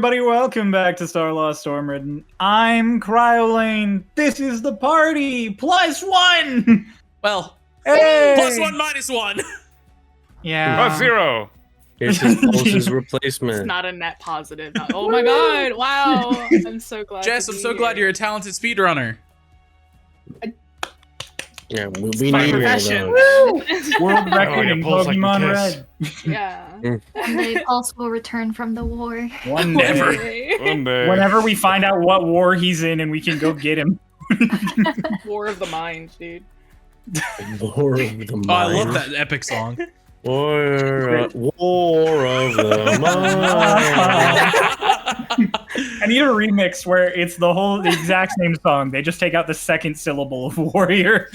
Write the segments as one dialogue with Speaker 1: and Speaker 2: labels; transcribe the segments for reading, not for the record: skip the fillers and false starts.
Speaker 1: everybody, welcome back to Starlost Stormridden. I'm Cryolane. This is the party. +1.
Speaker 2: Well,
Speaker 1: hey!
Speaker 2: +1 -1.
Speaker 1: Yeah.
Speaker 3: +0.
Speaker 4: It's his Pulse's replacement.
Speaker 5: It's not a net positive. Oh my god! Wow! I'm so glad.
Speaker 2: Jess, I'm so glad you're a talented speedrunner.
Speaker 4: Yeah, we
Speaker 5: my
Speaker 4: need
Speaker 5: profession.
Speaker 1: World record
Speaker 3: your
Speaker 1: in
Speaker 3: pulse like
Speaker 1: Pokemon
Speaker 3: a
Speaker 1: Red.
Speaker 5: Yeah.
Speaker 6: And the pulse will return from the war.
Speaker 1: One
Speaker 2: Never.
Speaker 1: day.
Speaker 3: One day.
Speaker 1: Whenever we find out what war he's in and we can go get him.
Speaker 5: War of the mind, dude.
Speaker 4: War of the Mind.
Speaker 2: Oh, I love that epic song.
Speaker 4: War of the Mind.
Speaker 1: I need a remix where it's the exact same song. They just take out the second syllable of warrior.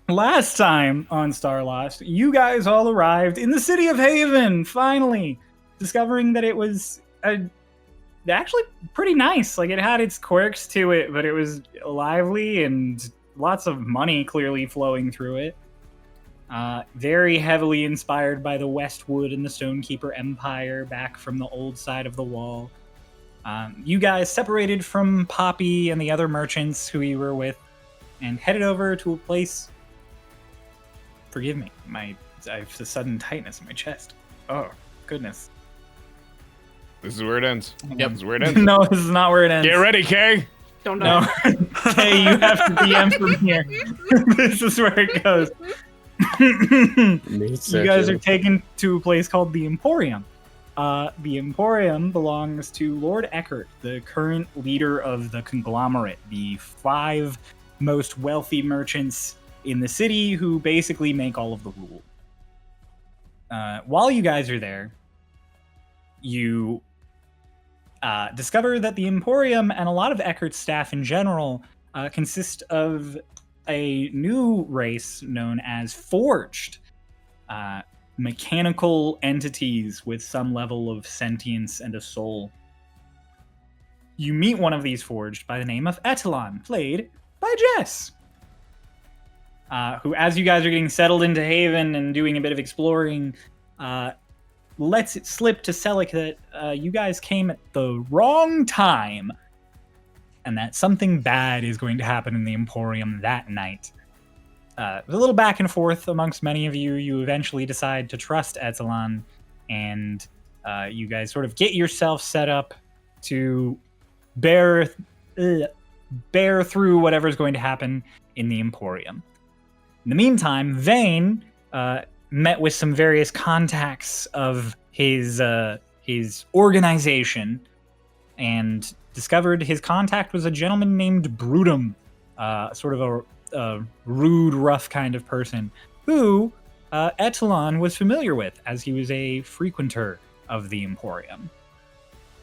Speaker 1: Last time on Starlost, you guys all arrived in the city of Haven, finally, discovering that it was actually pretty nice. Like, it had its quirks to it, but it was lively and lots of money clearly flowing through it. Very heavily inspired by the Westwood and the Stonekeeper Empire back from the old side of the wall. You guys separated from Poppy and the other merchants who you were with and headed over to a place... Forgive me, I have a sudden tightness in my chest. Oh, goodness.
Speaker 3: This is where it ends.
Speaker 2: Yep.
Speaker 3: This is where it ends.
Speaker 1: No, this is not where it ends.
Speaker 3: Get ready, Kay.
Speaker 5: Don't know.
Speaker 1: No. Hey, you have to DM from here. This is where it goes. You guys are taken to a place called the Emporium. The Emporium belongs to Lord Eckert, the current leader of the conglomerate, the 5 most wealthy merchants in the city who basically make all of the rules. While you guys are there, you discover that the Emporium and a lot of Eckert's staff in general consist of a new race known as Forged. Mechanical entities with some level of sentience and a soul. You meet one of these Forged by the name of Etalon, played by Jess. Who, as you guys are getting settled into Haven and doing a bit of exploring, lets it slip to Selic that you guys came at the wrong time, and that something bad is going to happen in the Emporium that night. A little back and forth amongst many of you. You eventually decide to trust Etalon, and you guys sort of get yourself set up to bear through whatever's going to happen in the Emporium. In the meantime, Vane met with some various contacts of his organization and discovered his contact was a gentleman named Brutum, sort of a rude, rough kind of person, who Etalon was familiar with as he was a frequenter of the Emporium.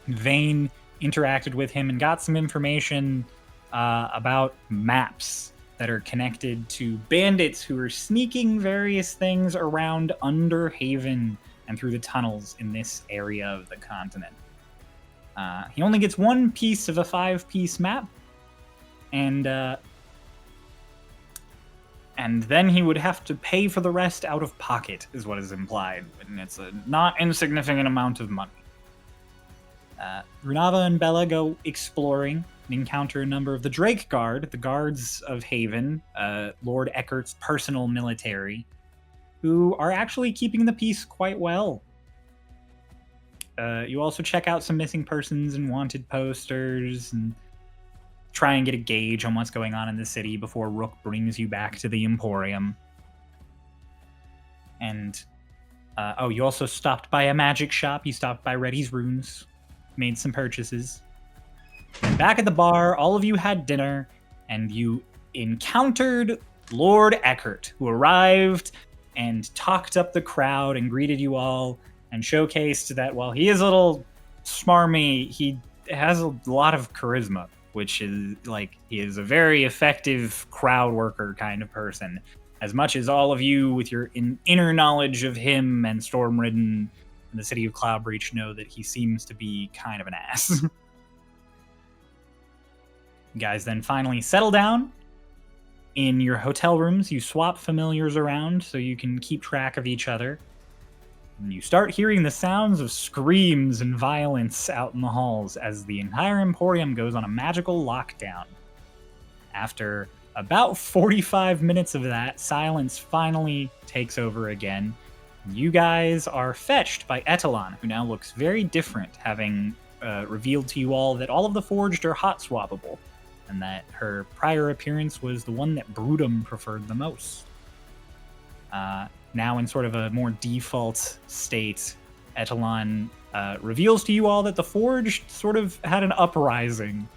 Speaker 1: Vane interacted with him and got some information about maps that are connected to bandits who are sneaking various things around under Haven and through the tunnels in this area of the continent. He only gets one piece of a 5-piece map, and then he would have to pay for the rest out of pocket, is what is implied, and it's a not insignificant amount of money. Runava and Bella go exploring and encounter a number of the Drake Guard, the guards of Haven, Lord Eckert's personal military, who are actually keeping the peace quite well. You also check out some missing persons and wanted posters and try and get a gauge on what's going on in the city before Rook brings you back to the Emporium. And, you also stopped by a magic shop. You stopped by Reddy's Runes, made some purchases. And back at the bar, all of you had dinner, and you encountered Lord Eckert, who arrived and talked up the crowd and greeted you all and showcased that while he is a little smarmy, he has a lot of charisma, which is like, he is a very effective crowd worker kind of person. As much as all of you with your inner knowledge of him and Stormridden and the city of Cloudbreach know that he seems to be kind of an ass. You guys then finally settle down in your hotel rooms. You swap familiars around so you can keep track of each other. And you start hearing the sounds of screams and violence out in the halls as the entire Emporium goes on a magical lockdown. After about 45 minutes of that, silence finally takes over again. You guys are fetched by Etalon, who now looks very different, having revealed to you all that all of the Forged are hot swappable, and that her prior appearance was the one that Brudum preferred the most. Now in sort of a more default state, Etalon reveals to you all that the Forged sort of had an uprising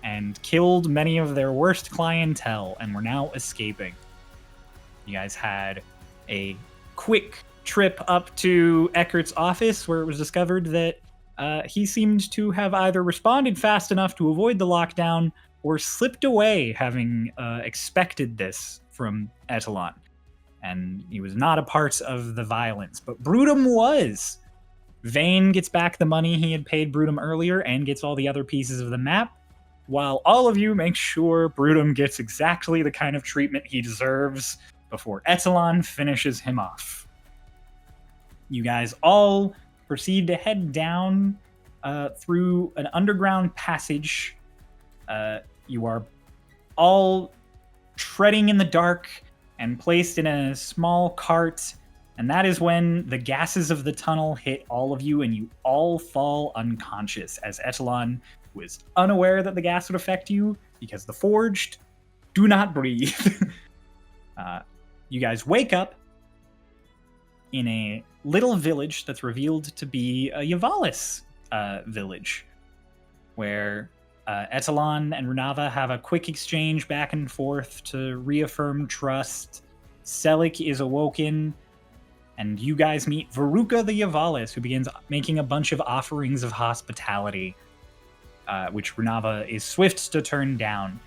Speaker 1: and killed many of their worst clientele and were now escaping. You guys had a quick trip up to Eckert's office where it was discovered that he seemed to have either responded fast enough to avoid the lockdown or slipped away, having expected this from Etalon. And he was not a part of the violence, but Brudum was. Vane gets back the money he had paid Brudum earlier and gets all the other pieces of the map, while all of you make sure Brudum gets exactly the kind of treatment he deserves before Etalon finishes him off. You guys all proceed to head down through an underground passage. You are all treading in the dark and placed in a small cart, and that is when the gases of the tunnel hit all of you and you all fall unconscious, as Etalon was unaware that the gas would affect you because the Forged do not breathe. You guys wake up in a little village that's revealed to be a Yvalis village, where Etalon and Runava have a quick exchange back and forth to reaffirm trust. Selik is awoken, and you guys meet Veruka the Yvalis, who begins making a bunch of offerings of hospitality, which Runava is swift to turn down.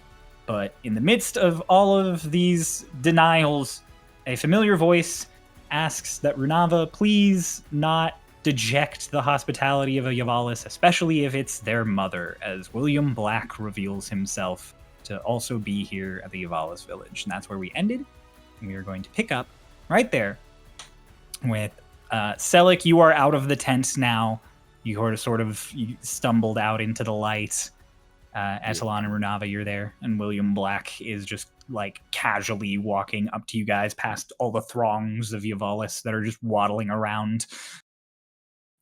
Speaker 1: But in the midst of all of these denials, a familiar voice asks that Runava please not deject the hospitality of a Yvalis, especially if it's their mother, as William Black reveals himself to also be here at the Yvalis village. And that's where we ended. And we are going to pick up right there with Selik. You are out of the tent now. You stumbled out into the light. Etalon and Runava, you're there. And William Black is just like casually walking up to you guys past all the throngs of Yvalis that are just waddling around.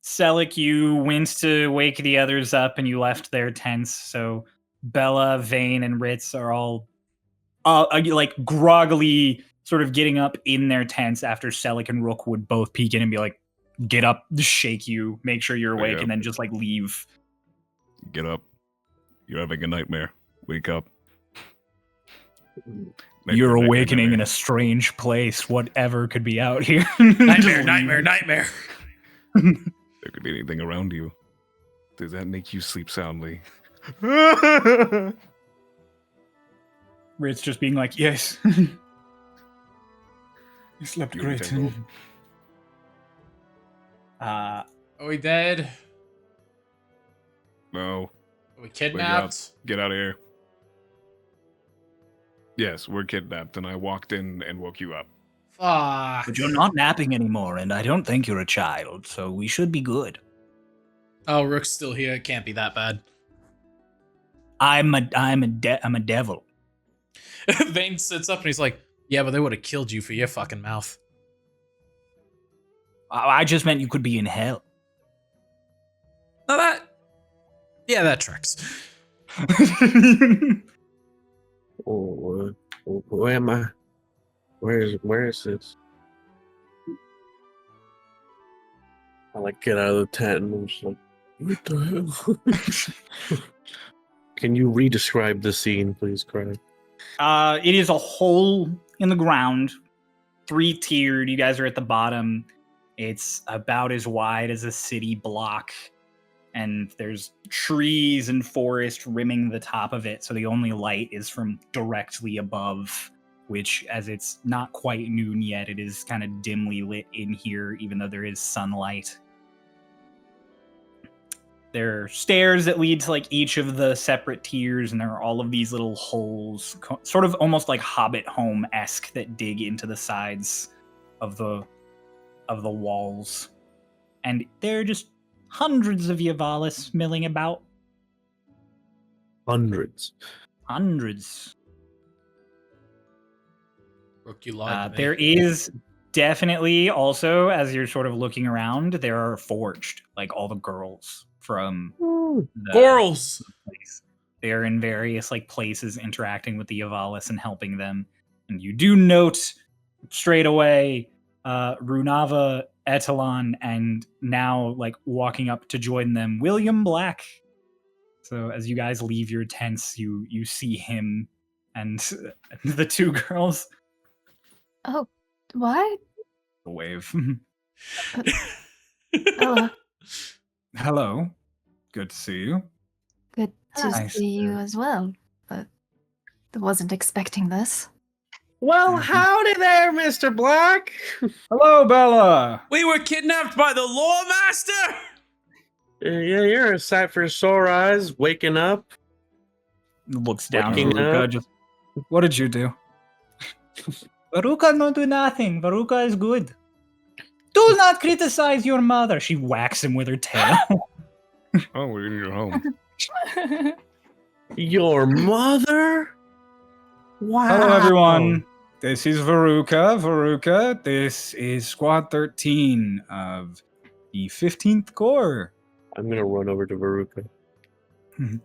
Speaker 1: Selik, you went to wake the others up and you left their tents, so Bella, Vane, and Ritz are all like groggily sort of getting up in their tents after Selik and Rook would both peek in and be like, get up, shake you, make sure you're awake, and then just like leave.
Speaker 3: Get up. You're having a nightmare. Wake up.
Speaker 1: You're awakening in a strange place. Whatever could be out here.
Speaker 2: Nightmare.
Speaker 3: There could be anything around you. Does that make you sleep soundly?
Speaker 1: Ritz just being like, yes. You slept
Speaker 3: You
Speaker 1: great.
Speaker 2: Are we dead?
Speaker 3: No.
Speaker 2: Are we
Speaker 3: Wake
Speaker 2: kidnapped?
Speaker 3: up. Get out of here. Yes, we're kidnapped, and I walked in and woke you up.
Speaker 2: Fuck.
Speaker 1: But you're not napping anymore, and I don't think you're a child, so we should be good.
Speaker 2: Oh, Rook's still here. It can't be that bad.
Speaker 1: I'm a devil.
Speaker 2: Vane sits up and he's like, yeah, but they would have killed you for your fucking mouth.
Speaker 1: I just meant you could be in hell.
Speaker 2: Now that tracks.
Speaker 4: Oh, where am I? Where is this? I like get out of the tent and I'm just like, what the hell? Can you re-describe the scene, please, Craig?
Speaker 1: It is a hole in the ground, 3-tiered. You guys are at the bottom. It's about as wide as a city block, and there's trees and forest rimming the top of it, so the only light is from directly above, which, as it's not quite noon yet, it is kind of dimly lit in here, even though there is sunlight. There are stairs that lead to like each of the separate tiers, and there are all of these little holes, sort of almost like Hobbit home-esque, that dig into the sides of the walls. and there are just hundreds of Yvalis milling about.
Speaker 4: Hundreds.
Speaker 1: Hundreds.
Speaker 2: Brooke, you lied to me.
Speaker 1: There is definitely also, as you're sort of looking around, there are forged, like all the girls from the
Speaker 2: Girls!
Speaker 1: place. They're in various like places interacting with the Yvalis and helping them. And you do note straight away Runava, Etalon, and now like walking up to join them, William Black. So as you guys leave your tents, you see him and the two girls.
Speaker 6: Oh, what?
Speaker 1: Wave.
Speaker 6: Hello.
Speaker 1: Hello. Good to see you.
Speaker 6: Good to
Speaker 1: Nice.
Speaker 6: see you as well. But I wasn't expecting this.
Speaker 4: Well, howdy there, Mr. Black.
Speaker 1: Hello, Bella.
Speaker 2: We were kidnapped by the Lore Master!
Speaker 4: Yeah, you're a sight for sore eyes. Waking up.
Speaker 1: Looks down at
Speaker 4: Waking
Speaker 1: Veruca.
Speaker 4: up.
Speaker 1: Just, what did you do? Veruca don't do nothing. Veruca is good. Do not criticize your mother. She whacks him with her tail.
Speaker 3: Oh, we're in your home.
Speaker 4: Your mother? Wow.
Speaker 1: Hello, everyone. This is Veruca. Veruca, this is Squad 13 of the 15th Corps.
Speaker 4: I'm gonna run over to Veruca.
Speaker 1: You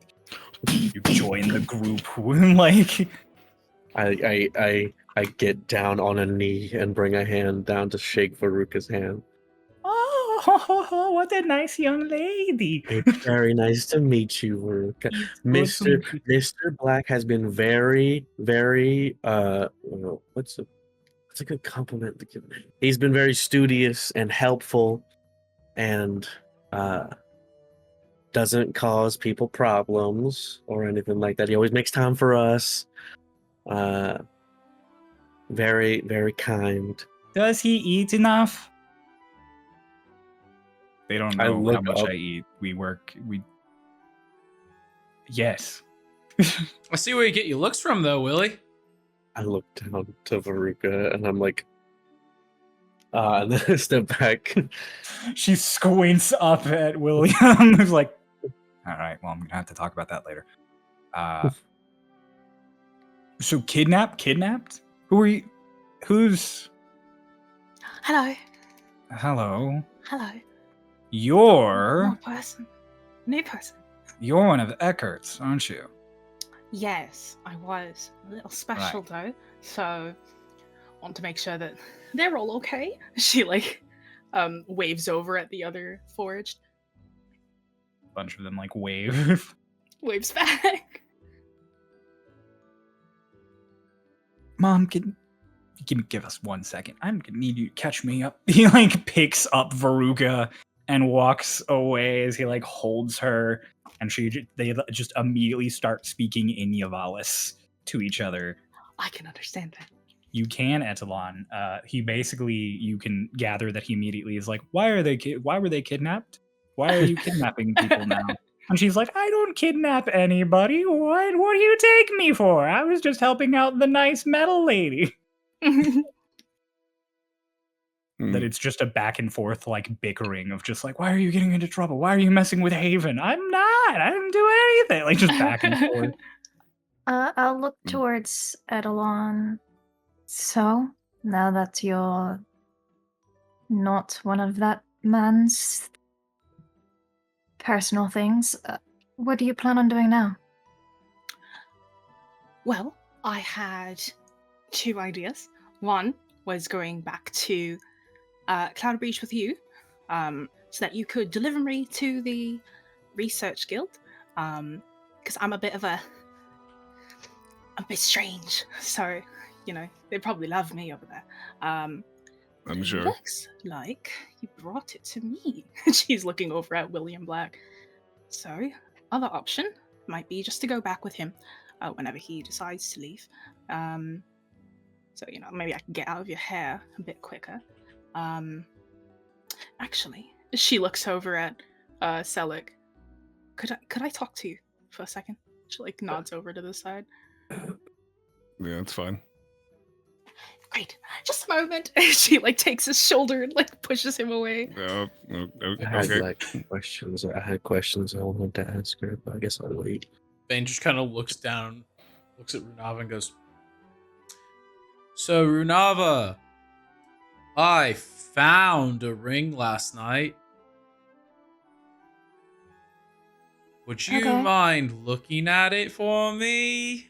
Speaker 1: join the group. Like,
Speaker 4: I get down on a knee and bring a hand down to shake Veruca's hand.
Speaker 1: oh, what a nice young lady.
Speaker 4: It's very nice to meet you, Veruca. Mr. Black has been very, very what's a good compliment to give? He's been very studious and helpful and doesn't cause people problems or anything like that. He always makes time for us. Very, very kind.
Speaker 1: Does he eat enough? They don't
Speaker 4: I
Speaker 1: know how
Speaker 4: look
Speaker 1: much
Speaker 4: up-
Speaker 1: I eat. Yes.
Speaker 2: I see where you get your looks from, though, Willie.
Speaker 4: I look down to Veruca and I'm like, and then I step back.
Speaker 1: She squints up at William. Who's like, all right, well, I'm going to have to talk about that later. So kidnapped? Who are you? Who's...
Speaker 5: Hello.
Speaker 1: Hello.
Speaker 5: Hello.
Speaker 1: You're
Speaker 5: New person.
Speaker 1: one of Eckert's, aren't you?
Speaker 5: Yes, I was. A little special though. So want to make sure that they're all okay. She like waves over at the other forged.
Speaker 1: A bunch of them like wave.
Speaker 5: Waves back.
Speaker 1: Mom, give us 1 second. I'm gonna need you to catch me up. He like picks up Veruca and walks away as he like holds her, and they just immediately start speaking in Yvalis to each other.
Speaker 5: I can understand that.
Speaker 1: You can, Etalon. You can gather that he immediately is like, why were they kidnapped? Why are you kidnapping people now? And she's like, I don't kidnap anybody. What do you take me for? I was just helping out the nice metal lady. That it's just a back and forth like bickering of just like, why are you getting into trouble? Why are you messing with Haven? I'm not. I didn't do anything. Like just back and forth.
Speaker 6: I'll look towards Etalon. So, now that you're not one of that man's personal things, what do you plan on doing now?
Speaker 5: Well, I had 2 ideas. One was going back to Cloud Breach with you, so that you could deliver me to the Research Guild, because I'm a bit strange, so, you know, they probably love me over there.
Speaker 3: I'm sure.
Speaker 5: Looks like you brought it to me. She's looking over at William Black. So, other option might be just to go back with him whenever he decides to leave. So, you know, maybe I can get out of your hair a bit quicker. Actually, she looks over at Selic. Could I talk to you for a second? She like nods over to the side.
Speaker 3: Yeah, that's fine.
Speaker 5: Wait, just a moment. She like takes his shoulder and like pushes him away.
Speaker 4: I had
Speaker 3: Okay.
Speaker 4: like questions. I had questions I wanted to ask her, but I guess I'll wait.
Speaker 2: Vane just kind of looks down, looks at Runava and goes, "So, Runava, I found a ring last night. Would you
Speaker 6: Okay.
Speaker 2: mind looking at it for me?"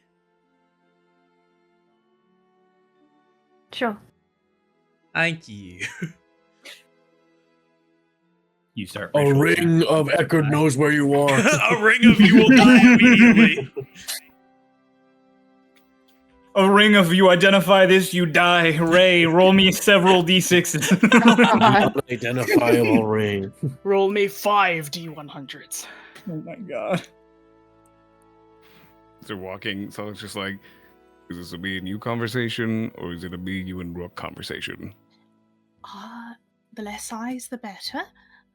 Speaker 6: Sure.
Speaker 2: Thank you.
Speaker 1: You start.
Speaker 4: A
Speaker 1: ritual
Speaker 4: ring
Speaker 1: chanting.
Speaker 4: of Eckert knows where you are.
Speaker 2: A ring of you will die immediately.
Speaker 1: A ring of you identify this, you die. Ray, roll me several d6s.
Speaker 4: Unidentifiable ring.
Speaker 5: Roll me 5 D100s.
Speaker 1: Oh my god.
Speaker 3: They're walking, so it's just like, is this a me and you conversation, or is it a me, you, and Rook conversation?
Speaker 5: The less eyes, the better.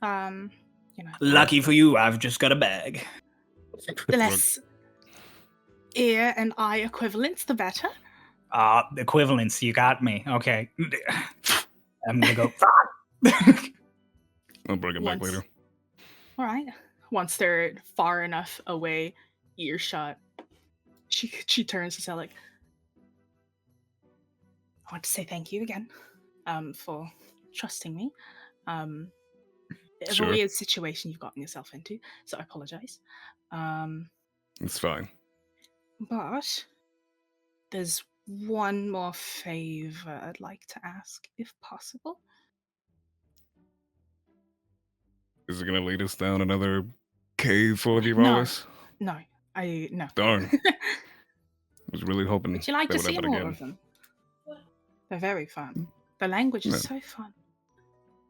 Speaker 5: You know,
Speaker 1: Lucky for you, I've just got a bag.
Speaker 5: the less ear and eye equivalents, the better.
Speaker 1: Equivalence, you got me. Okay. I'm gonna go.
Speaker 3: I'll bring it back
Speaker 5: Once-
Speaker 3: later.
Speaker 5: All right. Once they're far enough away, earshot, she turns to say like, "I want to say thank you again, for trusting me. Bit of
Speaker 3: Sure.
Speaker 5: a weird situation you've gotten yourself into, so I apologize.
Speaker 3: It's fine.
Speaker 5: But there's one more favor I'd like to ask, if possible."
Speaker 3: Is it gonna lead us down another cave full of Yvalis?
Speaker 5: No, no.
Speaker 3: Darn. I was really hoping
Speaker 5: Would you like
Speaker 3: that
Speaker 5: to
Speaker 3: would
Speaker 5: see
Speaker 3: happen
Speaker 5: more
Speaker 3: again.
Speaker 5: of them? They're very fun. The language is so fun.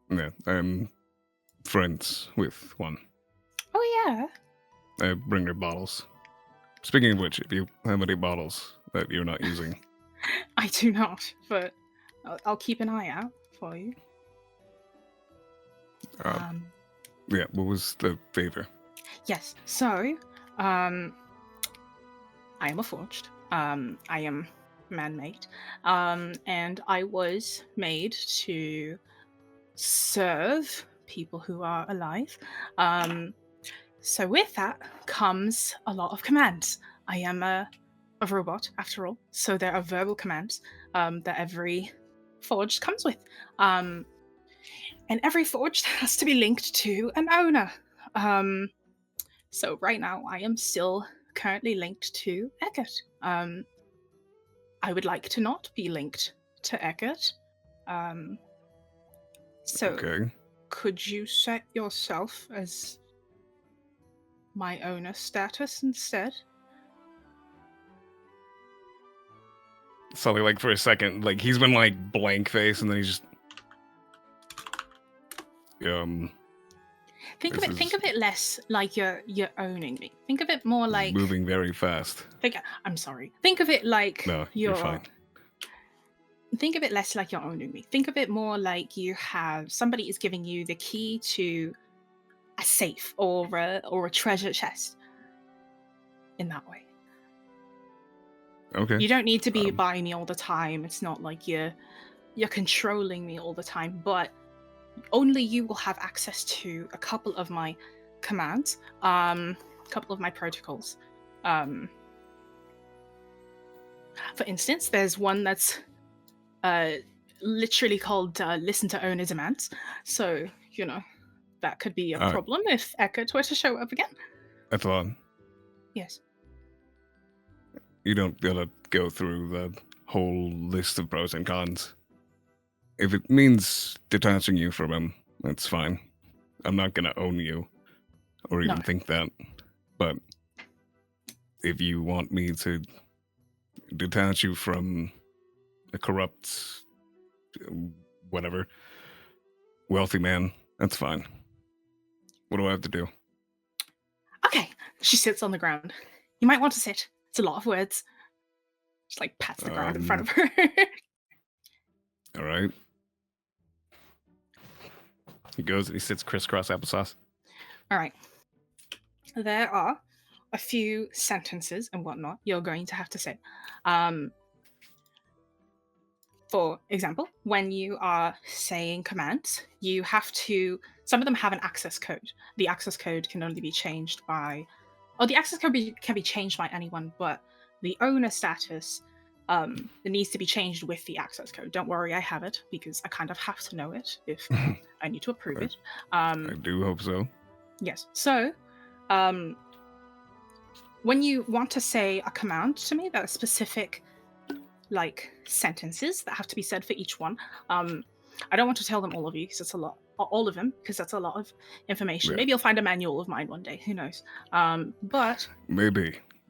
Speaker 3: Yeah, I'm friends with one.
Speaker 5: Oh yeah.
Speaker 3: I bring her bottles. Speaking of which, if you have any bottles that you're not using,
Speaker 5: I do not, but I'll keep an eye out for you.
Speaker 3: yeah, what was the favor?
Speaker 5: Yes. So, I am a forged. I am man-made, and I was made to serve people who are alive. So with that comes a lot of commands. I am a robot, after all, so there are verbal commands that every forged comes with. And every forged has to be linked to an owner. So right now, I am still currently linked to Eckert. I would like to not be linked to Eckert. So
Speaker 3: Okay.
Speaker 5: could you set yourself as my owner status instead?
Speaker 3: Sully, like for a second, like he's been like blank face, and then he's just
Speaker 5: Think
Speaker 3: This
Speaker 5: of it less like you're owning me. Think of it more like
Speaker 3: moving very fast.
Speaker 5: I'm sorry. Think of it like
Speaker 3: No, you're fine.
Speaker 5: Think of it less like you're owning me. Think of it more like you have somebody is giving you the key to a safe or a treasure chest. In that way.
Speaker 3: Okay.
Speaker 5: You don't need to be by me all the time. It's not like you're controlling me all the time, but only you will have access to a couple of my commands, a couple of my protocols. For instance, there's one that's literally called Listen to Owner Demands. So, you know, that could be a problem if Eckert were to show up again.
Speaker 3: Etalon,
Speaker 5: Yes.
Speaker 3: you don't gotta go through the whole list of pros and cons. If it means detaching you from him, that's fine. I'm not gonna own you, or even think that. But if you want me to detach you from a corrupt, whatever, wealthy man, that's fine. What do I have to do?
Speaker 5: Okay. She sits on the ground. You might want to sit. It's a lot of words. Just like pats the ground in front of her.
Speaker 3: All right. He goes and he sits crisscross applesauce.
Speaker 5: All right. There are a few sentences and whatnot you're going to have to say. For example, when you are saying commands, you have to. Some of them have an access code. The access code can only be changed by. Oh, the access code can be changed by anyone, but the owner status it needs to be changed with the access code. Don't worry, I have it because I kind of have to know it if I need to approve it.
Speaker 3: I do hope so.
Speaker 5: Yes. So, when you want to say a command to me, there are specific like sentences that have to be said for each one. I don't want to tell them all of you because it's a lot. All of them because that's a lot of information.
Speaker 3: Yeah.
Speaker 5: Maybe you'll find a manual of mine one day. Who knows? But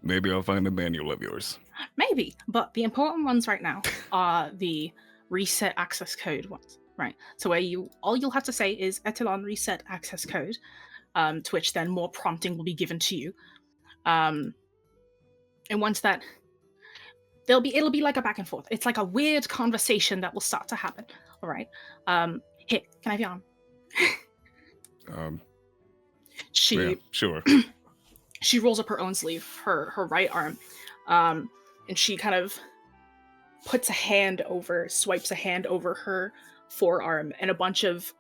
Speaker 3: Maybe I'll find a manual of yours.
Speaker 5: maybe. But the important ones right now are the reset access code ones. Right. So where all you'll have to say is Etalon reset access code, to which then more prompting will be given to you. And once that it'll be like a back and forth. It's like a weird conversation that will start to happen. All right. Here, can I have your arm?
Speaker 3: Yeah, sure.
Speaker 5: She rolls up her own sleeve, her right arm, and she kind of swipes a hand over her forearm, and a bunch of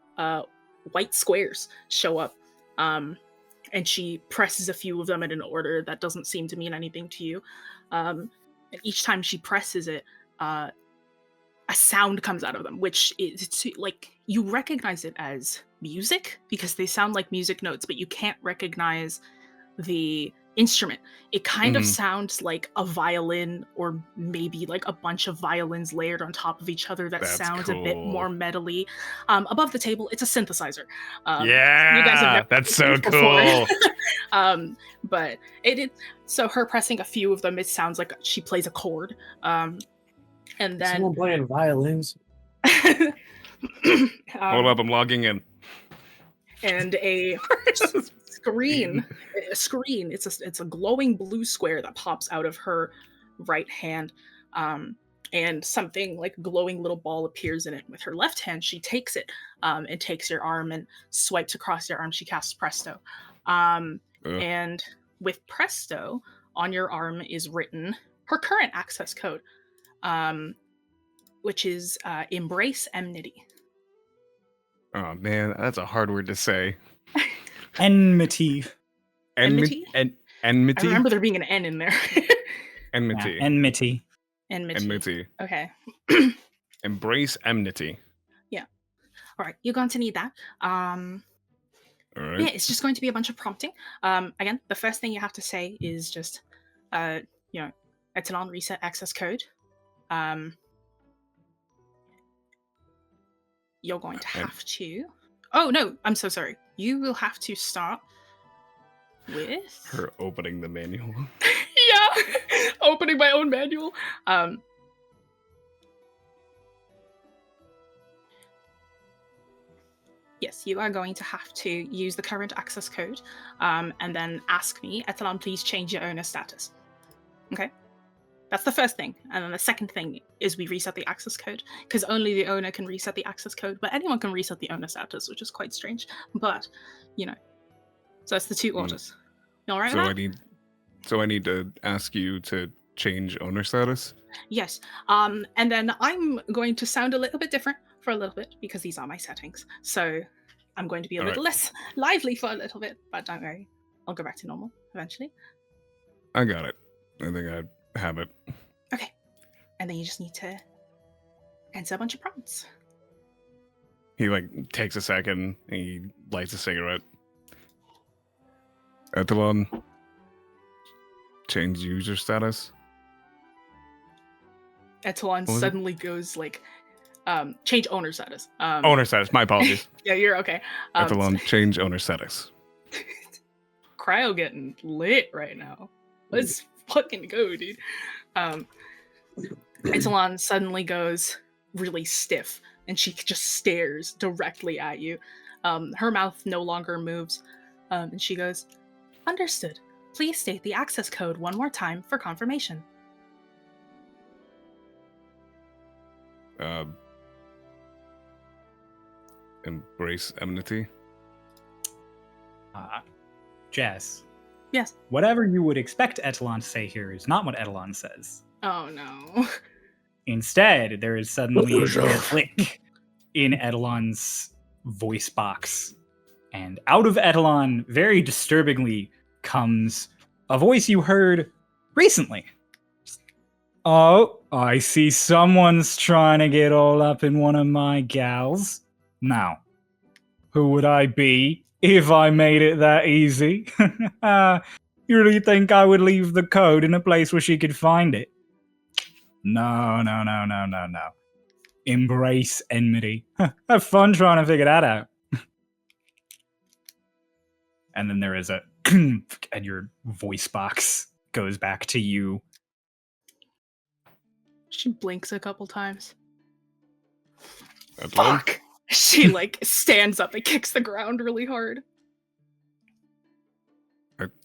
Speaker 5: white squares show up. And she presses a few of them in an order that doesn't seem to mean anything to you. And each time she presses it, a sound comes out of them, which is like you recognize it as music because they sound like music notes, but you can't recognize the instrument. It kind of sounds like a violin or maybe like a bunch of violins layered on top of each other that
Speaker 3: That's
Speaker 5: sounds a bit
Speaker 3: cool.
Speaker 5: more metally. Above the table, it's a synthesizer.
Speaker 3: Yeah,
Speaker 5: you guys have never
Speaker 3: that's
Speaker 5: seen
Speaker 3: so
Speaker 5: this before.
Speaker 3: cool.
Speaker 5: But so her pressing a few of them, it sounds like she plays a chord. And then
Speaker 4: Someone playing violins.
Speaker 3: Hold up, I'm logging in.
Speaker 5: And a screen. It's a glowing blue square that pops out of her right hand. And something like a glowing little ball appears in it. With her left hand, she takes it and takes your arm and swipes across your arm. She casts Presto. And with Presto, on your arm is written her current access code, which is Embrace Enmity.
Speaker 3: Oh man, that's a hard word to say.
Speaker 1: Enmity.
Speaker 5: Enmity?
Speaker 3: Enmity?
Speaker 5: I remember there being an N in there.
Speaker 3: Enmity.
Speaker 1: Yeah, enmity.
Speaker 3: Enmity.
Speaker 5: Okay.
Speaker 3: Embrace enmity.
Speaker 5: Yeah. All right. You're going to need that.
Speaker 3: All right.
Speaker 5: Yeah, it's just going to be a bunch of prompting. Again, the first thing you have to say is just, Etalon reset access code. You're going to have to. Oh no, I'm so sorry. You will have to start with
Speaker 3: Her opening the manual.
Speaker 5: yeah, opening my own manual. Yes, you are going to have to use the current access code, and then ask me, Etalon, please change your owner status. Okay? That's the first thing. And then the second thing is we reset the access code, because only the owner can reset the access code, but anyone can reset the owner status, which is quite strange. But, so that's the two orders. You all right with that?
Speaker 3: So I need to ask you to change owner status?
Speaker 5: Yes. And then I'm going to sound a little bit different for a little bit, because these are my settings. So I'm going to be a little less lively for a little bit, but don't worry. I'll go back to normal eventually.
Speaker 3: I got it. I think I have it.
Speaker 5: Okay. And then you just need to answer a bunch of prompts.
Speaker 3: He takes a second and he lights a cigarette. Etalon, change user status.
Speaker 5: Etalon suddenly goes change owner status.
Speaker 3: Owner status, my apologies.
Speaker 5: Yeah, you're okay.
Speaker 3: Etalon, change owner status.
Speaker 5: Cryo getting lit right now. Let's fucking go, dude. Etalon suddenly goes really stiff, and she just stares directly at you. Her mouth no longer moves, and she goes, "Understood. Please state the access code one more time for confirmation."
Speaker 3: Embrace enmity.
Speaker 1: Jess.
Speaker 5: Yes.
Speaker 1: Whatever you would expect Etalon to say here is not what Etalon says.
Speaker 5: Oh no.
Speaker 1: Instead, there is suddenly a click in Etalon's voice box. And out of Etalon, very disturbingly, comes a voice you heard recently. Oh, I see someone's trying to get all up in one of my gals. Now, who would I be if I made it that easy? You really think I would leave the code in a place where she could find it? No. Embrace enmity. Have fun trying to figure that out. And then there is a and your voice box goes back to you.
Speaker 5: She blinks a couple times.
Speaker 3: That's one.
Speaker 5: Fuck! She like stands up and kicks the ground really hard.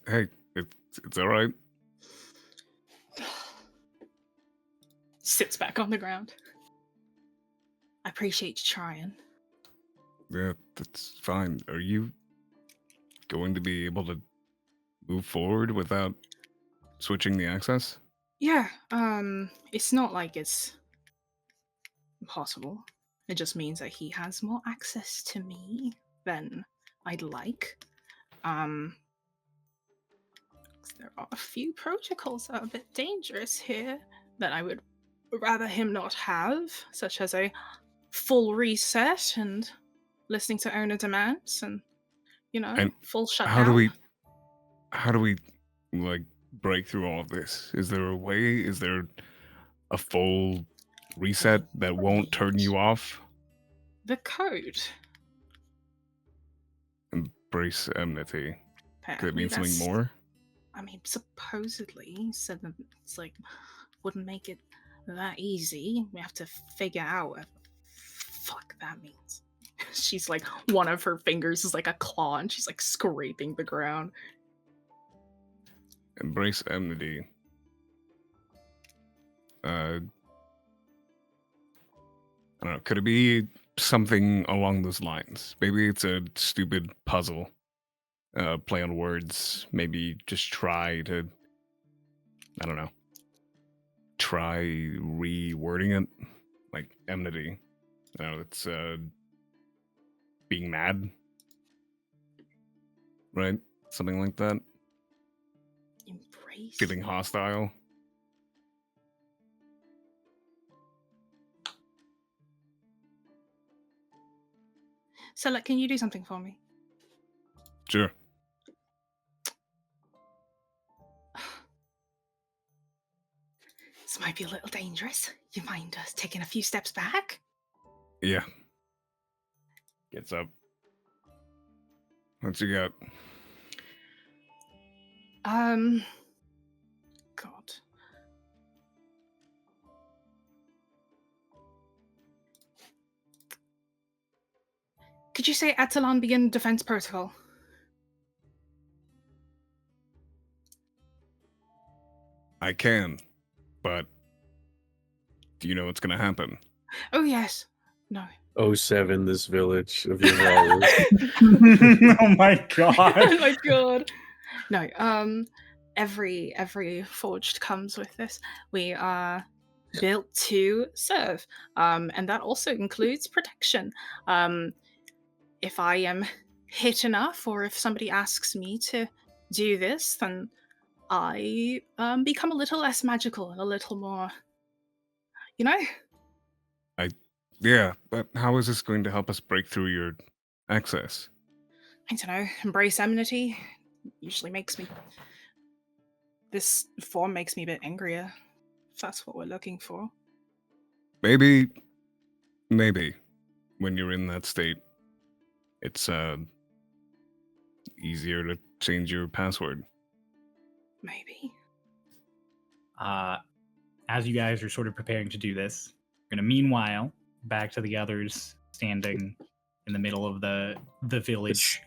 Speaker 3: Hey, it's all right.
Speaker 5: Sits back on the ground. I appreciate you trying.
Speaker 3: Yeah, that's fine. Are you going to be able to move forward without switching the access?
Speaker 5: Yeah, it's not like it's impossible. It just means that he has more access to me than I'd like. There are a few protocols that are a bit dangerous here that I would rather him not have, such as a full reset and listening to owner demands and,
Speaker 3: And
Speaker 5: full shutdown.
Speaker 3: How do we like break through all of this? Is there a way? Is there a full reset that won't turn you off?
Speaker 5: The code.
Speaker 3: Embrace enmity. Could it mean
Speaker 5: Apparently
Speaker 3: something more?
Speaker 5: I mean, supposedly, he said that it's like, wouldn't make it that easy. We have to figure out what the fuck that means. She's like, one of her fingers is like a claw, and she's like scraping the ground.
Speaker 3: Embrace enmity. I don't know. Could it be something along those lines? Maybe it's a stupid puzzle. Play on words. Maybe just try to, I don't know, try rewording it. Like enmity. It's being mad. Right? Something like that.
Speaker 5: Embrace.
Speaker 3: Feeling hostile.
Speaker 5: So, like, can you do something for me?
Speaker 3: Sure.
Speaker 5: This might be a little dangerous. You mind us taking a few steps back?
Speaker 3: Yeah. Gets up. What you got?
Speaker 5: God. Could you say Etalon begin defense protocol?
Speaker 3: I can, but do you know what's gonna happen?
Speaker 5: Oh, yes. No.
Speaker 4: 07, this village of Yvalis.
Speaker 1: Oh my god.
Speaker 5: Oh my god. No, every forged comes with this. We are built to serve. And that also includes protection. If I am hit enough, or if somebody asks me to do this, then I become a little less magical and a little more,
Speaker 3: Yeah, but how is this going to help us break through your access?
Speaker 5: I don't know, embrace enmity usually makes me, this form makes me a bit angrier, if that's what we're looking for.
Speaker 3: Maybe when you're in that state, it's easier to change your password.
Speaker 5: Maybe.
Speaker 1: As you guys are sort of preparing to do this, we're gonna meanwhile back to the others standing in the middle of the village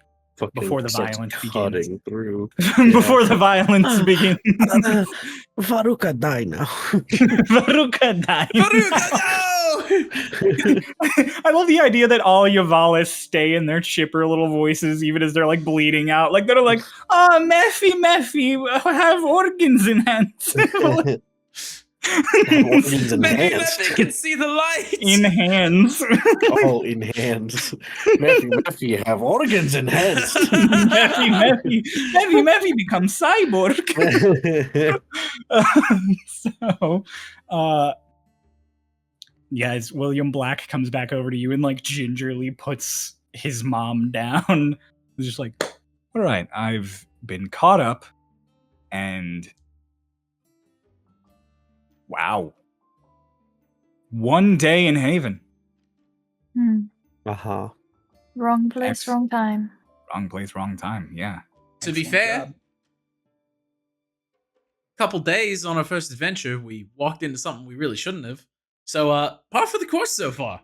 Speaker 1: before the violence begins.
Speaker 4: Through.
Speaker 1: Before the violence begins.
Speaker 4: Veruka, die now.
Speaker 1: Veruka die.
Speaker 2: Veruka,
Speaker 1: I love the idea that all Yvalis stay in their chipper little voices, even as they're like bleeding out. Like they're like, "Oh, Mephi, have organs in hands."
Speaker 4: Organs
Speaker 2: Maybe
Speaker 4: enhanced.
Speaker 2: Meffy can see the light.
Speaker 1: In hands.
Speaker 4: Oh, in hands. Meffy have organs enhanced.
Speaker 1: Meffy becomes cyborg. So, as William Black comes back over to you and like gingerly puts his mom down. He's just like, all right, I've been caught up, and wow, one day in Haven.
Speaker 4: Uh-huh.
Speaker 6: Wrong place,
Speaker 1: Ex-
Speaker 6: wrong time.
Speaker 1: Wrong place, wrong time. Yeah.
Speaker 2: To be
Speaker 1: Excellent
Speaker 2: fair,
Speaker 1: job.
Speaker 2: couple days on our first adventure, we walked into something we really shouldn't have. So, par for the course so far.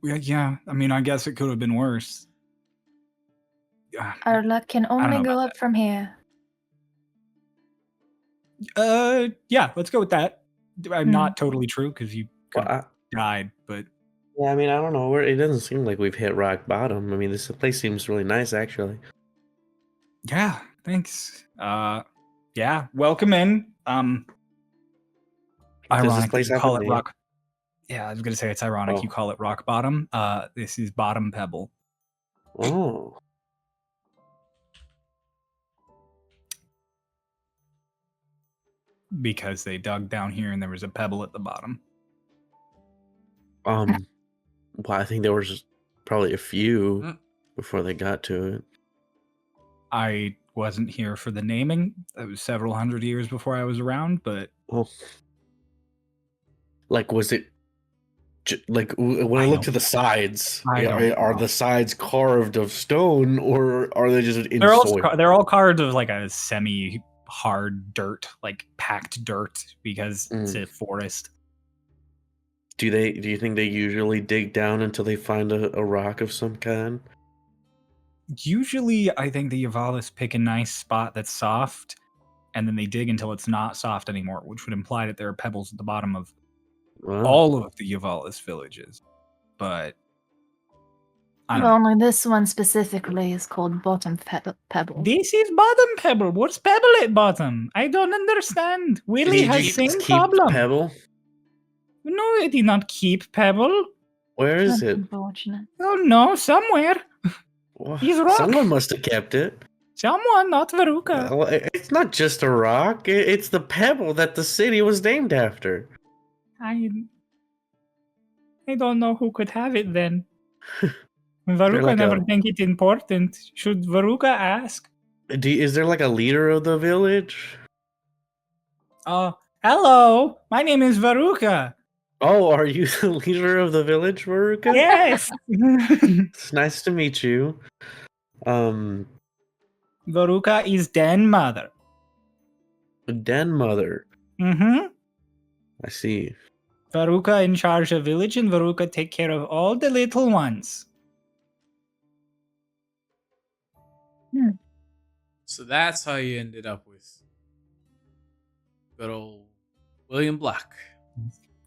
Speaker 1: Yeah. I mean, I guess it could have been worse.
Speaker 6: Our luck can only
Speaker 1: know
Speaker 6: go
Speaker 1: about
Speaker 6: up from here.
Speaker 1: Yeah, let's go with that. I'm not totally true because you could have
Speaker 4: Well,
Speaker 1: died, but
Speaker 4: yeah, I mean, I don't know. It doesn't seem like we've hit rock bottom. I mean, this place seems really nice, actually.
Speaker 1: yeah, thanks. Yeah, welcome in.
Speaker 4: Does
Speaker 1: Ironic
Speaker 4: this place
Speaker 1: you
Speaker 4: have
Speaker 1: call
Speaker 4: a
Speaker 1: it
Speaker 4: name?
Speaker 1: rock. Yeah, I was gonna say it's ironic you call it rock bottom. This is bottom pebble.
Speaker 4: Oh.
Speaker 1: Because they dug down here and there was a pebble at the bottom.
Speaker 4: Well, I think there was probably a few before they got to it.
Speaker 1: I wasn't here for the naming. It was several hundred years before I was around, but
Speaker 4: Oh. Like, was it... Like, when I look to the sides, are the sides carved of stone, or are they just in soil?
Speaker 1: They're all carved of like a semi-hard dirt, like packed dirt, because it's a forest.
Speaker 4: Do you think they usually dig down until they find a rock of some kind?
Speaker 1: Usually, I think the Yvalis pick a nice spot that's soft, and then they dig until it's not soft anymore, which would imply that there are pebbles at the bottom of all of the Yvalis villages. But I don't know.
Speaker 6: Only this one specifically is called Bottom Pebble.
Speaker 1: This is bottom pebble. What's pebble at bottom? I don't understand. Willie has same problem.
Speaker 4: Pebble?
Speaker 1: No, I did not keep pebble.
Speaker 4: Where is
Speaker 6: That's
Speaker 4: it?
Speaker 6: unfortunate.
Speaker 1: Oh no, somewhere. He's rock.
Speaker 4: Someone must have kept it.
Speaker 1: Someone, not Veruka.
Speaker 4: Well, it's not just a rock. It's the pebble that the city was named after.
Speaker 1: I don't know who could have it then. Veruka
Speaker 4: like
Speaker 1: never think it important. Should Veruka ask?
Speaker 4: Is there like a leader of the village?
Speaker 1: Hello. My name is Veruka.
Speaker 4: Oh, are you the leader of the village, Veruka?
Speaker 1: Yes.
Speaker 4: It's nice to meet you.
Speaker 1: Veruka is Den mother.
Speaker 4: Den mother.
Speaker 1: Mm-hmm.
Speaker 4: I see.
Speaker 1: Veruka in charge of village, and Veruka take care of all the little ones.
Speaker 2: So that's how you ended up with good old William Black.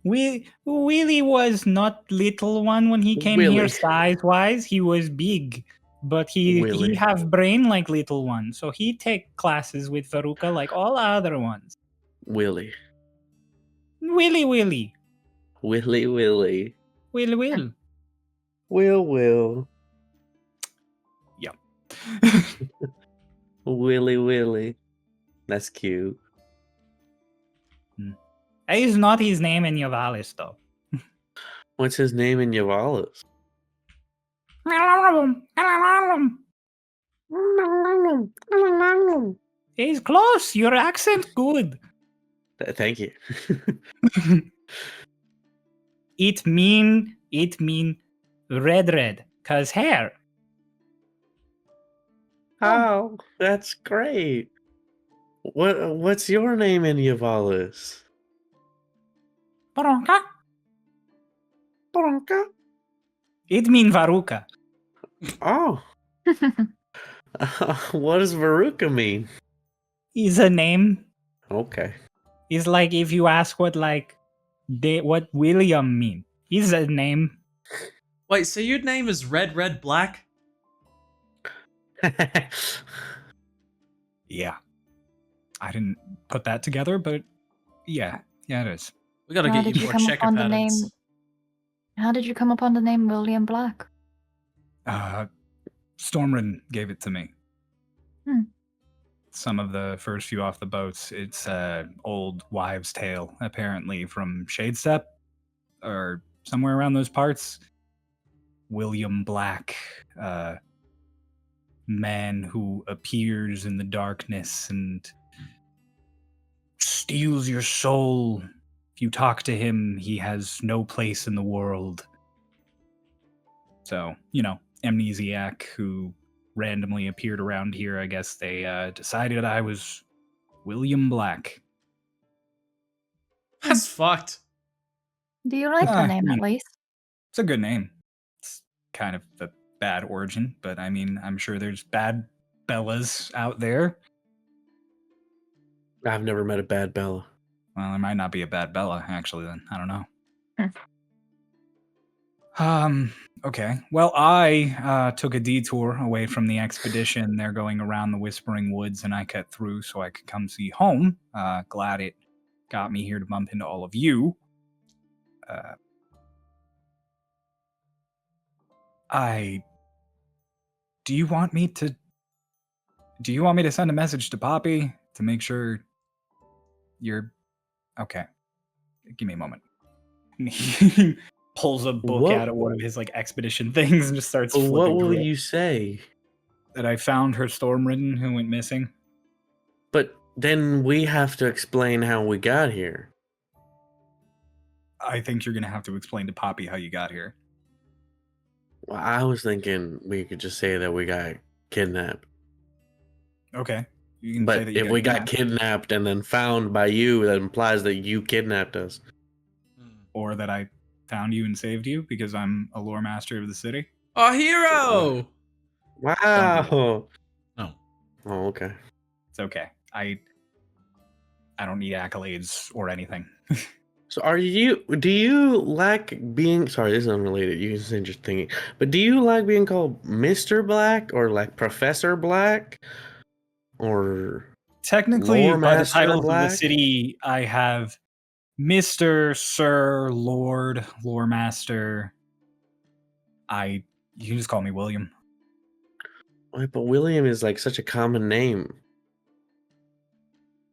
Speaker 1: Willie was not little one when he came here size-wise. He was big. But he have brain like little one. So he take classes with Veruka like all other ones.
Speaker 4: Willie.
Speaker 1: Willie.
Speaker 4: Willie.
Speaker 1: Will.
Speaker 4: Will.
Speaker 1: Yeah.
Speaker 4: Willie. That's cute.
Speaker 1: That is not his name in Yvalis, though.
Speaker 4: What's his name in Yvalis?
Speaker 1: He's close. Your accent good.
Speaker 4: Thank you.
Speaker 1: It mean red, cause hair.
Speaker 4: Oh, that's great. What's your name in Yvalis?
Speaker 1: Bronca.
Speaker 4: Bronca?
Speaker 1: It mean Veruka.
Speaker 4: Oh. What does Veruca mean?
Speaker 1: Is a name.
Speaker 4: Okay.
Speaker 1: It's like if you ask what William mean. Is a name.
Speaker 2: Wait, so your name is Red Black?
Speaker 1: Yeah. I didn't put that together, but yeah. Yeah, it is.
Speaker 2: We gotta
Speaker 6: How
Speaker 2: get
Speaker 6: did
Speaker 2: you
Speaker 6: you
Speaker 2: more
Speaker 6: come
Speaker 2: checker
Speaker 6: upon the name?
Speaker 2: patterns.
Speaker 6: How did you come upon the name William Black?
Speaker 1: Stormridden gave it to me.
Speaker 6: Hmm.
Speaker 1: Some of the first few off the boats, it's old wives' tale, apparently from Shadestep or somewhere around those parts. William Black, man who appears in the darkness and steals your soul. If you talk to him, he has no place in the world. So, amnesiac who randomly appeared around here. I guess they decided I was William Black.
Speaker 2: That's fucked.
Speaker 6: Do you like the name
Speaker 1: I
Speaker 6: at
Speaker 1: mean,
Speaker 6: least?
Speaker 1: it's a good name. It's kind of a bad origin, but I mean, I'm sure there's bad Bellas out there.
Speaker 4: I've never met a bad Bella.
Speaker 1: Well, there might not be a bad Bella, actually, then. I don't know. Okay. Well, I took a detour away from the expedition. They're going around the Whispering Woods, and I cut through so I could come see home. Glad it got me here to bump into all of you. Do you want me to send a message to Poppy to make sure you're okay? Give me a moment. He pulls a book out of one of his expedition things and just starts flipping
Speaker 4: What will
Speaker 1: through it.
Speaker 4: you say?
Speaker 1: That I found her Stormridden who went missing.
Speaker 4: But then we have to explain how we got here.
Speaker 1: I think you're gonna have to explain to Poppy how you got here.
Speaker 4: Well, I was thinking we could just say that we got kidnapped.
Speaker 1: Okay. You can say
Speaker 4: But
Speaker 1: that you
Speaker 4: if we got kidnapped and then found by you, that implies that you kidnapped us.
Speaker 1: or that I found you and saved you because I'm a lore master of the city.
Speaker 2: Our hero!
Speaker 4: Wow.
Speaker 2: No.
Speaker 4: Oh, okay.
Speaker 1: It's okay. I don't need accolades or anything.
Speaker 4: So do you like being, sorry, this is unrelated, you can say just thinking, but do you like being called Mr. Black or like Professor Black or
Speaker 1: Technically,
Speaker 4: Lore
Speaker 1: by the
Speaker 4: Master
Speaker 1: titles of the
Speaker 4: Black?
Speaker 1: city, I have Mr., Sir, Lord, Lore Master. You can just call me William.
Speaker 4: Wait, but William is like such a common name.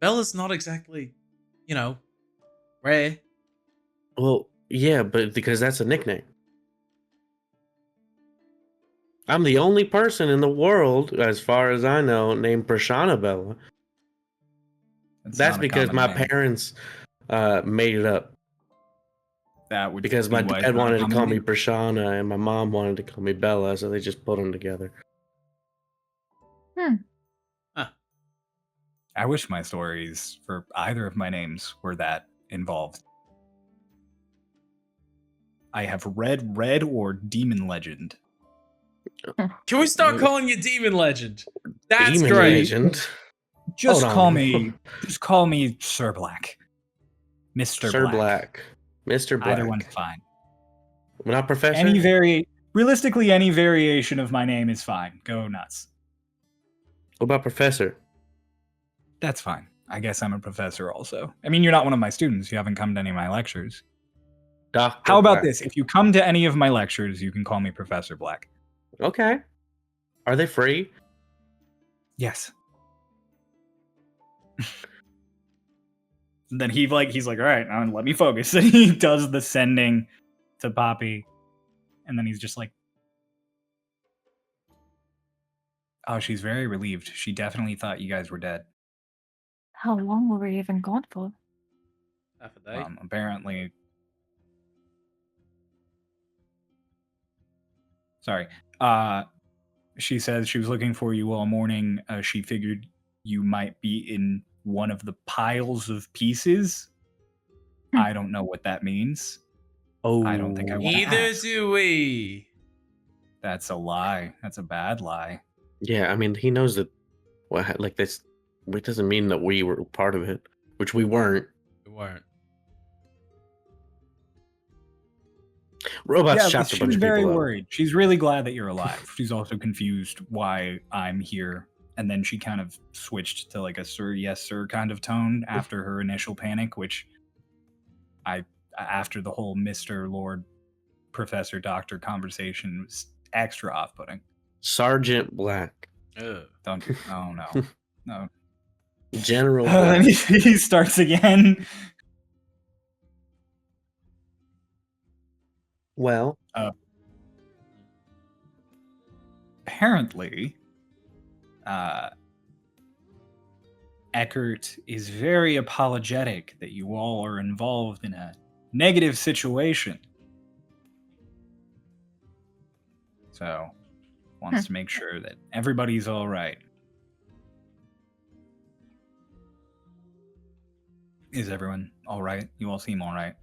Speaker 2: Bella's not exactly, rare.
Speaker 4: Well, yeah, but because that's a nickname. I'm the only person in the world, as far as I know, named Prashana Bella.
Speaker 1: It's
Speaker 4: That's
Speaker 1: not a
Speaker 4: because
Speaker 1: common
Speaker 4: my
Speaker 1: name.
Speaker 4: parents made it up.
Speaker 1: That would
Speaker 4: Because
Speaker 1: be
Speaker 4: my
Speaker 1: why it's
Speaker 4: dad
Speaker 1: not a
Speaker 4: wanted to
Speaker 1: common
Speaker 4: call me
Speaker 1: name.
Speaker 4: Prashana and my mom wanted to call me Bella, so they just put them together.
Speaker 1: I wish my stories for either of my names were that involved. I have read Red or Demon Legend.
Speaker 2: Can we start calling you Demon Legend? That's
Speaker 4: Demon
Speaker 2: great.
Speaker 4: Legend.
Speaker 1: Just
Speaker 4: Hold
Speaker 1: call
Speaker 4: on.
Speaker 1: me Sir Black. Mr.
Speaker 4: Sir
Speaker 1: Black.
Speaker 4: Mr. Black.
Speaker 1: Either one's fine.
Speaker 4: Not Professor?
Speaker 1: Realistically, any variation of my name is fine. Go nuts.
Speaker 4: What about Professor?
Speaker 1: That's fine. I guess I'm a professor also. I mean, you're not one of my students. You haven't come to any of my lectures.
Speaker 4: Dr.
Speaker 1: How about
Speaker 4: Black.
Speaker 1: this? If you come to any of my lectures, you can call me Professor Black.
Speaker 4: Okay. Are they free?
Speaker 1: Yes. And then he's like, all right, now let me focus. And he does the sending to Poppy. And then he's just like, oh, she's very relieved. She definitely thought you guys were dead.
Speaker 6: How long were we even gone for?
Speaker 2: Half a day.
Speaker 1: Apparently. Sorry. She says she was looking for you all morning. She figured you might be in one of the piles of pieces. I don't know what that means.
Speaker 4: Oh.
Speaker 1: I don't think I want to
Speaker 2: Neither
Speaker 1: ask.
Speaker 2: do we.
Speaker 1: That's a lie. That's a bad lie.
Speaker 4: Yeah, I mean, he knows that. Well, like this, it doesn't mean that we were part of it, which we weren't.
Speaker 2: We weren't.
Speaker 4: Robots
Speaker 1: Yeah,
Speaker 4: chopped a
Speaker 1: she's
Speaker 4: bunch of
Speaker 1: very
Speaker 4: people up.
Speaker 1: worried. She's really glad that you're alive. She's also confused why I'm here. And then she kind of switched to like a sir, yes, sir kind of tone after her initial panic, which After the whole Mr. Lord Professor Doctor conversation was extra off-putting.
Speaker 4: Sergeant Black.
Speaker 1: Don't. Oh no. No.
Speaker 4: General Black.
Speaker 1: He starts again.
Speaker 4: Well,
Speaker 1: apparently, Eckert is very apologetic that you all are involved in a negative situation. So, wants to make sure that everybody's all right. Is everyone all right? You all seem all right.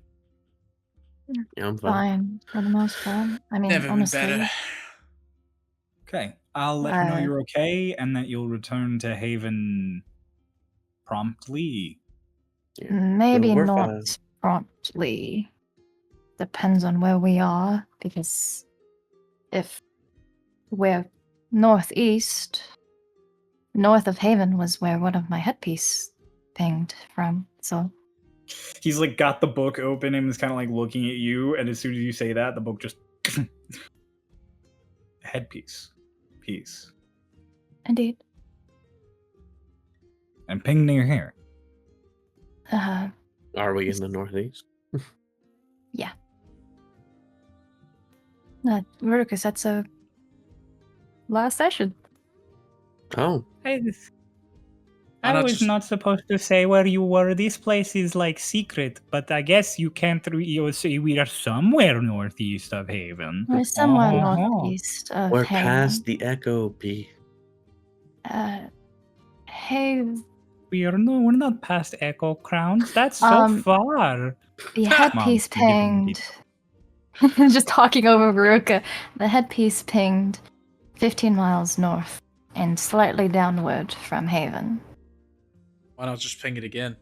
Speaker 4: yeah, I'm fine.
Speaker 6: Fine for the most part. I mean,
Speaker 2: Never been
Speaker 6: honestly,
Speaker 2: better.
Speaker 1: Okay, I'll let you know you're okay and that you'll return to Haven promptly.
Speaker 4: Yeah.
Speaker 6: maybe
Speaker 4: We're
Speaker 6: not
Speaker 4: fine.
Speaker 6: promptly. Depends on where we are, because if we're northeast, north of Haven was where one of my headpiece pinged from. So
Speaker 1: He's like got the book open and is kind of like looking at you, and as soon as you say that, the book just headpiece, piece,
Speaker 6: indeed,
Speaker 1: and ping near here.
Speaker 4: Are we in the Northeast?
Speaker 6: yeah. Veruca said so last session.
Speaker 4: Oh,
Speaker 2: Why
Speaker 1: I
Speaker 2: not
Speaker 1: was
Speaker 2: just-
Speaker 1: not supposed to say where you were. This place is like secret, but I guess you can't. You say we are somewhere northeast of Haven.
Speaker 6: We're somewhere
Speaker 1: Uh-huh.
Speaker 6: northeast of
Speaker 4: we're
Speaker 6: Haven.
Speaker 4: past the Echo P.
Speaker 6: Haven.
Speaker 1: We're not past Echo Crowns. That's so
Speaker 6: Um,
Speaker 1: far.
Speaker 6: The headpiece
Speaker 1: Mom, you're giving
Speaker 6: pinged. Just talking over Veruca. The headpiece pinged 15 miles north and slightly downward from Haven.
Speaker 2: Why not just ping it again?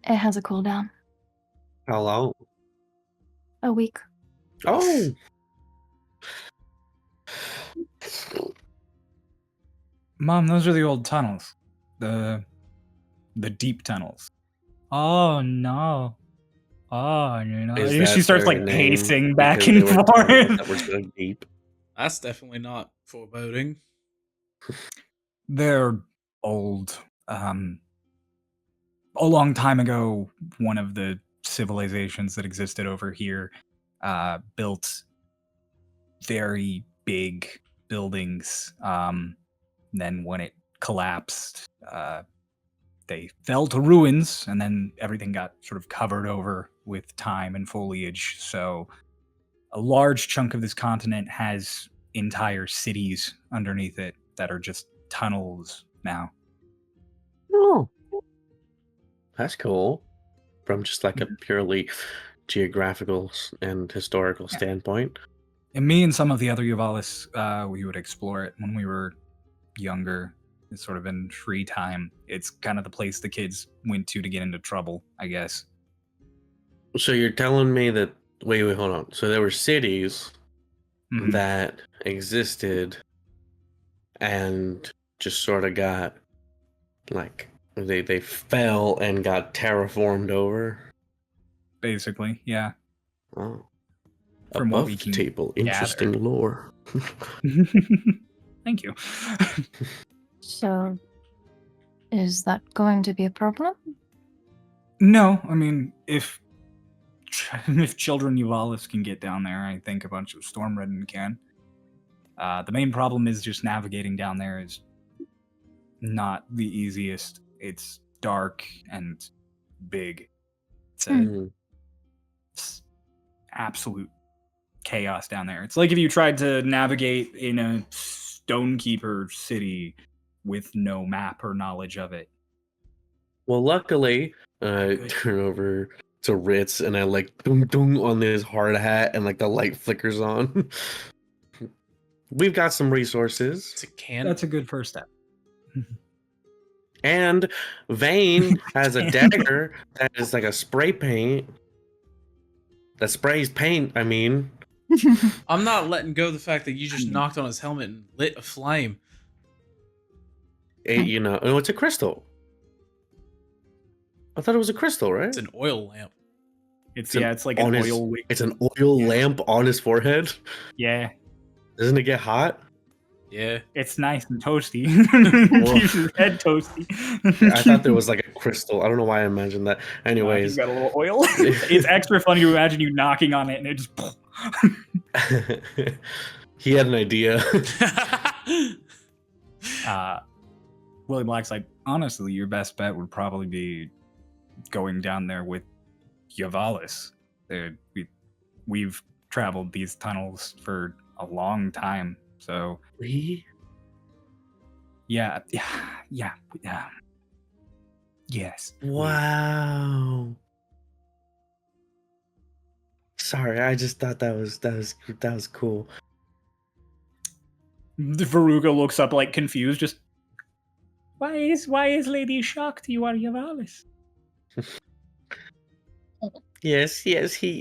Speaker 6: It has a cooldown.
Speaker 4: How long?
Speaker 6: A week.
Speaker 4: Oh,
Speaker 1: Mom, those are the old tunnels. The deep tunnels. Oh no. Oh no.
Speaker 4: is
Speaker 1: She
Speaker 4: that
Speaker 1: starts
Speaker 4: their
Speaker 1: like
Speaker 4: name
Speaker 1: pacing back
Speaker 4: because
Speaker 1: and
Speaker 4: they were tunnels
Speaker 1: forth.
Speaker 4: that were so deep?
Speaker 2: That's definitely not foreboding.
Speaker 1: They're old. A long time ago, one of the civilizations that existed over here built very big buildings. Then when it collapsed, they fell to ruins, and then everything got sort of covered over with time and foliage. So a large chunk of this continent has entire cities underneath it that are just tunnels now.
Speaker 4: Oh, that's cool. From just like a purely geographical and historical standpoint.
Speaker 1: And me and some of the other Yvalis, we would explore it when we were younger. It's sort of in free time. It's kind of the place the kids went to get into trouble, I guess.
Speaker 4: So you're telling me that wait, hold on. So there were cities
Speaker 1: Mhm.
Speaker 4: that existed and just sort of got like they fell and got terraformed over.
Speaker 1: Basically, yeah.
Speaker 4: Oh.
Speaker 1: From what
Speaker 4: Above
Speaker 1: we
Speaker 4: the
Speaker 1: can
Speaker 4: table, interesting
Speaker 1: gather.
Speaker 4: lore.
Speaker 1: Thank you.
Speaker 6: So, is that going to be a problem?
Speaker 1: No, I mean, if children Yvalis can get down there, I think a bunch of Stormridden can. The main problem is just navigating down there is not the easiest. It's dark and big. It's absolute chaos down there. It's like if you tried to navigate in a Stonekeeper city with no map or knowledge of it.
Speaker 4: Well, luckily, I turn over to Ritz and I like dung dung on his hard hat and like the light flickers on. We've got some resources.
Speaker 2: It's a can.
Speaker 1: That's a good first step.
Speaker 4: And Vane has a dagger that is like a spray paint. That sprays paint, I mean.
Speaker 2: I'm not letting go of the fact that you just knocked on his helmet and lit a flame.
Speaker 4: You know, oh, it's a crystal. I thought it was a crystal, right?
Speaker 2: It's an oil lamp.
Speaker 1: It's
Speaker 4: It's
Speaker 1: it's like
Speaker 4: on
Speaker 1: an
Speaker 4: his-
Speaker 1: oil wick.
Speaker 4: It's an oil lamp on his forehead.
Speaker 1: Yeah,
Speaker 4: Doesn't it get hot?
Speaker 2: Yeah.
Speaker 1: it's nice and toasty.
Speaker 4: Whoa.
Speaker 1: Keeps his head toasty.
Speaker 4: I thought there was like a crystal. I don't know why I imagined that.
Speaker 1: He's
Speaker 4: Anyways,
Speaker 1: got a little oil. It's extra funny to imagine you knocking on it and it just.
Speaker 4: he had an idea.
Speaker 1: Willie Black's like, honestly, your best bet would probably be going down there with Yvalis. We've traveled these tunnels for a long time, so
Speaker 4: We?
Speaker 1: yeah. Yes.
Speaker 4: Wow. Sorry, I just thought that was cool.
Speaker 1: Veruca looks up like confused, just why is Lady shocked you are Yvalis?
Speaker 4: Yes, he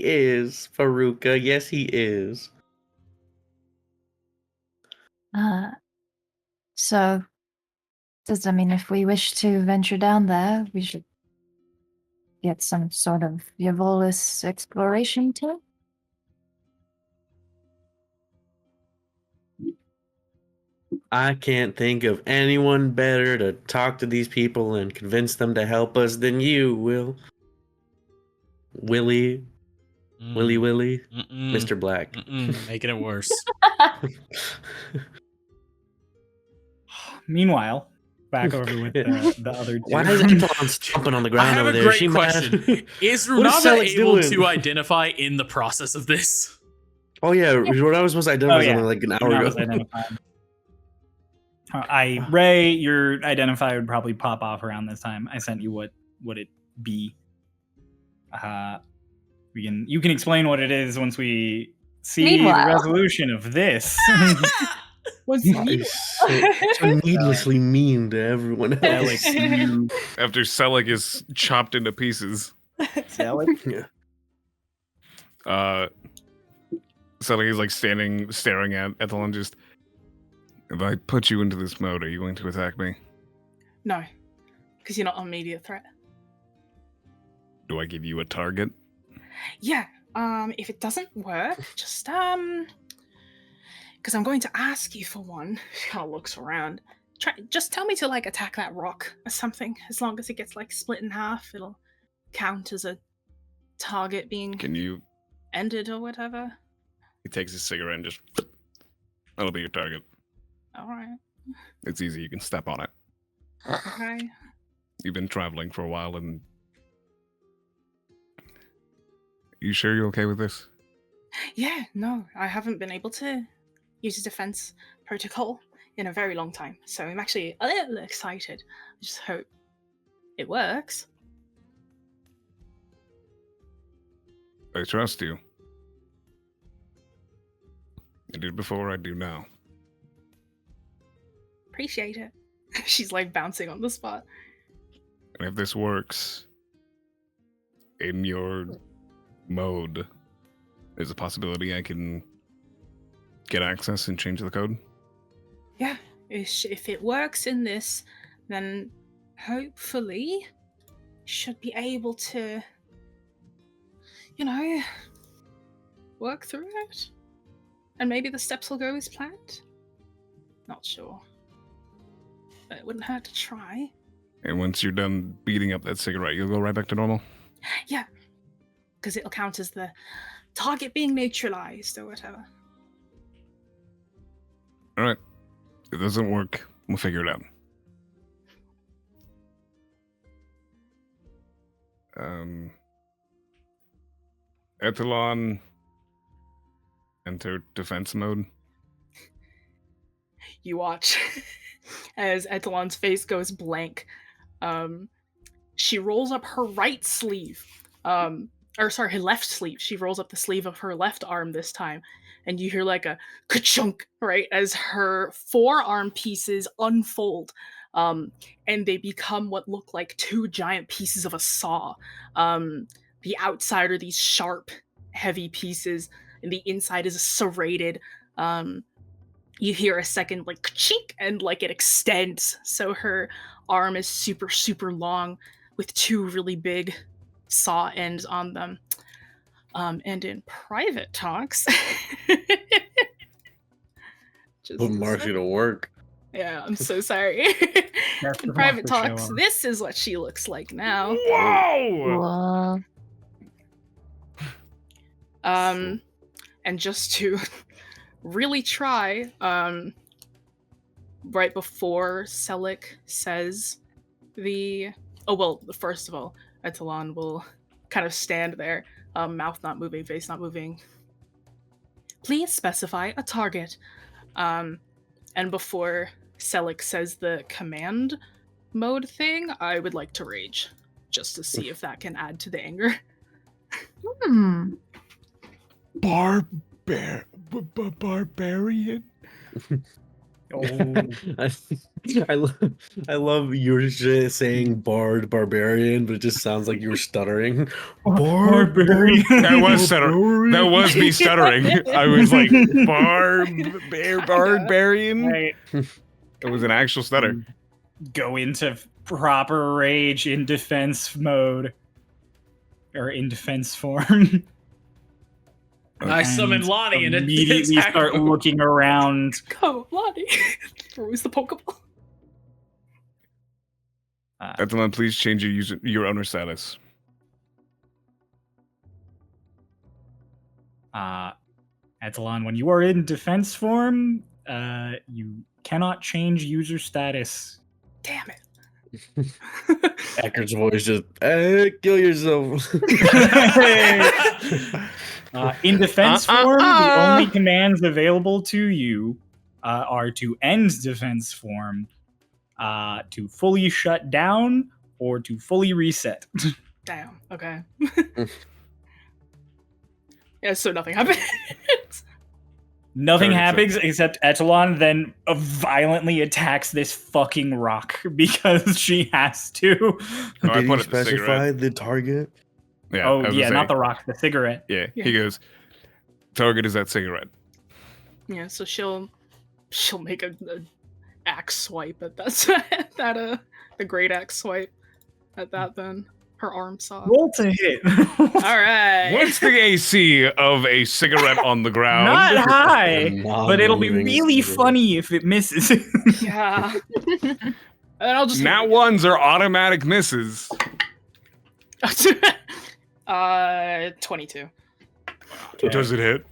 Speaker 4: is, Veruca. Yes, he is.
Speaker 6: So, does that mean if we wish to venture down there, we should get some sort of Yvalis exploration too?
Speaker 4: I can't think of anyone better to talk to these people and convince them to help us than you, Willie,
Speaker 2: Mm.
Speaker 4: Mr. Black.
Speaker 2: Making it worse.
Speaker 1: Meanwhile, back over with the other two.
Speaker 4: Why is Etalon stomping on the
Speaker 2: I
Speaker 4: ground
Speaker 2: have
Speaker 4: over
Speaker 2: a
Speaker 4: there?
Speaker 2: great
Speaker 4: She
Speaker 2: question.
Speaker 4: mad?
Speaker 2: Is
Speaker 4: What is
Speaker 2: Runava
Speaker 4: Selleck
Speaker 2: able
Speaker 4: doing?
Speaker 2: to identify in the process of this?
Speaker 4: Oh yeah, what I was supposed to identify something like an hour
Speaker 1: Runawa's
Speaker 4: ago.
Speaker 1: identified. Ray, your identifier would probably pop off around this time. I sent you what would it be. You can explain what it is once we see
Speaker 6: Meanwhile.
Speaker 1: the resolution of this.
Speaker 5: Was
Speaker 4: so needlessly mean to everyone else.
Speaker 3: After Selig is chopped into pieces.
Speaker 4: Yeah.
Speaker 3: Selig is like staring at Etalon, just, if I put you into this mode, are you going to attack me?
Speaker 5: No, because you're not an immediate threat.
Speaker 3: Do I give you a target?
Speaker 5: Yeah. If it doesn't work, just because I'm going to ask you for one. She kind of looks around. Just tell me to like attack that rock or something. As long as it gets like split in half, it'll count as a target being
Speaker 3: Can you?
Speaker 5: ended or whatever.
Speaker 3: He takes his cigarette and just. That'll be your target.
Speaker 5: All right.
Speaker 3: It's easy. You can step on it.
Speaker 5: Okay.
Speaker 3: You've been traveling for a while, and you sure you're okay with this?
Speaker 5: Yeah. No, I haven't been able to use a defense protocol in a very long time, so I'm actually a little excited. I just hope it works.
Speaker 3: I trust you. I did before, I do now.
Speaker 5: Appreciate it. She's like bouncing on the spot.
Speaker 3: And if this works in your mode, there's a possibility I can get access and change the code.
Speaker 5: Yeah, if it works in this, then hopefully should be able to, work through it. And maybe the steps will go as planned. Not sure. But it wouldn't hurt to try.
Speaker 3: And once you're done beating up that cigarette, you'll go right back to normal?
Speaker 5: Yeah, because it'll count as the target being neutralized or whatever.
Speaker 3: Alright. If it doesn't work, we'll figure it out. Etalon, enter defense mode.
Speaker 5: You watch as Etalon's face goes blank. She rolls up her right sleeve. Her left sleeve. She rolls up the sleeve of her left arm this time. And you hear like a ka-chunk, right? As her forearm pieces unfold. And they become what look like two giant pieces of a saw. The outside are these sharp, heavy pieces, and the inside is serrated. You hear a second like chink, and like it extends. So her arm is super, super long with two really big saw ends on them. And in private talks, just
Speaker 4: Put
Speaker 5: a
Speaker 4: Marcy
Speaker 5: sec.
Speaker 4: to work.
Speaker 5: Yeah, I'm so sorry.
Speaker 1: That's
Speaker 5: In
Speaker 1: the
Speaker 5: private
Speaker 1: monster show
Speaker 5: talks,
Speaker 1: on.
Speaker 5: this is what she looks like now.
Speaker 3: Whoa!
Speaker 6: Well,
Speaker 5: And just to really try, right before Selik says first of all, Etalon will kind of stand there, mouth not moving, face not moving. Please specify a target. And before Selik says the command mode thing, I would like to rage, just to see if that can add to the anger.
Speaker 3: Barbarian.
Speaker 1: Oh,
Speaker 4: I love you just saying barbarian, but it just sounds like you were stuttering.
Speaker 1: Barbarian.
Speaker 3: That was stuttering. That was me stuttering. I was like, barbarian.
Speaker 1: Right.
Speaker 3: It was an actual stutter.
Speaker 1: Go into proper rage in defense mode. Or in defense form.
Speaker 2: I summon Lonnie and
Speaker 1: immediately
Speaker 2: attack
Speaker 1: start
Speaker 2: mode.
Speaker 1: looking around.
Speaker 5: Go, Lonnie! Throws the Pokeball.
Speaker 3: Etalon, please change your owner status.
Speaker 1: Etalon, when you are in defense form, you cannot change user status.
Speaker 5: Damn it.
Speaker 4: Eckert's voice just, kill yourself.
Speaker 1: In defense form, the only commands available to you are to end defense form, to fully shut down, or to fully reset.
Speaker 5: Damn, okay. Yeah, so nothing happened.
Speaker 1: Nothing
Speaker 3: Turn
Speaker 1: happens except Etalon then violently attacks this fucking rock because she has to.
Speaker 3: Oh, I
Speaker 4: Did he
Speaker 3: put it the
Speaker 4: specify
Speaker 3: cigarette.
Speaker 4: the target?
Speaker 3: Yeah,
Speaker 1: Oh,
Speaker 3: I was
Speaker 1: yeah,
Speaker 3: gonna
Speaker 1: not
Speaker 3: say,
Speaker 1: the rock, the cigarette.
Speaker 3: Yeah,
Speaker 5: Yeah.
Speaker 3: he goes, target is that cigarette.
Speaker 5: Yeah, so she'll make a axe swipe at that the great axe swipe at that then. Her arm saw.
Speaker 1: Roll to hit.
Speaker 5: Alright.
Speaker 3: What's the AC of a cigarette on the ground?
Speaker 1: Not high, but it'll be
Speaker 4: Non-moving
Speaker 1: really
Speaker 4: cigarette.
Speaker 1: funny if it misses.
Speaker 5: Yeah. And I'll just
Speaker 3: Nat ones are automatic misses.
Speaker 5: 22.
Speaker 3: Does it hit?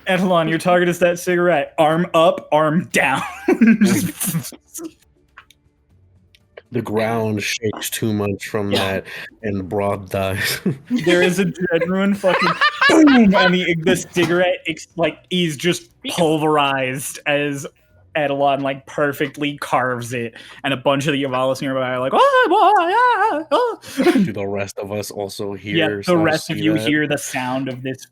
Speaker 1: Etalon, your target is that cigarette. Arm up, arm down.
Speaker 4: The ground shakes too much from that, and Broad dies.
Speaker 1: There is a genuine fucking boom, and the cigarette is just pulverized as Etalon perfectly carves it, and a bunch of the Yvalis nearby are like, oh, boy, ah, oh.
Speaker 4: Do the rest of us also hear?
Speaker 1: Yeah, the rest of
Speaker 4: see
Speaker 1: you
Speaker 4: that?
Speaker 1: hear the sound of this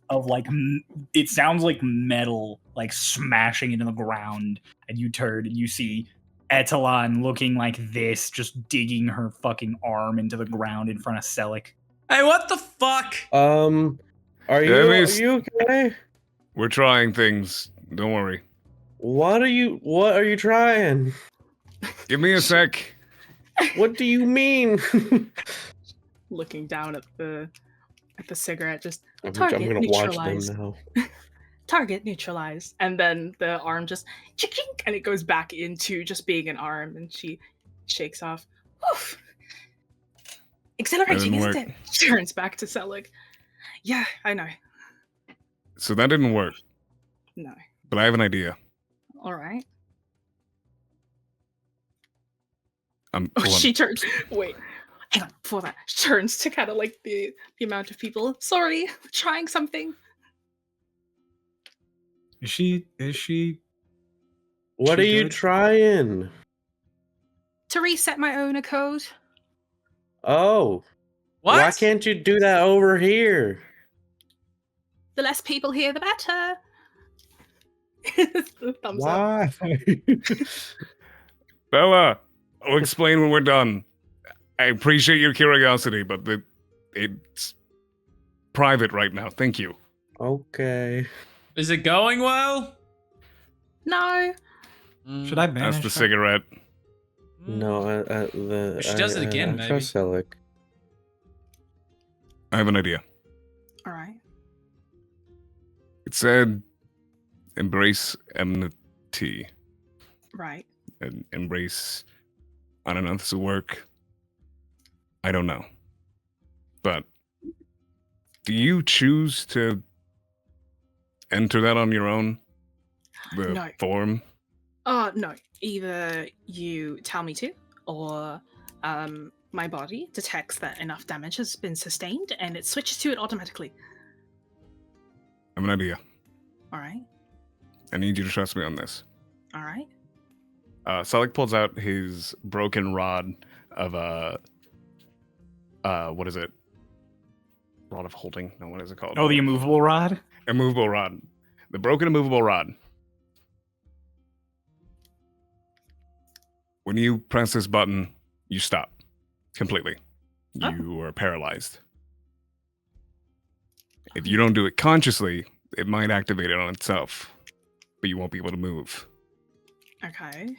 Speaker 1: it sounds like metal smashing into the ground, and you turn and you see Etalon looking like this, just digging her fucking arm into the ground in front of Selik.
Speaker 2: Hey, what the fuck?
Speaker 4: Are you
Speaker 3: Enemies.
Speaker 4: are you okay?
Speaker 3: We're trying things. Don't worry.
Speaker 4: What are you trying?
Speaker 3: Give me a sec.
Speaker 4: What do you mean?
Speaker 5: Looking down at the cigarette, just
Speaker 4: I'm
Speaker 5: Target
Speaker 4: gonna watch them
Speaker 5: neutralized.
Speaker 4: now.
Speaker 5: target neutralized. And then the arm just chink, and it goes back into just being an arm, and she shakes off. Oof. Exhilarating,
Speaker 3: Doesn't
Speaker 5: isn't it? She turns back to Selik. Yeah, I know.
Speaker 3: So that didn't work,
Speaker 5: No.
Speaker 3: but I have an idea.
Speaker 5: All right.
Speaker 3: Hold on.
Speaker 5: She turns. Wait. Hang on. Before that, she turns to kind of the amount of people. Sorry, trying something.
Speaker 1: Is she?
Speaker 4: What
Speaker 1: She
Speaker 4: are you
Speaker 1: good?
Speaker 4: trying?
Speaker 5: To reset my owner code.
Speaker 4: Oh,
Speaker 2: What?
Speaker 4: why can't you do that over here?
Speaker 5: The less people here, the better. Thumbs up.
Speaker 4: Why?
Speaker 3: Bella, I'll explain when we're done. I appreciate your curiosity, but it's private right now. Thank you.
Speaker 4: Okay.
Speaker 2: Is it going well?
Speaker 5: No.
Speaker 1: Should I banish?
Speaker 3: That's the
Speaker 1: her?
Speaker 3: cigarette.
Speaker 4: No,
Speaker 2: If she does it again,
Speaker 4: I
Speaker 2: maybe.
Speaker 4: trust Selik.
Speaker 3: I have an idea.
Speaker 5: All right.
Speaker 3: It said, embrace enmity.
Speaker 5: Right.
Speaker 3: And embrace, I don't know if this will work. I don't know. But do you choose to enter that on your own? The
Speaker 5: No.
Speaker 3: form?
Speaker 5: No. Either you tell me to, or my body detects that enough damage has been sustained and it switches to it automatically.
Speaker 3: I have an idea.
Speaker 5: All right.
Speaker 3: I need you to trust me on this.
Speaker 5: All right.
Speaker 3: Salik pulls out his broken rod of what is it? Rod of holding? No, what is it called?
Speaker 1: Oh, the immovable rod?
Speaker 3: Immovable rod. The broken immovable rod. When you press this button, you stop completely. You are paralyzed. If you don't do it consciously, it might activate it on itself, but you won't be able to move.
Speaker 5: Okay.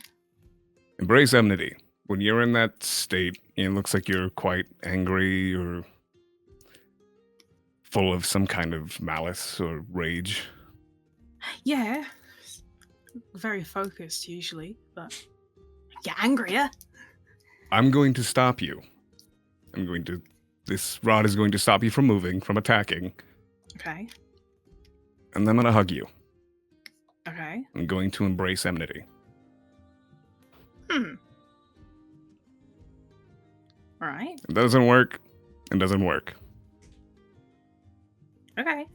Speaker 3: Embrace enmity. When you're in that state, it looks like you're quite angry or full of some kind of malice or rage.
Speaker 5: Yeah. Very focused usually, but get angrier.
Speaker 3: I'm going to stop you. This rod is going to stop you from moving, from attacking,
Speaker 5: Okay.
Speaker 3: and then I'm going to hug you.
Speaker 5: Okay.
Speaker 3: I'm going to embrace enmity.
Speaker 5: All right.
Speaker 3: It doesn't work. It doesn't work.
Speaker 5: Okay.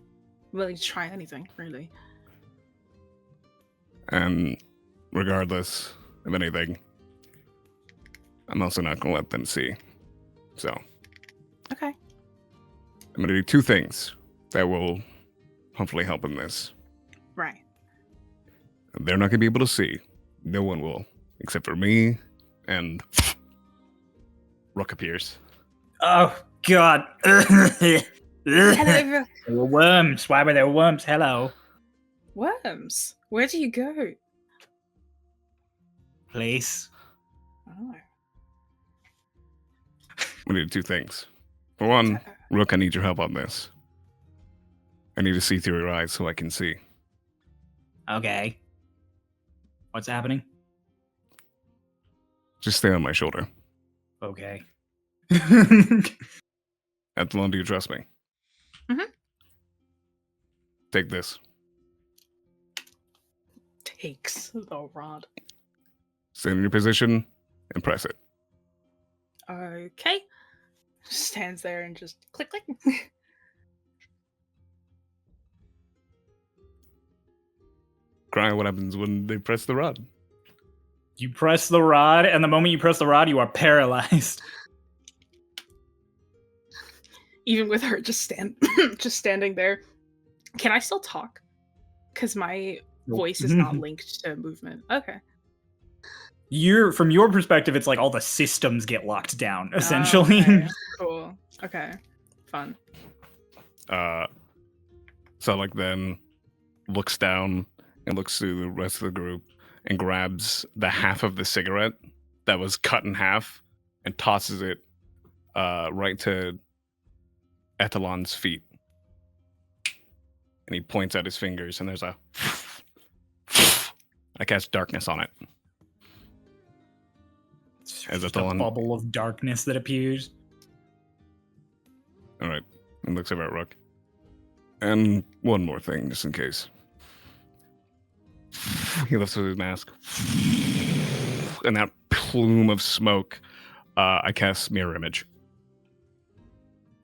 Speaker 5: Willing to try anything, really.
Speaker 3: And regardless of anything, I'm also not going to let them see. So,
Speaker 5: Okay.
Speaker 3: I'm going to do two things that will hopefully help in this.
Speaker 5: Right.
Speaker 3: They're not going to be able to see. No one will, except for me and Rook appears.
Speaker 1: Oh, God.
Speaker 5: Hello,
Speaker 1: There were worms. Why were there worms? Hello.
Speaker 5: worms. Where do you go?
Speaker 1: Place.
Speaker 5: Oh.
Speaker 3: I'm going to do two things. For one, Rook, I need your help on this. I need to see through your eyes so I can see.
Speaker 1: Okay. What's happening?
Speaker 3: Just stay on my shoulder.
Speaker 1: Okay.
Speaker 3: Etalon, do you trust me?
Speaker 5: Mhm.
Speaker 3: Take this.
Speaker 5: Takes the rod.
Speaker 3: Stand in your position and press it.
Speaker 5: Okay. Stands there and just click, click.
Speaker 3: Cry, what happens when they press the rod?
Speaker 1: You press the rod, and the moment you press the rod, you are paralyzed.
Speaker 5: Even with her just just standing there. Can I still talk? Because my voice is not linked to movement. Okay.
Speaker 1: From your perspective, it's like all the systems get locked down, essentially.
Speaker 5: Okay. Cool. Okay. Fun.
Speaker 3: Selleck then looks down and looks through the rest of the group and grabs the half of the cigarette that was cut in half and tosses it right to Etalon's feet. And he points at his fingers and there's I cast darkness on it. As
Speaker 1: Just a
Speaker 3: Etalon,
Speaker 1: bubble of darkness that appears.
Speaker 3: all right, and looks over at Rook. And one more thing, just in case. He lifts up his mask. And that plume of smoke, I cast Mirror Image.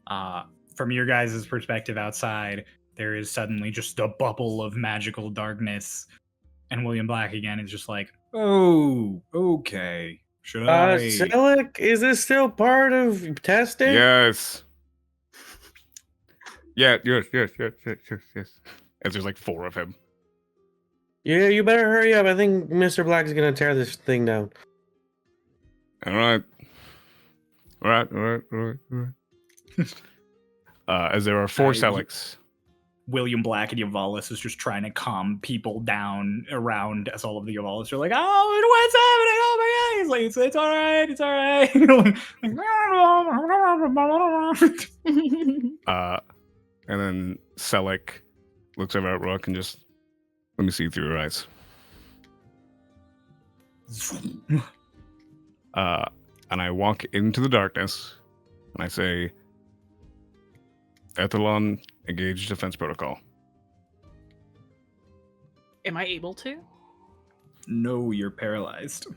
Speaker 1: From your guys' perspective outside, there is suddenly just a bubble of magical darkness. And William Black again is just like, oh, okay. Should I?
Speaker 4: Selleck, is this still part of testing?
Speaker 3: Yes. Yeah, yes. As there's like 4 of him.
Speaker 4: Yeah, you better hurry up. I think Mr. Black is gonna tear this thing down.
Speaker 3: All right. As there are 4 Sellecks.
Speaker 1: William Black and Yvalis is just trying to calm people down around as all of the Yvalis are like, oh, what's happening? Oh my god! He's like, it's all right, it's all right. And
Speaker 3: then Selleck looks over at Rook and just, let me see through your eyes. And I walk into the darkness, and I say, Etalon, engage defense protocol.
Speaker 5: Am I able to?
Speaker 1: No, you're paralyzed.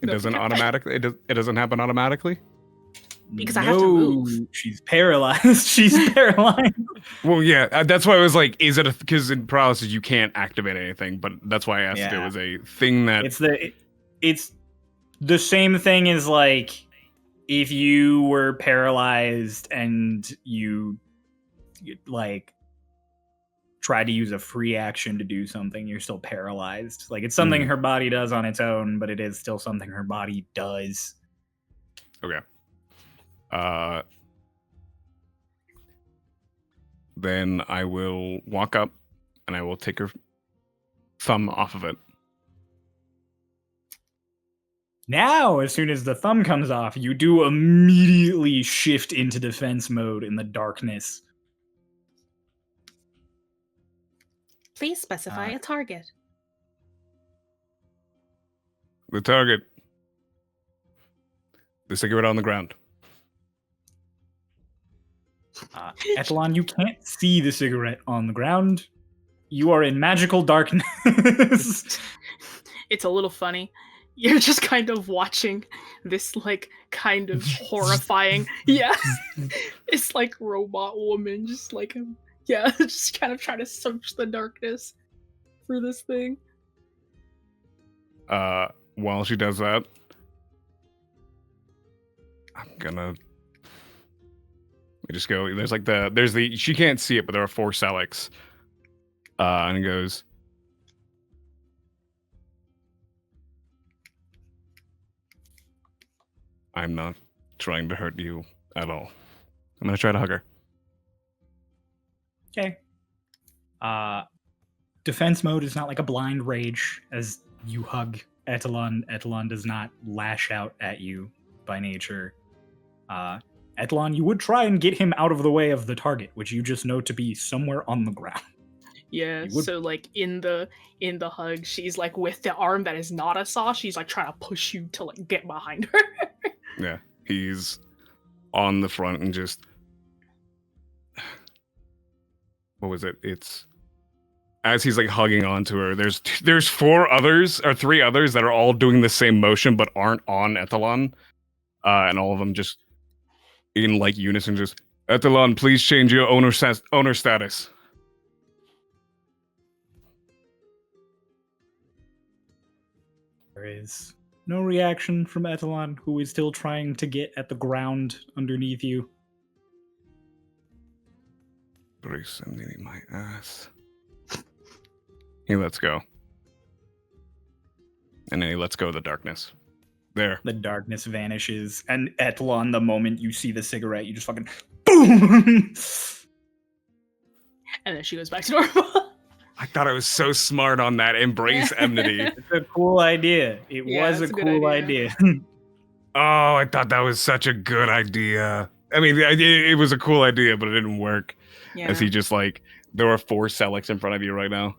Speaker 3: It doesn't automatically. It doesn't happen automatically.
Speaker 5: Because I have to move.
Speaker 1: She's paralyzed. She's paralyzed.
Speaker 3: Well, yeah, that's why I was like, is it because in paralysis you can't activate anything? But that's why I asked if it was a thing that
Speaker 1: it's the same thing as like if you were paralyzed and you like try to use a free action to do something, you're still paralyzed. Like it's something her body does on its own, but it is still something her body does.
Speaker 3: Okay. Then I will walk up and I will take her thumb off of it.
Speaker 1: Now, as soon as the thumb comes off, you do immediately shift into defense mode in the darkness.
Speaker 5: Please specify a target.
Speaker 3: The target. The cigarette on the ground.
Speaker 1: Etalon, you can't see the cigarette on the ground. You are in magical darkness.
Speaker 5: It's a little funny. You're just kind of watching this, like, kind of horrifying. Yeah. It's like robot woman, just like, yeah, just kind of trying to search the darkness for this thing.
Speaker 3: While she does that, I'm gonna. We just go. There's like she can't see it, but there are 4 Seleks. And he goes, I'm not trying to hurt you at all. I'm gonna try to hug her.
Speaker 1: Okay. Defense mode is not like a blind rage as you hug Etalon. Etalon does not lash out at you by nature. Etalon, you would try and get him out of the way of the target, which you just know to be somewhere on the ground.
Speaker 5: Yeah, so like in the hug, she's like with the arm that is not a saw, she's like trying to push you to like get behind her.
Speaker 3: Yeah, he's on the front and just, what was it? It's as he's like hugging onto her. There's 3 others that are all doing the same motion but aren't on Etalon, and all of them just in like unison, just Etalon, please change your owner status.
Speaker 1: There is no reaction from Etalon, who is still trying to get at the ground underneath you.
Speaker 3: Brace underneath my ass. He lets go. And then he lets go of the darkness. There.
Speaker 1: The darkness vanishes, and Etalon, the moment you see the cigarette, you just fucking boom!
Speaker 5: And then she goes back to normal.
Speaker 3: I thought I was so smart on that. Embrace enmity.
Speaker 1: It's a cool idea. It was a cool idea.
Speaker 3: Oh, I thought that was such a good idea. I mean, it was a cool idea, but it didn't work.
Speaker 5: Yeah.
Speaker 3: As he just like, there are 4 Seleks in front of you right now.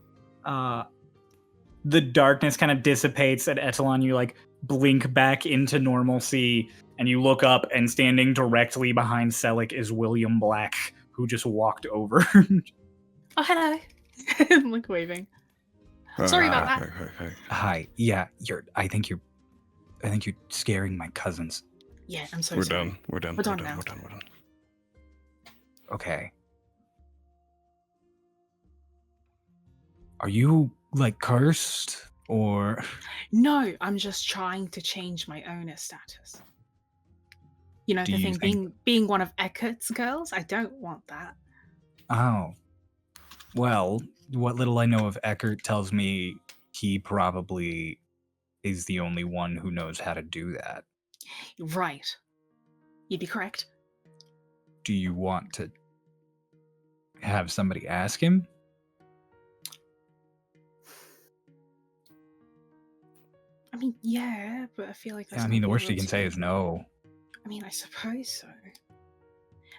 Speaker 1: The darkness kind of dissipates at Etalon. You like blink back into normalcy, and you look up, and standing directly behind Selek is William Black, who just walked over.
Speaker 5: Oh, hello. I'm like waving. Sorry about that.
Speaker 1: Hi. Yeah, I think you're scaring my cousins.
Speaker 5: Yeah, I'm so
Speaker 3: We're
Speaker 5: sorry.
Speaker 3: done. We're done.
Speaker 5: We're done now.
Speaker 3: We're done.
Speaker 1: Okay. Are you like cursed or?
Speaker 5: No, I'm just trying to change my owner status. You know, the thing being one of Eckert's girls, I don't want that.
Speaker 1: Oh. Well, what little I know of Eckert tells me he probably is the only one who knows how to do that.
Speaker 5: Right. You'd be correct.
Speaker 1: Do you want to have somebody ask him?
Speaker 5: I mean, yeah, but I feel like that's
Speaker 1: the worst he can say is no.
Speaker 5: I mean, I suppose so.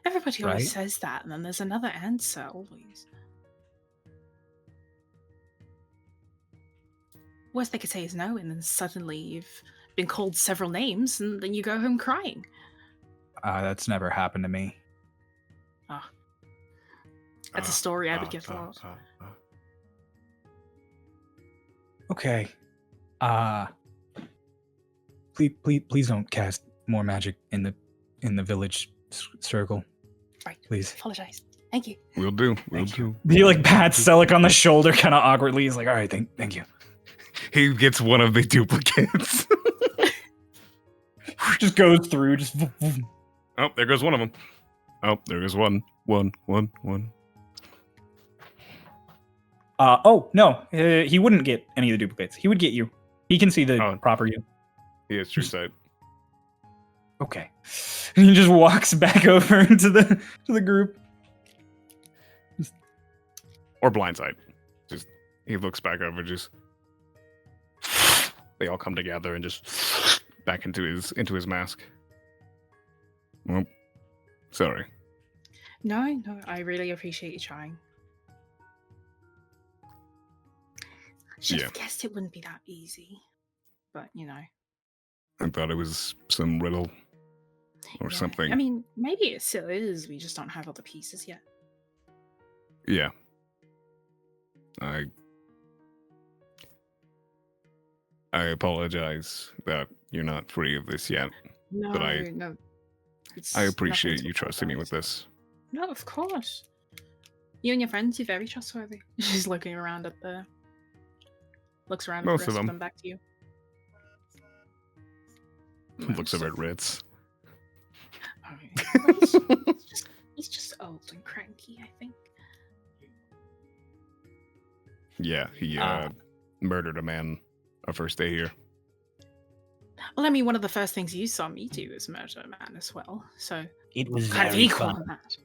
Speaker 5: Everybody always
Speaker 1: Right?
Speaker 5: says that, and then there's another answer always. Worst they could say is no, and then suddenly you've been called several names, and then you go home crying.
Speaker 1: That's never happened to me.
Speaker 5: Ah, that's a story I would get a lot.
Speaker 1: Okay. Please don't cast more magic in the village circle.
Speaker 5: Right.
Speaker 1: Please.
Speaker 5: Apologize. Thank you.
Speaker 3: We'll do.
Speaker 1: Thank you. He like pats Selleck on the shoulder kind of awkwardly. He's like, all right, thank you.
Speaker 3: He gets one of the duplicates.
Speaker 1: Just goes through, just
Speaker 3: Oh, there goes one of them. Oh, there goes one. One.
Speaker 1: Oh no, he wouldn't get any of the duplicates. He would get you. He can see the proper you.
Speaker 3: He has true sight.
Speaker 1: Okay. And he just walks back over into the group.
Speaker 3: Or blindside. Just he looks back over, just they all come together and just back into his mask. Well, sorry.
Speaker 5: No, I really appreciate you trying. I should have guessed it wouldn't be that easy. But, you know.
Speaker 3: I thought it was some riddle or something.
Speaker 5: I mean, maybe it still is. We just don't have all the pieces yet.
Speaker 3: Yeah. I apologize that you're not free of this yet.
Speaker 5: No,
Speaker 3: but
Speaker 5: no.
Speaker 3: I appreciate you trusting me with this.
Speaker 5: No, of course. You and your friends, you're very trustworthy. She's looking around at the... Looks around at
Speaker 3: Most
Speaker 5: the rest
Speaker 3: of
Speaker 5: of
Speaker 3: them.
Speaker 5: them back to you.
Speaker 3: Looks over at Ritz.
Speaker 5: He's just old and cranky, I think.
Speaker 3: Yeah, he murdered a man our first day here.
Speaker 5: Well, I mean, one of the first things you saw me do was murder a man as well, so
Speaker 1: It was
Speaker 5: kind of
Speaker 1: very
Speaker 5: equal
Speaker 1: fun.
Speaker 5: on that.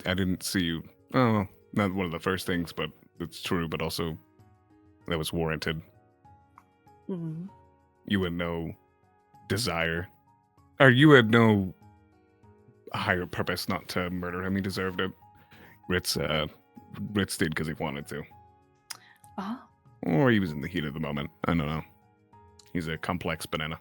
Speaker 3: I didn't see you. Oh, not one of the first things, but it's true. But also, that was warranted.
Speaker 5: Mm.
Speaker 3: You had no desire, or you had no higher purpose not to murder him. He deserved it. Ritz did because he wanted to.
Speaker 5: Oh.
Speaker 3: Or he was in the heat of the moment. I don't know. He's a complex banana.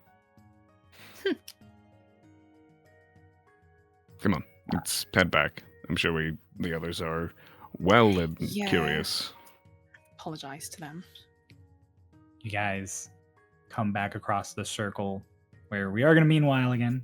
Speaker 3: Come on, let's head back. I'm sure the others are well and curious.
Speaker 5: Apologize to them.
Speaker 1: You guys come back across the circle where we are going to meanwhile again.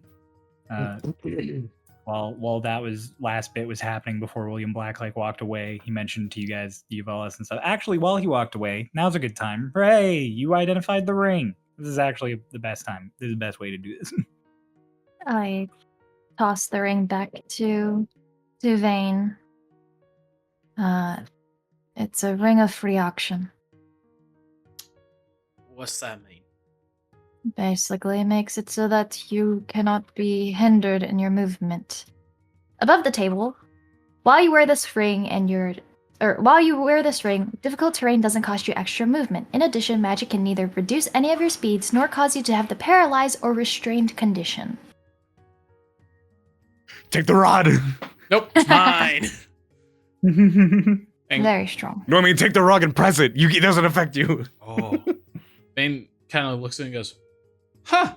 Speaker 1: While that last bit was happening before William Black walked away, he mentioned to you guys the Yvalis and stuff. Actually, while he walked away, now's a good time. Hey, you identified the ring. This is actually the best time. This is the best way to do this.
Speaker 6: I toss the ring back to Vane. It's a ring of free auction.
Speaker 2: What's that mean?
Speaker 6: Basically, it makes it so that you cannot be hindered in your movement. Above the table, while you wear this ring, difficult terrain doesn't cost you extra movement. In addition, magic can neither reduce any of your speeds nor cause you to have the paralyzed or restrained condition.
Speaker 3: Take the rod.
Speaker 2: Nope, it's mine.
Speaker 6: Very strong.
Speaker 3: No, I mean take the rod and press it. It doesn't affect you.
Speaker 2: Oh. Bane kind of looks at it and goes, huh.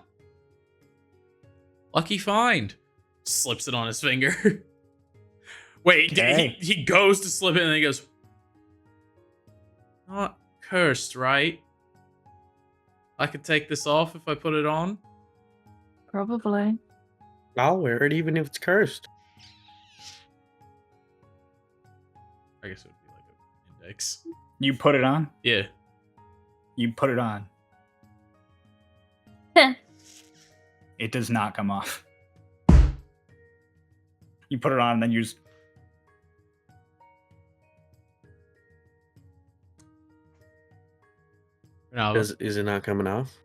Speaker 2: Lucky find. Slips it on his finger. Wait,
Speaker 1: Okay.
Speaker 2: he goes to slip it and then he goes, not cursed, right? I could take this off if I put it on?
Speaker 6: Probably.
Speaker 4: I'll wear it even if it's cursed.
Speaker 2: I guess it would be like an index.
Speaker 1: You put it on?
Speaker 2: Yeah.
Speaker 1: You put it on. It does not come off. You put it on and then you just...
Speaker 2: Runava.
Speaker 4: Is it not coming off?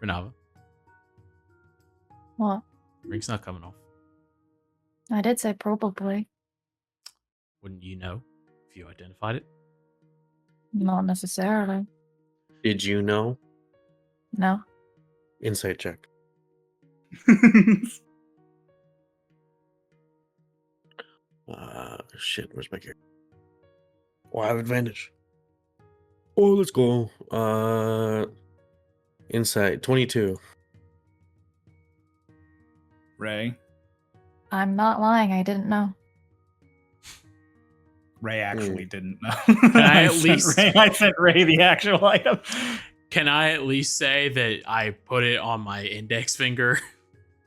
Speaker 2: Runava.
Speaker 6: What?
Speaker 2: Ring's not coming off.
Speaker 6: I did say probably.
Speaker 2: Wouldn't you know if you identified it?
Speaker 6: Not necessarily.
Speaker 4: Did you know?
Speaker 6: No.
Speaker 4: Insight check. Shit, where's my character? Wild advantage. Oh, let's go. Insight 22.
Speaker 1: Ray.
Speaker 6: I'm not lying. I didn't know.
Speaker 1: Ray actually didn't know.
Speaker 2: I at
Speaker 1: sent
Speaker 2: least-
Speaker 1: I sent Ray the actual item.
Speaker 2: Can I at least say that I put it on my index finger?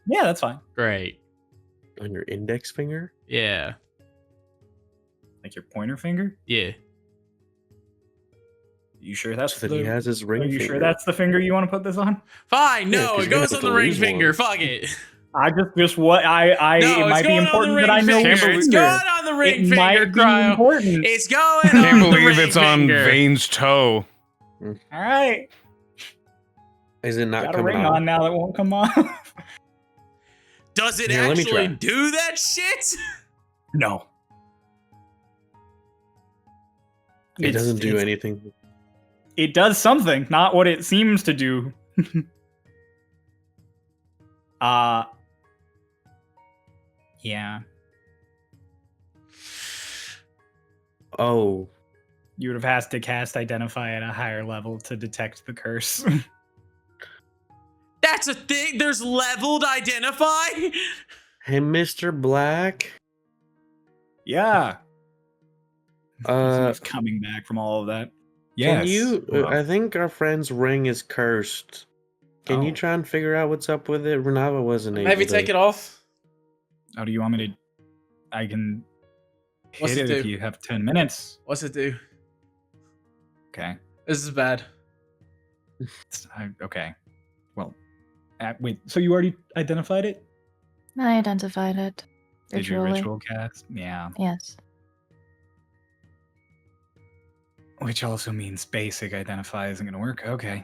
Speaker 1: Yeah, that's fine.
Speaker 2: Great.
Speaker 4: On your index finger?
Speaker 2: Yeah.
Speaker 1: Like your pointer finger?
Speaker 2: Yeah.
Speaker 1: You sure that's
Speaker 4: That he
Speaker 1: the?
Speaker 4: has his ring
Speaker 1: Are you
Speaker 4: finger.
Speaker 1: sure that's the finger you want to put this on?
Speaker 2: Fine.
Speaker 4: Yeah,
Speaker 2: No,
Speaker 4: 'cause
Speaker 2: it
Speaker 4: you're
Speaker 2: goes
Speaker 4: gonna
Speaker 2: on the
Speaker 4: have to
Speaker 2: ring
Speaker 4: lose
Speaker 2: finger.
Speaker 4: one.
Speaker 2: Fuck it.
Speaker 1: I just what I
Speaker 2: No,
Speaker 1: it
Speaker 2: it's
Speaker 1: might be
Speaker 2: going on the
Speaker 1: important
Speaker 2: ring
Speaker 1: that I know
Speaker 2: finger.
Speaker 1: your
Speaker 2: It's
Speaker 1: finger.
Speaker 2: going on the ring
Speaker 1: It
Speaker 2: finger,
Speaker 1: might be
Speaker 2: Cryo.
Speaker 1: important.
Speaker 2: It's going
Speaker 3: Can't
Speaker 2: on the
Speaker 3: believe
Speaker 2: ring
Speaker 3: it's on
Speaker 2: finger.
Speaker 3: Vane's toe.
Speaker 1: All right,
Speaker 4: Is it not
Speaker 1: got a
Speaker 4: coming
Speaker 1: ring
Speaker 4: off?
Speaker 1: on now that won't come off.
Speaker 2: Does it
Speaker 4: Here, let me
Speaker 2: actually
Speaker 4: try.
Speaker 2: do that shit?
Speaker 1: No,
Speaker 4: It doesn't do
Speaker 1: it's-
Speaker 4: anything.
Speaker 1: It does something, not what it seems to do. Yeah.
Speaker 4: Oh,
Speaker 1: You would have had to cast Identify at a higher level to detect the curse.
Speaker 2: That's a thing. There's leveled identify.
Speaker 4: hey, Mr. Black.
Speaker 1: Yeah.
Speaker 4: Uh,
Speaker 1: He's coming back from all of that.
Speaker 4: Can you?
Speaker 1: Well,
Speaker 4: I think our friend's ring is cursed. Can you
Speaker 1: Oh.
Speaker 4: try and figure out what's up with it? Runava wasn't able
Speaker 2: Maybe
Speaker 4: to.
Speaker 2: take it off.
Speaker 1: how do you want me to? I can
Speaker 2: What's
Speaker 1: hit
Speaker 2: it
Speaker 1: it if
Speaker 2: do?
Speaker 1: you have 10 minutes.
Speaker 2: What's it do?
Speaker 1: Okay.
Speaker 2: This is bad.
Speaker 1: Okay. Well, wait. So you already identified it?
Speaker 6: I identified it.
Speaker 1: Did you
Speaker 6: Ritually.
Speaker 1: ritual cast? Yeah.
Speaker 6: Yes.
Speaker 1: Which also means basic identify isn't going to work. Okay.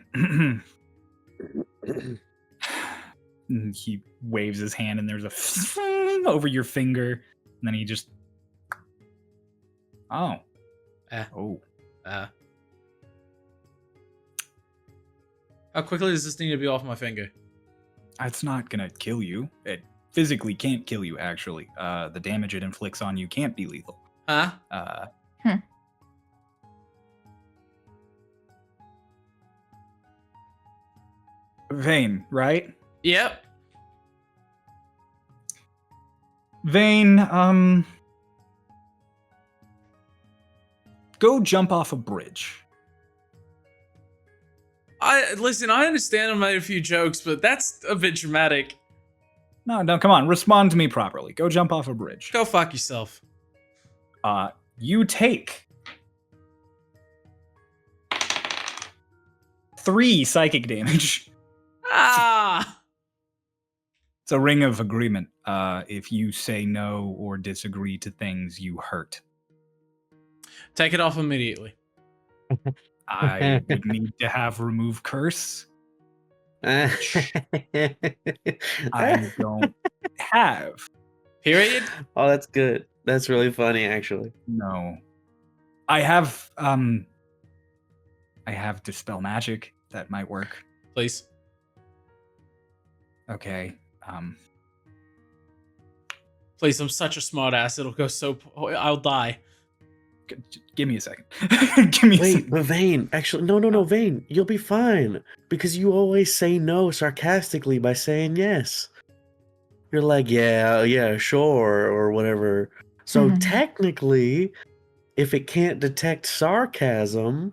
Speaker 1: And he waves his hand and there's a over your finger. And then he just. Oh. Oh.
Speaker 2: How quickly does this need to be off my finger?
Speaker 1: It's not going to kill you. It physically can't kill you, actually. The damage it inflicts on you can't be lethal.
Speaker 2: Huh?
Speaker 1: Vane, right?
Speaker 2: Yep.
Speaker 1: Vane, go jump off a bridge.
Speaker 2: Listen, I understand I made a few jokes, but that's a bit dramatic.
Speaker 1: No, come on. Respond to me properly. Go jump off a bridge.
Speaker 2: Go fuck yourself.
Speaker 1: You take 3 psychic damage.
Speaker 2: Ah!
Speaker 1: It's a ring of agreement. If you say no or disagree to things, you hurt.
Speaker 2: Take it off immediately.
Speaker 1: I would need to have remove curse. I don't have.
Speaker 2: Period.
Speaker 4: Oh, that's good. That's really funny, actually.
Speaker 1: No. I have dispel magic. That might work.
Speaker 2: Please.
Speaker 1: Okay.
Speaker 2: Please, I'm such a smart ass. It'll go so... I'll die.
Speaker 1: Give me a second. Give me a
Speaker 4: Wait,
Speaker 1: second.
Speaker 4: but Vane, actually, no, Vane, you'll be fine because you always say no sarcastically by saying yes. You're like, yeah, sure, or whatever. So technically, if it can't detect sarcasm,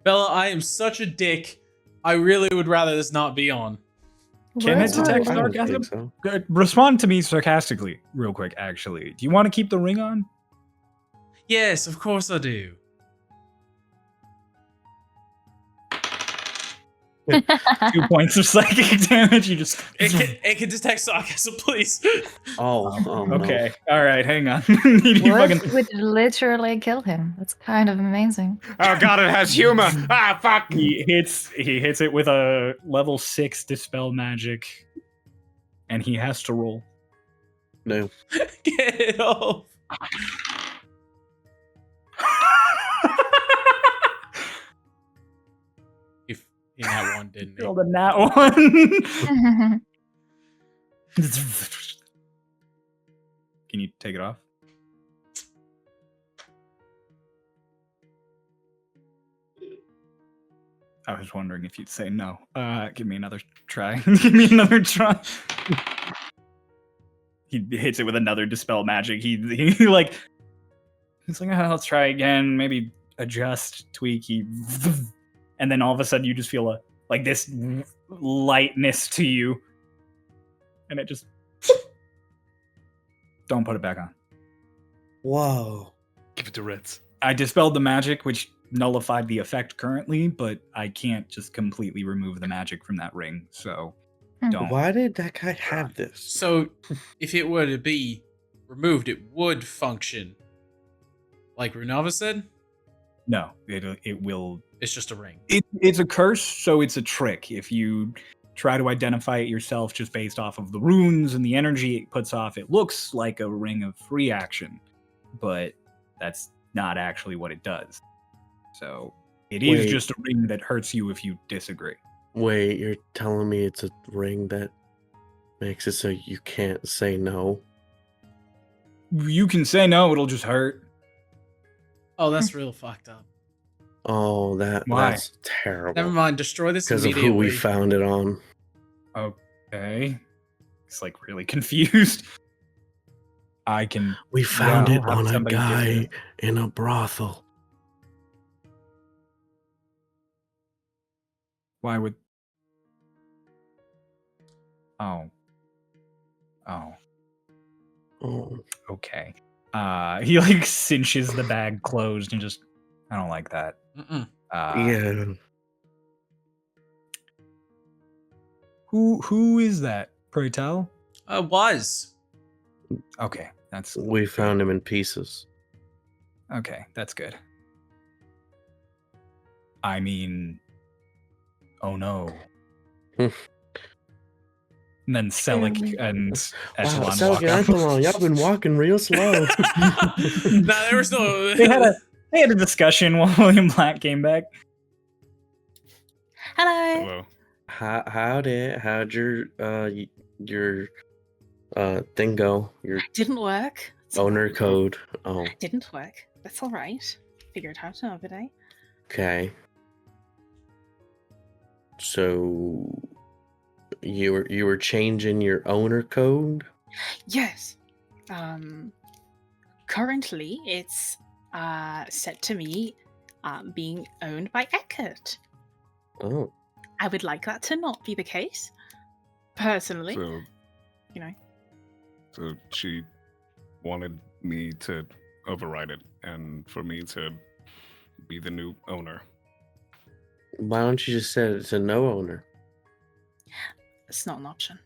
Speaker 2: Bella, I am such a dick. I really would rather this not be on.
Speaker 1: Can it
Speaker 6: Words were-
Speaker 1: detect
Speaker 4: I don't
Speaker 1: sarcasm?
Speaker 4: think so.
Speaker 1: Good. Respond to me sarcastically, real quick, actually. Do you want to keep the ring on?
Speaker 2: Yes, of course I do.
Speaker 1: 2 points of psychic damage. You just.
Speaker 2: It can detect sarcasm, please.
Speaker 4: Oh, no.
Speaker 1: Okay. All right. Hang on. You
Speaker 6: Words
Speaker 1: fucking-
Speaker 6: would literally kill him. That's kind of amazing.
Speaker 3: Oh god, it has humor. Ah, fuck.
Speaker 1: He hits it with a level 6 dispel magic, and he has to roll.
Speaker 4: No.
Speaker 2: Get it off. If in that one didn't he?
Speaker 1: Rolled a nat one. Can you take it off? I was wondering if you'd say no. Give me another try. Give me another try. He hits it with another dispel magic. He's like, oh, let's try again. Maybe adjust, tweak. And then all of a sudden you just feel this lightness to you, and it just don't put it back on.
Speaker 4: Whoa.
Speaker 3: Give it to Ritz.
Speaker 1: I dispelled the magic, which nullified the effect currently, but I can't just completely remove the magic from that ring, so don't.
Speaker 4: Why did that guy have this?
Speaker 2: So, if it were to be removed, it would function. Like Runava said?
Speaker 1: No, it will.
Speaker 2: It's just a ring.
Speaker 1: It's a curse, so it's a trick. If you try to identify it yourself just based off of the runes and the energy it puts off, it looks like a ring of free action, but that's not actually what it does. So it is just a ring that hurts you if you disagree.
Speaker 4: Wait, you're telling me it's a ring that makes it so you can't say no?
Speaker 1: You can say no, it'll just hurt.
Speaker 2: Oh, that's real fucked up.
Speaker 4: Oh, that's terrible.
Speaker 2: Never mind, destroy this
Speaker 4: because of
Speaker 2: immediately.
Speaker 4: who we found it on.
Speaker 1: Okay. It's really confused.
Speaker 4: We found it
Speaker 1: I'll have
Speaker 4: on a
Speaker 1: somebody give
Speaker 4: guy
Speaker 1: it.
Speaker 4: in a brothel.
Speaker 1: Why would... Oh. Okay. He cinches the bag closed and just... I don't like that.
Speaker 4: Yeah.
Speaker 1: Who is that? Pray tell?
Speaker 2: Was.
Speaker 1: Okay, that's...
Speaker 4: We found him in pieces.
Speaker 1: Okay, that's good. I mean... Oh no.
Speaker 4: Hmm.
Speaker 1: And then Selic and Etalon
Speaker 4: Wow,
Speaker 1: walk
Speaker 4: Selic and
Speaker 1: up.
Speaker 4: Etalon, y'all been walking real slow.
Speaker 2: Nah, there was no...
Speaker 1: They had a discussion while William Black came back.
Speaker 5: Hello.
Speaker 3: Hello.
Speaker 4: How'd your thing go? Your
Speaker 5: Didn't work.
Speaker 4: owner code. Oh,
Speaker 5: Didn't work. That's all right. Figure it out another day.
Speaker 4: okay. So you were changing your owner code?
Speaker 5: Yes. Currently, it's set to me being owned by Eckert.
Speaker 4: Oh.
Speaker 5: I would like that to not be the case. Personally,
Speaker 3: So,
Speaker 5: you know.
Speaker 3: So she wanted me to override it and for me to be the new owner.
Speaker 4: Why don't you just say it's a no owner?
Speaker 5: It's not an option.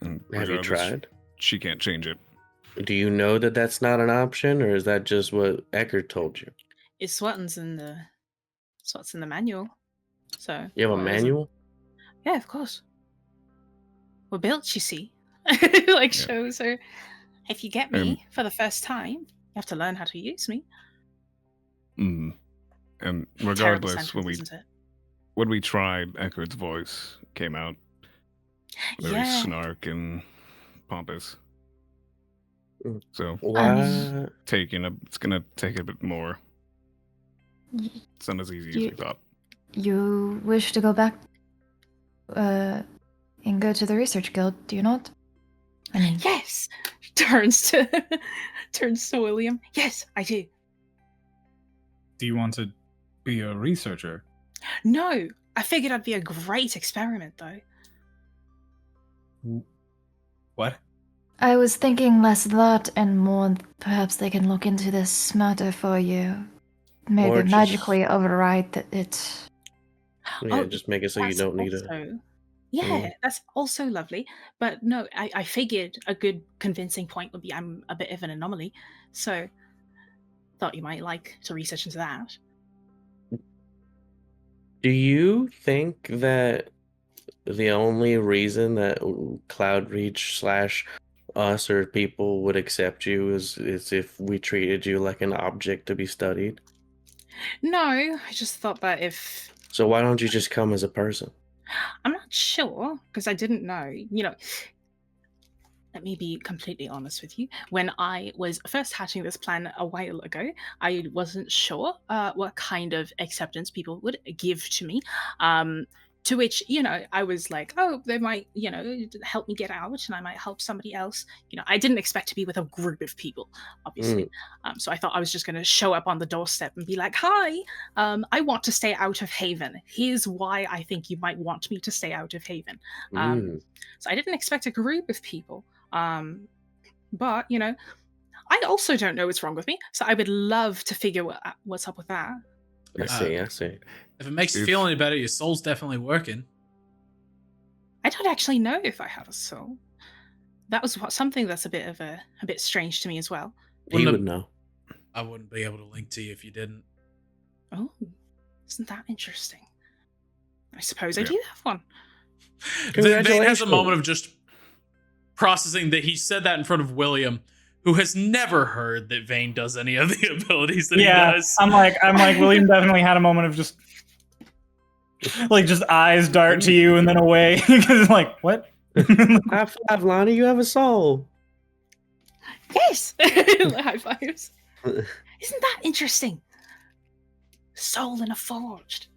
Speaker 3: And
Speaker 4: Have you
Speaker 3: regardless,
Speaker 4: tried?
Speaker 3: She can't change it.
Speaker 4: Do you know that that's not an option, or is that just what Eckert told you?
Speaker 5: It's what's in the manual. So
Speaker 4: You have a
Speaker 5: what isn't?
Speaker 4: manual?
Speaker 5: Yeah, of course. We're built, you see. Shows her. If you get me for the first time, you have to learn how to use me.
Speaker 3: Mm. And
Speaker 5: Terrible
Speaker 3: regardless,
Speaker 5: sentence, isn't it?
Speaker 3: when we tried, Eckert's voice came out very
Speaker 5: Yeah.
Speaker 3: snark and pompous.
Speaker 4: Mm.
Speaker 3: So
Speaker 4: Why?
Speaker 3: it's gonna take a bit more.
Speaker 6: Y-
Speaker 3: It's not as easy as
Speaker 6: You-
Speaker 3: we thought.
Speaker 6: You wish to go back and go to the research guild, do you not? I mean,
Speaker 5: Yes. Turns to William. Yes, I do.
Speaker 1: Do you want to be a researcher?
Speaker 5: No, I figured I'd be a great experiment, though.
Speaker 1: What?
Speaker 6: I was thinking less that and more perhaps they can look into this matter for you. Maybe
Speaker 4: Or just-
Speaker 6: magically override it.
Speaker 4: Yeah, just make it so you
Speaker 5: that's
Speaker 4: don't need a.
Speaker 5: also- Yeah, that's also lovely. But no, I figured a good convincing point would be I'm a bit of an anomaly. So thought you might like to research into that.
Speaker 4: Do you think that the only reason that Cloudreach / us or people would accept you is if we treated you like an object to be studied?
Speaker 5: No, I just thought that if
Speaker 4: So why don't you just come as a person?
Speaker 5: I'm not sure because I didn't know. Let me be completely honest with you. When I was first hatching this plan a while ago, I wasn't sure what kind of acceptance people would give to me. To which, I was like, oh, they might, help me get out and I might help somebody else. I didn't expect to be with a group of people, obviously. So I thought I was just going to show up on the doorstep and be like, hi, I want to stay out of Haven. Here's why I think you might want me to stay out of Haven. So I didn't expect a group of people. But I also don't know what's wrong with me, so I would love to figure what's up with that.
Speaker 4: I see.
Speaker 2: If it makes you feel any better, your soul's definitely working.
Speaker 5: I don't actually know if I have a soul. That was something that's a bit strange to me as well.
Speaker 4: He would know.
Speaker 2: I wouldn't be able to link to you if you didn't.
Speaker 5: Oh, isn't that interesting? I suppose I do have one.
Speaker 2: Vane has a moment of just processing that he said that in front of William, who has never heard that Vane does any of the abilities that he does.
Speaker 1: I'm like, William definitely had a moment of just eyes dart to you and then away. Because like, what?
Speaker 4: High five, Lonnie, you have a soul.
Speaker 5: Yes! High fives. Isn't that interesting? Soul in a forged.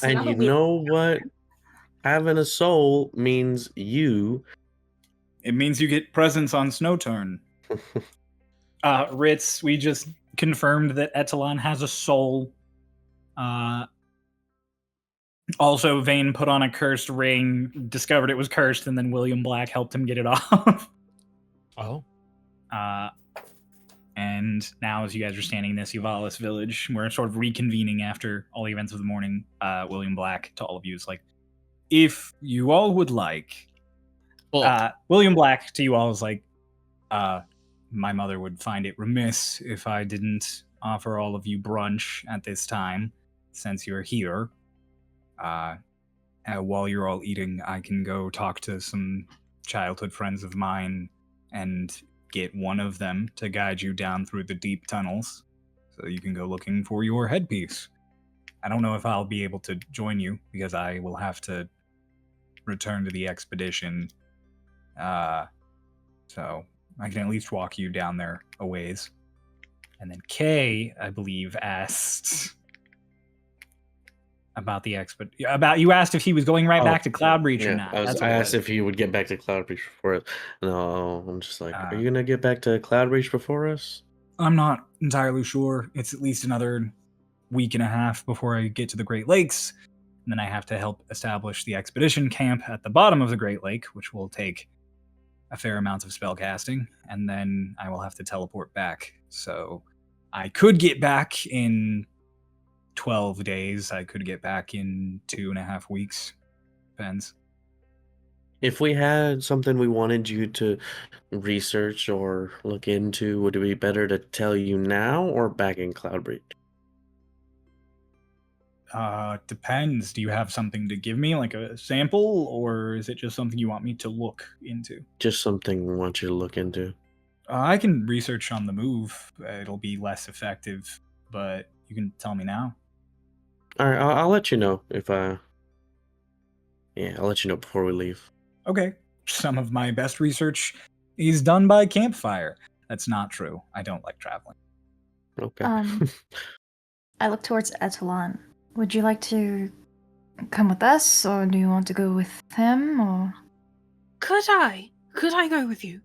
Speaker 4: And you know what? Having a soul means
Speaker 1: It means you get presents on Snowturn. Ritz, we just confirmed that Etalon has a soul. Also, Vane put on a cursed ring, discovered it was cursed, and then William Black helped him get it off.
Speaker 7: Oh.
Speaker 1: And now, as you guys are standing in this Yvalis village, we're sort of reconvening after all the events of the morning. William Black, to all of you, is like, if you all would like... William Black to you all is like, my mother would find it remiss if I didn't offer all of you brunch at this time, since you're here. While you're all eating, I can go talk to some childhood friends of mine and get one of them to guide you down through the deep tunnels so you can go looking for your headpiece. I don't know if I'll be able to join you because I will have to return to the expedition. So I can at least walk you down there a ways. And then Kay, I believe, asked about the you asked if he was going back to Cloudbreach or not.
Speaker 4: I asked if he would get back to Cloudbreach before us. No, I'm just like, are you gonna get back to Cloudbreach before us?
Speaker 1: I'm not entirely sure. It's at least another week and a half before I get to the Great Lakes. And then I have to help establish the expedition camp at the bottom of the Great Lake, which will take a fair amount of spellcasting, and then I will have to teleport back. So I could get back in 12 days. I could get back in 2.5 weeks. Depends.
Speaker 4: If we had something we wanted you to research or look into, would it be better to tell you now or back in Cloudbreach?
Speaker 1: Depends. Do you have something to give me, like a sample, or is it just something you want me to look into?
Speaker 4: Just something we want you to look into.
Speaker 1: I can research on the move. It'll be less effective, but you can tell me now.
Speaker 4: All right, I'll let you know if I'll let you know before we leave.
Speaker 1: Okay. Some of my best research is done by campfire. That's not true. I don't like traveling.
Speaker 4: Okay.
Speaker 6: I look towards Etalon. Would you like to come with us, or do you want to go with him, or...
Speaker 5: Could I go with you?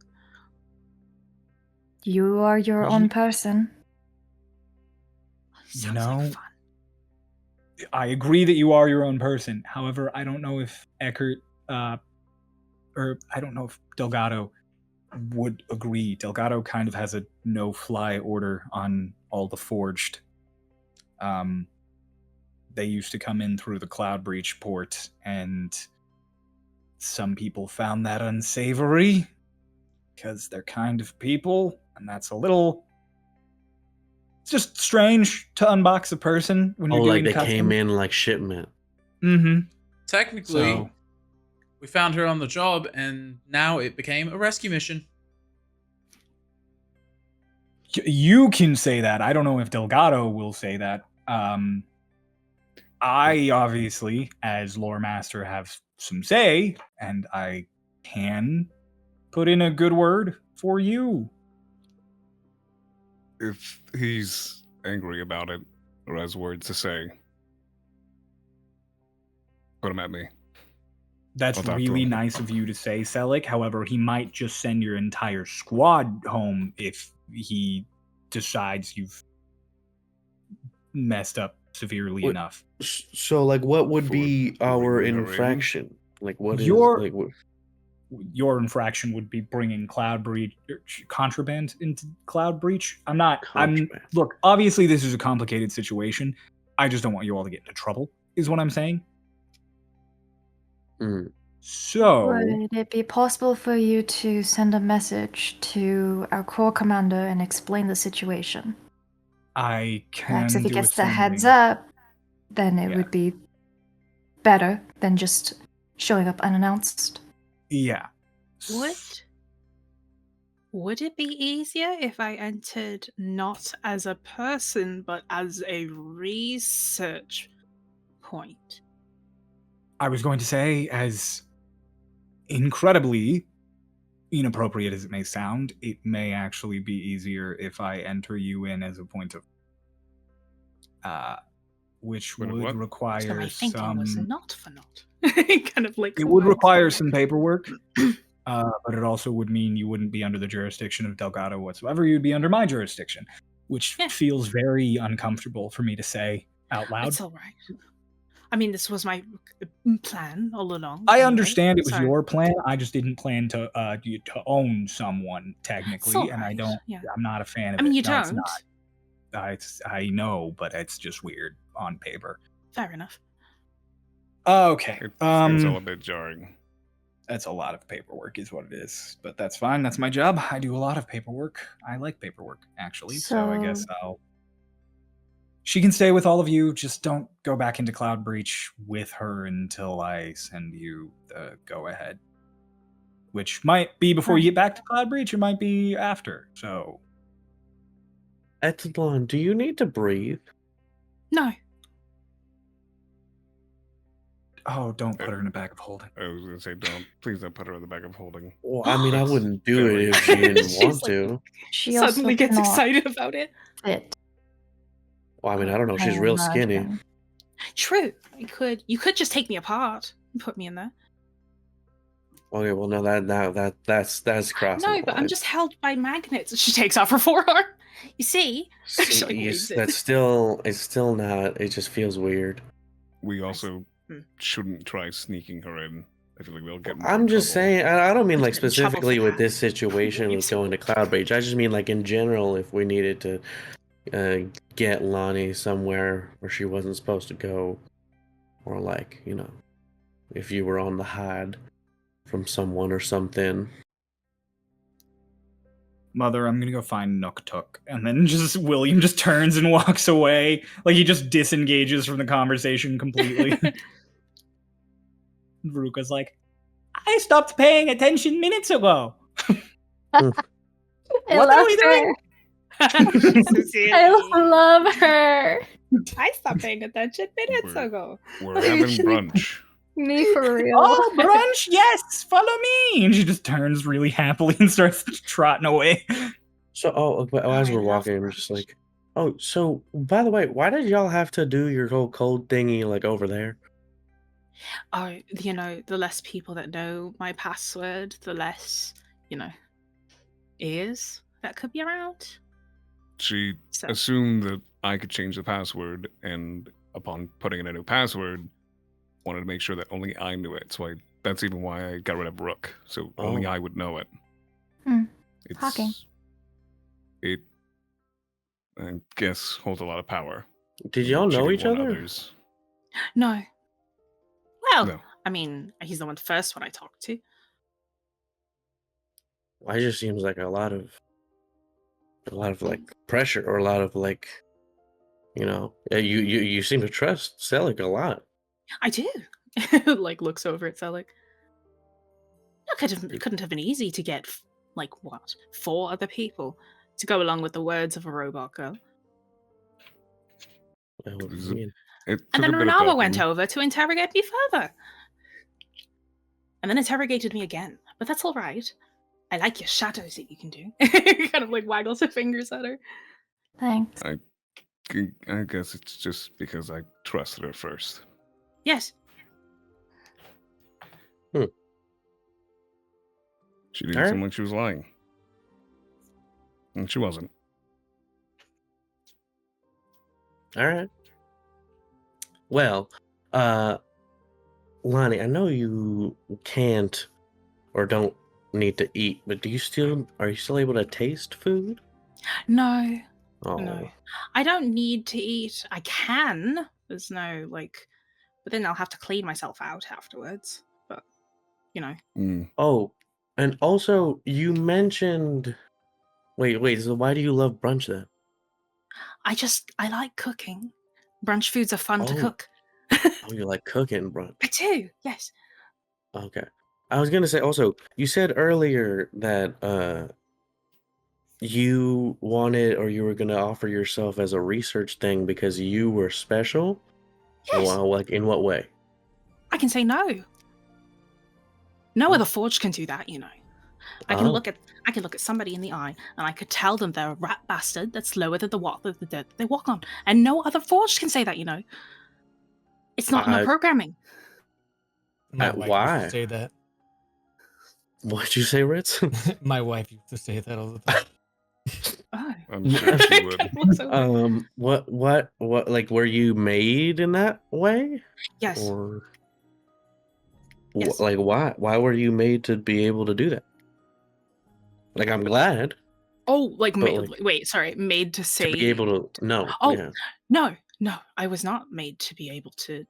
Speaker 6: You are your own person.
Speaker 5: Sounds like fun.
Speaker 1: I agree that you are your own person. However, I don't know if Eckert, or I don't know if Delgado would agree. Delgado kind of has a no-fly order on all the forged. They used to come in through the Cloudbreach port, and some people found that unsavory because they're kind of people, and that's a little... It's just strange to unbox a person when you're doing
Speaker 4: like they
Speaker 1: custom.
Speaker 4: came in like shipment.
Speaker 1: Mm-hmm.
Speaker 2: Technically, we found her on the job, and now it became a rescue mission.
Speaker 1: You can say that. I don't know if Delgado will say that. I obviously, as lore master, have some say, and I can put in a good word for you.
Speaker 3: If he's angry about it or has words to say, put him at me.
Speaker 1: That's
Speaker 3: I'll talk to
Speaker 1: really
Speaker 3: him.
Speaker 1: nice of you to say, Selic. However, he might just send your entire squad home if he decides you've messed up severely enough.
Speaker 4: So, like, what would
Speaker 3: For
Speaker 4: be our
Speaker 3: bringing her in?
Speaker 4: infraction? Like, what is
Speaker 1: Your-
Speaker 4: like? What,
Speaker 1: Your infraction would be bringing Cloud Breach contraband into Cloud Breach.
Speaker 4: Contraband.
Speaker 1: Look, obviously this is a complicated situation. I just don't want you all to get into trouble, is what I'm saying. So
Speaker 6: Would it be possible for you to send a message to our core commander and explain the situation?
Speaker 1: I can
Speaker 6: Perhaps if he
Speaker 1: do
Speaker 6: gets
Speaker 1: a
Speaker 6: the heads
Speaker 1: thing.
Speaker 6: up, then it
Speaker 1: Yeah.
Speaker 6: would be better than just showing up unannounced.
Speaker 1: Yeah.
Speaker 5: Would it be easier if I entered not as a person, but as a research point?
Speaker 1: I was going to say, as incredibly inappropriate as it may sound, it may actually be easier if I enter you in as a point of which
Speaker 3: Point of
Speaker 1: would
Speaker 3: what?
Speaker 5: So
Speaker 1: require
Speaker 5: my thinking was
Speaker 1: some
Speaker 5: not for naught. Kind of like
Speaker 1: it would
Speaker 5: words
Speaker 1: require
Speaker 5: there.
Speaker 1: some paperwork. But it also would mean you wouldn't be under the jurisdiction of Delgado whatsoever. You'd be under my jurisdiction, which
Speaker 5: Yeah.
Speaker 1: feels very uncomfortable for me to say out loud.
Speaker 5: It's all right. I mean, this was my plan all along.
Speaker 1: I
Speaker 5: anyway,
Speaker 1: understand it was
Speaker 5: so-
Speaker 1: your plan. I just didn't plan to own someone
Speaker 5: It's
Speaker 1: technically,
Speaker 5: all
Speaker 1: and I
Speaker 5: right,
Speaker 1: don't.
Speaker 5: yeah.
Speaker 1: I'm not a fan of
Speaker 5: I mean,
Speaker 1: it.
Speaker 5: you
Speaker 1: No, it's
Speaker 5: don't.
Speaker 1: not. I know, but it's just weird on paper.
Speaker 5: Fair enough.
Speaker 1: Okay.
Speaker 3: It's all a bit jarring.
Speaker 1: That's a lot of paperwork, is what it is. But that's fine. That's my job. I do a lot of paperwork. I like paperwork, actually. So I guess she can stay with all of you. Just don't go back into Cloud Breach with her until I send you the go-ahead. Which might be before you get back to Cloud Breach. It might be after. So.
Speaker 4: Etalon, do you need to breathe?
Speaker 5: No.
Speaker 1: Oh, don't put her in a bag of holding.
Speaker 3: I was going to say, please don't put her in the bag of holding.
Speaker 4: Well, I mean, I
Speaker 3: That's
Speaker 4: wouldn't do it
Speaker 3: very-
Speaker 4: if she didn't
Speaker 5: She's
Speaker 4: want
Speaker 5: like-
Speaker 4: to.
Speaker 6: She
Speaker 5: Suddenly
Speaker 6: also
Speaker 5: gets
Speaker 6: cannot
Speaker 5: excited about it.
Speaker 6: fit.
Speaker 4: Well, I mean, I don't know. She's
Speaker 6: I
Speaker 4: real skinny.
Speaker 6: imagine.
Speaker 5: True. You could just take me apart and put me in there.
Speaker 4: Okay, well, no, that's crossing.
Speaker 5: No,
Speaker 4: the
Speaker 5: but I'm
Speaker 4: line.
Speaker 5: just held by magnets. She takes off her forearm. You see? She, like, waves it.
Speaker 4: That's still. It's still not. It just feels weird.
Speaker 3: We also
Speaker 5: Hmm.
Speaker 3: shouldn't try sneaking her in. I feel like we'll get more
Speaker 4: I'm just
Speaker 3: trouble.
Speaker 4: saying. I don't mean like
Speaker 5: Get in trouble for
Speaker 4: specifically with
Speaker 5: that.
Speaker 4: this situation with going to Cloud Breach. I just mean like in general, if we needed to get Lonnie somewhere where she wasn't supposed to go, or like if you were on the hide from someone or something.
Speaker 1: Mother, I'm gonna go find Nook Took. And then William just turns and walks away. Like he just disengages from the conversation completely. Veruca's like, I stopped paying attention minutes ago.
Speaker 6: I
Speaker 1: What are
Speaker 6: love
Speaker 1: we
Speaker 6: her.
Speaker 1: doing?
Speaker 6: I love her.
Speaker 5: I stopped paying attention minutes
Speaker 3: We're-
Speaker 5: ago.
Speaker 3: We're having brunch.
Speaker 6: Me for real.
Speaker 1: Oh, brunch, yes, follow me. And she just turns really happily and starts trotting away.
Speaker 4: So, but as
Speaker 5: I
Speaker 4: we're
Speaker 5: love
Speaker 4: walking, I'm just
Speaker 5: brunch.
Speaker 4: like, oh, so by the way, why did y'all have to do your whole code thingy like over there?
Speaker 5: Oh, the less people that know my password, the less, ears that could be around.
Speaker 3: She
Speaker 5: So
Speaker 3: assumed that I could change the password, and upon putting in a new password, wanted to make sure that only I knew it. So that's even why I got rid of Rook, so only
Speaker 4: Oh.
Speaker 3: I would know it.
Speaker 6: Hmm.
Speaker 3: It's,
Speaker 6: Hawking.
Speaker 3: It, I guess, holds a lot of power.
Speaker 4: Did y'all
Speaker 3: She
Speaker 4: know
Speaker 3: didn't
Speaker 4: each
Speaker 3: want
Speaker 4: other?
Speaker 3: others.
Speaker 5: no. Well,
Speaker 3: No.
Speaker 5: I mean, he's the first one I talked to.
Speaker 4: Why just seems like a lot of like pressure or a lot of like, you seem to trust Selig a lot.
Speaker 5: I do. Looks over at Selig. It couldn't have been easy to get 4 other people to go along with the words of a robot girl.
Speaker 4: I
Speaker 3: It
Speaker 4: mean,
Speaker 3: took
Speaker 5: And
Speaker 3: a
Speaker 5: then
Speaker 3: bit of
Speaker 5: Runava went
Speaker 3: talking.
Speaker 5: over to interrogate me further. And then interrogated me again. But that's all right. I like your shadows that you can do. Kind of like waggles her fingers at her.
Speaker 6: Thanks.
Speaker 3: I guess it's just because I trusted her first.
Speaker 5: Yes.
Speaker 3: She didn't
Speaker 4: Alright.
Speaker 3: seem like she was lying. And she wasn't.
Speaker 4: all right. Well, Lonnie, I know you can't or don't need to eat, but are you still able to taste food?
Speaker 5: No.
Speaker 4: Oh,
Speaker 5: No. I don't need to eat. I can. There's no, like... But then I'll have to clean myself out afterwards. But, you know.
Speaker 4: Oh, and also you mentioned. Wait. So why do you love brunch then?
Speaker 5: I like cooking. Brunch foods are fun to
Speaker 4: Oh.
Speaker 5: cook.
Speaker 4: Oh, you like cooking brunch?
Speaker 5: I do, yes.
Speaker 4: Okay. I was gonna say also, you said earlier that you wanted or you were gonna offer yourself as a research thing because you were special.
Speaker 5: Yes.
Speaker 4: Well, like in what way?
Speaker 5: I can say no. No other forge can do that, you know. I can look at somebody in the eye and I could tell them they're a rat bastard that's lower than the dirt they walk on. And no other forge can say that, you know. It's not in our programming.
Speaker 7: My wife
Speaker 4: why?
Speaker 7: used to say that.
Speaker 4: What'd you say, Ritz?
Speaker 7: My wife used to say that all the time.
Speaker 5: Oh.
Speaker 3: I'm sure she would.
Speaker 4: What like were you made in that way?
Speaker 5: Yes.
Speaker 4: Or
Speaker 5: Yes.
Speaker 4: like why were you made to be able to do that? Like I'm glad.
Speaker 5: Oh, like,
Speaker 4: like
Speaker 5: wait, sorry, made to say
Speaker 4: to be able to no.
Speaker 5: Oh,
Speaker 4: yeah.
Speaker 5: no, I was not made to be able to.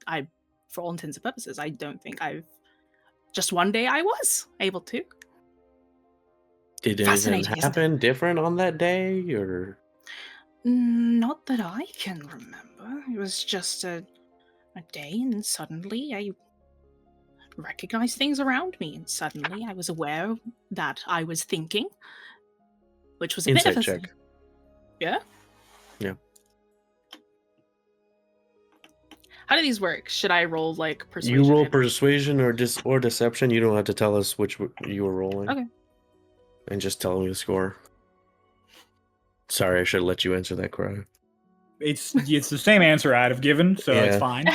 Speaker 5: For all intents and purposes, I don't think I've. Just one day I was able to.
Speaker 4: Did anything happen different on that day, or?
Speaker 5: Not that I can remember. It was just a day, and suddenly I recognized things around me, and suddenly I was aware that I was thinking, which was a
Speaker 4: Insight
Speaker 5: bit of a
Speaker 4: check.
Speaker 5: Yeah.
Speaker 4: Yeah.
Speaker 5: How do these work? Should I roll like persuasion?
Speaker 4: You roll persuasion or deception. You don't have to tell us which you were rolling.
Speaker 5: Okay.
Speaker 4: And just tell me the score. Sorry, I should have let you answer that, Cora.
Speaker 1: It's the same answer I'd have given, so it's
Speaker 4: Yeah.
Speaker 1: fine.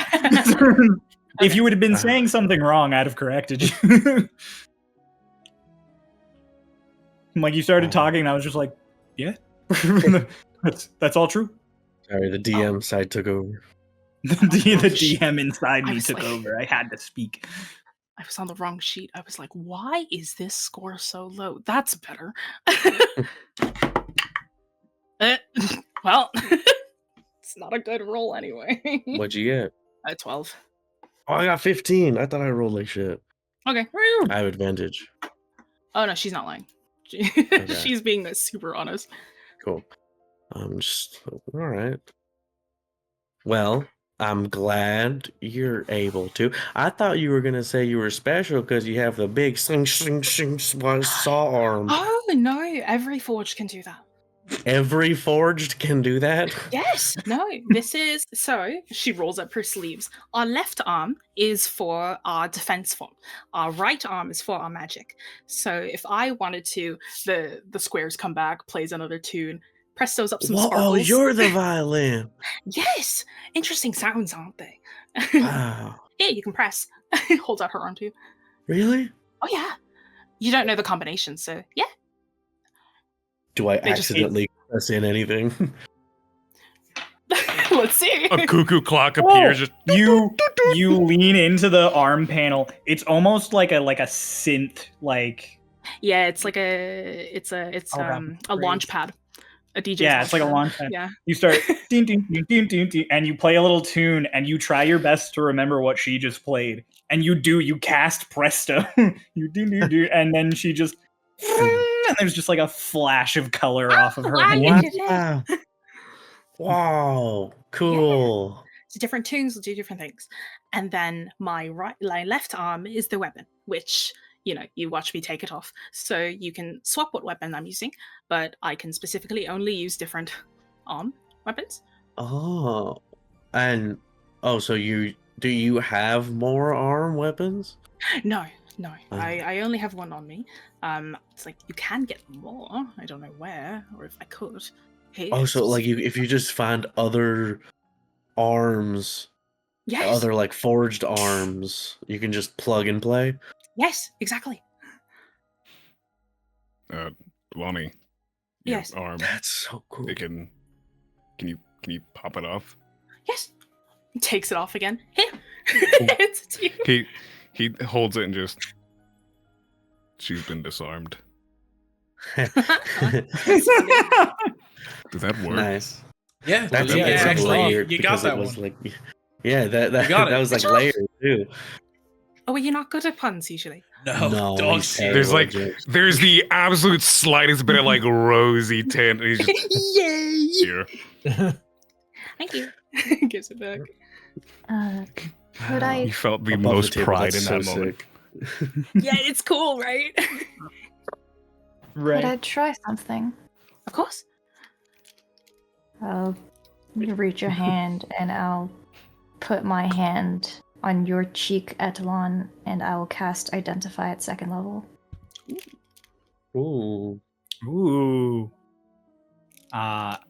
Speaker 1: If you would have been saying something wrong, I'd have corrected you. Like you started talking, and I was just like, "Yeah, that's all true."
Speaker 4: Sorry, the DM side took over.
Speaker 1: The DM inside me took over. I had to speak.
Speaker 5: I was on the wrong sheet. I was like, why is this score so low? That's better. Well, it's not a good roll anyway.
Speaker 4: What'd you get?
Speaker 5: 12.
Speaker 4: Oh, I got 15. I thought I rolled like shit.
Speaker 5: Okay.
Speaker 4: I have advantage.
Speaker 5: Oh, no, she's not lying. She's being super honest.
Speaker 4: Cool. I'm just... All right. Well... I'm glad you're able to. I thought you were going to say you were special because you have the big saw arm.
Speaker 5: Oh, no. Every forge can do that.
Speaker 4: Every forged can do that?
Speaker 5: Yes. No, this is... So, she rolls up her sleeves. Our left arm is for our defense form. Our right arm is for our magic. So, if I wanted to, the squares come back, plays another tune, press those up some sparkles.
Speaker 4: Oh, you're the violin.
Speaker 5: Yes. Interesting sounds, aren't they?
Speaker 4: Wow.
Speaker 5: Yeah, you can press. Hold out her arm too.
Speaker 4: Really?
Speaker 5: Oh, yeah. You don't know the combination, so yeah.
Speaker 4: Do I accidentally press in anything?
Speaker 5: Let's see.
Speaker 2: A cuckoo clock appears.
Speaker 1: You lean into the arm panel. It's almost like a synth, like.
Speaker 5: Yeah, it's like a launch pad. A DJ.
Speaker 1: Yeah, it's like a launch pad.
Speaker 5: Yeah.
Speaker 1: You start ding, ding, ding, ding, ding, ding, and you play a little tune, and you try your best to remember what she just played, and you do. You cast Presto. You do, and then she just, and there's just like a flash of color off of her hand.
Speaker 4: Wow. Wow. Cool.
Speaker 5: Yeah. So different tunes will do different things, and then my left arm is the weapon, which. You know, you watch me take it off. So you can swap what weapon I'm using, but I can specifically only use different arm weapons.
Speaker 4: Oh. And so do you have more arm weapons?
Speaker 5: No. I only have one on me. It's like you can get more. I don't know where, or if I could. Hey,
Speaker 4: Oh, so like if you just find other arms,
Speaker 5: yes,
Speaker 4: other like forged arms, you can just plug and play.
Speaker 5: yes, exactly.
Speaker 3: Lonnie.
Speaker 5: Yes.
Speaker 3: Arm.
Speaker 4: That's so cool.
Speaker 3: Can you pop it off?
Speaker 5: Yes. He takes it off again. Here. It's you.
Speaker 3: He holds it and just. She's been disarmed. Does that work?
Speaker 4: Nice.
Speaker 2: Yeah,
Speaker 4: That's
Speaker 2: actually,
Speaker 4: layered
Speaker 2: you got
Speaker 4: because
Speaker 2: that
Speaker 4: it was
Speaker 2: one.
Speaker 4: like, yeah, that
Speaker 2: got it.
Speaker 4: was like
Speaker 5: Good job.
Speaker 4: layered too.
Speaker 5: Oh, are you not good at puns usually?
Speaker 2: No, dog shit.
Speaker 3: There's like there's the absolute slightest bit of like rosy tint. And he's just
Speaker 5: Yay!
Speaker 3: here.
Speaker 5: Thank you. Gives it back.
Speaker 6: Could I?
Speaker 3: He felt the
Speaker 4: Above
Speaker 3: most
Speaker 4: table,
Speaker 3: pride
Speaker 4: that's
Speaker 3: in that
Speaker 4: so
Speaker 3: moment.
Speaker 4: sick.
Speaker 5: Yeah, it's cool, right?
Speaker 6: Could I try something?
Speaker 5: Of course.
Speaker 6: I'll reach a hand and I'll put my hand on your cheek, Etalon, and I will cast Identify at 2nd level.
Speaker 4: Ooh.
Speaker 1: Ooh.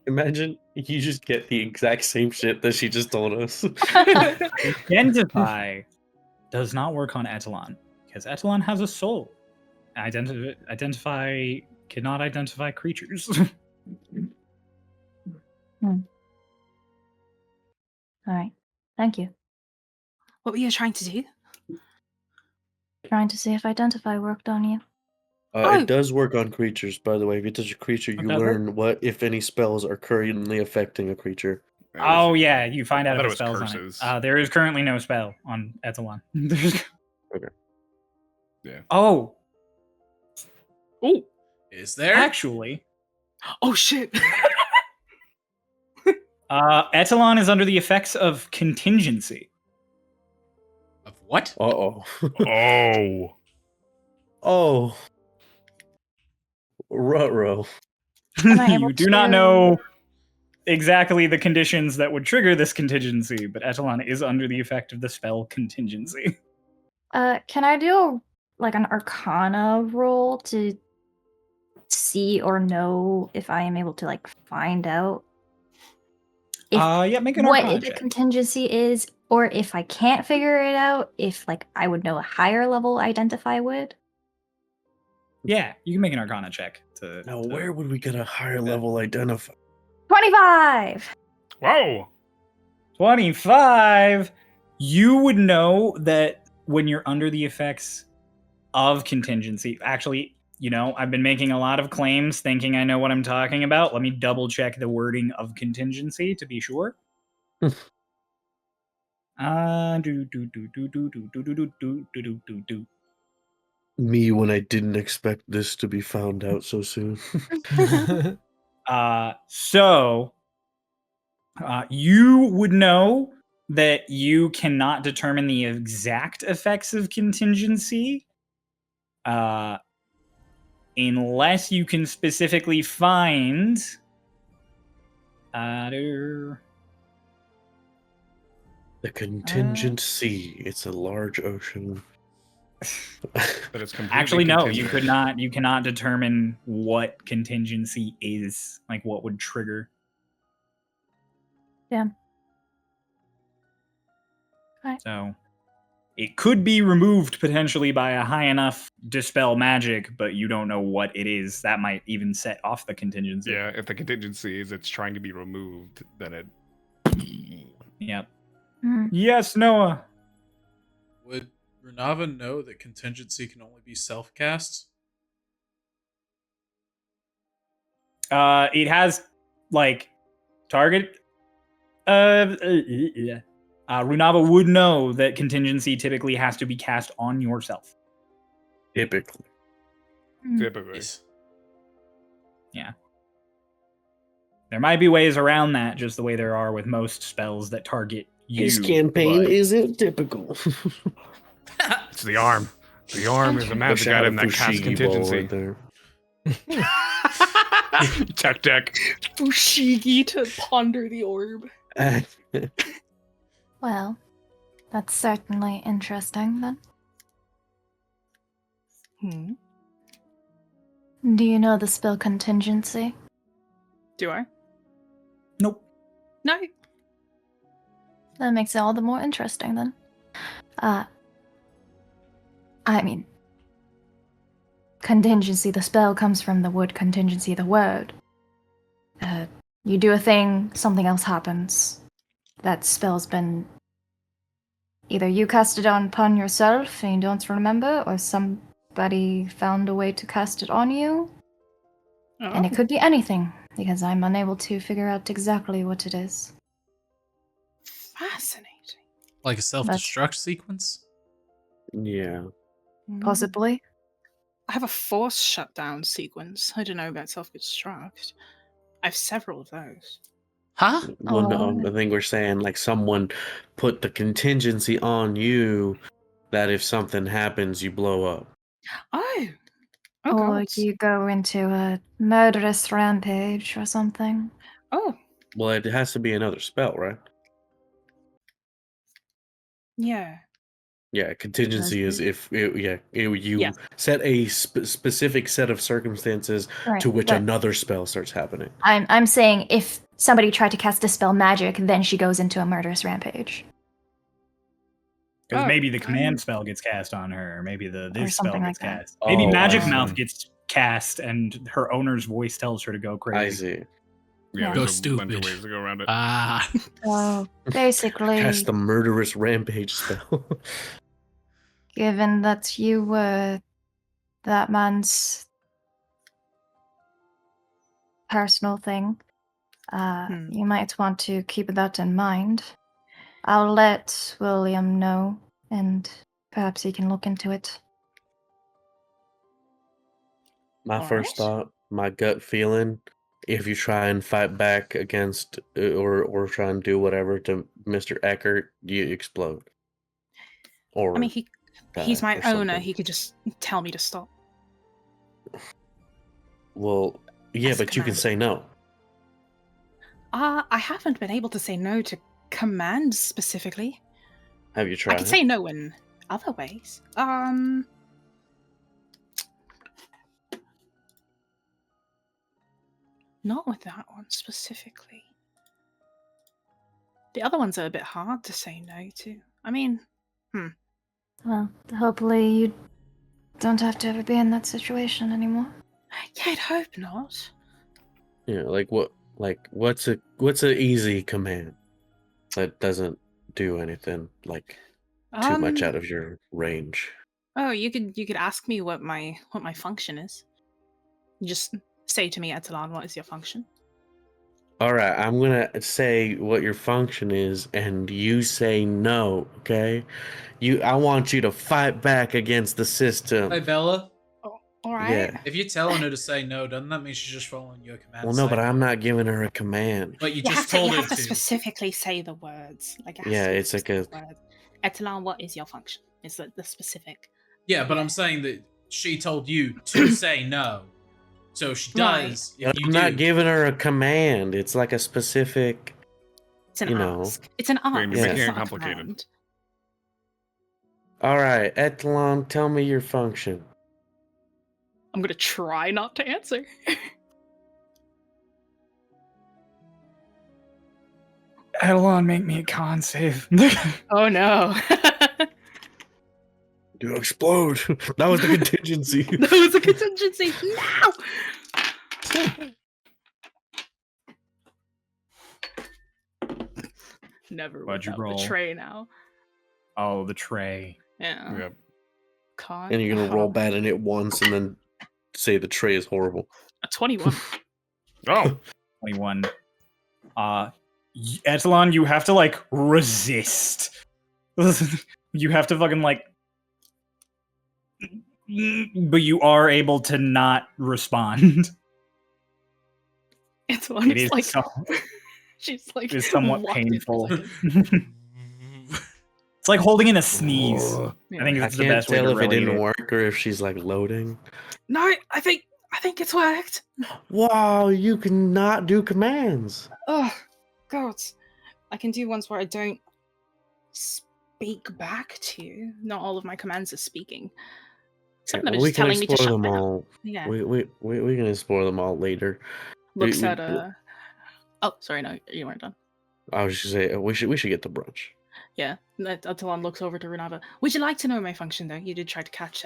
Speaker 4: Imagine you just get the exact same shit that she just told us.
Speaker 1: Identify does not work on Etalon because Etalon has a soul. Identify cannot identify creatures.
Speaker 6: All right. Thank you.
Speaker 5: What were you trying to do?
Speaker 6: Trying to see if Identify worked on you.
Speaker 5: Oh.
Speaker 4: It does work on creatures, by the way. If you touch a creature, you
Speaker 1: Okay.
Speaker 4: learn what, if any, spells are currently affecting a creature.
Speaker 1: Oh yeah, you find out
Speaker 3: I
Speaker 1: if
Speaker 3: thought
Speaker 1: the
Speaker 3: it was
Speaker 1: spell's
Speaker 3: curses.
Speaker 1: on it. There is currently no spell on Etalon.
Speaker 4: Okay.
Speaker 3: Yeah.
Speaker 1: Oh. Oh.
Speaker 2: Is there?
Speaker 1: Actually,
Speaker 5: Oh shit.
Speaker 1: Etalon is under the effects of contingency.
Speaker 2: Of what?
Speaker 4: Uh-oh.
Speaker 3: Oh.
Speaker 4: Oh. Ruh-roh.
Speaker 6: Am I able
Speaker 1: You do not
Speaker 6: to-
Speaker 1: know exactly the conditions that would trigger this contingency, but Etalon is under the effect of the spell contingency.
Speaker 6: Can I do an Arcana roll to see or know if I am able to find out if
Speaker 1: Yeah, make an
Speaker 6: what
Speaker 1: Arcana
Speaker 6: the
Speaker 1: check.
Speaker 6: contingency is, or if I can't figure it out, if I would know a higher level Identify would?
Speaker 1: Yeah, you can make an Arcana check.
Speaker 4: Now, where would we get a higher level identify?
Speaker 6: 25!
Speaker 3: Whoa.
Speaker 1: 25. You would know that when you're under the effects of contingency. Actually, I've been making a lot of claims thinking I know what I'm talking about. Let me double check the wording of contingency to be sure.
Speaker 4: Me when I didn't expect this to be found out so soon.
Speaker 1: So you would know that you cannot determine the exact effects of contingency unless you can specifically find
Speaker 4: The contingent sea. It's a large ocean.
Speaker 3: But it's completely
Speaker 1: actually no,
Speaker 3: contingent.
Speaker 1: you cannot determine what contingency is, what would trigger.
Speaker 6: Yeah. Okay.
Speaker 1: So it could be removed potentially by a high enough dispel magic, but you don't know what it is. That might even set off the contingency.
Speaker 3: Yeah, if the contingency is it's trying to be removed, then it.
Speaker 1: Yep.
Speaker 6: Mhm.
Speaker 1: Yes, Noah.
Speaker 2: Would Runava know that contingency can only be self-cast?
Speaker 1: It has target. Runava would know that contingency typically has to be cast on yourself.
Speaker 4: Typically.
Speaker 3: Typically.
Speaker 2: Yes.
Speaker 1: There might be ways around that, just the way there are with most spells that target you.
Speaker 4: This campaign
Speaker 1: but-
Speaker 4: isn't typical.
Speaker 3: It's the arm. The arm is a magic
Speaker 4: Shout out
Speaker 3: item that casts
Speaker 4: Fushigi ball
Speaker 3: contingency.
Speaker 4: right there.
Speaker 3: Tech deck.
Speaker 5: Fushigi to ponder the orb.
Speaker 6: Well, that's certainly interesting then.
Speaker 5: Hmm.
Speaker 6: Do you know the spell contingency?
Speaker 5: Do I?
Speaker 1: Nope.
Speaker 5: No.
Speaker 6: That makes it all the more interesting then. I mean, contingency, the spell comes from the word contingency, the word. You do a thing, something else happens. That spell's been... Either you cast it upon yourself and you don't remember, or somebody found a way to cast it on you.
Speaker 5: Oh.
Speaker 6: And it could be anything, because I'm unable to figure out exactly what it is.
Speaker 5: Fascinating.
Speaker 2: Like a self-destruct sequence?
Speaker 4: Yeah.
Speaker 6: Possibly.
Speaker 5: I have a force shutdown sequence. I don't know about self-destruct. I have several of those.
Speaker 2: Huh?
Speaker 4: Well, no, I think we're saying like someone put the contingency on you that if something happens, you blow up.
Speaker 5: Oh.
Speaker 6: Or
Speaker 5: God.
Speaker 6: you go into a murderous rampage or something.
Speaker 5: Oh.
Speaker 4: Well, it has to be another spell, right?
Speaker 5: Yeah.
Speaker 4: Yeah, contingency is if you
Speaker 5: Yes.
Speaker 4: set a specific set of circumstances
Speaker 6: Right,
Speaker 4: to which
Speaker 6: but
Speaker 4: another spell starts happening.
Speaker 6: I'm saying if somebody tried to cast Dispel Magic, then she goes into a murderous rampage.
Speaker 1: Because
Speaker 5: Oh,
Speaker 1: maybe the command spell gets cast on her, or maybe this spell
Speaker 6: something
Speaker 1: gets
Speaker 6: like that.
Speaker 1: cast. Maybe
Speaker 4: Oh,
Speaker 1: Magic
Speaker 4: I see.
Speaker 1: Mouth gets cast, and her owner's voice tells her to go
Speaker 4: I
Speaker 1: crazy.
Speaker 4: see.
Speaker 6: Yeah.
Speaker 3: Yeah,
Speaker 2: Go
Speaker 3: there's a bunch of
Speaker 2: stupid.
Speaker 3: ways to go around it.
Speaker 2: Ah.
Speaker 6: So basically,
Speaker 4: Cast the murderous rampage spell.
Speaker 6: given that you were that man's personal thing, you might want to keep that in mind. I'll let William know, and perhaps he can look into it.
Speaker 4: My first thought, my gut feeling, if you try and fight back against or try and do whatever to Mr. Eckert, you explode. Or
Speaker 5: I mean, he's my
Speaker 4: or
Speaker 5: owner.
Speaker 4: something.
Speaker 5: He could just tell me to stop.
Speaker 4: Well, yeah,
Speaker 5: As a
Speaker 4: but you can
Speaker 5: command.
Speaker 4: say no.
Speaker 5: I haven't been able to say no to commands specifically.
Speaker 4: Have you
Speaker 5: I
Speaker 4: tried?
Speaker 5: could say no in other ways. Not with that one specifically. The other ones are a bit hard to say no to. I mean,
Speaker 6: Well, hopefully you don't have to ever be in that situation anymore.
Speaker 5: yeah, I'd hope not.
Speaker 4: Yeah, what's a easy command that doesn't do anything like too much out of your range?
Speaker 5: Oh, you could ask me what my function is. You just say to me, Etalon, what is your function?
Speaker 4: All right, I'm gonna say what your function is, and you say no. Okay, I want you to fight back against the system.
Speaker 2: Hey, Bella.
Speaker 5: Oh, all right.
Speaker 4: Yeah.
Speaker 2: If you're telling her to say no, doesn't that mean she's just following your command?
Speaker 4: Well, no, but I'm not giving her a command.
Speaker 2: But you
Speaker 5: You
Speaker 2: just
Speaker 5: have
Speaker 2: told
Speaker 5: to
Speaker 2: her
Speaker 5: you have to specifically say the words. Like, it has
Speaker 4: Yeah,
Speaker 5: to be
Speaker 4: it's like a-
Speaker 5: specific words. Etalon, what is your function? It's the specific.
Speaker 2: Yeah, but I'm saying that she told you to say no. So she does. If you
Speaker 4: I'm
Speaker 2: do.
Speaker 4: not giving her a command. It's like a specific.
Speaker 5: It's an
Speaker 4: You know.
Speaker 5: ask. It's an ask.
Speaker 3: You're
Speaker 4: Yeah.
Speaker 3: making
Speaker 5: It's
Speaker 3: it
Speaker 5: not a
Speaker 3: complicated.
Speaker 5: command.
Speaker 4: All right, Etalon, tell me your function.
Speaker 5: I'm gonna try not to answer.
Speaker 1: Etalon, make me a con save.
Speaker 5: Oh no.
Speaker 4: Do explode. That was the contingency.
Speaker 5: That was a contingency. No. Never
Speaker 1: What'd you
Speaker 5: without
Speaker 1: roll?
Speaker 5: the tray now.
Speaker 1: Oh, the tray.
Speaker 5: Yeah.
Speaker 3: Yep.
Speaker 5: Con.
Speaker 4: And you're gonna roll bad in it once, and then say the tray is horrible.
Speaker 5: A 21.
Speaker 3: Oh,
Speaker 1: 21. Etalon, you have to like resist. You have to fucking like, but you are able to not respond.
Speaker 5: It's one.
Speaker 1: It is
Speaker 5: Like
Speaker 1: so-
Speaker 5: she's like.
Speaker 1: it is somewhat
Speaker 5: locked in for a
Speaker 1: painful.
Speaker 5: second.
Speaker 1: It's like holding in a sneeze.
Speaker 4: Ugh.
Speaker 1: I think
Speaker 4: I
Speaker 1: it's the
Speaker 4: can't
Speaker 1: best way
Speaker 4: tell
Speaker 1: to
Speaker 4: if it
Speaker 1: relate
Speaker 4: didn't
Speaker 1: it.
Speaker 4: work or if she's like loading.
Speaker 5: No, I think it's worked.
Speaker 4: Wow, you cannot do commands.
Speaker 5: Oh, God. I can do ones where I don't speak back to you. Not all of my commands are speaking. Some
Speaker 4: Yeah,
Speaker 5: of them are
Speaker 4: we
Speaker 5: just
Speaker 4: can
Speaker 5: telling me to
Speaker 4: explore
Speaker 5: shut
Speaker 4: them
Speaker 5: down.
Speaker 4: all.
Speaker 5: Yeah.
Speaker 4: We can explore them all later.
Speaker 5: Looks
Speaker 4: we-
Speaker 5: at Oh, sorry, no, you weren't done.
Speaker 4: I was just say we should get the brunch.
Speaker 5: Yeah. Etalon looks over to Runava. Would you like to know my function, though? You did try to cast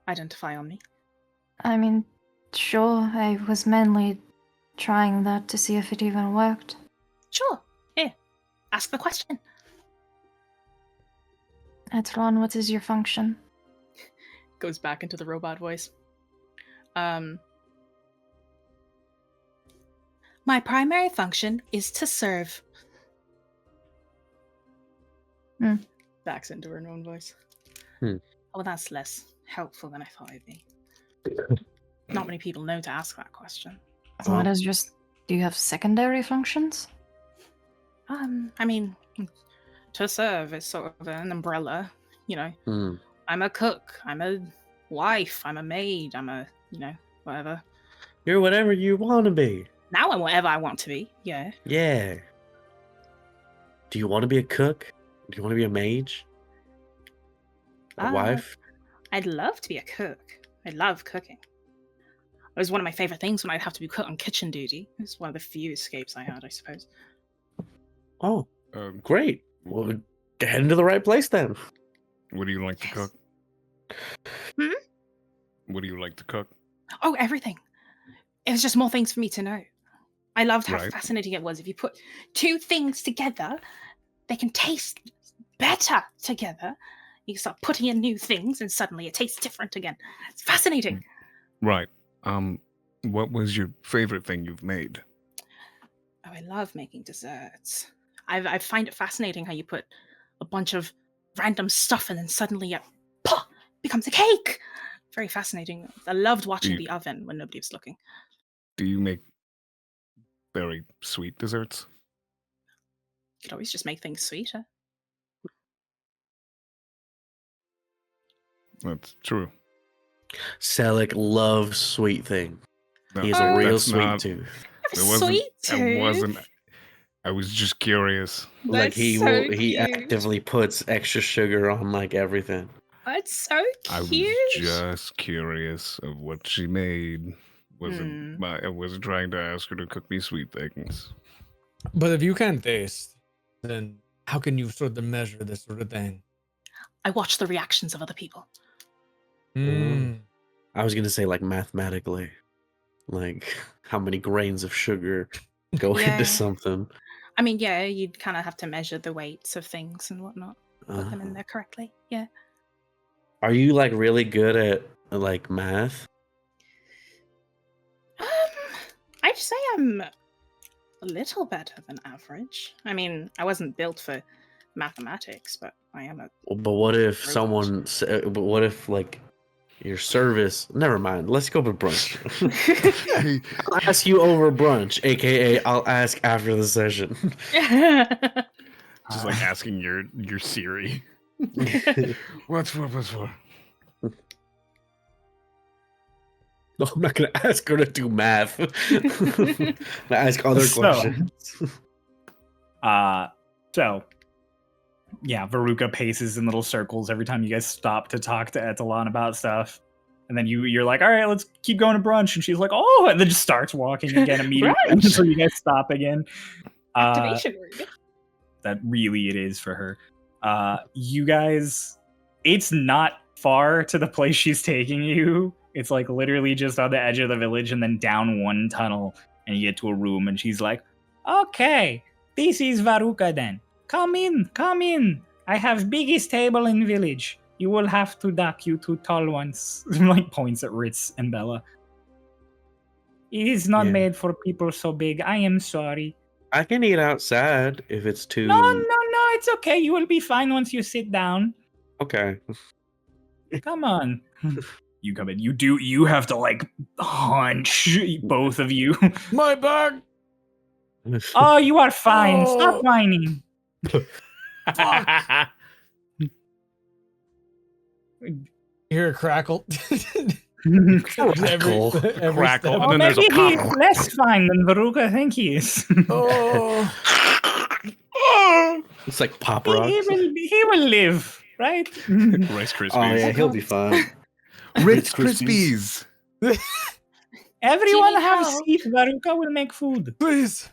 Speaker 5: identify on me.
Speaker 6: I mean, sure, I was mainly trying that to see if it even worked.
Speaker 5: Sure. Here. Ask the question.
Speaker 6: Etalon, what is your function?
Speaker 5: Goes back into the robot voice. My primary function is to serve. Backs into her own voice. Oh, that's less helpful than I thought it'd be. Not many people know to ask that question.
Speaker 6: What is your... Do you have secondary functions?
Speaker 5: I mean, to serve is sort of an umbrella, you know. I'm a cook, I'm a wife, I'm a maid, I'm a, whatever.
Speaker 4: You're whatever you want to be.
Speaker 5: Now I'm whatever I want to be, yeah.
Speaker 4: Yeah. Do you want to be a cook? Do you want to be a mage? A wife?
Speaker 5: I'd love to be a cook. I love cooking. It was one of my favorite things when I'd have to be put on kitchen duty. It was one of the few escapes I had, I suppose.
Speaker 4: Oh, great. Well, head into the right place then.
Speaker 3: What do you like to cook? What do you like to cook?
Speaker 5: Oh, everything. It was just more things for me to know. I loved how fascinating it was. If you put two things together, they can taste better together. You start putting in new things and suddenly it tastes different again. It's fascinating.
Speaker 3: Right. What was your favorite thing you've made?
Speaker 5: Oh, I love making desserts. I find it fascinating how you put a bunch of random stuff and then suddenly it becomes a cake. Very fascinating. I loved watching the oven when nobody was looking.
Speaker 3: Do you make very sweet desserts?
Speaker 5: You could always just make things sweeter.
Speaker 3: That's true.
Speaker 4: Selleck loves sweet things.
Speaker 3: No,
Speaker 4: He has a real
Speaker 3: that's
Speaker 4: sweet
Speaker 3: not-
Speaker 4: tooth.
Speaker 5: Sweet tooth.
Speaker 3: It wasn't. I was just curious.
Speaker 4: Like
Speaker 5: That's
Speaker 4: he
Speaker 5: so
Speaker 4: he
Speaker 5: cute.
Speaker 4: actively puts extra sugar on like everything.
Speaker 5: That's so
Speaker 3: I
Speaker 5: cute.
Speaker 3: was just curious of what she made. I wasn't trying to ask her to cook me sweet things.
Speaker 7: But if you can't taste, then how can you sort of measure this sort of thing?
Speaker 5: I watch the reactions of other people.
Speaker 4: I was gonna say like mathematically, like how many grains of sugar go into something.
Speaker 5: I mean, yeah, you'd kind of have to measure the weights of things and whatnot. Put them in there correctly. Yeah.
Speaker 4: Are you like really good at like math?
Speaker 5: I'd say I'm a little better than average. I mean, I wasn't built for mathematics, but I am a.
Speaker 4: But what if someone? But what if like your service? Never mind. Let's go to brunch. I'll ask you over brunch, aka I'll ask after the session.
Speaker 3: Just like asking your Siri. What's for?
Speaker 4: No, I'm not gonna ask her to do math. I'm gonna ask other questions.
Speaker 1: So, yeah, Veruca paces in little circles every time you guys stop to talk to Etalon about stuff. And then you're like, all right, let's keep going to brunch. And she's like, oh, and then just starts walking again immediately until you guys stop again.
Speaker 5: Activation word.
Speaker 1: That really it is for her. You guys, it's not far to the place she's taking you. It's like literally just on the edge of the village and then down one tunnel and you get to a room and she's like, okay, this is Veruca then. Come in. I have biggest table in village. You will have to duck, you two tall ones. Like points at Ritz and Bella. It is not made for people so big. I am sorry.
Speaker 4: I can eat outside if it's too.
Speaker 1: No, it's okay. You will be fine once you sit down.
Speaker 4: Okay.
Speaker 1: Come on. You come in. You have to like hunch, both of you.
Speaker 7: My back.
Speaker 1: Oh, you are fine. Stop whining.
Speaker 7: You hear a crackle.
Speaker 4: Crackle.
Speaker 3: Crackle.
Speaker 1: Oh,
Speaker 3: And then there's
Speaker 1: maybe
Speaker 3: a
Speaker 1: he's
Speaker 3: pop.
Speaker 1: less fine than Veruca think he is.
Speaker 7: Oh.
Speaker 4: It's like Pop
Speaker 1: He
Speaker 4: Rocks.
Speaker 1: he will live, right?
Speaker 3: Rice Krispies.
Speaker 4: Oh yeah, he'll be fine.
Speaker 3: Ritz Krispies.
Speaker 1: Everyone
Speaker 5: need
Speaker 1: have
Speaker 5: help?
Speaker 1: seat. Veruka will make food.
Speaker 7: Please.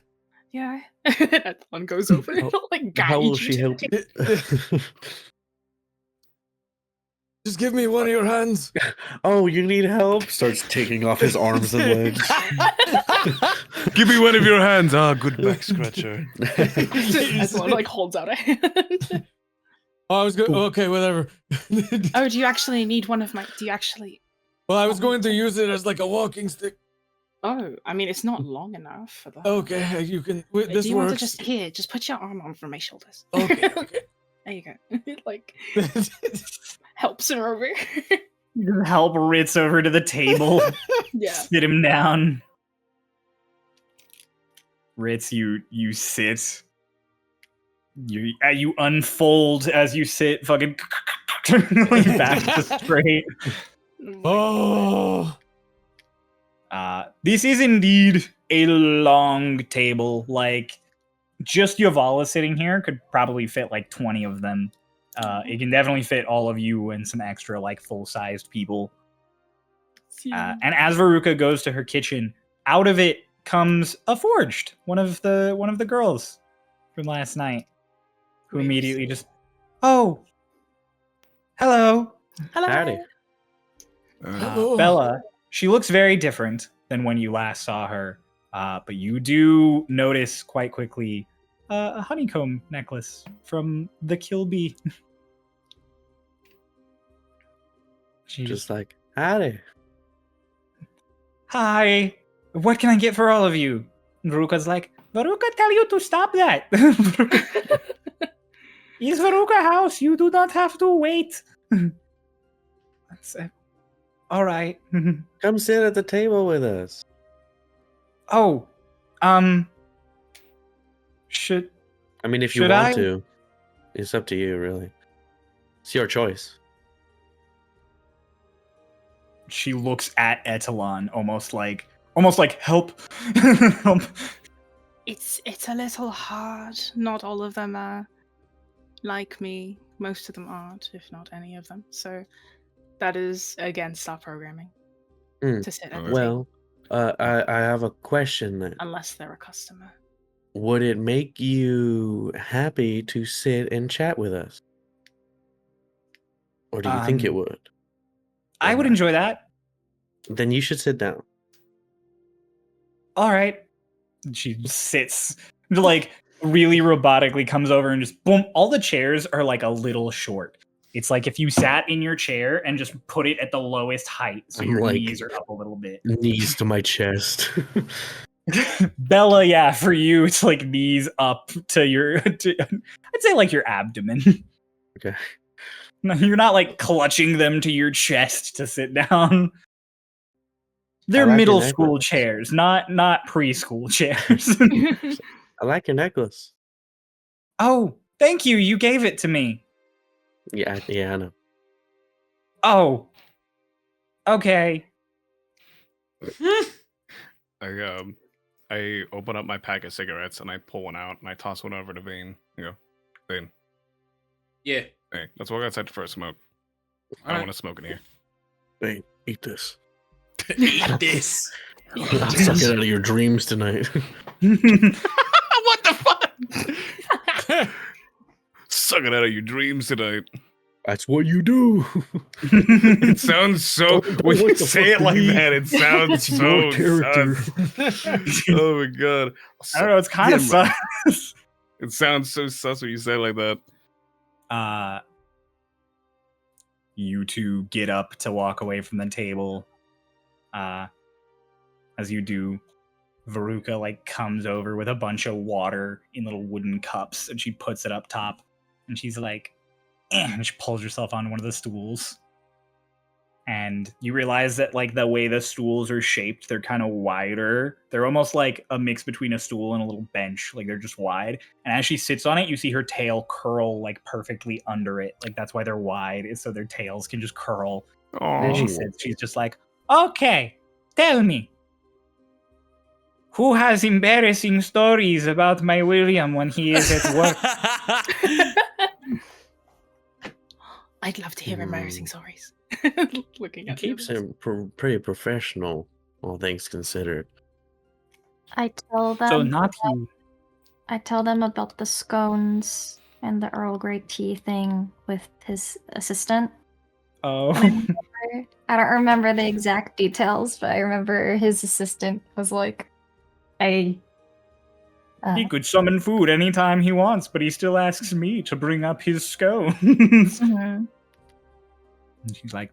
Speaker 5: Yeah. Etalon goes over and like guide
Speaker 4: How will
Speaker 5: you
Speaker 4: she
Speaker 5: to
Speaker 4: help?
Speaker 5: it.
Speaker 7: Just give me one of your hands.
Speaker 4: Oh, you need help? Starts taking off his arms and legs.
Speaker 3: Give me one of your hands. Ah, good back scratcher.
Speaker 5: Etalon like holds out a hand.
Speaker 7: Oh, I was good. Okay, whatever.
Speaker 5: Oh, do you actually need one of my? Do you actually?
Speaker 7: Well, I was going to use it as like a walking stick.
Speaker 5: Oh, I mean, it's not long enough for that.
Speaker 7: Okay, you can. Wait, this
Speaker 5: do you
Speaker 7: works.
Speaker 5: want to just put your arm on for my shoulders?
Speaker 7: Okay, okay.
Speaker 5: There you go. Like helps him over.
Speaker 1: You help Ritz over to the table.
Speaker 5: Yeah.
Speaker 1: Sit him down. Ritz, you sit. You unfold as you sit, fucking like back to straight.
Speaker 7: Oh.
Speaker 1: This is indeed a long table. Like, just Yvalis sitting here could probably fit like 20 of them. It can definitely fit all of you and some extra like full-sized people. And as Veruka goes to her kitchen, out of it comes a forged, one of the girls from last night, who immediately just, oh, hello.
Speaker 5: Hello.
Speaker 4: Howdy.
Speaker 7: Hello.
Speaker 1: Bella. She looks very different than when you last saw her, but you do notice quite quickly a honeycomb necklace from the Kilby. She
Speaker 4: Just like, howdy.
Speaker 1: hi, what can I get for all of you? Veruka's like, Veruka tell you to stop that. Veruka- It's Veruka house, you do not have to wait. All right.
Speaker 4: Come sit at the table with us.
Speaker 1: Oh, should
Speaker 4: I mean, if you
Speaker 1: Should
Speaker 4: want
Speaker 1: I?
Speaker 4: to, it's up to you, really. It's your choice.
Speaker 1: she looks at Etalon almost like help. Help.
Speaker 5: It's a little hard. Not all of them are like me. Most of them aren't, if not any of them. So that is against our programming
Speaker 4: Hmm.
Speaker 5: to sit at the
Speaker 4: Well,
Speaker 5: table,
Speaker 4: I have a question then.
Speaker 5: unless they're a customer.
Speaker 4: Would it make you happy to sit and chat with us? Or do you think it would?
Speaker 1: I would enjoy that.
Speaker 4: Then you should sit down.
Speaker 1: All right. She sits, like, really robotically comes over and just boom. All the chairs are like a little short. It's like if you sat in your chair and just put it at the lowest height, so
Speaker 4: I'm
Speaker 1: your
Speaker 4: like-
Speaker 1: knees are up a little bit.
Speaker 4: Knees to my chest.
Speaker 1: Bella, yeah, for you, it's like knees up to your, I'd say like your abdomen.
Speaker 4: Okay.
Speaker 1: No, you're not like clutching them to your chest to sit down. They're
Speaker 4: like your
Speaker 1: middle
Speaker 4: necklace.
Speaker 1: school chairs, not preschool chairs.
Speaker 4: I like your necklace.
Speaker 1: Oh, thank you. You gave it to me.
Speaker 4: Yeah, I know.
Speaker 1: Oh. Okay.
Speaker 3: I open up my pack of cigarettes and I pull one out and I toss one over to Vane. You go, Vane.
Speaker 2: Yeah.
Speaker 3: Hey, let's walk outside for a smoke. I don't want to smoke in here.
Speaker 4: Hey, eat this.
Speaker 2: Eat this.
Speaker 4: I'll suck it out of your dreams tonight.
Speaker 2: What the fuck?
Speaker 3: Suck it out of your dreams tonight.
Speaker 4: That's what you do.
Speaker 3: It sounds so.
Speaker 4: Don't
Speaker 3: When you
Speaker 4: what the
Speaker 3: say
Speaker 4: fuck
Speaker 3: it like
Speaker 4: to me.
Speaker 3: that, it sounds
Speaker 4: It's
Speaker 3: so
Speaker 4: your character.
Speaker 3: sus. Oh my god.
Speaker 1: I don't know. It's kind of
Speaker 3: Yeah,
Speaker 1: sus.
Speaker 3: It sounds so sus when you say it like that.
Speaker 1: You two get up to walk away from the table. As you do, Veruka like comes over with a bunch of water in little wooden cups, and she puts it up top, and she's like, and she pulls herself onto one of the stools. And you realize that like the way the stools are shaped, they're kind of wider. They're almost like a mix between a stool and a little bench. Like they're just wide. And as she sits on it, you see her tail curl like perfectly under it. Like that's why they're wide, is so their tails can just curl. And
Speaker 3: Oh,
Speaker 1: she sits, she's just like, okay, tell me. Who has embarrassing stories about my William when he is at work?
Speaker 5: I'd love to hear embarrassing stories. Looking
Speaker 4: He
Speaker 5: at
Speaker 4: keeps
Speaker 5: the
Speaker 4: him pretty professional, all things considered.
Speaker 6: I tell them.
Speaker 1: So not you.
Speaker 6: I tell them about the scones and the Earl Grey tea thing with his assistant.
Speaker 1: Oh.
Speaker 6: I don't remember the exact details, but I remember his assistant was like,
Speaker 1: He could summon food anytime he wants, but he still asks me to bring up his scones.
Speaker 6: mm-hmm.
Speaker 1: And she's like,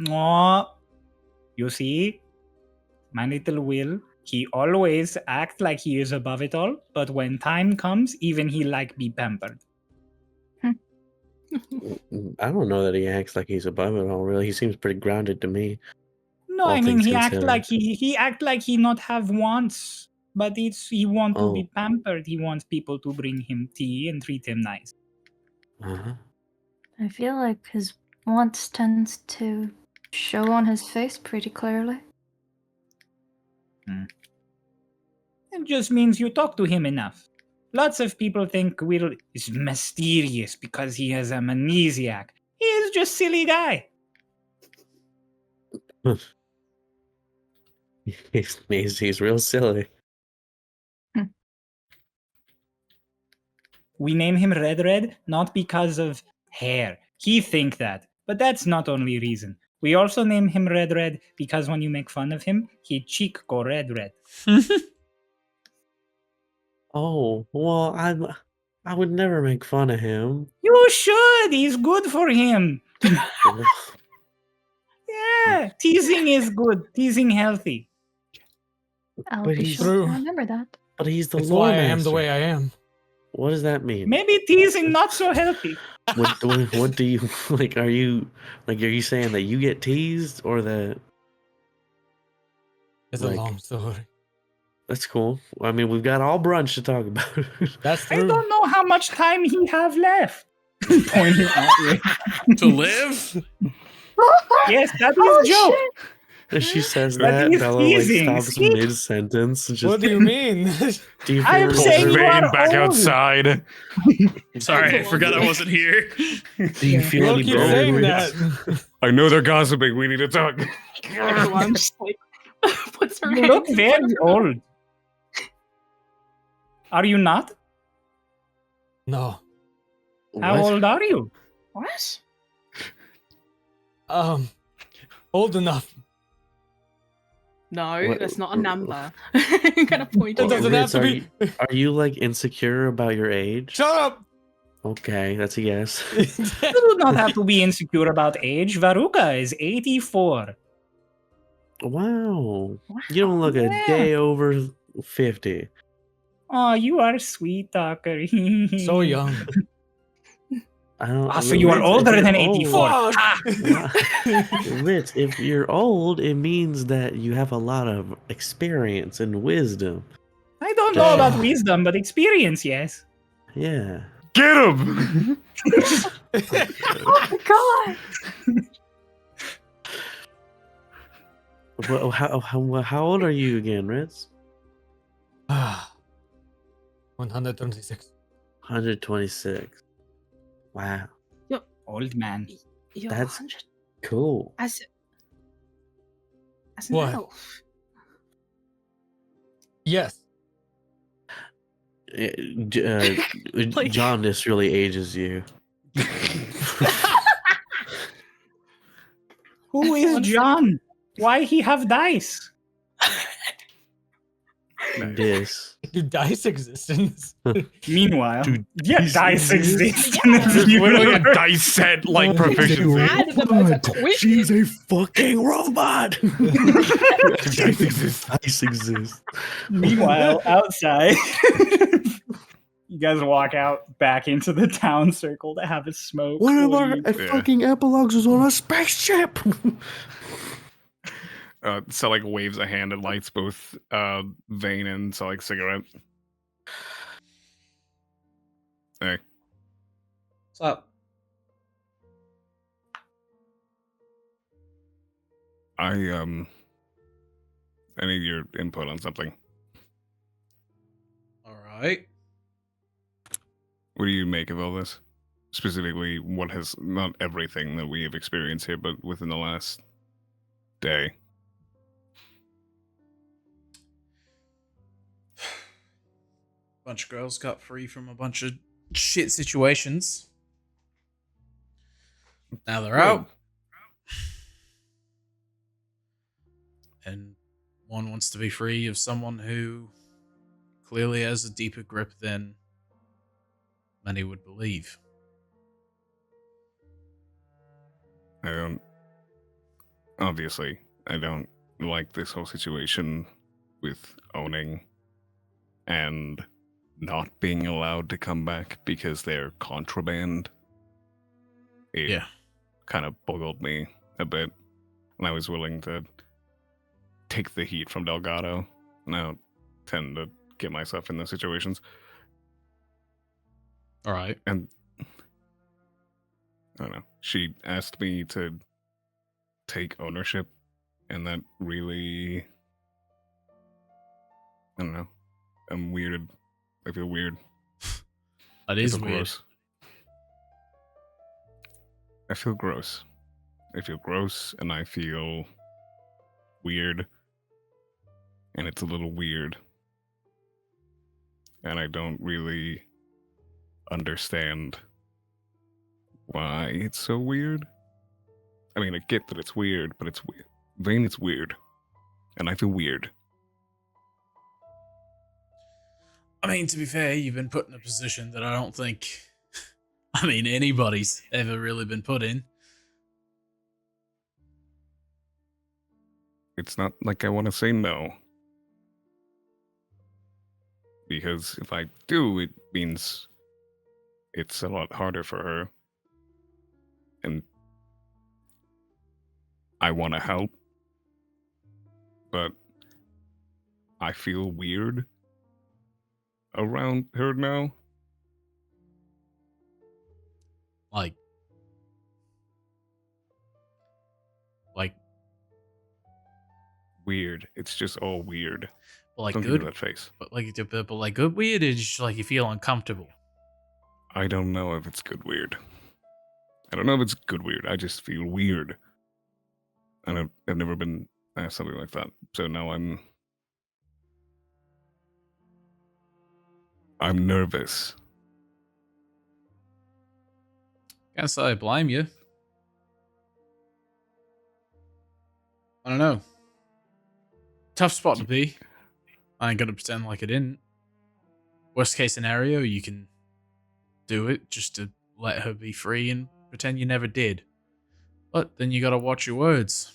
Speaker 1: "Aw, you see, my little Will, he always act like he is above it all, but when time comes, even he like be pampered."
Speaker 4: I don't know that he acts like he's above it all. Really, he seems pretty grounded to me.
Speaker 1: No,
Speaker 4: All
Speaker 1: I mean
Speaker 4: things
Speaker 1: he act
Speaker 4: considered.
Speaker 1: like he act like he not have wants, but he want to be pampered. He wants people to bring him tea and treat him nice.
Speaker 4: Uh-huh.
Speaker 6: I feel like his wants tends to show on his face pretty clearly.
Speaker 1: It just means you talk to him enough. Lots of people think Will is mysterious because he has amnesiac. He is just silly guy.
Speaker 4: He's real silly.
Speaker 1: We name him Red not because of hair. He think that, but that's not only reason. We also name him Red because when you make fun of him, he cheek go red.
Speaker 4: Oh well, I would never make fun of him.
Speaker 1: You should. He's good for him. Yeah, teasing is good. Teasing healthy.
Speaker 6: I'll
Speaker 4: But
Speaker 6: be
Speaker 4: he's
Speaker 6: sure
Speaker 7: true.
Speaker 6: to remember that.
Speaker 4: But he's the
Speaker 7: That's
Speaker 4: lore
Speaker 7: why I
Speaker 4: master.
Speaker 7: am the way I am.
Speaker 4: What does that mean?
Speaker 1: Maybe teasing not so healthy.
Speaker 4: What do you like? Are you saying that you get teased or that?
Speaker 7: It's
Speaker 4: Like-
Speaker 7: a long story.
Speaker 4: That's cool. I mean, we've got all brunch to talk about.
Speaker 7: That's
Speaker 1: I
Speaker 7: true.
Speaker 1: don't know how much time he have left. Pointing at you.
Speaker 2: To live?
Speaker 1: Yes, that is
Speaker 6: Oh,
Speaker 1: joke.
Speaker 4: As she says
Speaker 1: But
Speaker 4: that,
Speaker 1: he's
Speaker 4: Bella
Speaker 1: teasing,
Speaker 4: stops
Speaker 1: see?
Speaker 4: mid sentence.
Speaker 7: What do you mean?
Speaker 4: Do you
Speaker 1: I'm
Speaker 4: feel
Speaker 1: saying you
Speaker 3: Vane
Speaker 1: are
Speaker 3: back
Speaker 1: old.
Speaker 3: outside.
Speaker 2: Sorry, I forgot I wasn't here.
Speaker 4: Do you feel
Speaker 7: We'll
Speaker 4: any
Speaker 7: keep
Speaker 4: better?
Speaker 7: saying
Speaker 4: Ritz?
Speaker 7: that.
Speaker 3: I know they're gossiping. We need to talk.
Speaker 5: Etalon just like puts her
Speaker 1: You look
Speaker 5: hands in front
Speaker 1: very
Speaker 5: of her mouth.
Speaker 1: old. Are you not?
Speaker 7: No.
Speaker 1: How
Speaker 4: What?
Speaker 1: old are you?
Speaker 5: What?
Speaker 7: Old enough.
Speaker 5: No,
Speaker 4: What-
Speaker 5: that's not a number. I'm gonna point
Speaker 7: It
Speaker 5: at
Speaker 7: doesn't
Speaker 5: you.
Speaker 7: have to be.
Speaker 4: Are you like insecure about your age?
Speaker 7: Shut up.
Speaker 4: Okay, that's a yes.
Speaker 1: You do not have to be insecure about age. Veruka is 84.
Speaker 4: Wow. You don't look a
Speaker 1: Yeah.
Speaker 4: day over 50.
Speaker 1: Oh, you are sweet talker.
Speaker 7: So young.
Speaker 4: I don't.
Speaker 1: Ah, so you are
Speaker 4: Ritz, if
Speaker 1: older
Speaker 4: you're
Speaker 1: than
Speaker 4: old-
Speaker 1: 84.
Speaker 7: Fuck.
Speaker 1: Ah,
Speaker 4: Ritz, if you're old, it means that you have a lot of experience and wisdom.
Speaker 1: I don't know about wisdom, but experience, yes.
Speaker 4: Yeah.
Speaker 3: Get him!
Speaker 6: Oh my god!
Speaker 4: Well, how old are you again, Ritz?
Speaker 7: 126.
Speaker 4: 126. Wow.
Speaker 1: Old man.
Speaker 5: You're
Speaker 4: That's
Speaker 5: 100
Speaker 4: cool.
Speaker 5: as an
Speaker 7: What?
Speaker 5: elf.
Speaker 7: Yes.
Speaker 5: Like-
Speaker 4: John, this really ages you.
Speaker 1: Who is John? Why he have dice?
Speaker 4: This.
Speaker 7: Do dice exist in this?
Speaker 1: Meanwhile,
Speaker 3: Dude,
Speaker 1: yeah,
Speaker 3: he's-
Speaker 1: dice
Speaker 3: he's-
Speaker 1: exist in this
Speaker 3: There's literally a
Speaker 1: universe.
Speaker 3: dice set like
Speaker 7: He's a
Speaker 3: proficiency.
Speaker 5: Added them as a twist.
Speaker 4: She's a fucking robot.
Speaker 3: Dice exists.
Speaker 4: Dice exists.
Speaker 1: Meanwhile, outside, you guys walk out back into the town circle to have a smoke.
Speaker 4: One of
Speaker 1: What
Speaker 4: our
Speaker 1: do you-
Speaker 3: Yeah.
Speaker 4: fucking epilogues was on a spaceship.
Speaker 3: So like waves a hand and lights both Vane and so like cigarette. Hey.
Speaker 8: What's up?
Speaker 3: I need your input on something.
Speaker 2: right.
Speaker 3: What do you make of all this? Specifically, what has, not everything that we have experienced here, but within the last day.
Speaker 2: Bunch of girls got free from a bunch of shit situations. Now they're out. And one wants to be free of someone who clearly has a deeper grip than many would believe.
Speaker 3: Obviously, I don't like this whole situation with owning and not being allowed to come back because they're contraband. It kind of boggled me a bit, and I was willing to take the heat from Delgado, and I don't tend to get myself in those situations.
Speaker 2: All right.
Speaker 3: And I don't know. She asked me to take ownership, and that really, I don't know. I'm weirded. I feel weird.
Speaker 2: That is weird.
Speaker 3: Gross. I feel gross. I feel gross, and I feel weird, and it's a little weird, and I don't really understand why it's so weird. I mean, I get that it's weird, but it's weird. Vane, it's weird, and I feel weird.
Speaker 2: I mean, to be fair, you've been put in a position that I don't think, anybody's ever really been put in.
Speaker 3: It's not like I want to say no. Because if I do, it means it's a lot harder for her. And I want to help. But I feel weird around her now.
Speaker 2: Like
Speaker 3: weird. It's just all weird.
Speaker 2: But like
Speaker 3: don't
Speaker 2: good
Speaker 3: give me that face.
Speaker 2: But like good weird is just like you feel uncomfortable.
Speaker 3: I don't know if it's good weird. I don't know if it's good weird. I just feel weird. I've never been asked something like that. So now I'm nervous.
Speaker 2: Can't say I blame you. I don't know. Tough spot to be. I ain't gonna pretend like I didn't. Worst case scenario, you can do it just to let her be free and pretend you never did. But then you gotta watch your words.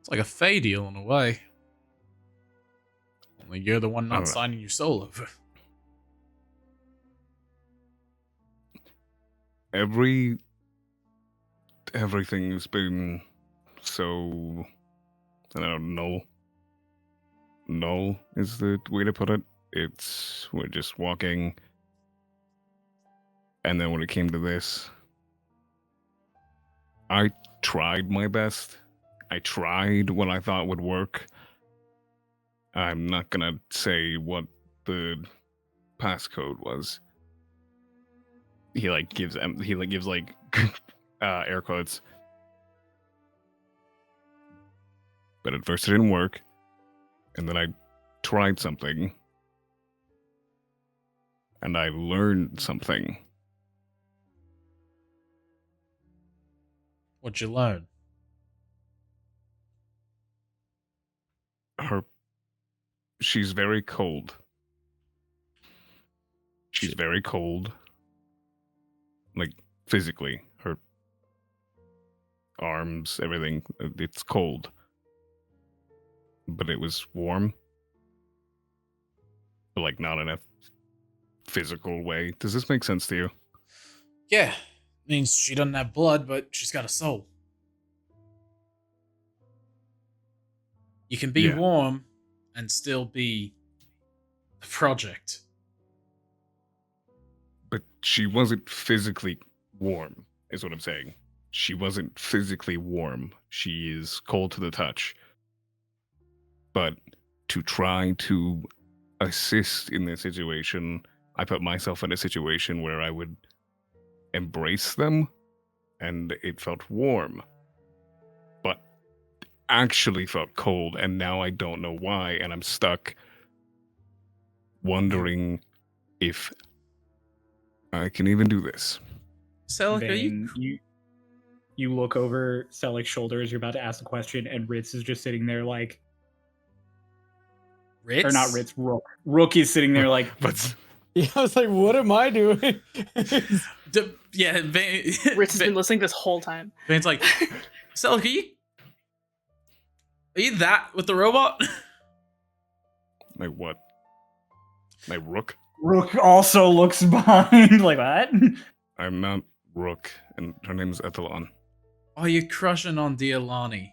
Speaker 2: It's like a Fey deal in a way. Only you're the one not signing your soul over.
Speaker 3: Everything's been so, I don't know, null is the way to put it. We're just walking, and then when it came to this, I tried my best. I tried what I thought would work. I'm not gonna say what the passcode was. He gives air quotes. But at first it didn't work. And then I tried something. And I learned something.
Speaker 2: What'd you learn?
Speaker 3: She's very cold. She's very cold. Like, physically. Her arms, everything, it's cold. But it was warm. But, like, not in a physical way. Does this make sense to you?
Speaker 2: Yeah. Means she doesn't have blood, but she's got a soul. You can be warm and still be the project.
Speaker 3: But she wasn't physically warm, is what I'm saying. She wasn't physically warm. She is cold to the touch. But to try to assist in this situation, I put myself in a situation where I would embrace them, and it felt warm, but actually felt cold, and now I don't know why, and I'm stuck wondering if I can even do this.
Speaker 2: Selleck, are you?
Speaker 1: Vane, you look over Selleck's shoulder as you're about to ask the question, and Ritz is just sitting there like,
Speaker 2: Ritz?
Speaker 1: or not Ritz, Rook. Rook is sitting there like,
Speaker 3: But
Speaker 7: Yeah, I was like, what am I doing?
Speaker 2: Yeah, Vane,
Speaker 5: Ritz has been listening this whole time.
Speaker 2: Vane's like, Selleck, are you that with the robot?
Speaker 3: my what? My Rook?
Speaker 1: Rook also looks behind like, what?
Speaker 3: I'm not Rook, and her name's Etalon.
Speaker 2: Are you crushing on Deolani?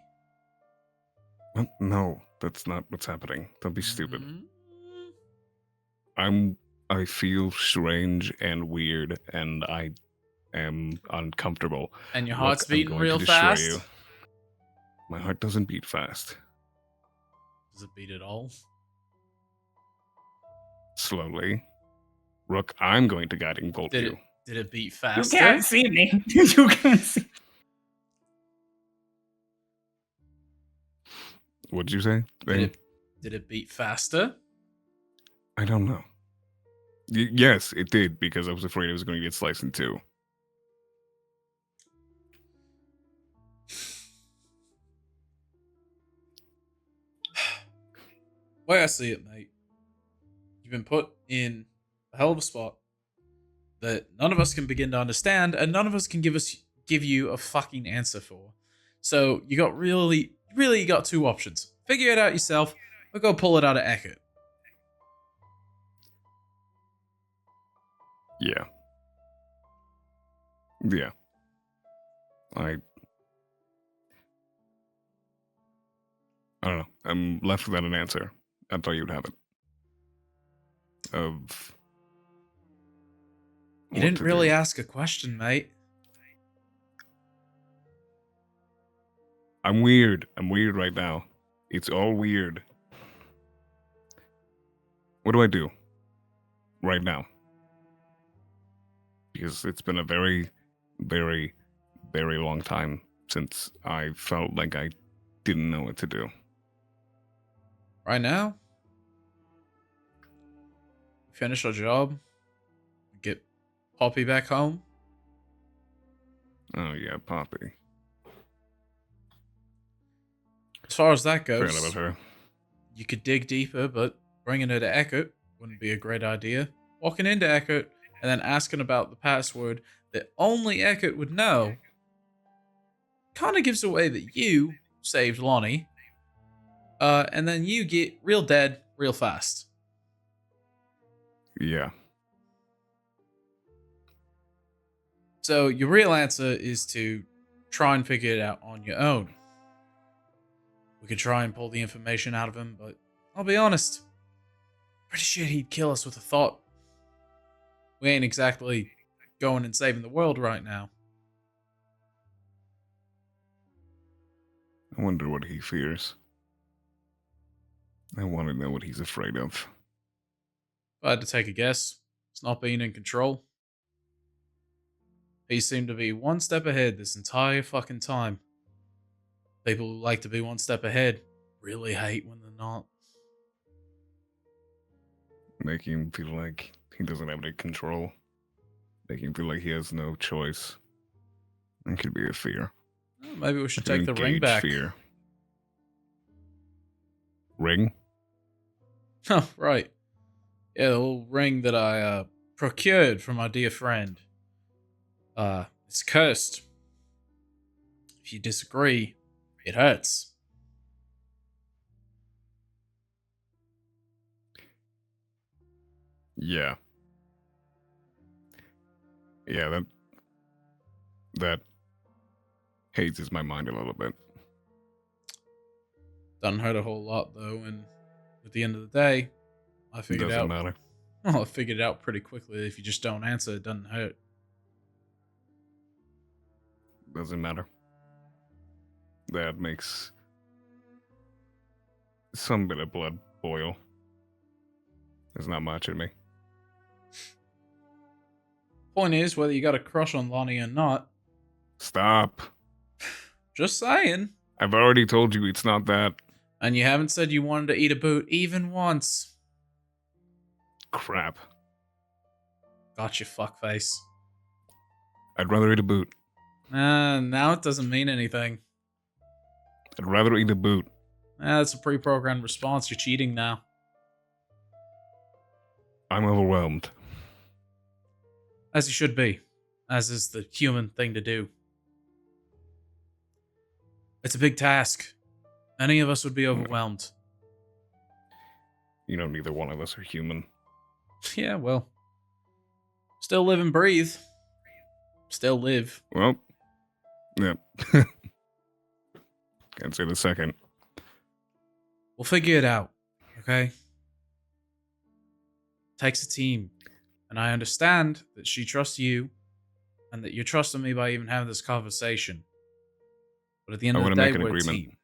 Speaker 3: What? No, that's not what's happening. Don't be stupid.
Speaker 2: Mm-hmm.
Speaker 3: I feel strange and weird, and I am uncomfortable.
Speaker 2: And your
Speaker 3: Look,
Speaker 2: heart's
Speaker 3: I'm
Speaker 2: beating
Speaker 3: going
Speaker 2: real
Speaker 3: to destroy
Speaker 2: fast?
Speaker 3: you. My heart doesn't beat fast.
Speaker 2: Does it beat at all?
Speaker 3: Slowly. Rook, I'm going to guiding bolt
Speaker 2: Did
Speaker 3: you.
Speaker 2: it beat
Speaker 1: You
Speaker 2: faster?
Speaker 1: can't see me. You can't see.
Speaker 3: What'd you say?
Speaker 2: Did it beat faster?
Speaker 3: I don't know. Yes, it did, because I was afraid it was going to get sliced in two.
Speaker 2: Way I see it, mate, you've been put in a hell of a spot that none of us can begin to understand, and none of us can give you a fucking answer for. So you got really you got two options: figure it out yourself, or go pull it out of Eckert.
Speaker 3: Yeah. Yeah. I don't know. I'm left without an answer. I thought you'd have it. Of
Speaker 2: You
Speaker 3: what
Speaker 2: didn't
Speaker 3: to
Speaker 2: really
Speaker 3: do.
Speaker 2: ask a question, mate.
Speaker 3: I'm weird. I'm weird right now. It's all weird. What do I do right now? Because it's been a very, very, very long time since I felt like I didn't know what to do.
Speaker 2: Right now, finish our job, get Poppy back home.
Speaker 3: Oh yeah, Poppy.
Speaker 2: As far as that
Speaker 3: Forgot
Speaker 2: goes,
Speaker 3: about her.
Speaker 2: you could dig deeper, but bringing her to Eckert wouldn't be a great idea. Walking into Eckert and then asking about the password that only Eckert would know kind of gives away that you saved Lonnie. And then you get real dead real fast.
Speaker 3: Yeah.
Speaker 2: So your real answer is to try and figure it out on your own. We could try and pull the information out of him, but I'll be honest, pretty sure he'd kill us with a thought. We ain't exactly going and saving the world right now.
Speaker 3: I wonder what he fears. I want to know what he's afraid of.
Speaker 2: If I had to take a guess, it's not being in control. He seemed to be one step ahead this entire fucking time. People who like to be one step ahead really hate when they're not.
Speaker 3: Making him feel like he doesn't have any control. Making him feel like he has no choice. It could be a fear.
Speaker 2: Well, maybe we should
Speaker 3: An
Speaker 2: take the ring
Speaker 3: engaged
Speaker 2: back.
Speaker 3: Fear. Ring?
Speaker 2: Oh, right. Yeah, the little ring that I procured from my dear friend. It's cursed. If you disagree, it hurts.
Speaker 3: Yeah. Yeah, that hazes my mind a little bit.
Speaker 2: Doesn't hurt a whole lot though, and at the end of the day, I figured
Speaker 3: Doesn't
Speaker 2: out.
Speaker 3: matter.
Speaker 2: Well, I figured out pretty quickly. If you just don't answer, it doesn't hurt.
Speaker 3: Doesn't matter. That makes some bit of blood oil. There's not much in me.
Speaker 2: Point is, whether you got a crush on Lonnie or not,
Speaker 3: Stop.
Speaker 2: just saying.
Speaker 3: I've already told you it's not that.
Speaker 2: And you haven't said you wanted to eat a boot even once.
Speaker 3: Crap.
Speaker 2: Gotcha, fuckface.
Speaker 3: I'd rather eat a boot.
Speaker 2: Now it doesn't mean anything.
Speaker 3: I'd rather eat a boot.
Speaker 2: That's a pre-programmed response. You're cheating now.
Speaker 3: I'm overwhelmed.
Speaker 2: As you should be. As is the human thing to do. It's a big task. Any of us would be overwhelmed.
Speaker 3: You know, neither one of us are human.
Speaker 2: Yeah, well. Still live and breathe. Still live.
Speaker 3: Well, yeah. Can't say the second.
Speaker 2: We'll figure it out, okay? Takes a team. And I understand that she trusts you, and that you're trusting me by even having this conversation. But at the end of the day, we're a team.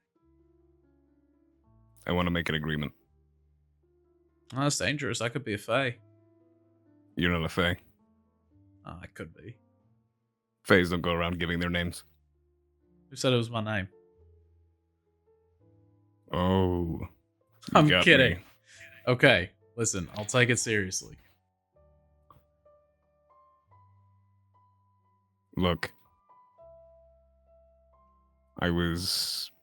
Speaker 3: I want to make an agreement.
Speaker 2: Oh, that's dangerous. I could be a fae.
Speaker 3: You're not a fae.
Speaker 2: Oh, I could be.
Speaker 3: Faes don't go around giving their names.
Speaker 2: Who said it was my name?
Speaker 3: Oh.
Speaker 2: I'm
Speaker 3: got
Speaker 2: kidding.
Speaker 3: me.
Speaker 2: Okay, listen, I'll take it seriously.
Speaker 3: Look. I was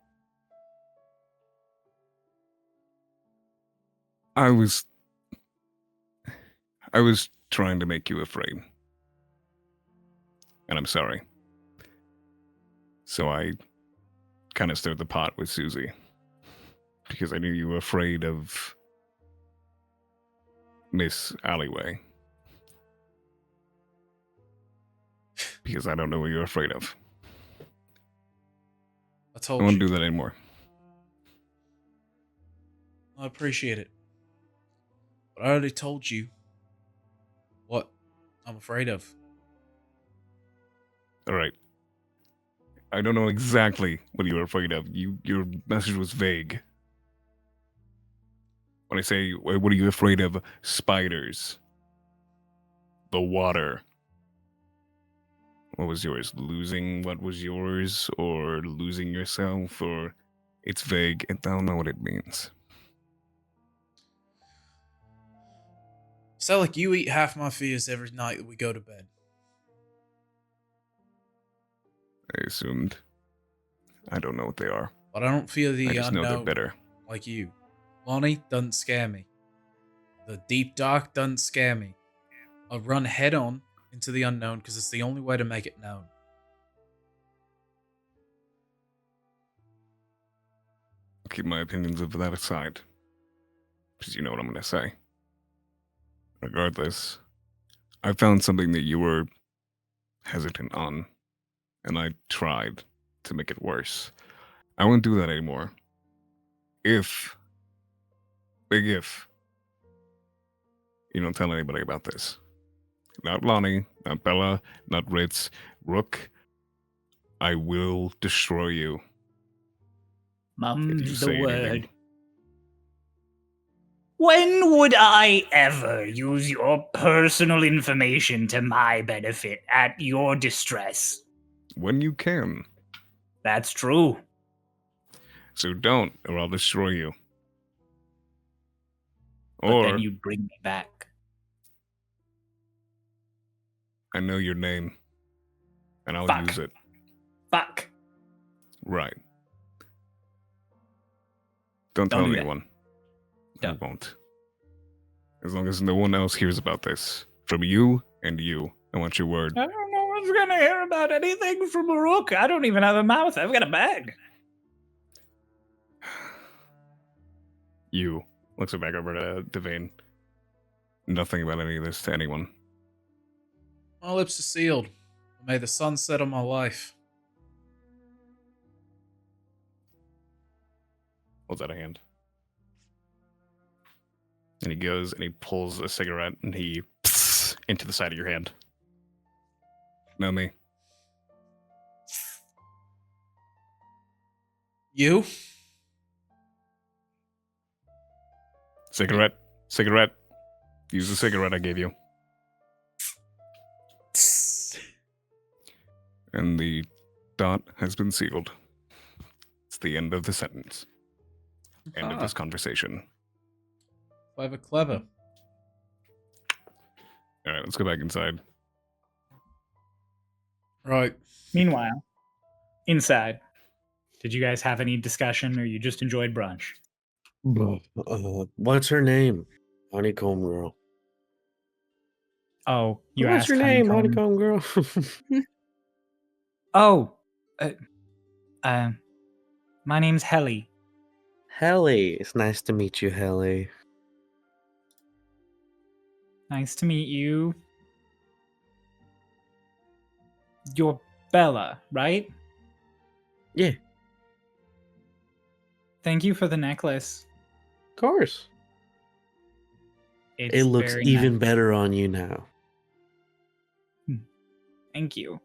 Speaker 3: trying to make you afraid. And I'm sorry. So I kind of stirred the pot with Susie. Because I knew you were afraid of Miss Alleyway. Because I don't know what you're afraid of.
Speaker 2: I told
Speaker 3: I won't
Speaker 2: you.
Speaker 3: do that anymore.
Speaker 2: I appreciate it. But I already told you what I'm afraid of.
Speaker 3: Alright. I don't know exactly what you were afraid of. Your message was vague. When I say, what are you afraid of? Spiders. The water. What was yours? Losing what was yours? Or losing yourself? Or it's vague. I don't know what it means.
Speaker 2: So, like, you eat half my fears every night that we go to bed.
Speaker 3: I assumed. I don't know what they are.
Speaker 2: But I don't fear the
Speaker 3: I just know they're
Speaker 2: unknown
Speaker 3: bitter.
Speaker 2: like you. Lonnie doesn't scare me. The deep dark doesn't scare me. I'll run head on into the unknown because it's the only way to make it known.
Speaker 3: I'll keep my opinions of that aside. Because you know what I'm going to say. Regardless, I found something that you were hesitant on. And I tried to make it worse. I won't do that anymore. If, big if, you don't tell anybody about this. Not Lonnie, not Bella, not Ritz, Rook. I will destroy you. If you
Speaker 1: Mum's the
Speaker 3: say
Speaker 1: word.
Speaker 3: anything.
Speaker 1: When would I ever use your personal information to my benefit at your distress?
Speaker 3: When you can.
Speaker 1: That's true.
Speaker 3: So don't, or I'll destroy you.
Speaker 1: But
Speaker 3: Or,
Speaker 1: then you bring me back.
Speaker 3: I know your name. And I'll
Speaker 1: Fuck.
Speaker 3: use it.
Speaker 1: Fuck.
Speaker 3: Right. Don't tell
Speaker 1: do that.
Speaker 3: anyone. I
Speaker 1: Don't.
Speaker 3: won't. As long as no one else hears about this. From you and you. I want your word.
Speaker 1: I don't know one's gonna hear about anything from Rook. I don't even have a mouth. I've got a bag.
Speaker 3: You. Looks back over to Devane. Nothing about any of this to anyone.
Speaker 2: My lips are sealed. May the sun set on my life.
Speaker 3: Holds out a hand. And he goes and he pulls a cigarette and he into the side of your hand. Know me.
Speaker 2: You?
Speaker 3: Cigarette. Cigarette. Use the cigarette I gave you. And the dot has been sealed. It's the end of the sentence. End of this conversation.
Speaker 2: Clever, clever.
Speaker 3: All right, let's go back inside.
Speaker 2: Right.
Speaker 1: Meanwhile, inside, did you guys have any discussion or you just enjoyed brunch?
Speaker 4: What's her name? Honeycomb girl.
Speaker 1: Oh, you
Speaker 4: What's
Speaker 1: asked
Speaker 4: your name,
Speaker 1: Honeycomb?
Speaker 4: Honeycomb girl?
Speaker 1: Oh, my name's Helly.
Speaker 4: Helly. It's nice to meet you, Helly.
Speaker 1: Nice to meet you. You're Bella, right?
Speaker 4: Yeah,
Speaker 1: Thank you for the necklace.
Speaker 4: of course.
Speaker 1: It's
Speaker 4: It looks
Speaker 1: very
Speaker 4: even
Speaker 1: nice.
Speaker 4: better on you now.
Speaker 1: Thank you.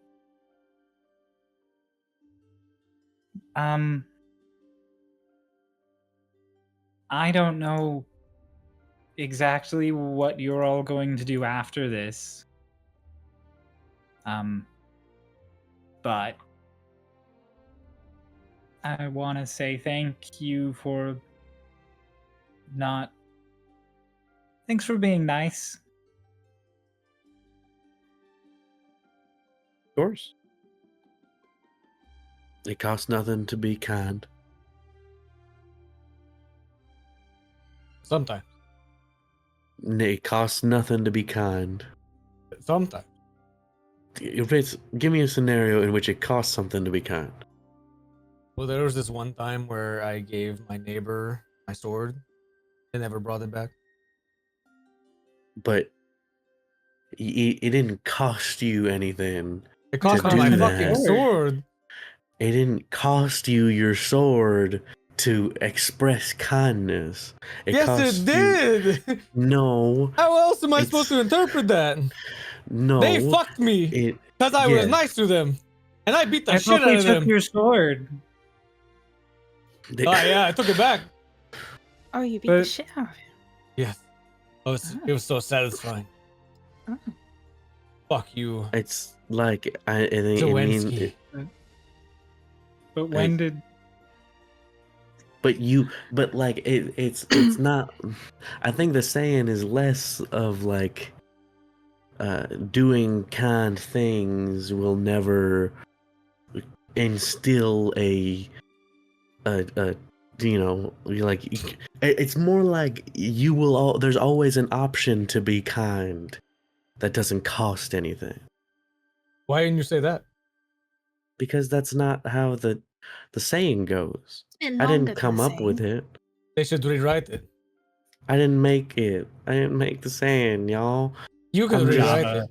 Speaker 1: I don't know exactly what you're all going to do after this. But I want to say thank you for not. Thanks for being nice.
Speaker 4: Of course. It costs nothing to be kind.
Speaker 7: Sometimes.
Speaker 4: It costs nothing to be kind.
Speaker 7: Sometimes.
Speaker 4: Give me a scenario in which it costs something to be kind.
Speaker 7: Well, there was this one time where I gave my neighbor my sword. They never brought it back.
Speaker 4: But it didn't cost you anything.
Speaker 7: It cost
Speaker 4: To
Speaker 7: me my
Speaker 4: do
Speaker 7: fucking
Speaker 4: that.
Speaker 7: sword.
Speaker 4: It didn't cost you your sword to express kindness.
Speaker 7: Yes,
Speaker 4: cost
Speaker 7: it did.
Speaker 4: No.
Speaker 7: How else am I
Speaker 4: It's-
Speaker 7: supposed to interpret that?
Speaker 4: No.
Speaker 7: They fucked me
Speaker 4: It.
Speaker 7: because I was
Speaker 4: yes.
Speaker 7: nice to them, and I beat the
Speaker 1: I
Speaker 7: shit
Speaker 1: thought
Speaker 7: out
Speaker 1: they
Speaker 7: of
Speaker 1: took
Speaker 7: them.
Speaker 1: your sword.
Speaker 4: They-
Speaker 7: Oh yeah, I took it back.
Speaker 5: Oh, you beat the
Speaker 1: But-
Speaker 5: shit out of him.
Speaker 7: Yes. It was so satisfying.
Speaker 5: Oh.
Speaker 7: Fuck you,
Speaker 4: It's like I mean,
Speaker 7: Zawinski.
Speaker 1: But when
Speaker 4: Hey.
Speaker 1: did
Speaker 4: but like it's not. I think the saying is less of like doing kind things will never instill a you know, like it's more like you will there's always an option to be kind that doesn't cost anything,
Speaker 7: Why didn't you say that?
Speaker 4: because that's not how the saying goes.
Speaker 5: Bit
Speaker 4: I
Speaker 5: longer
Speaker 4: didn't come
Speaker 5: than
Speaker 4: up with
Speaker 5: saying.
Speaker 4: it.
Speaker 7: They should rewrite it.
Speaker 4: I didn't make it. I didn't make the saying, y'all.
Speaker 7: You could
Speaker 4: I'm just-
Speaker 7: rewrite
Speaker 1: Runava.
Speaker 7: it.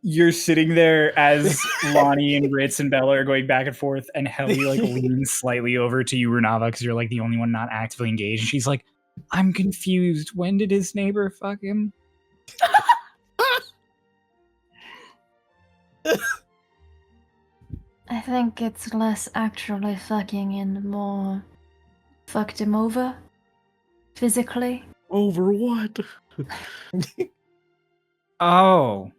Speaker 1: You're sitting there as Lonnie and Ritz and Bella are going back and forth, and Helly like leans slightly over to you, Runava, because you're like the only one not actively engaged. And she's like, "I'm confused. When did his neighbor fuck him?"
Speaker 6: I think it's less actually fucking and more fucked him over physically.
Speaker 4: Over what?
Speaker 1: Oh,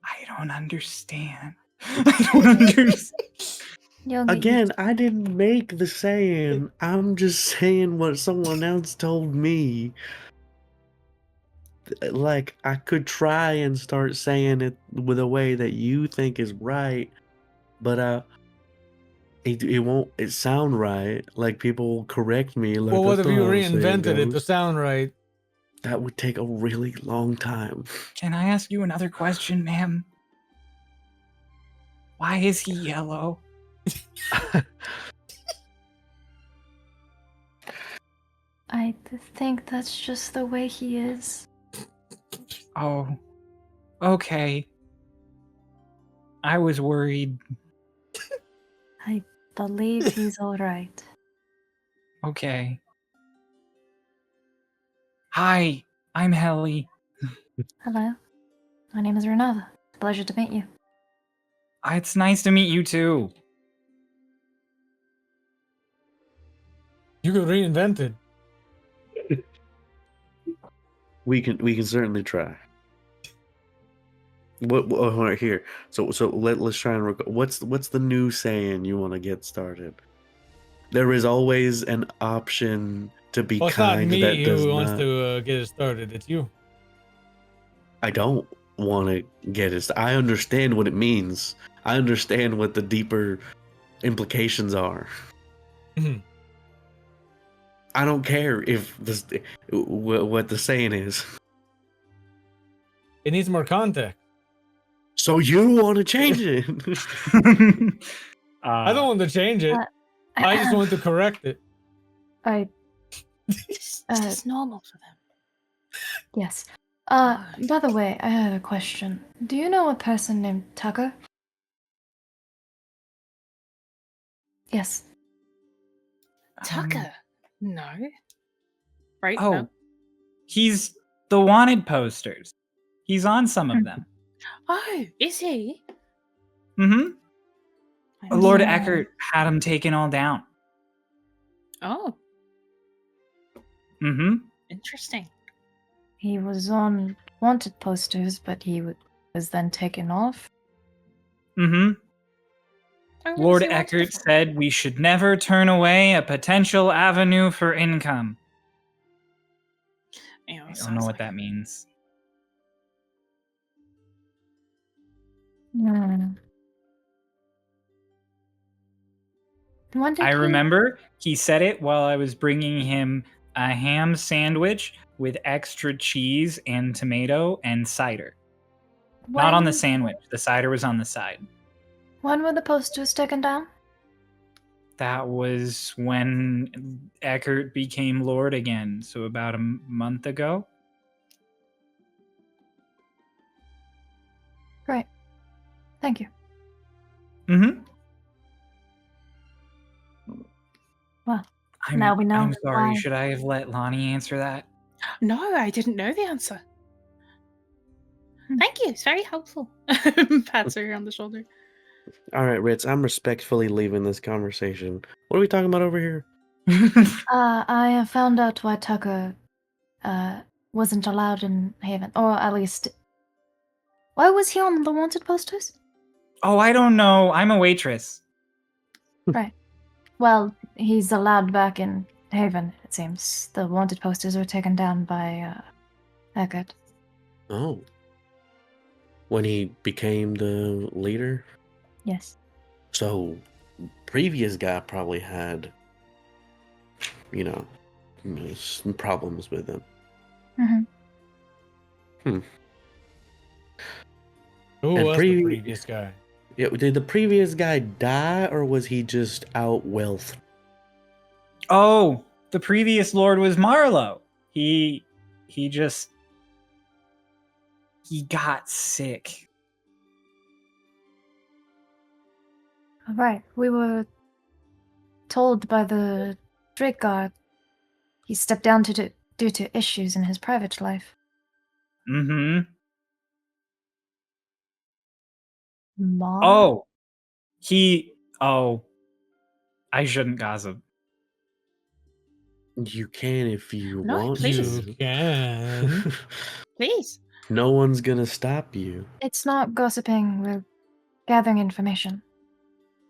Speaker 1: I don't understand. I don't understand.
Speaker 6: You'll get
Speaker 4: Again, I didn't make the saying. I'm just saying what someone else told me. Like, I could try and start saying it with a way that you think is right, but it won't sound right. Like, people will correct me. Like,
Speaker 7: Well, what
Speaker 4: "That's
Speaker 7: if you
Speaker 4: not how the saying
Speaker 7: reinvented it to
Speaker 4: goes."
Speaker 7: sound right?
Speaker 4: That would take a really long time.
Speaker 1: Can I ask you another question, ma'am? Why is he yellow?
Speaker 6: I think that's just the way he is.
Speaker 1: Oh, okay. I was worried.
Speaker 6: I believe he's alright.
Speaker 1: Okay. Hi, I'm Helly.
Speaker 6: Hello. My name is Runava. Pleasure to meet you.
Speaker 1: It's nice to meet you too.
Speaker 7: You could reinvent it.
Speaker 4: We can certainly try. What right here? So let's try and what's the new saying you want to get started? There is always an option to be
Speaker 7: Well, it's not
Speaker 4: kind
Speaker 7: me
Speaker 4: that does
Speaker 7: who wants
Speaker 4: not.
Speaker 7: to get it started. It's you.
Speaker 4: I don't want to get it. I understand what it means. I understand what the deeper implications are.
Speaker 7: Mhm.
Speaker 4: I don't care if this what the saying is.
Speaker 7: It needs more context.
Speaker 4: So you want to change it?
Speaker 7: I don't want to change it. I just want to correct it.
Speaker 5: This is normal for them.
Speaker 6: Yes. By the way, I have a question. Do you know a person named Tucker? Yes.
Speaker 5: Tucker? No. Right?
Speaker 1: Oh,
Speaker 5: No?
Speaker 1: he's the wanted posters. He's on some of them.
Speaker 5: Oh, is he?
Speaker 1: Mm-hmm.
Speaker 5: I'm
Speaker 1: Lord
Speaker 5: sorry.
Speaker 1: Eckert had him taken all down.
Speaker 5: Oh,
Speaker 1: Mm-hmm.
Speaker 5: interesting.
Speaker 6: He was on wanted posters, but he was then taken off.
Speaker 1: Mm-hmm.
Speaker 5: Oh, what
Speaker 1: Lord
Speaker 5: was he wanted
Speaker 1: Eckert
Speaker 5: for?
Speaker 1: said we should never turn away a potential avenue for income.
Speaker 5: You know,
Speaker 1: I don't
Speaker 5: sounds
Speaker 1: know what
Speaker 5: like-
Speaker 1: that means.
Speaker 6: Hmm. When did
Speaker 1: I
Speaker 6: he-
Speaker 1: remember he said it while I was bringing him a ham sandwich with extra cheese and tomato and cider. Not on the sandwich. The cider was on the side.
Speaker 6: When were the posters taken down?
Speaker 1: That was when Eckert became Lord again, so about a month ago.
Speaker 6: Great. Thank you.
Speaker 1: Mm-hmm.
Speaker 6: Well, now we know
Speaker 1: I'm sorry.
Speaker 6: why.
Speaker 1: Should I have let Lonnie answer that?
Speaker 5: No, I didn't know the answer.
Speaker 6: Hmm.
Speaker 5: Thank you. It's very helpful. Pats her on the shoulder.
Speaker 4: All right, Ritz. I'm respectfully leaving this conversation. What are we talking about over here?
Speaker 6: I have found out why Tucker wasn't allowed in Haven, or at least, why was he on the wanted posters?
Speaker 1: Oh, I don't know. I'm a waitress.
Speaker 6: Right. Well, he's allowed back in Haven. It seems the wanted posters were taken down by Eckert.
Speaker 4: Oh, when he became the leader.
Speaker 6: Yes.
Speaker 4: So, previous guy probably had, some problems with him.
Speaker 6: Mm-hmm.
Speaker 7: Who
Speaker 4: And
Speaker 7: was the previous guy?
Speaker 4: Yeah, did the previous guy die, or was he just out wealth?
Speaker 1: Oh, the previous Lord was Marlowe. He got sick.
Speaker 6: All right. We were told by the Drake guard he stepped down due to issues in his private life.
Speaker 1: Mm-hmm.
Speaker 6: Mar?
Speaker 1: I shouldn't gossip.
Speaker 4: You can if you
Speaker 5: No,
Speaker 4: want
Speaker 5: please.
Speaker 7: You
Speaker 4: to.
Speaker 7: can.
Speaker 5: Please.
Speaker 4: No one's gonna stop you.
Speaker 6: It's not gossiping. We're gathering information.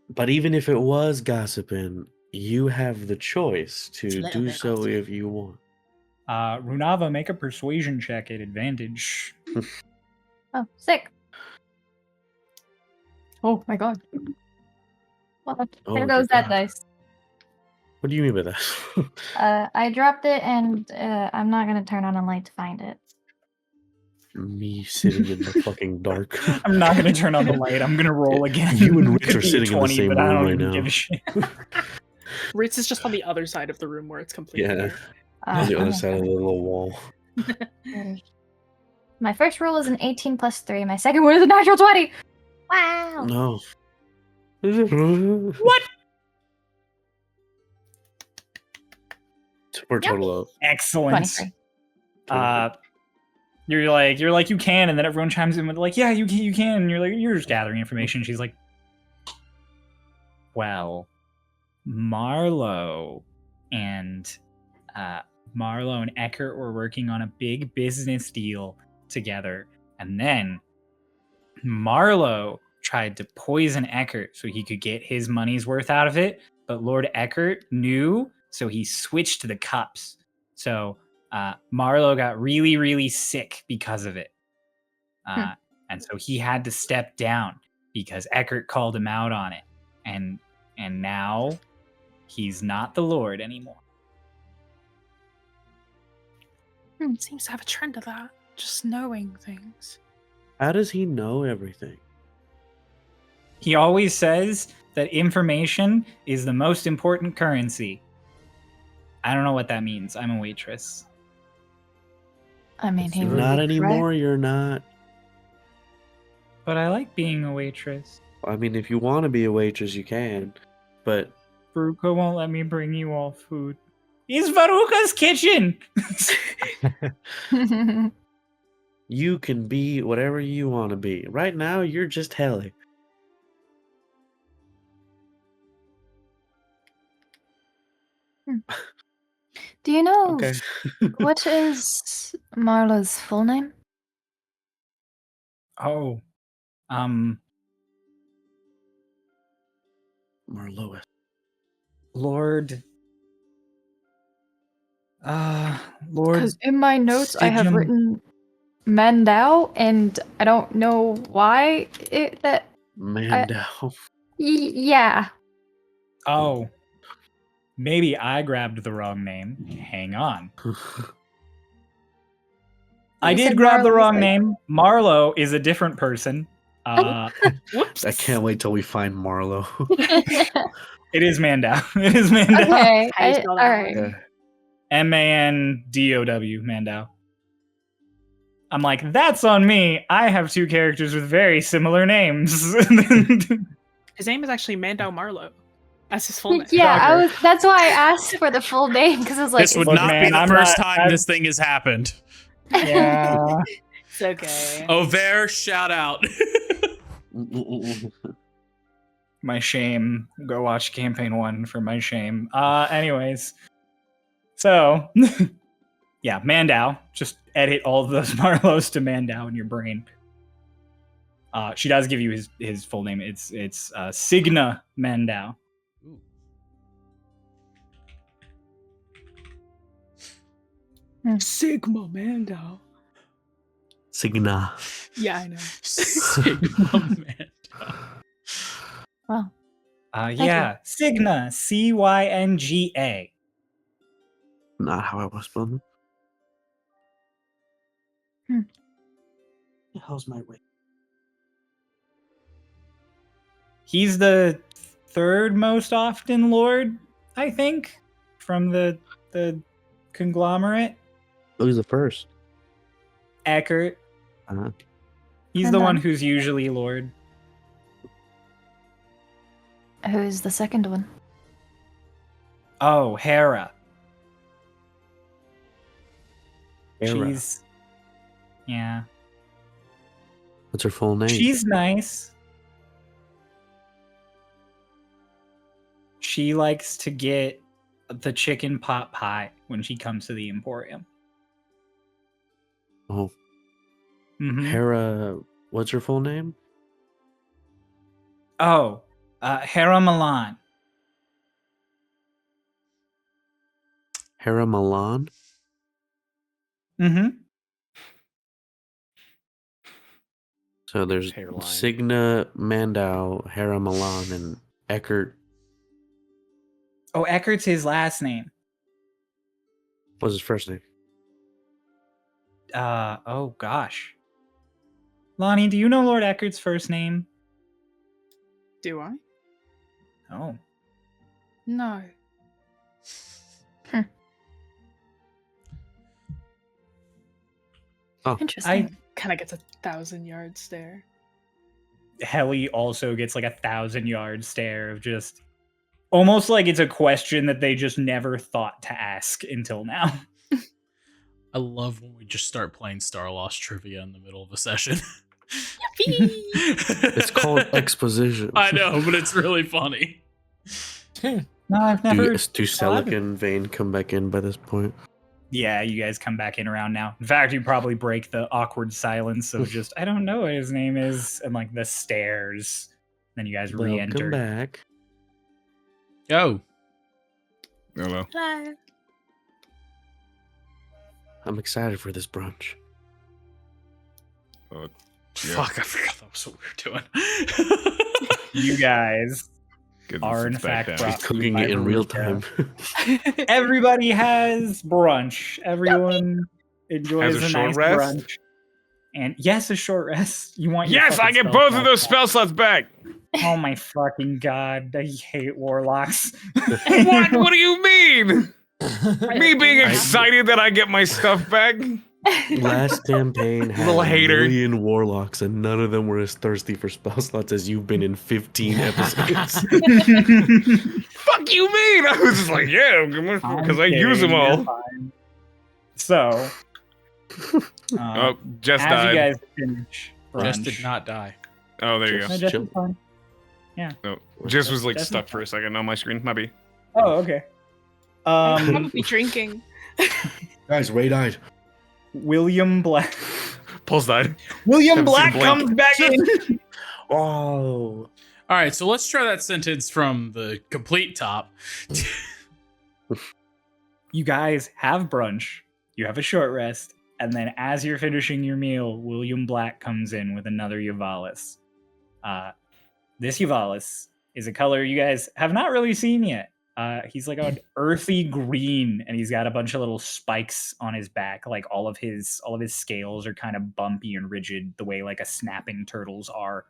Speaker 4: But even if it was gossiping, you have the choice
Speaker 5: It's a
Speaker 4: to
Speaker 5: little
Speaker 4: do
Speaker 5: bit
Speaker 4: so
Speaker 5: gossipy.
Speaker 4: if you want.
Speaker 1: Runava, make a persuasion check at advantage.
Speaker 6: Oh, sick. Oh my god. Well,
Speaker 4: Oh,
Speaker 6: there
Speaker 4: dear
Speaker 6: goes that
Speaker 4: God.
Speaker 6: dice.
Speaker 4: What do you mean by that?
Speaker 6: I dropped it, and I'm not gonna turn on a light to find it.
Speaker 4: Me sitting in the fucking dark.
Speaker 1: I'm not gonna turn on the light. I'm gonna roll again.
Speaker 4: You and Rich
Speaker 1: Could
Speaker 4: are
Speaker 1: be a
Speaker 4: sitting in the same
Speaker 1: but I
Speaker 4: room
Speaker 1: don't
Speaker 4: right
Speaker 1: even
Speaker 4: now.
Speaker 1: give a shit.
Speaker 5: Ritz is just on the other side of the room where it's completely
Speaker 4: Yeah.
Speaker 5: dark.
Speaker 4: On the other
Speaker 6: okay.
Speaker 4: side of the little wall.
Speaker 6: My first roll is an 18 plus 3. My second one is a natural 20. Wow.
Speaker 4: No.
Speaker 1: What?
Speaker 4: For a total of
Speaker 1: Excellent.
Speaker 6: 23.
Speaker 1: You're like you can, and then everyone chimes in with like, yeah, you can. And you're like, you're just gathering information. She's like, well, Marlowe and Marlowe and Eckert were working on a big business deal together. And then Marlowe tried to poison Eckert so he could get his money's worth out of it. But Lord Eckert knew, so he switched to the cups. So Marlowe got really, really sick because of it. And so he had to step down because Eckert called him out on it. And now he's not the Lord anymore.
Speaker 5: Seems to have a trend of that. Just knowing things.
Speaker 4: How does he know everything?
Speaker 1: He always says that information is the most important currency. I don't know what that means. I'm a waitress.
Speaker 6: I mean, he
Speaker 4: You're
Speaker 6: would
Speaker 4: not
Speaker 6: be
Speaker 4: anymore.
Speaker 6: correct.
Speaker 4: You're not.
Speaker 1: But I like being a waitress.
Speaker 4: I mean, if you want to be a waitress, you can. But
Speaker 1: Veruca won't let me bring you all food. It's Veruca's kitchen!
Speaker 4: you can be whatever you want to be. Right now, you're just Helly.
Speaker 6: Do you know
Speaker 4: Okay.
Speaker 6: what is Marlowe's full name?
Speaker 1: Oh.
Speaker 4: Marlowe.
Speaker 1: Lord... Lord...
Speaker 6: Because in my notes I have
Speaker 1: Stygian-
Speaker 6: written Mando, and I don't know why
Speaker 4: Mando.
Speaker 6: yeah.
Speaker 1: Oh. Maybe I grabbed the wrong name. Hang on. I
Speaker 6: You
Speaker 1: did
Speaker 6: said
Speaker 1: grab the
Speaker 6: Marlowe was
Speaker 1: wrong
Speaker 6: like-
Speaker 1: name. Marlowe is a different person.
Speaker 5: Whoops.
Speaker 4: I can't wait till we find Marlowe.
Speaker 1: It is Mando. It is Mando.
Speaker 6: Okay.
Speaker 5: How you spell
Speaker 6: All
Speaker 5: that
Speaker 6: right.
Speaker 4: Yeah.
Speaker 1: Mandow, Mando. I'm like, that's on me. I have two characters with very similar names.
Speaker 5: His name is actually Mando Marlowe. That's his full name.
Speaker 6: Yeah,
Speaker 1: Shocker.
Speaker 6: that's why I asked for the full name, because I was like,
Speaker 2: This would
Speaker 1: Look,
Speaker 2: not
Speaker 1: man,
Speaker 2: be the
Speaker 1: I'm
Speaker 2: first
Speaker 1: not-
Speaker 2: time
Speaker 1: I'm-
Speaker 2: this thing has happened.
Speaker 1: Yeah.
Speaker 5: It's okay.
Speaker 2: Over, shout out.
Speaker 1: My shame. Go watch campaign 1 for my shame. Anyways. So, yeah, Mandow. Just edit all of those Marlows to Mandow in your brain. She does give you his full name. It's Signa Mandow.
Speaker 5: Sigma Mando.
Speaker 4: Signa.
Speaker 5: Yeah, I know.
Speaker 2: Sigma man.
Speaker 6: well,
Speaker 1: Yeah, Signa. Cynga.
Speaker 4: Not how I was spelling. The hell's my way?
Speaker 1: He's the third most often Lord, I think, from the conglomerate.
Speaker 4: Who's the first?
Speaker 1: Eckert.
Speaker 4: Uh-huh.
Speaker 1: He's
Speaker 6: And
Speaker 1: the one
Speaker 6: then-
Speaker 1: who's usually Lord.
Speaker 6: who's the second one?
Speaker 1: Oh, Hera.
Speaker 4: Hera.
Speaker 1: She's... Yeah.
Speaker 4: What's her full name?
Speaker 1: She's nice. She likes to get the chicken pot pie when she comes to the Emporium.
Speaker 4: Oh,
Speaker 1: Mhm.
Speaker 4: Hera. What's her full name?
Speaker 1: Oh, Hera Milan.
Speaker 4: Hera Milan.
Speaker 1: Mm-hmm.
Speaker 4: So there's
Speaker 7: Hairline.
Speaker 4: Signa, Mandow, Hera Milan, and Eckert.
Speaker 1: Oh, Eckert's his last name.
Speaker 4: What's his first name?
Speaker 1: Oh gosh. Lonnie, do you know Lord Eckert's first name?
Speaker 5: Do I?
Speaker 1: Oh.
Speaker 5: No.
Speaker 6: Interesting.
Speaker 5: Kind of gets a 1,000-yard stare.
Speaker 1: Helly also gets like 1,000-yard stare of just almost like it's a question that they just never thought to ask until now.
Speaker 2: I love when we just start playing Starlost trivia in the middle of a session.
Speaker 4: It's called exposition.
Speaker 2: I know, but it's really funny.
Speaker 1: No, I've never.
Speaker 4: Do Selleck and Vane come back in by this point?
Speaker 1: Yeah, you guys come back in around now. In fact, you probably break the awkward silence of just, I don't know what his name is, and like the stairs. Then you guys re-enter.
Speaker 4: Welcome back.
Speaker 2: Yo.
Speaker 3: Hello.
Speaker 5: Hello.
Speaker 4: I'm excited for this brunch.
Speaker 3: Yeah.
Speaker 2: Fuck, I forgot that was what we were doing.
Speaker 1: You guys
Speaker 3: Get
Speaker 1: are
Speaker 3: this
Speaker 1: in fact
Speaker 3: back
Speaker 1: brought
Speaker 3: down.
Speaker 1: to
Speaker 4: Cooking
Speaker 1: by
Speaker 4: it in real
Speaker 1: Veruca.
Speaker 4: time.
Speaker 1: Everybody has brunch. Everyone enjoys
Speaker 3: Has a
Speaker 1: a
Speaker 3: short
Speaker 1: nice
Speaker 3: rest?
Speaker 1: brunch. And yes, a short rest. You want your
Speaker 3: Yes, I
Speaker 1: fucking
Speaker 3: get
Speaker 1: spell
Speaker 3: both of
Speaker 1: slots
Speaker 3: those
Speaker 1: back.
Speaker 3: spell slots back.
Speaker 1: Oh my fucking god! I hate warlocks.
Speaker 3: What? What do you mean? Me being
Speaker 5: I-
Speaker 3: excited that I get my stuff back?
Speaker 4: Last campaign had
Speaker 3: Little
Speaker 4: a
Speaker 3: hater.
Speaker 4: million warlocks, and none of them were as thirsty for spell slots as you've been in 15 episodes.
Speaker 3: Fuck you mean? I was just like, yeah, because I use them all.
Speaker 1: So,
Speaker 3: Oh, Jess
Speaker 1: as
Speaker 3: died.
Speaker 1: you guys finish brunch,
Speaker 2: Just did not die.
Speaker 3: Oh, there you
Speaker 1: No,
Speaker 3: go.
Speaker 1: Jess
Speaker 4: Chill.
Speaker 1: is fine.
Speaker 3: Oh, Jess was like
Speaker 1: Jess is
Speaker 3: stuck for a second on my screen. Maybe.
Speaker 1: Oh, okay.
Speaker 5: I'm probably drinking.
Speaker 4: Guys, ray-eyed.
Speaker 1: William Black.
Speaker 3: Pulse died.
Speaker 1: William
Speaker 3: Haven't
Speaker 1: Black
Speaker 3: seen Blink.
Speaker 1: comes back in.
Speaker 4: Oh.
Speaker 2: All right, so let's try that sentence from the complete top.
Speaker 1: You guys have brunch. You have a short rest. And then as you're finishing your meal, William Black comes in with another Yvalis. This Yvalis is a color you guys have not really seen yet. He's like an earthy green, and he's got a bunch of little spikes on his back. Like all of his scales are kind of bumpy and rigid, the way like a snapping turtle's are.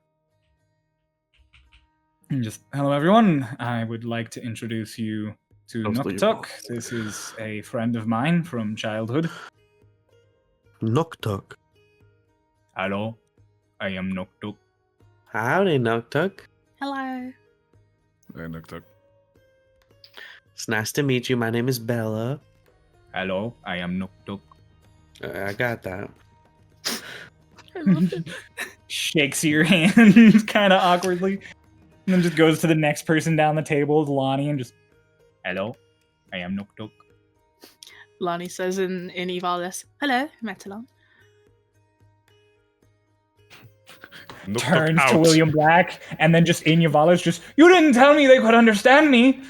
Speaker 1: And just hello everyone. I would like to introduce you to
Speaker 4: Mostly
Speaker 1: Nuktuk.
Speaker 4: Yvalis.
Speaker 1: This is a friend of mine from childhood.
Speaker 4: Nuktuk.
Speaker 1: Hello, I am Nuktuk.
Speaker 4: Howdy, Nuktuk.
Speaker 5: Hello.
Speaker 4: It's nice to meet you. My name is Bella.
Speaker 1: Hello, I am Nuktuk.
Speaker 4: I got that.
Speaker 5: I love it.
Speaker 1: Shakes your hand kind of awkwardly, and then just goes to the next person down the table, Lonnie, and just, hello, I am Nuktuk.
Speaker 5: Lonnie says in Yvalis, hello, I'm Etalon.
Speaker 1: Turns to William Black, and then just in Yvalis, just, you didn't tell me they could understand me.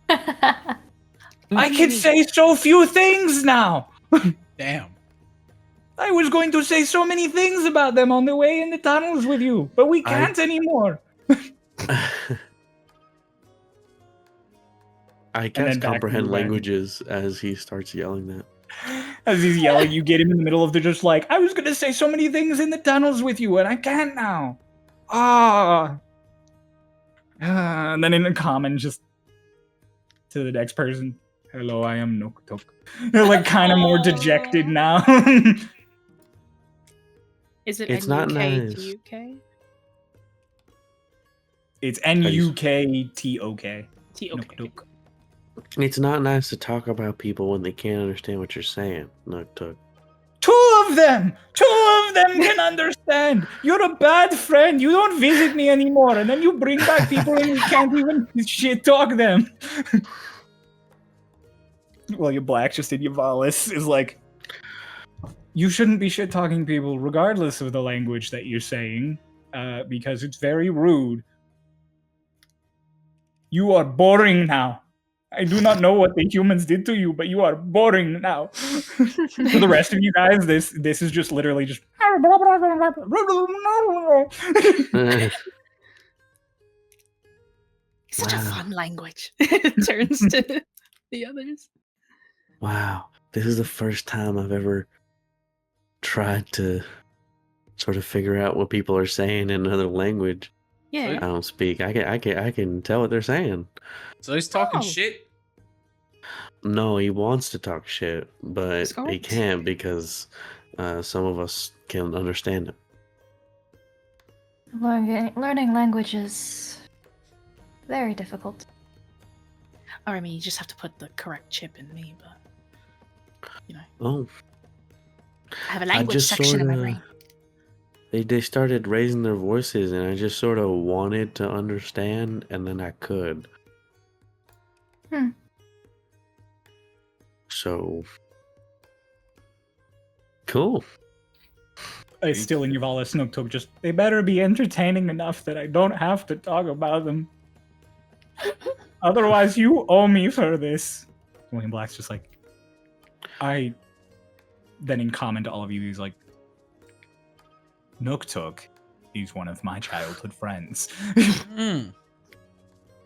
Speaker 1: I could say so few things now.
Speaker 2: Damn.
Speaker 1: I was going to say so many things about them on the way in the tunnels with you, but we can't anymore.
Speaker 4: I
Speaker 1: then
Speaker 4: cast
Speaker 1: back
Speaker 4: comprehend
Speaker 1: to Ren.
Speaker 4: languages as he starts yelling that.
Speaker 1: As he's yelling, you get him in the middle of the just like, I was going to say so many things in the tunnels with you, and I can't now. And then in common, just to the next person, hello, I am Nuktuk. They're like kind of more dejected now.
Speaker 5: Is it
Speaker 4: It's
Speaker 5: NUK
Speaker 4: not nice.
Speaker 5: to UK?
Speaker 1: It's Nuktok.
Speaker 5: T-OK.
Speaker 1: Nuktuk.
Speaker 4: It's not nice to talk about people when they can't understand what you're saying, Nuktuk.
Speaker 1: Two of them can understand. You're a bad friend. You don't visit me anymore, and then you bring back people and you can't even shit talk them. William Black, just in Yvalis, is like, you shouldn't be shit talking people regardless of the language that you're saying, because it's very rude. You are boring now. I do not know what the humans did to you, but you are boring now. For the rest of you guys, this is just literally just.
Speaker 5: Such a
Speaker 4: Wow.
Speaker 5: fun language. Turns to the others.
Speaker 4: Wow, this is the first time I've ever tried to sort of figure out what people are saying in another language. I
Speaker 5: Yeah.
Speaker 4: don't speak. I can tell what they're saying.
Speaker 2: So he's talking
Speaker 5: Oh.
Speaker 2: shit.
Speaker 4: No, he wants to talk shit, but he
Speaker 5: Scott?
Speaker 4: can't because some of us can understand it.
Speaker 6: Learning language is very difficult.
Speaker 5: Or I mean, you just have to put the correct chip in me, but
Speaker 4: Oh,
Speaker 5: I have a
Speaker 4: I
Speaker 5: language
Speaker 4: just
Speaker 5: section in my
Speaker 4: sorta-
Speaker 5: brain.
Speaker 4: they started raising their voices, and I just sort of wanted to understand, and then I could.
Speaker 6: Hmm.
Speaker 4: So Cool.
Speaker 1: It's still in Yvalis. Nook just, they better be entertaining enough that I don't have to talk about them. Otherwise, you owe me for this. William Black's just like, then in common to all of you, he's like, Nook, he's one of my childhood friends.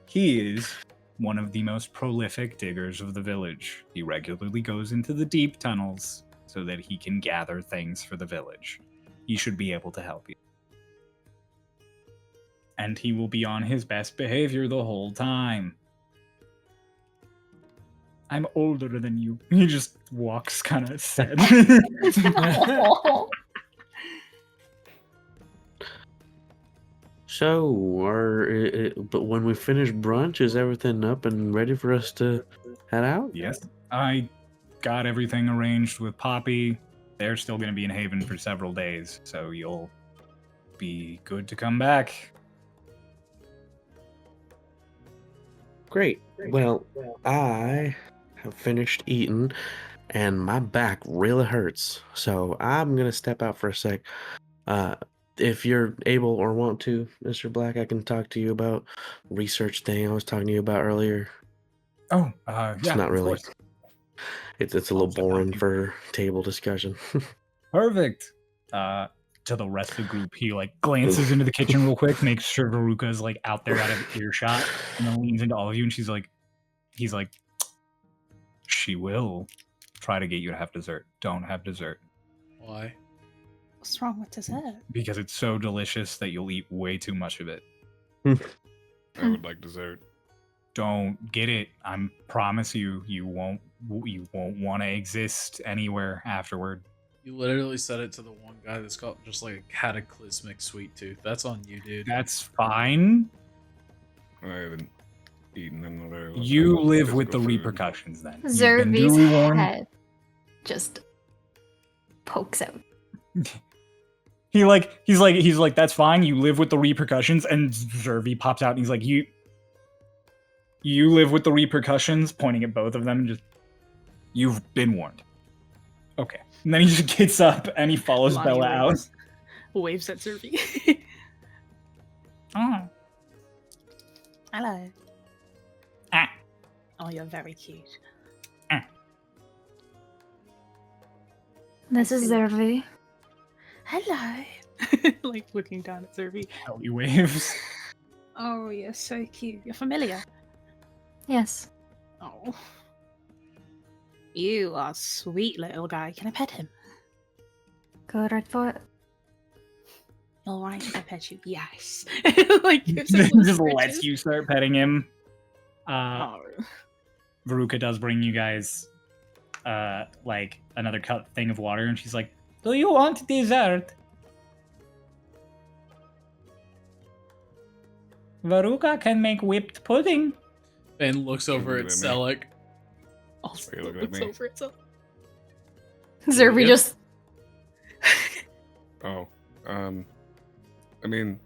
Speaker 1: He is one of the most prolific diggers of the village. He regularly goes into the deep tunnels so that he can gather things for the village. He should be able to help you. And he will be on his best behavior the whole time. I'm older than you. He just walks kind of sad.
Speaker 4: So, but when we finish brunch, is everything up and ready for us to head out?
Speaker 1: Yes, I got everything arranged with Poppy. They're still going to be in Haven for several days, so you'll be good to come back.
Speaker 4: Great. Well, I have finished eating, and my back really hurts. So I'm gonna step out for a sec. If you're able or want to, Mr. Black, I can talk to you about research thing I was talking to you about earlier.
Speaker 1: Oh,
Speaker 4: It's
Speaker 1: yeah,
Speaker 4: not
Speaker 1: of
Speaker 4: really.
Speaker 1: course.
Speaker 4: It's a little boring for table discussion.
Speaker 1: Perfect. To the rest of the group, he like glances into the kitchen real quick, makes sure Veruca is like out there out of earshot, and then leans into all of you, and he's like, she will try to get you to have dessert. Don't have dessert.
Speaker 2: Why?
Speaker 5: What's wrong with dessert?
Speaker 1: Because it's so delicious that you'll eat way too much of it.
Speaker 3: I would like dessert.
Speaker 1: Don't get it. I promise you, you won't want to exist anywhere afterward.
Speaker 2: You literally said it to the one guy that's got just like a cataclysmic sweet tooth. That's on you, dude.
Speaker 1: That's fine.
Speaker 3: I haven't eaten in a very long
Speaker 1: You
Speaker 3: time.
Speaker 1: live with the
Speaker 3: Physical food.
Speaker 1: repercussions then. You've been duly
Speaker 6: Zerby's
Speaker 1: warned.
Speaker 6: head just pokes out.
Speaker 1: He's like, that's fine. You live with the repercussions, and Zerby pops out and he's like, you live with the repercussions, pointing at both of them, and just, you've been warned. Okay. And then he just gets up and he follows
Speaker 5: Lonnie
Speaker 1: Bella out.
Speaker 5: Waves at Zerby.
Speaker 1: Oh.
Speaker 5: Hello.
Speaker 1: Ah.
Speaker 5: Oh, you're very cute.
Speaker 6: This is Zerby.
Speaker 5: Hello. Like looking down at Zerby.
Speaker 1: He waves.
Speaker 5: Oh, you're so cute. You're familiar.
Speaker 6: Yes.
Speaker 5: Oh. You are a sweet little guy. Can I pet him?
Speaker 6: Go right for it.
Speaker 5: All right, if I pet you. Yes. Like gives him little
Speaker 1: Just lets
Speaker 5: scratches.
Speaker 1: you start petting him.
Speaker 5: Oh.
Speaker 1: Veruca does bring you guys like another thing of water, and she's like, do you want dessert? Veruca can make whipped pudding.
Speaker 2: Ben looks over at
Speaker 3: Look at me.
Speaker 2: Selleck.
Speaker 5: Also,
Speaker 3: Are you looking at
Speaker 5: looks
Speaker 3: me?
Speaker 5: over itself.
Speaker 6: Zerby
Speaker 2: Yep.
Speaker 6: just
Speaker 3: Oh, I mean,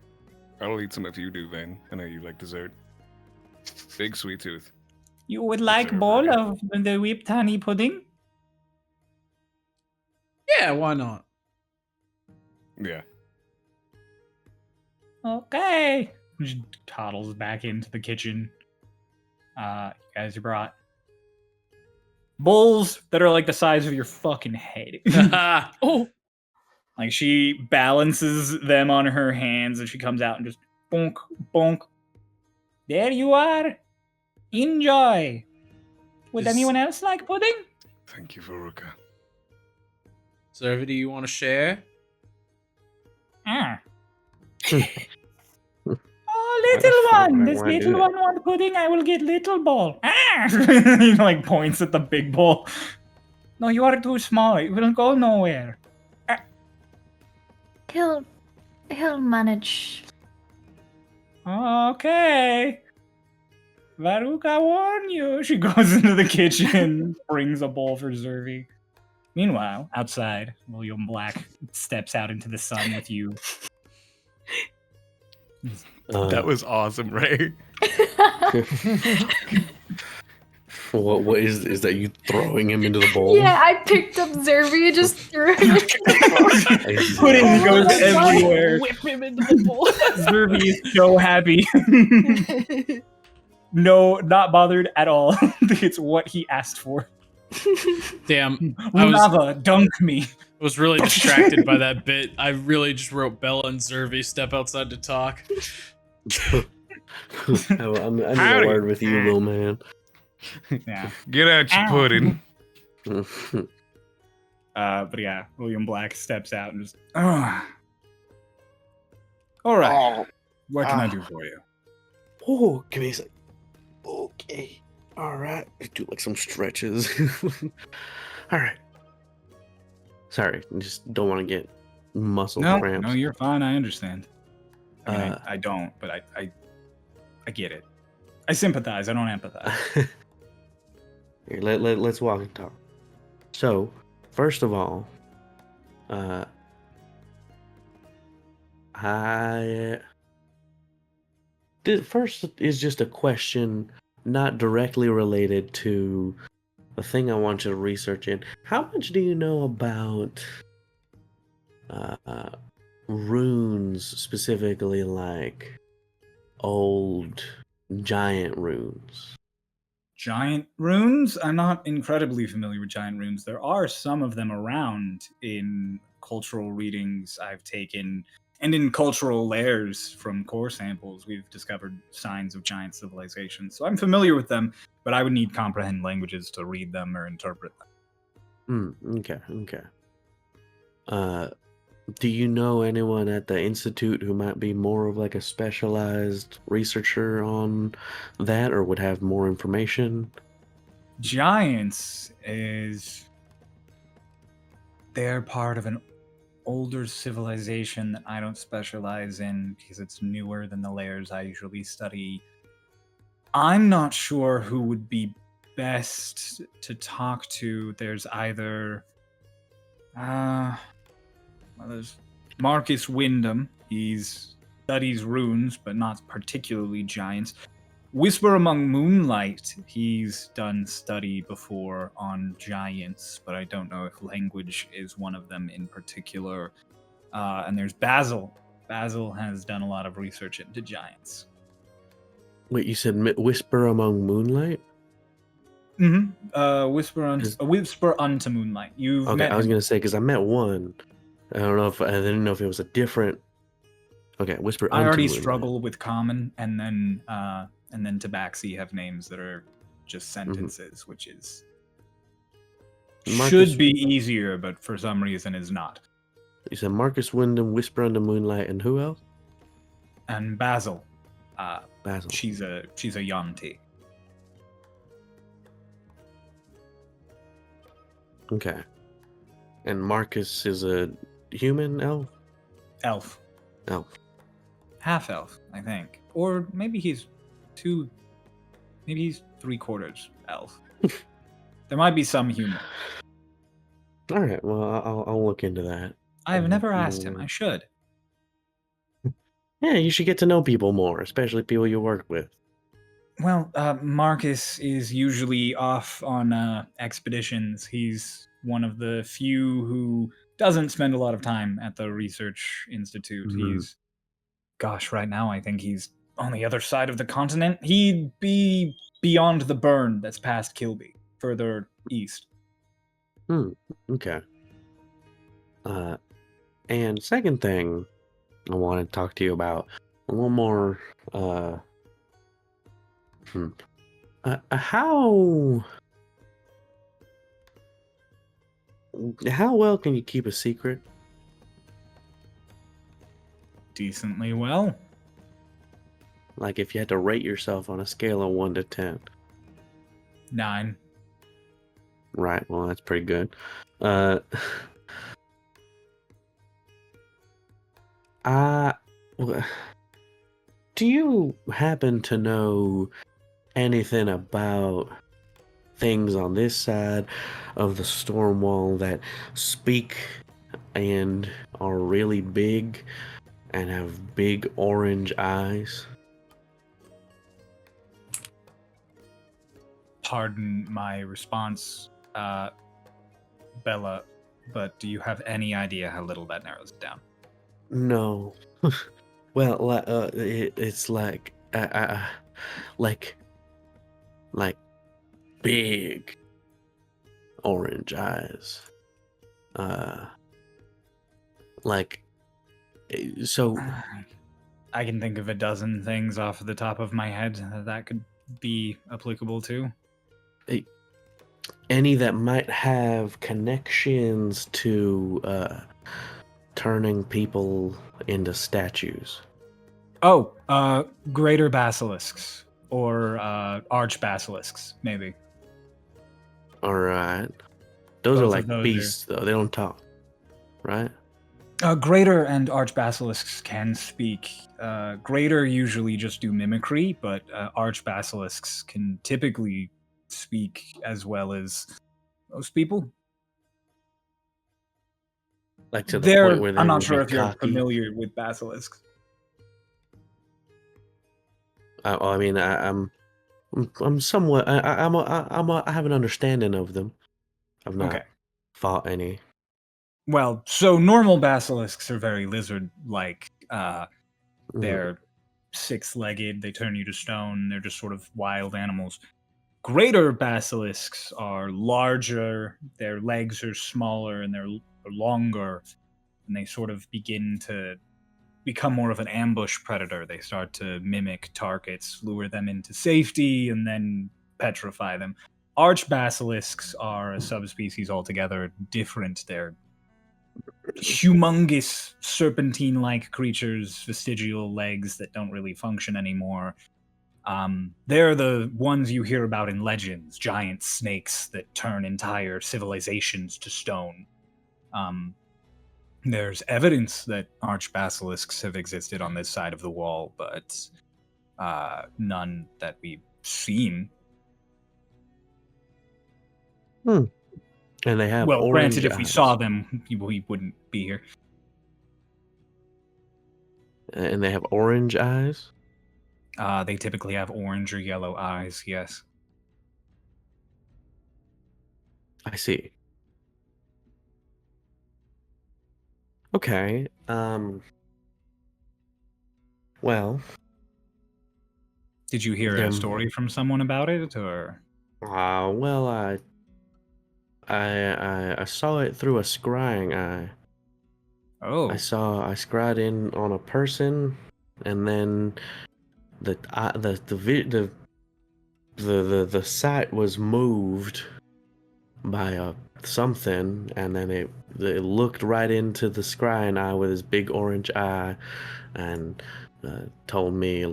Speaker 3: I'll eat some if you do, Vane. I know you like dessert. Big sweet tooth.
Speaker 1: You would like
Speaker 3: Dessert,
Speaker 1: bowl
Speaker 3: right?
Speaker 1: of the whipped honey pudding?
Speaker 2: Yeah, why not?
Speaker 3: Yeah.
Speaker 1: Okay. Just toddles back into the kitchen. You guys are brought bowls that are like the size of your fucking head.
Speaker 5: Oh.
Speaker 1: Like she balances them on her hands and she comes out and just bonk, bonk. There you are. Enjoy. Would
Speaker 2: Is-
Speaker 1: anyone else like pudding?
Speaker 3: Thank you, Veruca.
Speaker 2: Zerby, do you want to share?
Speaker 1: Ah. Oh,
Speaker 4: Why the
Speaker 1: little
Speaker 4: fuck
Speaker 1: one.
Speaker 4: would I
Speaker 1: This
Speaker 4: wanna do
Speaker 1: little
Speaker 4: that?
Speaker 1: one want pudding. I will get little bowl. Ah. He like points at the big bowl. No, you are too small. It will go nowhere.
Speaker 6: he'll manage.
Speaker 1: Okay. Veruca warn you. She goes into the kitchen, brings a bowl for Zerby. Meanwhile, outside, William Black steps out into the sun with you.
Speaker 3: That was awesome, Ray.
Speaker 4: What is that? You throwing him into the bowl?
Speaker 6: Yeah, I picked up Zerby and just threw him into the bowl.
Speaker 1: Pudding
Speaker 6: Oh
Speaker 1: goes
Speaker 6: my God.
Speaker 1: everywhere.
Speaker 5: Whip him into the bowl.
Speaker 1: Zerby is so happy. No, not bothered at all. It's what he asked for.
Speaker 2: Damn,
Speaker 1: Runava, dunk me.
Speaker 2: was really distracted by that bit. I really just wrote Bella and Zervi step outside to talk.
Speaker 4: I need a
Speaker 3: Howdy.
Speaker 4: word with you, little man.
Speaker 1: Yeah.
Speaker 3: Get out your pudding.
Speaker 1: But yeah, William Black steps out and just, all right. What can I do for you?
Speaker 4: Oh, give me a sec. Okay. All right. Do like some stretches. All right. Sorry, just don't want to get muscle cramps.
Speaker 1: No, you're fine. I understand. I mean,
Speaker 4: Uh,
Speaker 1: I don't, but I get it. I sympathize. I don't empathize.
Speaker 4: Here, let's walk and talk. So, first of all, first is just a question not directly related to the thing I want you to research in. How much do you know about runes, specifically like old giant runes?
Speaker 1: Giant runes? I'm not incredibly familiar with giant runes. There are some of them around in cultural readings I've taken, and in cultural layers from core samples, we've discovered signs of giant civilizations. So I'm familiar with them, but I would need comprehend languages to read them or interpret them.
Speaker 4: Okay. Do you know anyone at the Institute who might be more of like a specialized researcher on that or would have more information?
Speaker 1: Giants they're part of an older civilization that I don't specialize in because it's newer than the layers I usually study. I'm not sure who would be best to talk to. There's either there's Marcus Wyndham. He studies runes, but not particularly giants. Whisper Among Moonlight. He's done study before on giants, but I don't know if language is one of them in particular. And there's Basil. Basil has done a lot of research into giants.
Speaker 4: Wait, you said Whisper Among Moonlight?
Speaker 1: Mm-hmm. Whisper Unto Moonlight. You've
Speaker 4: Okay,
Speaker 1: met
Speaker 4: I was
Speaker 1: him.
Speaker 4: gonna say because I met one. I didn't know if it was a different. Okay, Whisper.
Speaker 1: I
Speaker 4: Unto
Speaker 1: already
Speaker 4: Moonlight.
Speaker 1: struggle with common, and then Tabaxi have names that are just sentences, which is
Speaker 4: Marcus-
Speaker 1: should be easier, but for some reason is not.
Speaker 4: You said Marcus Wyndham, Whisper Unto Moonlight, and who else?
Speaker 1: And Basil,
Speaker 4: Basil.
Speaker 1: she's a Yanti.
Speaker 4: Okay. And Marcus is a human elf?
Speaker 1: Elf.
Speaker 4: Elf.
Speaker 1: Half elf, I think. Or maybe he's three-quarters elf. There might be some human.
Speaker 4: All right. Well, I'll look into that.
Speaker 1: I've never asked him. I should.
Speaker 4: Yeah, you should get to know people more, especially people you work with.
Speaker 1: Well, Marcus is usually off on expeditions. He's one of the few who doesn't spend a lot of time at the research institute.
Speaker 4: Mhm.
Speaker 1: Right now I think he's on the other side of the continent. He'd be beyond the burn that's past Kilby, further east.
Speaker 4: Okay. And second thing I want to talk to you about, a little more, how well can you keep a secret?
Speaker 1: Decently well.
Speaker 4: Like if you had to rate yourself on a scale of 1 to 10.
Speaker 1: 9.
Speaker 4: Right, well, that's pretty good. Do you happen to know anything about things on this side of the storm wall that speak and are really big and have big orange eyes?
Speaker 1: pardon my response, Bella, but do you have any idea how little that narrows it down?
Speaker 4: No. Well, it's like big orange eyes. So
Speaker 1: I can think of a dozen things off the top of my head that could be applicable to.
Speaker 4: any that might have connections to turning people into statues.
Speaker 1: Oh, greater basilisks or arch basilisks, maybe.
Speaker 4: All right. Those are
Speaker 1: Both of
Speaker 4: like
Speaker 1: those
Speaker 4: beasts, though. They don't talk, right?
Speaker 1: Greater and arch basilisks can speak. Greater usually just do mimicry, but arch basilisks can typically speak as well as most people.
Speaker 4: Like to the point where they
Speaker 1: I'm not
Speaker 4: would
Speaker 1: sure
Speaker 4: be
Speaker 1: if you're
Speaker 4: cocky.
Speaker 1: familiar with basilisks.
Speaker 4: I'm somewhat. I have an understanding of them. I've not
Speaker 1: Okay.
Speaker 4: fought any.
Speaker 1: Well, so normal basilisks are very lizard-like. They're six-legged. They turn you to stone. They're just sort of wild animals. Greater basilisks are larger. Their legs are smaller and they're longer, and they sort of begin to become more of an ambush predator. They start to mimic targets, lure them into safety, and then petrify them. Arch basilisks are a subspecies altogether different. They're humongous serpentine-like creatures, vestigial legs that don't really function anymore. They're the ones you hear about in legends, giant snakes that turn entire civilizations to stone. There's evidence that arch basilisks have existed on this side of the wall, but none that we've seen.
Speaker 4: And they have
Speaker 1: Well,
Speaker 4: orange
Speaker 1: granted, if we
Speaker 4: eyes.
Speaker 1: saw them, we wouldn't be here.
Speaker 4: And they have orange eyes.
Speaker 1: They typically have orange or yellow eyes, yes.
Speaker 4: I see. Okay. Well.
Speaker 1: Did you hear a story from someone about it, or?
Speaker 4: Well, I saw it through a scrying eye.
Speaker 1: Oh.
Speaker 4: I scryed in on a person, and then the sight was moved by something, and then it looked right into the scrying eye with his big orange eye, and told me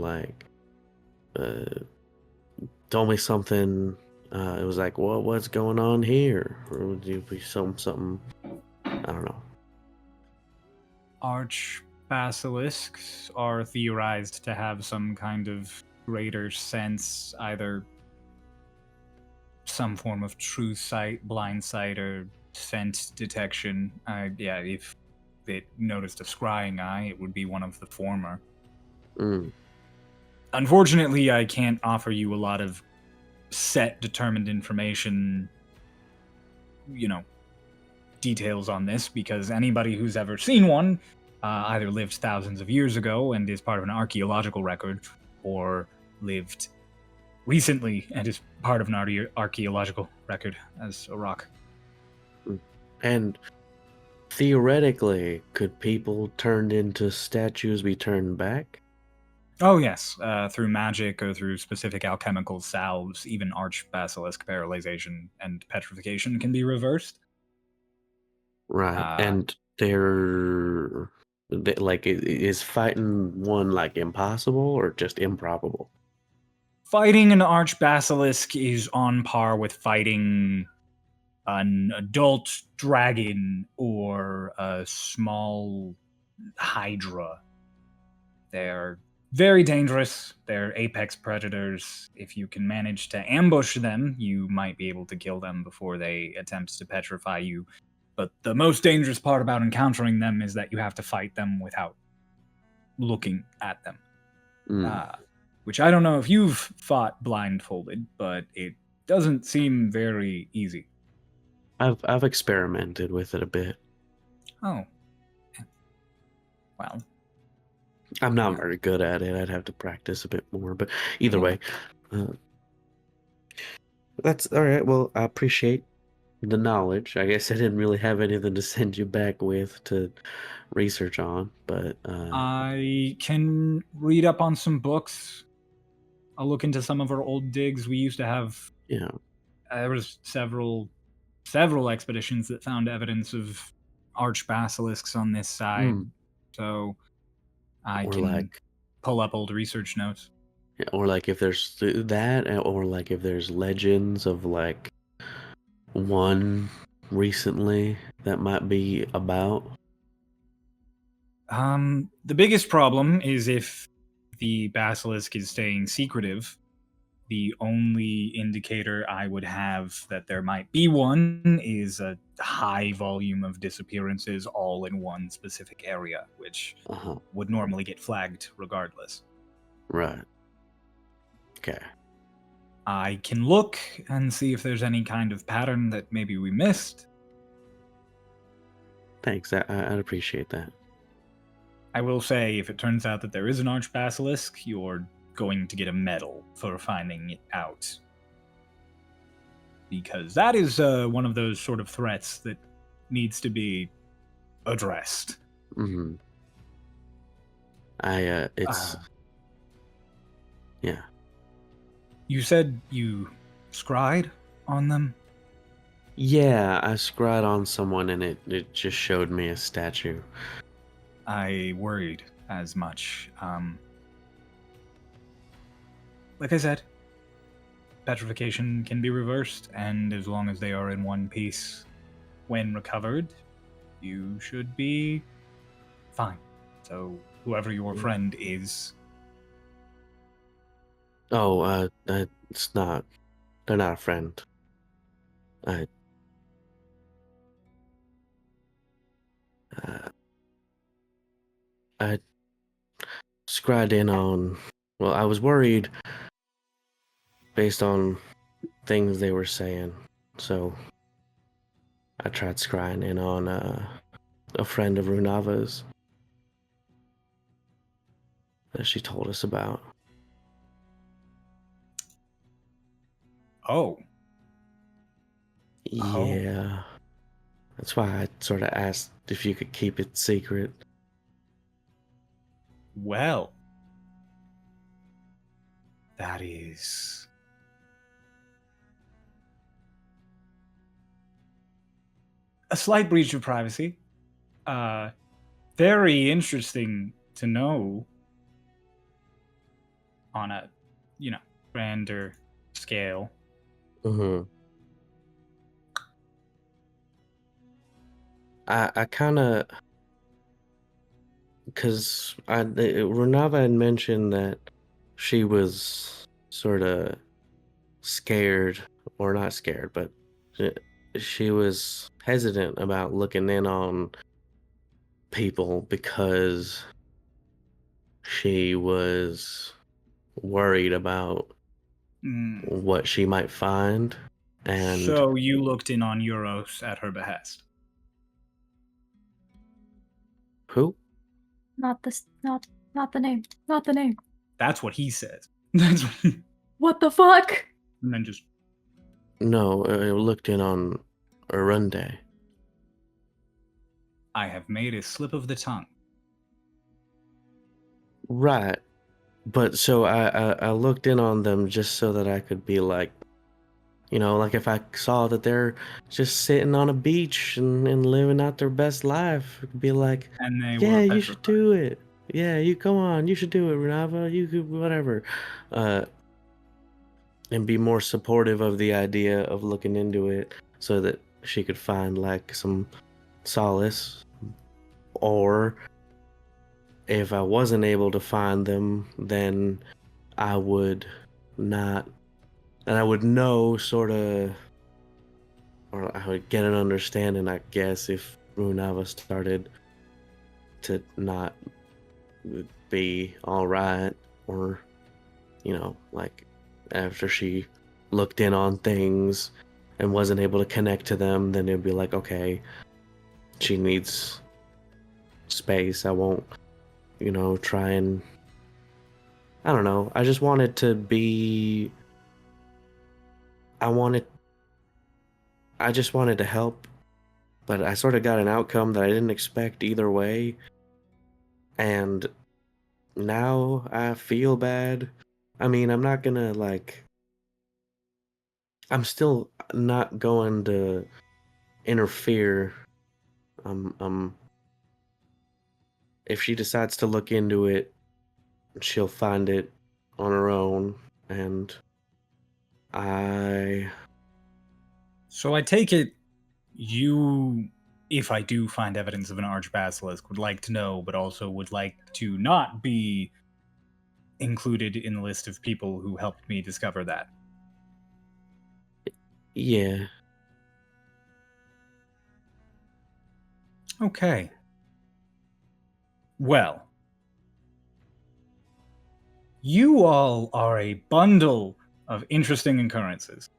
Speaker 4: something. It was like, what's going on here? Or would you be something? I don't know.
Speaker 1: Arch basilisks are theorized to have some kind of greater sense, either some form of true sight, blind sight, or scent detection. If it noticed a scrying eye, it would be one of the former. Unfortunately, I can't offer you a lot of set, determined information, details on this, because anybody who's ever seen one either lived thousands of years ago and is part of an archaeological record, or lived recently and is part of an archaeological record as a rock.
Speaker 4: And theoretically, could people turned into statues be turned back?
Speaker 1: Oh yes, through magic or through specific alchemical salves, even arch basilisk paralyzation and petrification can be reversed.
Speaker 4: Right, and is fighting one impossible or just improbable?
Speaker 1: Fighting an arch basilisk is on par with fighting an adult dragon or a small hydra. They're very dangerous. They're apex predators. If you can manage to ambush them, you might be able to kill them before they attempt to petrify you. But the most dangerous part about encountering them is that you have to fight them without looking at them. Which I don't know if you've fought blindfolded, but it doesn't seem very easy.
Speaker 4: I've experimented with it a bit.
Speaker 1: Oh. Well,
Speaker 4: I'm not very good at it. I'd have to practice a bit more, but either way, that's all right. Well, I appreciate the knowledge. I guess I didn't really have anything to send you back with to research on, but
Speaker 1: I can read up on some books. I'll look into some of our old digs. We used to have there was several expeditions that found evidence of arch basilisks on this side. So I
Speaker 4: or
Speaker 1: can
Speaker 4: like
Speaker 1: pull up old research notes.
Speaker 4: or like if there's that, or like if there's legends of like one recently that might be about.
Speaker 1: The biggest problem is if the basilisk is staying secretive. The only indicator I would have that there might be one is a high volume of disappearances all in one specific area, which would normally get flagged regardless.
Speaker 4: Right. Okay.
Speaker 1: I can look and see if there's any kind of pattern that maybe we missed.
Speaker 4: Thanks. I'd appreciate that.
Speaker 1: I will say, if it turns out that there is an arch basilisk, you're going to get a medal for finding it out. Because that is one of those sort of threats that needs to be addressed.
Speaker 4: Mm-hmm. Yeah.
Speaker 1: You said you scryed on them?
Speaker 4: Yeah, I scryed on someone and it just showed me a statue.
Speaker 1: I worried as much. Like I said, petrification can be reversed, and as long as they are in one piece when recovered, you should be fine. So, whoever your friend is...
Speaker 4: Oh, it's not... They're not a friend. I scryed in on... Well, I was worried based on things they were saying, so I tried scrying in on a friend of Runava's that she told us about.
Speaker 1: Oh.
Speaker 4: Yeah. That's why I sort of asked if you could keep it secret.
Speaker 1: Well. That is... a slight breach of privacy. Very interesting to know on a, grander scale.
Speaker 4: Mm-hmm. I kind of... Because Runava had mentioned that she was sort of scared, or not scared, but she was hesitant about looking in on people because she was worried about what she might find. And
Speaker 1: so you looked in on Euros at her behest.
Speaker 4: Who?
Speaker 6: Not the name. Not the name.
Speaker 1: That's what he says. That's what he...
Speaker 6: What the fuck?
Speaker 1: And then just...
Speaker 4: No, I looked in on Arunde.
Speaker 1: I have made a slip of the tongue.
Speaker 4: Right. But so I looked in on them just so that I could be like, like if I saw that they're just sitting on a beach and living out their best life, I could be like,
Speaker 1: and they
Speaker 4: yeah,
Speaker 1: were
Speaker 4: you should do it. Yeah, you come on, you should do it, Runava. You could whatever. And be more supportive of the idea of looking into it so that she could find like some solace. Or if I wasn't able to find them, then I would not, and I would know sort of, or I would get an understanding, I guess, if Runava started to not be all right, or, like after she looked in on things and wasn't able to connect to them, then it'd be like, okay, she needs space. I won't, try and, I don't know. I just wanted to be, I just wanted to help, but I sort of got an outcome that I didn't expect either way. And now I feel bad. I mean, I'm not gonna I'm still not going to interfere. If she decides to look into it, she'll find it on her own, and
Speaker 1: So I take it you, if I do find evidence of an archbasilisk, would like to know, but also would like to not be included in the list of people who helped me discover that.
Speaker 4: yeah.
Speaker 1: Okay. Well, you all are a bundle of interesting occurrences.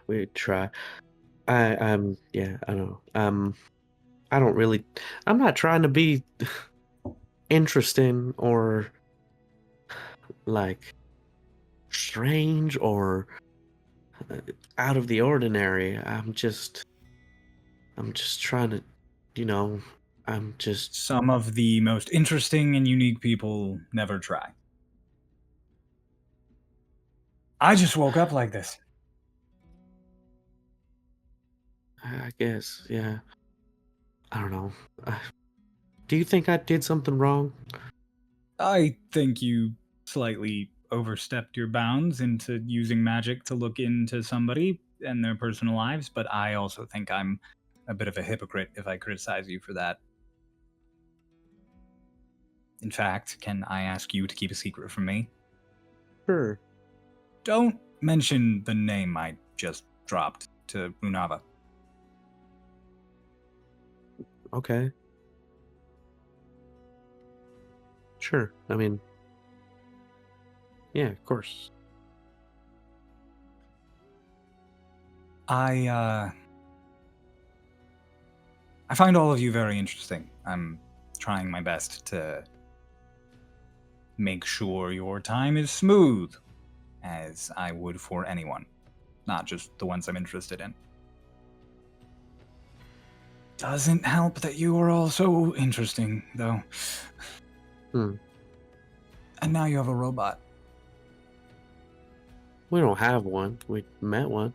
Speaker 4: We try. Yeah, I know. I don't really. I'm not trying to be interesting or like strange or out of the ordinary. I'm just trying to, I'm just.
Speaker 1: Some of the most interesting and unique people never try. I just woke up like this.
Speaker 4: I guess, yeah. I don't know. Do you think I did something wrong?
Speaker 1: I think you slightly overstepped your bounds into using magic to look into somebody and their personal lives, but I also think I'm a bit of a hypocrite if I criticize you for that. In fact, can I ask you to keep a secret from me?
Speaker 4: Sure.
Speaker 1: Don't mention the name I just dropped to Runava.
Speaker 4: Okay. Sure. I mean, yeah, of course.
Speaker 1: I find all of you very interesting. I'm trying my best to make sure your time is smooth, as I would for anyone, not just the ones I'm interested in. Doesn't help that you are all so interesting, though. And now you have a robot.
Speaker 4: We don't have one. We met one.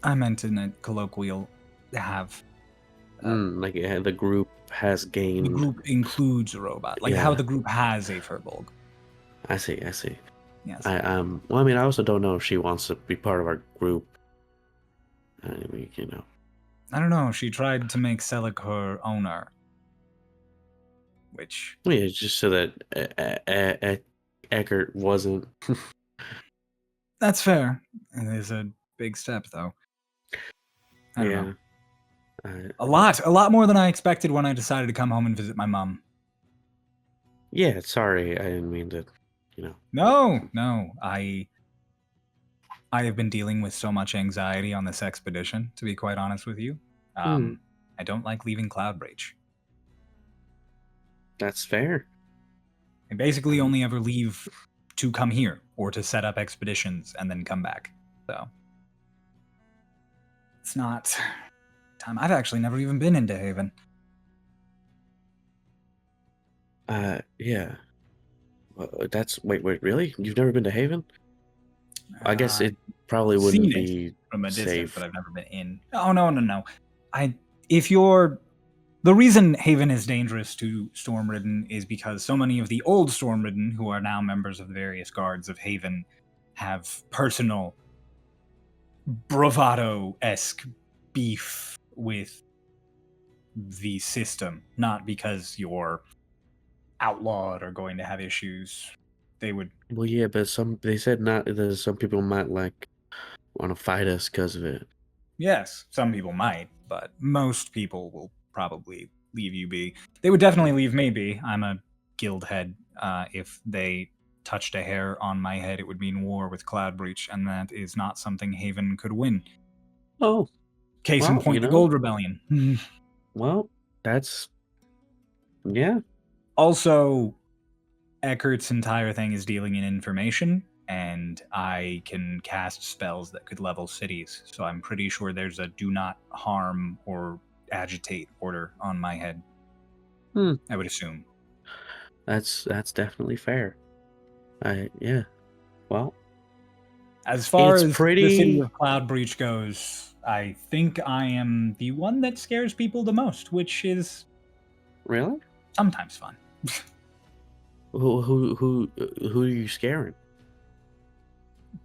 Speaker 1: I meant in a colloquial have.
Speaker 4: The group has gained.
Speaker 1: The group includes a robot, like how the group has a Furbolg.
Speaker 4: I see.
Speaker 1: Yes.
Speaker 4: Well, I mean, I also don't know if she wants to be part of our group. I mean,
Speaker 1: I don't know. She tried to make Selig her owner, which.
Speaker 4: Yeah, just so that Eckert wasn't.
Speaker 1: That's fair. It is a big step, though. I don't know. A lot more than I expected when I decided to come home and visit my mom.
Speaker 4: Yeah, sorry, I didn't mean to,
Speaker 1: No, I have been dealing with so much anxiety on this expedition, to be quite honest with you. I don't like leaving Cloudbreach.
Speaker 4: That's fair.
Speaker 1: I basically only ever leave to come here or to set up expeditions and then come back. So it's not time. I've actually never even been into Haven.
Speaker 4: Yeah. Wait, really? You've never been to Haven? I guess it probably wouldn't be
Speaker 1: from a distance,
Speaker 4: safe.
Speaker 1: but I've never been in. Oh, no. The reason Haven is dangerous to Stormridden is because so many of the old Stormridden, who are now members of the various guards of Haven, have personal bravado-esque beef with the system, not because you're outlawed or going to have issues. They would.
Speaker 4: Well, yeah, but they said not. That some people might want to fight us because of it.
Speaker 1: Yes, some people might, but most people will probably leave you be. They would definitely leave me be. I'm a guild head. If they touched a hair on my head, it would mean war with Cloudbreach, and that is not something Haven could win.
Speaker 4: Oh,
Speaker 1: Case in
Speaker 4: well,
Speaker 1: point,
Speaker 4: you
Speaker 1: the
Speaker 4: know.
Speaker 1: Gold Rebellion.
Speaker 4: well, that's yeah.
Speaker 1: Also, Eckert's entire thing is dealing in information, and I can cast spells that could level cities, so I'm pretty sure there's a do not harm or agitate order on my head. I would assume.
Speaker 4: That's definitely fair. Yeah. Well,
Speaker 1: As far
Speaker 4: It's
Speaker 1: as the
Speaker 4: pretty-
Speaker 1: city of Cloudbreach goes, I think I am the one that scares people the most, which is
Speaker 4: really?
Speaker 1: sometimes fun.
Speaker 4: Who are you scaring?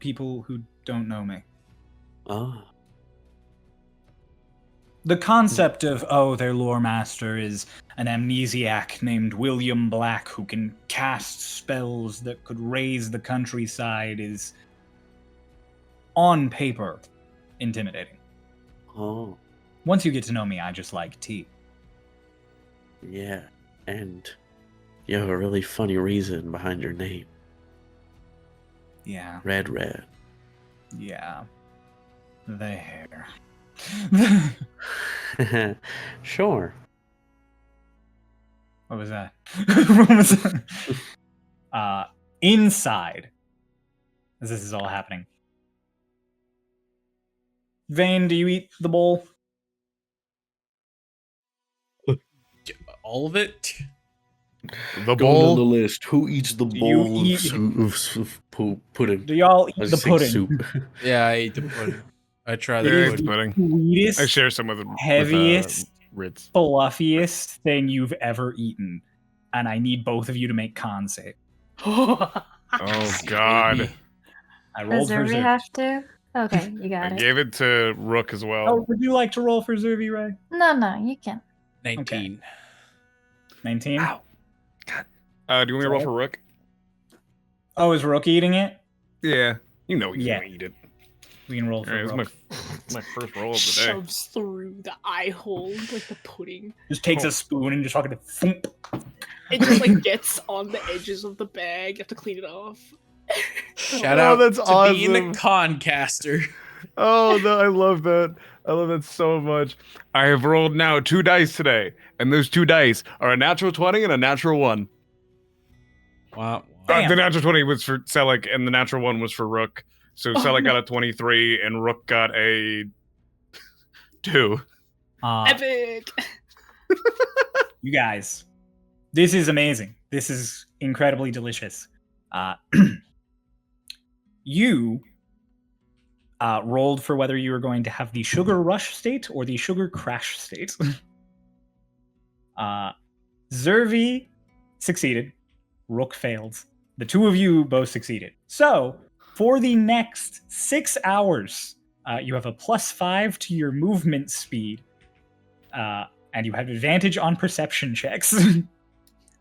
Speaker 1: People who don't know me.
Speaker 4: Oh,
Speaker 1: The concept of, their lore master is an amnesiac named William Black who can cast spells that could raise the countryside is, on paper, intimidating.
Speaker 4: oh,
Speaker 1: Once you get to know me, I just like tea.
Speaker 4: yeah. And you have a really funny reason behind your name,
Speaker 1: Yeah,
Speaker 4: Red.
Speaker 1: yeah. The hair.
Speaker 4: Sure.
Speaker 1: What was that? What was that? Inside, as this is all happening. Vane, do you eat the bowl?
Speaker 2: All of it?
Speaker 3: The
Speaker 4: Going on the
Speaker 3: bowl.
Speaker 4: list. Who eats the
Speaker 1: Do you
Speaker 4: bowl
Speaker 1: eat-
Speaker 4: of pudding?
Speaker 1: Do y'all
Speaker 4: I
Speaker 1: eat
Speaker 4: was
Speaker 1: the
Speaker 4: saying
Speaker 1: pudding?
Speaker 4: Soup.
Speaker 2: Yeah, I ate the pudding. I tried
Speaker 1: It
Speaker 2: the
Speaker 1: is
Speaker 3: Yeah, it's
Speaker 2: pudding.
Speaker 3: pudding.
Speaker 1: Sweetest,
Speaker 3: I share some with
Speaker 1: heaviest,
Speaker 3: Ritz.
Speaker 1: fluffiest thing you've ever eaten, and I need both of you to make con save.
Speaker 3: Oh God!
Speaker 2: Baby.
Speaker 1: I rolled for
Speaker 6: Does we
Speaker 1: Zervi.
Speaker 6: have to? Okay, you
Speaker 3: I
Speaker 6: got it.
Speaker 3: gave it to Rook as well.
Speaker 1: Oh, would you like to roll for Zervi, Ray?
Speaker 6: No, you can.
Speaker 2: 19.
Speaker 1: 19.
Speaker 3: Ow. God. Do you want me to roll for Rook?
Speaker 1: Oh, is Rook eating it?
Speaker 3: Yeah. You know he's
Speaker 1: Yeah.
Speaker 3: gonna eat it.
Speaker 1: We can roll for
Speaker 3: Alright,
Speaker 1: Rook.
Speaker 3: this is my first roll of the day.
Speaker 5: Shoves through the eye hole like the pudding.
Speaker 1: Just takes a spoon and just fucking thump.
Speaker 5: It just like gets on the edges of the bag. You have to clean it off.
Speaker 2: Shout
Speaker 3: Oh,
Speaker 2: out
Speaker 3: that's
Speaker 2: to being
Speaker 3: awesome.
Speaker 2: a concaster.
Speaker 3: Oh, no, I love that. I love that so much. I have rolled now 2 dice today, and those 2 dice are a natural 20 and a natural 1.
Speaker 2: Wow.
Speaker 1: Damn.
Speaker 3: The natural 20 was for Selleck, and the natural 1 was for Rook. So Selleck got a 23, and Rook got a 2.
Speaker 5: Epic.
Speaker 1: You guys, this is amazing. This is incredibly delicious. You rolled for whether you were going to have the sugar rush state or the sugar crash state. Zervi succeeded. Rook failed. The two of you both succeeded. So, for the next 6 hours, you have a +5 to your movement speed. And you have advantage on perception checks.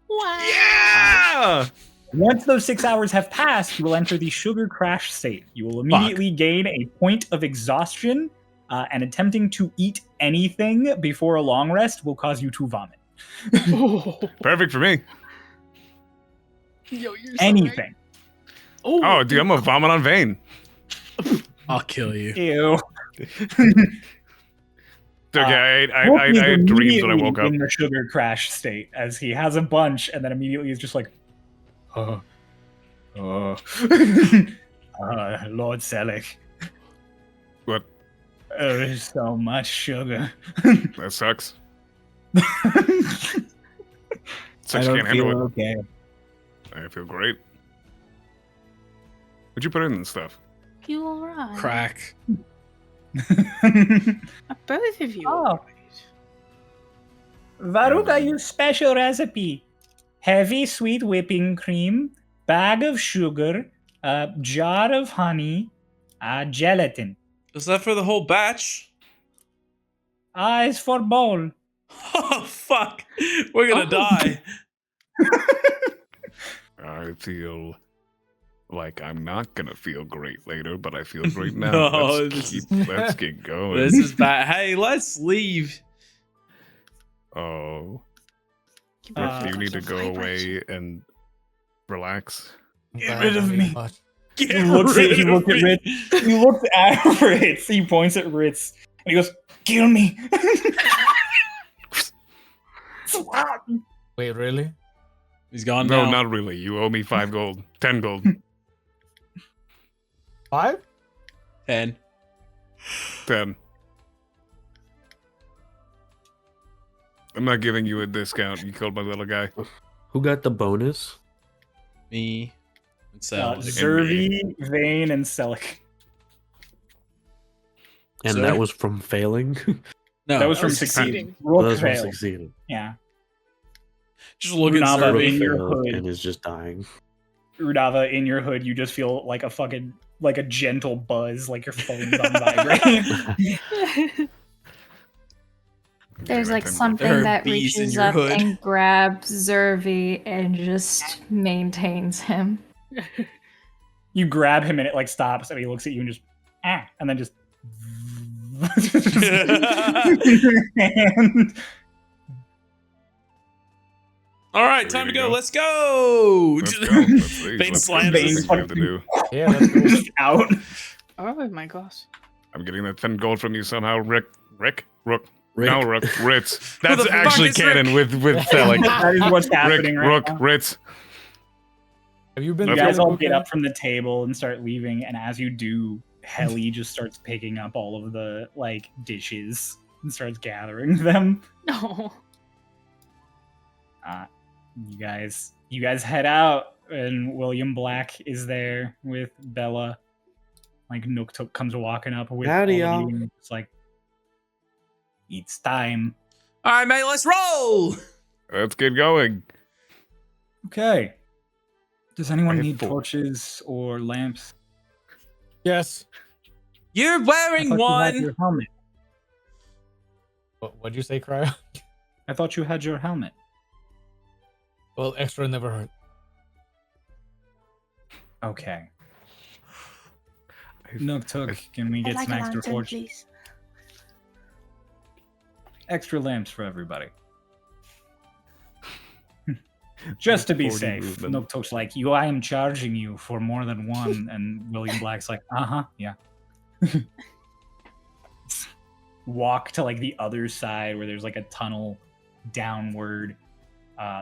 Speaker 5: Wow.
Speaker 3: Yeah!
Speaker 1: Once those 6 hours have passed, you will enter the sugar crash state. You will immediately gain a point of exhaustion, and attempting to eat anything before a long rest will cause you to vomit.
Speaker 3: Perfect for me.
Speaker 5: Yo, you're so
Speaker 1: Anything.
Speaker 5: right. Oh,
Speaker 3: Oh, dude, I'm gonna vomit on Vane.
Speaker 2: I'll kill you.
Speaker 1: Ew.
Speaker 3: It's okay, I
Speaker 1: Wolf is
Speaker 3: had dreams when I
Speaker 1: immediately
Speaker 3: woke up.
Speaker 1: in the sugar crash state, as he has a bunch, and then immediately is just like, Lord Selleck.
Speaker 3: What?
Speaker 1: There's so much sugar.
Speaker 3: That sucks.
Speaker 1: I
Speaker 3: Sucks you
Speaker 1: don't
Speaker 3: can't handle
Speaker 1: feel
Speaker 3: it.
Speaker 1: okay.
Speaker 3: I feel great. What'd you put in this stuff?
Speaker 5: You alright?
Speaker 2: Crack.
Speaker 5: Are both of you
Speaker 1: Oh.
Speaker 5: alright?
Speaker 1: Veruka, your special recipe. Heavy sweet whipping cream, bag of sugar, a jar of honey, gelatin.
Speaker 8: Is that for the whole batch?
Speaker 1: It's for bowl.
Speaker 8: Oh, fuck. We're gonna die.
Speaker 3: I feel like I'm not gonna feel great later, but I feel great now.
Speaker 8: No,
Speaker 3: Let's get going.
Speaker 8: This is bad. Hey, let's leave.
Speaker 3: Oh,
Speaker 5: You
Speaker 1: Uh,
Speaker 3: Rick, do you need to
Speaker 5: so
Speaker 3: go
Speaker 5: vibrant.
Speaker 3: away and relax?
Speaker 1: Get rid of me.
Speaker 8: Get
Speaker 1: He looks
Speaker 8: rid
Speaker 1: at, he
Speaker 8: of
Speaker 1: looks at
Speaker 8: me.
Speaker 1: Ritz. He looks at Ritz. He points at Ritz and he goes, "Kill me."
Speaker 7: Wait, really?
Speaker 8: He's gone
Speaker 3: No,
Speaker 8: now.
Speaker 3: not really. You owe me 5 gold. 10 gold.
Speaker 7: 5?
Speaker 8: 10.
Speaker 3: 10. I'm not giving you a discount. You killed my little guy.
Speaker 4: Who got the bonus?
Speaker 8: Me. And so.
Speaker 1: Zervi, Vane, and Selleck.
Speaker 4: And
Speaker 8: Sir?
Speaker 4: that was from failing?
Speaker 8: No,
Speaker 1: That was from
Speaker 5: succeeding.
Speaker 1: succeeding. Rook
Speaker 4: that was from
Speaker 1: failed.
Speaker 4: succeeding.
Speaker 1: Yeah.
Speaker 8: just look at
Speaker 1: Runava
Speaker 4: Rook
Speaker 1: in
Speaker 8: Zervi.
Speaker 1: your
Speaker 4: failed
Speaker 1: hood.
Speaker 4: and is just dying.
Speaker 1: Runava, in your hood, you just feel like a fucking, like a gentle buzz, like your phone's on vibrate.
Speaker 6: There's like
Speaker 8: There
Speaker 6: something
Speaker 8: are
Speaker 6: that
Speaker 8: bees in
Speaker 6: reaches
Speaker 8: your
Speaker 6: up
Speaker 8: hood.
Speaker 6: and grabs Zervi and just maintains him.
Speaker 1: You grab him and it like stops and he looks at you and just and then just and
Speaker 8: All right,
Speaker 3: Ready
Speaker 8: time to
Speaker 3: to
Speaker 8: go.
Speaker 3: go?
Speaker 8: Let's go.
Speaker 3: Let's go. Let's leave.
Speaker 8: Bane
Speaker 3: Let's
Speaker 8: slams
Speaker 3: do the
Speaker 1: Bane
Speaker 3: things we have to do.
Speaker 7: Yeah, let's go.
Speaker 1: just out.
Speaker 5: Oh my gosh.
Speaker 3: I'm getting that 10 gold from you somehow, Rick. Rook.
Speaker 4: Rick.
Speaker 3: No, Rook. Ritz.
Speaker 8: Who
Speaker 3: That's
Speaker 8: the fuck
Speaker 3: actually
Speaker 8: is
Speaker 3: canon
Speaker 8: Rick?
Speaker 3: with Selleck.
Speaker 1: That is what's
Speaker 3: Rick,
Speaker 1: happening right
Speaker 3: Rook,
Speaker 1: now.
Speaker 3: Ritz.
Speaker 7: Have you been
Speaker 1: You
Speaker 3: Let's
Speaker 1: guys
Speaker 7: through the
Speaker 1: all
Speaker 7: book
Speaker 1: get
Speaker 7: yet?
Speaker 1: up from the table and start leaving, and as you do, Helly just starts picking up all of the like dishes and starts gathering them.
Speaker 5: No.
Speaker 1: You guys head out, and William Black is there with Bella. Like Nook Took comes walking up with
Speaker 4: Howdy,
Speaker 1: all of
Speaker 4: y'all.
Speaker 1: you, and it's like, it's time.
Speaker 8: All right, mate, let's roll.
Speaker 3: Let's get going.
Speaker 1: Okay. Does anyone
Speaker 3: have
Speaker 1: need
Speaker 3: 4.
Speaker 1: torches or lamps?
Speaker 7: Yes.
Speaker 8: You're
Speaker 1: I
Speaker 8: wearing
Speaker 1: thought you had
Speaker 8: one.
Speaker 1: your helmet.
Speaker 7: What'd you say, Cryo?
Speaker 1: I thought you had your helmet.
Speaker 7: Well, extra never hurt.
Speaker 1: Okay. Nook Took, can we get some extra torches?
Speaker 5: please.
Speaker 1: Extra lamps for everybody. Just to be
Speaker 3: 40
Speaker 1: safe.
Speaker 3: movement.
Speaker 1: Nook Took's like, I am charging you for more than one, and William Black's like, yeah. Walk to like the other side where there's like a tunnel downward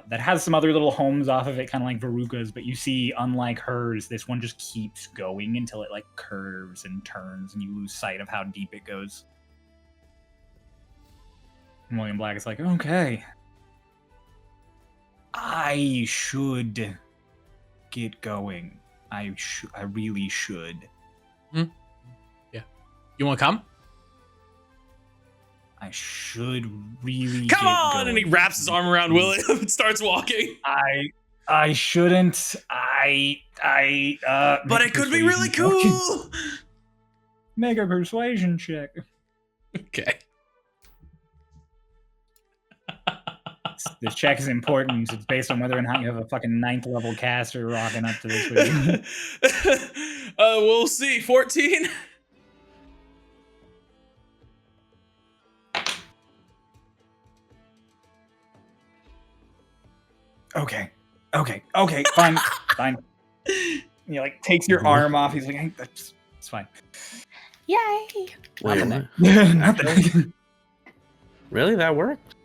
Speaker 1: that has some other little homes off of it, kind of like Veruca's, but you see, unlike hers, this one just keeps going until it like curves and turns and you lose sight of how deep it goes. And William Black is like, okay, I should get going. I really should.
Speaker 8: You want to come?
Speaker 1: I should really
Speaker 8: Come
Speaker 1: get
Speaker 8: on!
Speaker 1: going.
Speaker 8: And he wraps his arm around William and starts walking.
Speaker 1: I shouldn't.
Speaker 8: But
Speaker 1: make
Speaker 8: it
Speaker 1: a
Speaker 8: could be really
Speaker 1: persuasion check.
Speaker 8: cool.
Speaker 1: Make a persuasion check.
Speaker 8: Okay.
Speaker 1: This check is important. It's based on whether or not you have a fucking 9th level caster rocking up to this with you.
Speaker 8: We'll see. 14.
Speaker 1: Okay, fine, fine. And he like takes your arm off. He's like, hey, it's fine.
Speaker 5: Yay!
Speaker 4: Wait,
Speaker 1: Nothing.
Speaker 4: what?
Speaker 1: Nothing.
Speaker 4: Really? That worked?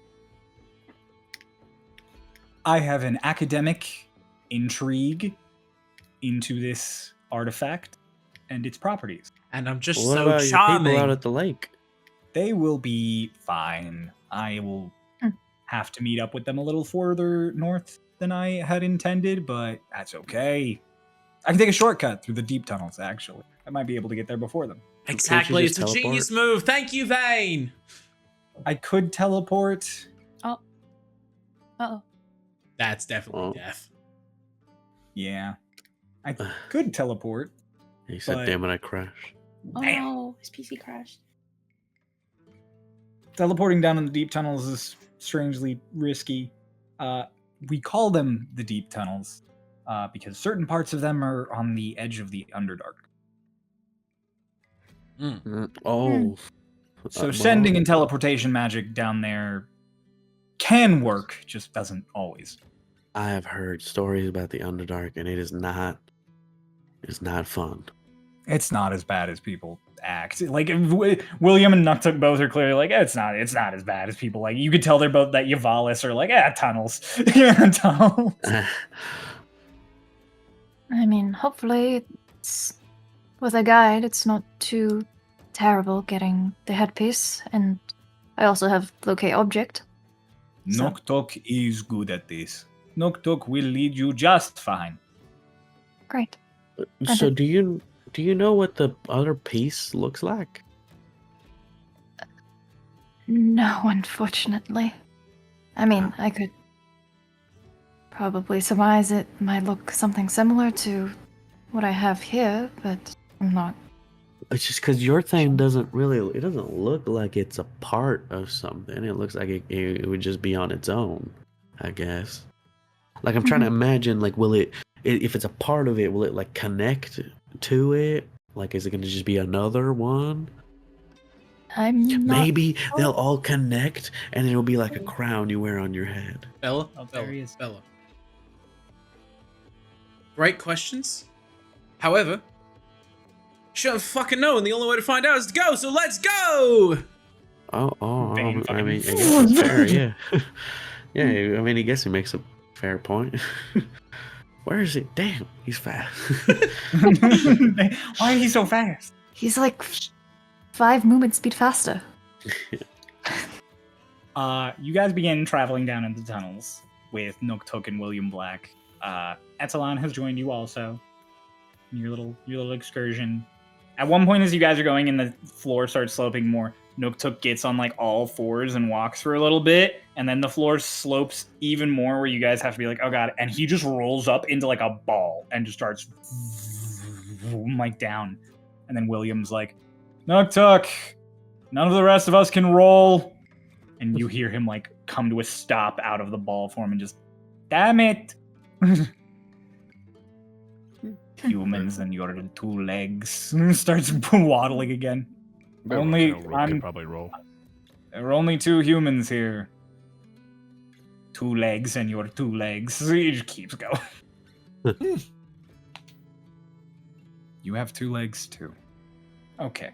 Speaker 1: I have an academic intrigue into this artifact and its properties.
Speaker 8: And I'm just
Speaker 4: What
Speaker 8: so
Speaker 4: about your people
Speaker 8: charming.
Speaker 4: out at the lake?
Speaker 1: They will be fine. I will have to meet up with them a little further north than I had intended, but that's okay. I can take a shortcut through the deep tunnels, actually. I might be able to get there before them.
Speaker 8: Exactly.
Speaker 4: Can't
Speaker 8: It's
Speaker 4: you
Speaker 8: a
Speaker 4: just
Speaker 8: genius
Speaker 4: teleport?
Speaker 8: move. Thank you, Vane.
Speaker 1: I could teleport.
Speaker 5: Uh-oh.
Speaker 8: That's definitely
Speaker 4: Oh.
Speaker 8: death.
Speaker 1: Yeah. I could teleport.
Speaker 4: He said,
Speaker 1: But-
Speaker 4: damn it, I crashed.
Speaker 5: Oh
Speaker 1: Damn.
Speaker 5: no, his PC crashed.
Speaker 1: Teleporting down in the deep tunnels is strangely risky. We call them the deep tunnels because certain parts of them are on the edge of the Underdark.
Speaker 4: Oh.
Speaker 1: So
Speaker 4: well,
Speaker 1: sending and teleportation magic down there can work, just doesn't always.
Speaker 4: I have heard stories about the Underdark, and it is not is not fun.
Speaker 1: It's not as bad as people act. Like William and Nuktuk both are clearly like, it's not as bad as people like. You could tell they're both that Yvalis are like, tunnels. Yeah, tunnels.
Speaker 6: I mean, hopefully, with a guide, it's not too terrible getting the headpiece, and I also have locate object. So-
Speaker 1: Nuktuk is good at this. Nuktuk will lead you just fine.
Speaker 6: Great.
Speaker 4: So do you know what the other piece looks like?
Speaker 6: No, unfortunately. I mean, I could probably surmise it might look something similar to what I have here, but I'm not.
Speaker 4: It's just because your thing doesn't look like it's a part of something. It looks like it would just be on its own, I guess. Like, I'm trying to imagine, like, if it's a part of it, will it, like, connect to it? Like, is it going to just be another one?
Speaker 6: I'm not.
Speaker 4: Maybe they'll all connect, and it'll be like a crown you wear on your head.
Speaker 2: Bella?
Speaker 1: Oh, there he is.
Speaker 2: Bella. Great questions. However, you shouldn't fucking know, and the only way to find out is to go, so let's go!
Speaker 1: Bane
Speaker 4: I mean, I
Speaker 1: fucking-
Speaker 4: guess that's fair, yeah. Yeah, I mean, I guess he makes a fair point. Where is it? Damn, he's fast.
Speaker 1: Why is he so fast?
Speaker 6: He's like 5 movement speed faster.
Speaker 1: You guys begin traveling down into tunnels with Nuktuk and William Black. Etalon has joined you also in your little excursion. At one point, as you guys are going and the floor starts sloping more, Nuktuk gets on like all fours and walks for a little bit, and then the floor slopes even more where you guys have to be like, oh god, and he just rolls up into like a ball and just starts like down. And then William's like, Nuktuk, none of the rest of us can roll. And you hear him like come to a stop out of the ball form and just, damn it. Humans and your 2 legs. Starts waddling again. Only
Speaker 3: could probably roll.
Speaker 1: There are only 2 humans here. 2 legs and your 2 legs. He just keeps going. You have 2 legs too. Okay.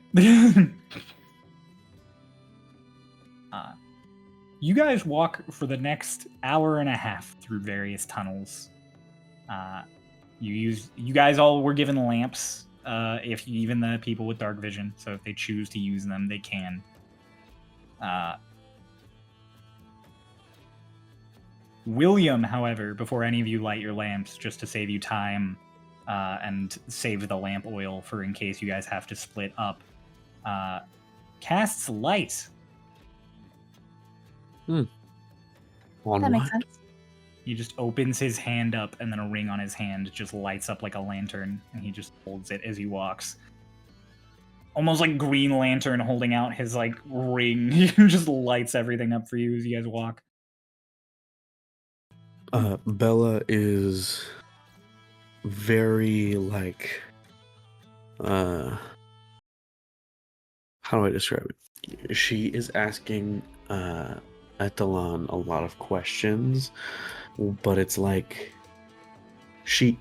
Speaker 1: You guys walk for the next hour and a half through various tunnels. You guys all were given lamps. Even the people with dark vision, so if they choose to use them, they can. William, however, before any of you light your lamps, just to save you time and save the lamp oil for in case you guys have to split up, casts light.
Speaker 4: On
Speaker 6: That makes
Speaker 4: what?
Speaker 6: sense.
Speaker 1: He just opens his hand up, and then a ring on his hand just lights up like a lantern, and he just holds it as he walks. Almost like Green Lantern holding out his like ring. He just lights everything up for you as you guys walk.
Speaker 4: Bella is very like how do I describe it? She is asking Etalon a lot of questions, but it's like she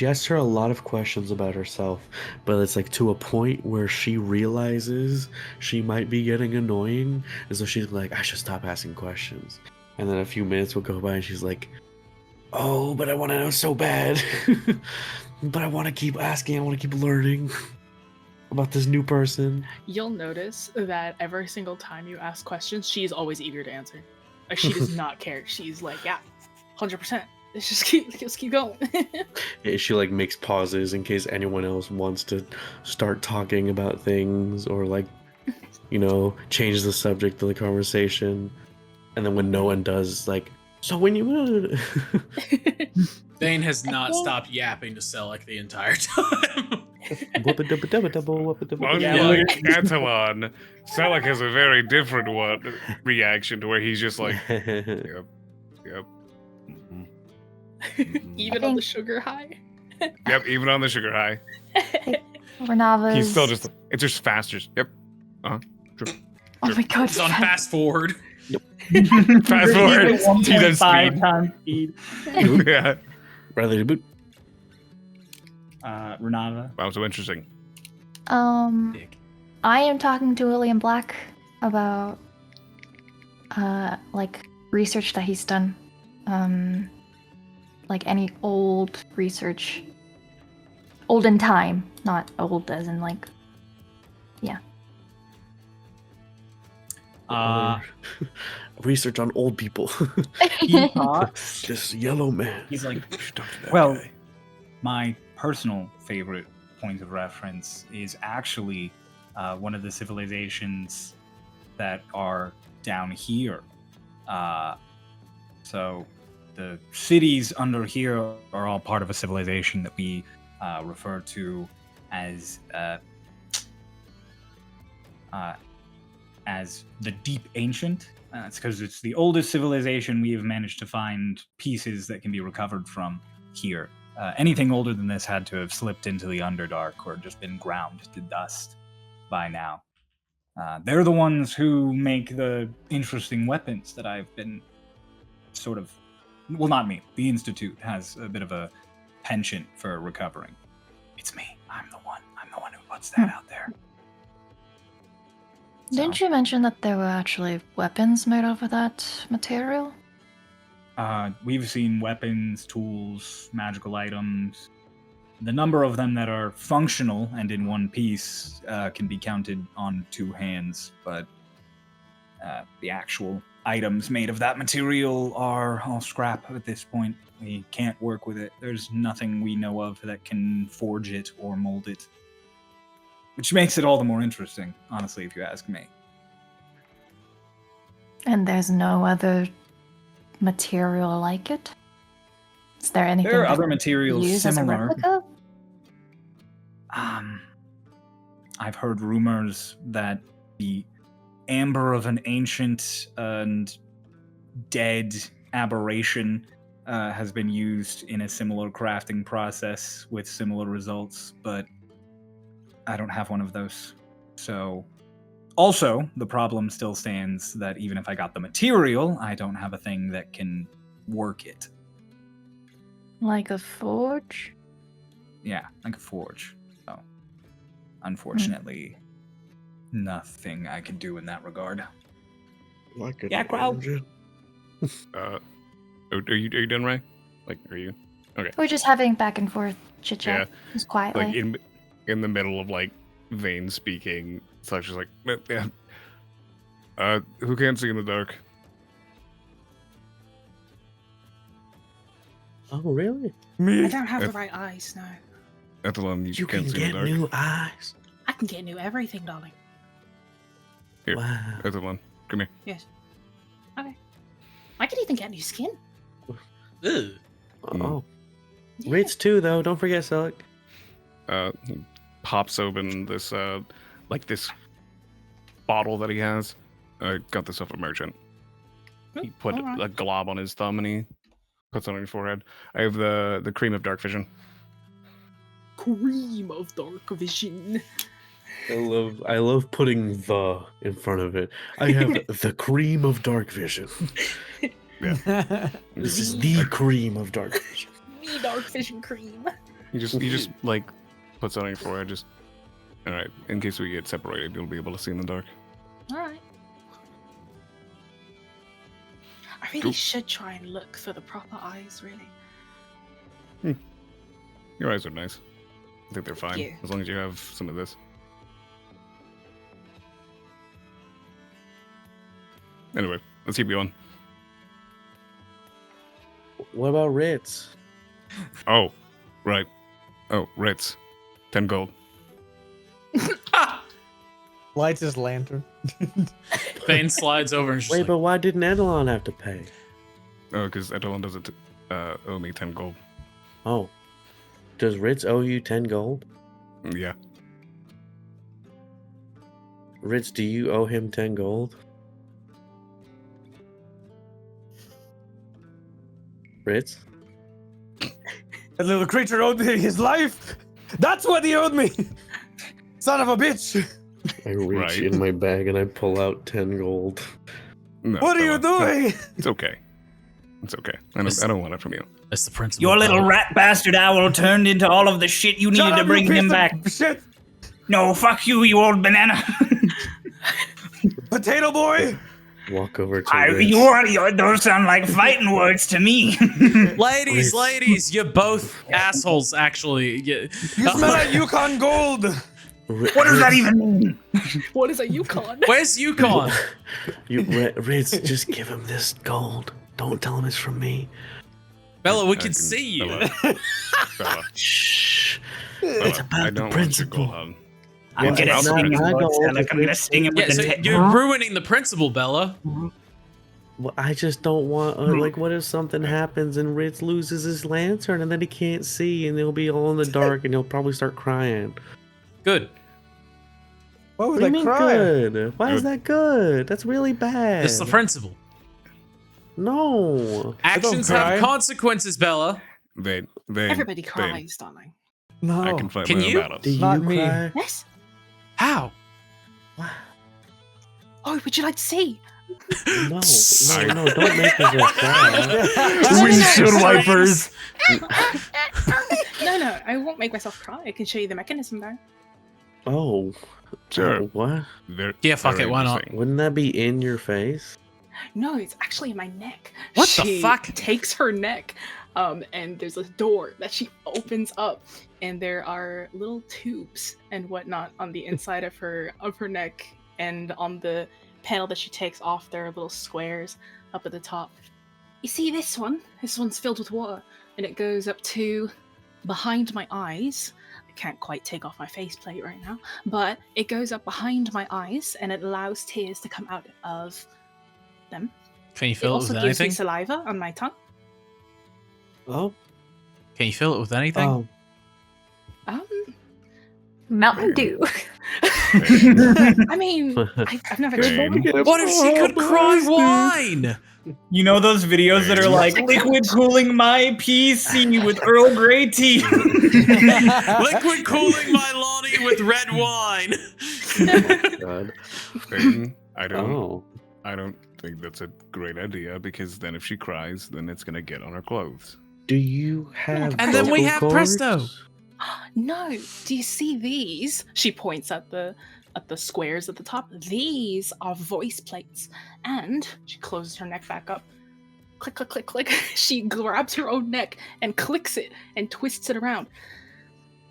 Speaker 4: asks her a lot of questions about herself, but it's like to a point where she realizes she might be getting annoying, and so she's like, I should stop asking questions. And then a few minutes will go by and she's like, oh, but I want to know so bad. But I want to keep asking, I want to keep learning about this new person.
Speaker 5: You'll notice that every single time you ask questions, she's always eager to answer. Like, she does not care. She's like, yeah, 100%. Let's just keep going.
Speaker 4: She like makes pauses in case anyone else wants to start talking about things or like, change the subject of the conversation. And then when no one does, like, so when you
Speaker 2: Bane has not stopped yapping to Selleck the entire time.
Speaker 3: Unlike Etalon, Selleck has a very different reaction to where he's just like, yep. Mhm.
Speaker 5: Even on the sugar high.
Speaker 3: Yep, even on the sugar high.
Speaker 6: Renava's.
Speaker 3: He's still just, it's just faster. Yep.
Speaker 6: Oh my god.
Speaker 2: He's on fast forward.
Speaker 3: Fast forward. He does
Speaker 1: 1.5
Speaker 3: speed.
Speaker 1: times speed.
Speaker 3: Yeah.
Speaker 4: Rather boot.
Speaker 1: Runava.
Speaker 3: Wow, so interesting.
Speaker 2: Dick.
Speaker 6: I am talking to William Black about like research that he's done. Like any old research. Old in time, not old as in like
Speaker 4: Research on old people.
Speaker 1: He talks.
Speaker 4: This yellow man.
Speaker 1: He's like,
Speaker 4: Should talk to that
Speaker 1: well,
Speaker 4: guy.
Speaker 1: my personal favorite point of reference is actually one of the civilizations that are down here. So the cities under here are all part of a civilization that we refer to as the Deep Ancient. It's because it's the oldest civilization we have managed to find pieces that can be recovered from here. Anything older than this had to have slipped into the Underdark or just been ground to dust by now. They're the ones who make the interesting weapons that I've been sort of... Well, not me. The Institute has a bit of a penchant for recovering. It's me. I'm the one who puts that out there.
Speaker 6: Didn't you mention that there were actually weapons made out of that material?
Speaker 1: We've seen weapons, tools, magical items. The number of them that are functional and in one piece can be counted on two hands, but the actual items made of that material are all scrap at this point. We can't work with it. There's nothing we know of that can forge it or mold it. Which makes it all the more interesting, honestly, if you ask me.
Speaker 6: And there's no other material like it? Is there anything
Speaker 1: There are
Speaker 6: that
Speaker 1: other
Speaker 6: we
Speaker 1: materials
Speaker 6: use as a
Speaker 1: similar.
Speaker 6: replica?
Speaker 1: I've heard rumors that the amber of an ancient and dead aberration has been used in a similar crafting process with similar results, but I don't have one of those. So, also, the problem still stands that even if I got the material, I don't have a thing that can work it.
Speaker 6: Like a forge?
Speaker 1: Yeah, like a forge. So, unfortunately, nothing I can do in that regard.
Speaker 4: Like a
Speaker 1: Yeah, crowd.
Speaker 4: ninja.
Speaker 3: Are you done, Ray? Like, are you? Okay.
Speaker 6: We're just having back and forth chit chat, just quietly.
Speaker 3: Like in the middle of like Vane speaking, Slash is like, yeah. Who can't see in the dark?
Speaker 4: Oh, really?
Speaker 5: I don't have the right eyes, no.
Speaker 3: Etalon, you
Speaker 4: You
Speaker 3: can't
Speaker 4: can
Speaker 3: see in
Speaker 4: get
Speaker 3: the dark.
Speaker 4: new eyes.
Speaker 5: I can get new everything, darling.
Speaker 3: Here,
Speaker 4: Wow.
Speaker 3: Etalon, come here.
Speaker 5: Yes. Okay. I can even get new skin.
Speaker 8: Ugh.
Speaker 4: Oh.
Speaker 5: Yeah.
Speaker 4: Ritz too, though. Don't forget, Selleck.
Speaker 3: He pops open this like this bottle that he has. I got this off a merchant. He put
Speaker 5: alright.
Speaker 3: a glob on his thumb and he puts it on his forehead. I have the cream of dark vision.
Speaker 5: Cream of dark vision.
Speaker 4: I love putting the in front of it. I have the cream of dark vision. This is the cream of dark vision.
Speaker 5: Me dark vision cream.
Speaker 3: He just like puts it on your forehead. Just all right. In case we get separated, you'll be able to see in the dark.
Speaker 5: Alright. I really
Speaker 3: Cool.
Speaker 5: should try and look for the proper eyes, really.
Speaker 3: Your eyes are nice. I think they're fine
Speaker 5: you.
Speaker 3: as long as you have some of this. Anyway, let's keep going.
Speaker 4: What about Ritz?
Speaker 3: Oh, right. Oh, Ritz. 10 gold.
Speaker 7: Lights his lantern.
Speaker 2: Vane slides over and just
Speaker 4: Wait,
Speaker 2: like,
Speaker 4: but why didn't Etalon have to pay?
Speaker 3: Oh, because Etalon doesn't owe me 10 gold.
Speaker 4: Oh. Does Ritz owe you 10 gold?
Speaker 3: Yeah.
Speaker 4: Ritz, do you owe him 10 gold? Ritz?
Speaker 7: That little creature owed me his life. That's what he owed me. Son of a bitch.
Speaker 4: I reach
Speaker 3: Right.
Speaker 4: in my bag and I pull out 10 gold.
Speaker 3: No,
Speaker 7: What are you
Speaker 3: Etalon, no,
Speaker 7: doing?
Speaker 3: It's okay. It's okay. I don't want it from you.
Speaker 2: That's the principle.
Speaker 1: Your little rat bastard owl turned into all of the shit you needed to bring him back.
Speaker 7: Shit.
Speaker 1: No, fuck you, you old banana.
Speaker 7: Potato boy.
Speaker 4: Walk over to Ritz.
Speaker 1: You those sound like fighting words to me.
Speaker 2: Ladies, you're both assholes, actually.
Speaker 7: You smell like Yukon gold.
Speaker 1: What does that even mean?
Speaker 5: What is a Yukon?
Speaker 2: Where's Yukon?
Speaker 4: Ritz, just give him this gold. Don't tell him it's from me.
Speaker 2: Bella, we can see you.
Speaker 3: Bella,
Speaker 4: Shh.
Speaker 3: Bella,
Speaker 4: It's about
Speaker 3: I
Speaker 4: the
Speaker 3: don't want your gold,
Speaker 4: principle.
Speaker 3: hon.
Speaker 1: I'm gonna
Speaker 4: It's
Speaker 1: sting him.
Speaker 4: not- I don't want
Speaker 1: Like, I'm
Speaker 4: the
Speaker 1: gonna sting him
Speaker 2: Yeah,
Speaker 1: with
Speaker 2: so
Speaker 1: the
Speaker 2: you're ruining the principle, Bella.
Speaker 4: Well, I just don't want. Like, what if something happens and Ritz loses his lantern and then he can't see and he'll be all in the dark and he'll probably start crying?
Speaker 2: Good.
Speaker 7: Why
Speaker 4: What
Speaker 7: would
Speaker 4: do you
Speaker 7: I
Speaker 4: mean
Speaker 7: cry?
Speaker 4: good? Why is that good? That's really bad.
Speaker 2: It's the principle.
Speaker 4: No.
Speaker 2: Actions
Speaker 7: cry.
Speaker 2: have consequences, Bella.
Speaker 3: They
Speaker 5: Everybody cries, darling.
Speaker 7: No.
Speaker 3: I can fight
Speaker 2: Can
Speaker 3: my own
Speaker 2: you?
Speaker 3: battles.
Speaker 4: Do you
Speaker 7: Not me.
Speaker 4: cry?
Speaker 5: Yes.
Speaker 2: How?
Speaker 5: Oh, would you like to see?
Speaker 4: No, don't make yourself cry.
Speaker 1: windshield wipers.
Speaker 5: No, I won't make myself cry. I can show you the mechanism though.
Speaker 4: Oh.
Speaker 3: Sure.
Speaker 4: What?
Speaker 2: Yeah, fuck
Speaker 3: Very
Speaker 2: it, why not?
Speaker 3: interesting.
Speaker 4: Wouldn't that be in your face?
Speaker 5: No, it's actually in my neck.
Speaker 2: What the
Speaker 5: She
Speaker 2: fuck?
Speaker 5: Takes her neck, and there's a door that she opens up, and there are little tubes and whatnot on the inside of her neck, and on the panel that she takes off, there are little squares up at the top. You see this one? This one's filled with water, and it goes up to behind my eyes. I can't quite take off my faceplate right now, but it goes up behind my eyes, and it allows tears to come out of them.
Speaker 2: Can you
Speaker 5: It
Speaker 2: fill it
Speaker 5: also
Speaker 2: with
Speaker 5: gives me
Speaker 2: anything?
Speaker 5: saliva on my tongue.
Speaker 4: Oh.
Speaker 2: Can you fill it with anything?
Speaker 4: Oh.
Speaker 6: Mountain Dew.
Speaker 5: I mean, I've never
Speaker 3: Dang.
Speaker 5: tried.
Speaker 2: What if she could cry wine?
Speaker 1: You know those videos that are like liquid cooling my PC with Earl Grey tea.
Speaker 2: Liquid cooling my Lonnie with red wine.
Speaker 4: God.
Speaker 3: Peyton, I
Speaker 4: Oh.
Speaker 3: don't think that's a great idea because then if she cries, then it's gonna get on her clothes.
Speaker 4: Do you have
Speaker 2: And then we
Speaker 4: vocal
Speaker 2: have Presto.
Speaker 4: cords?
Speaker 5: No, do you see these? She points at the squares at the top. These are voice plates. And she closes her neck back up. Click, click, click, click. She grabs her own neck and clicks it and twists it around.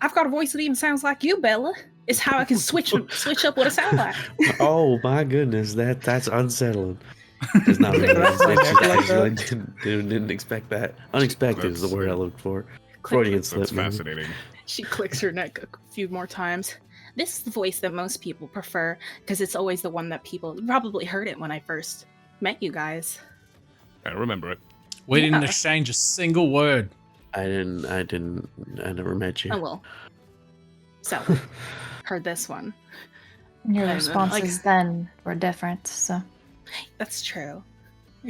Speaker 5: I've got a voice that even sounds like you, Bella. It's how I can switch up what I sound like.
Speaker 4: Oh my goodness, that's unsettling. It's not really.
Speaker 7: That's my neck like
Speaker 4: I
Speaker 7: that.
Speaker 4: didn't expect that. Unexpected is the word I looked for. Freudian slip.
Speaker 3: That's
Speaker 4: maybe.
Speaker 3: fascinating.
Speaker 5: She clicks her neck a few more times. This is the voice that most people prefer because it's always the one that people probably heard it when I first met you guys.
Speaker 3: I remember it.
Speaker 2: We didn't
Speaker 5: Yeah.
Speaker 2: exchange a single word.
Speaker 4: I never met you.
Speaker 5: Oh well. So, heard this one.
Speaker 6: Your
Speaker 5: And then,
Speaker 6: responses then were different, so.
Speaker 5: That's true.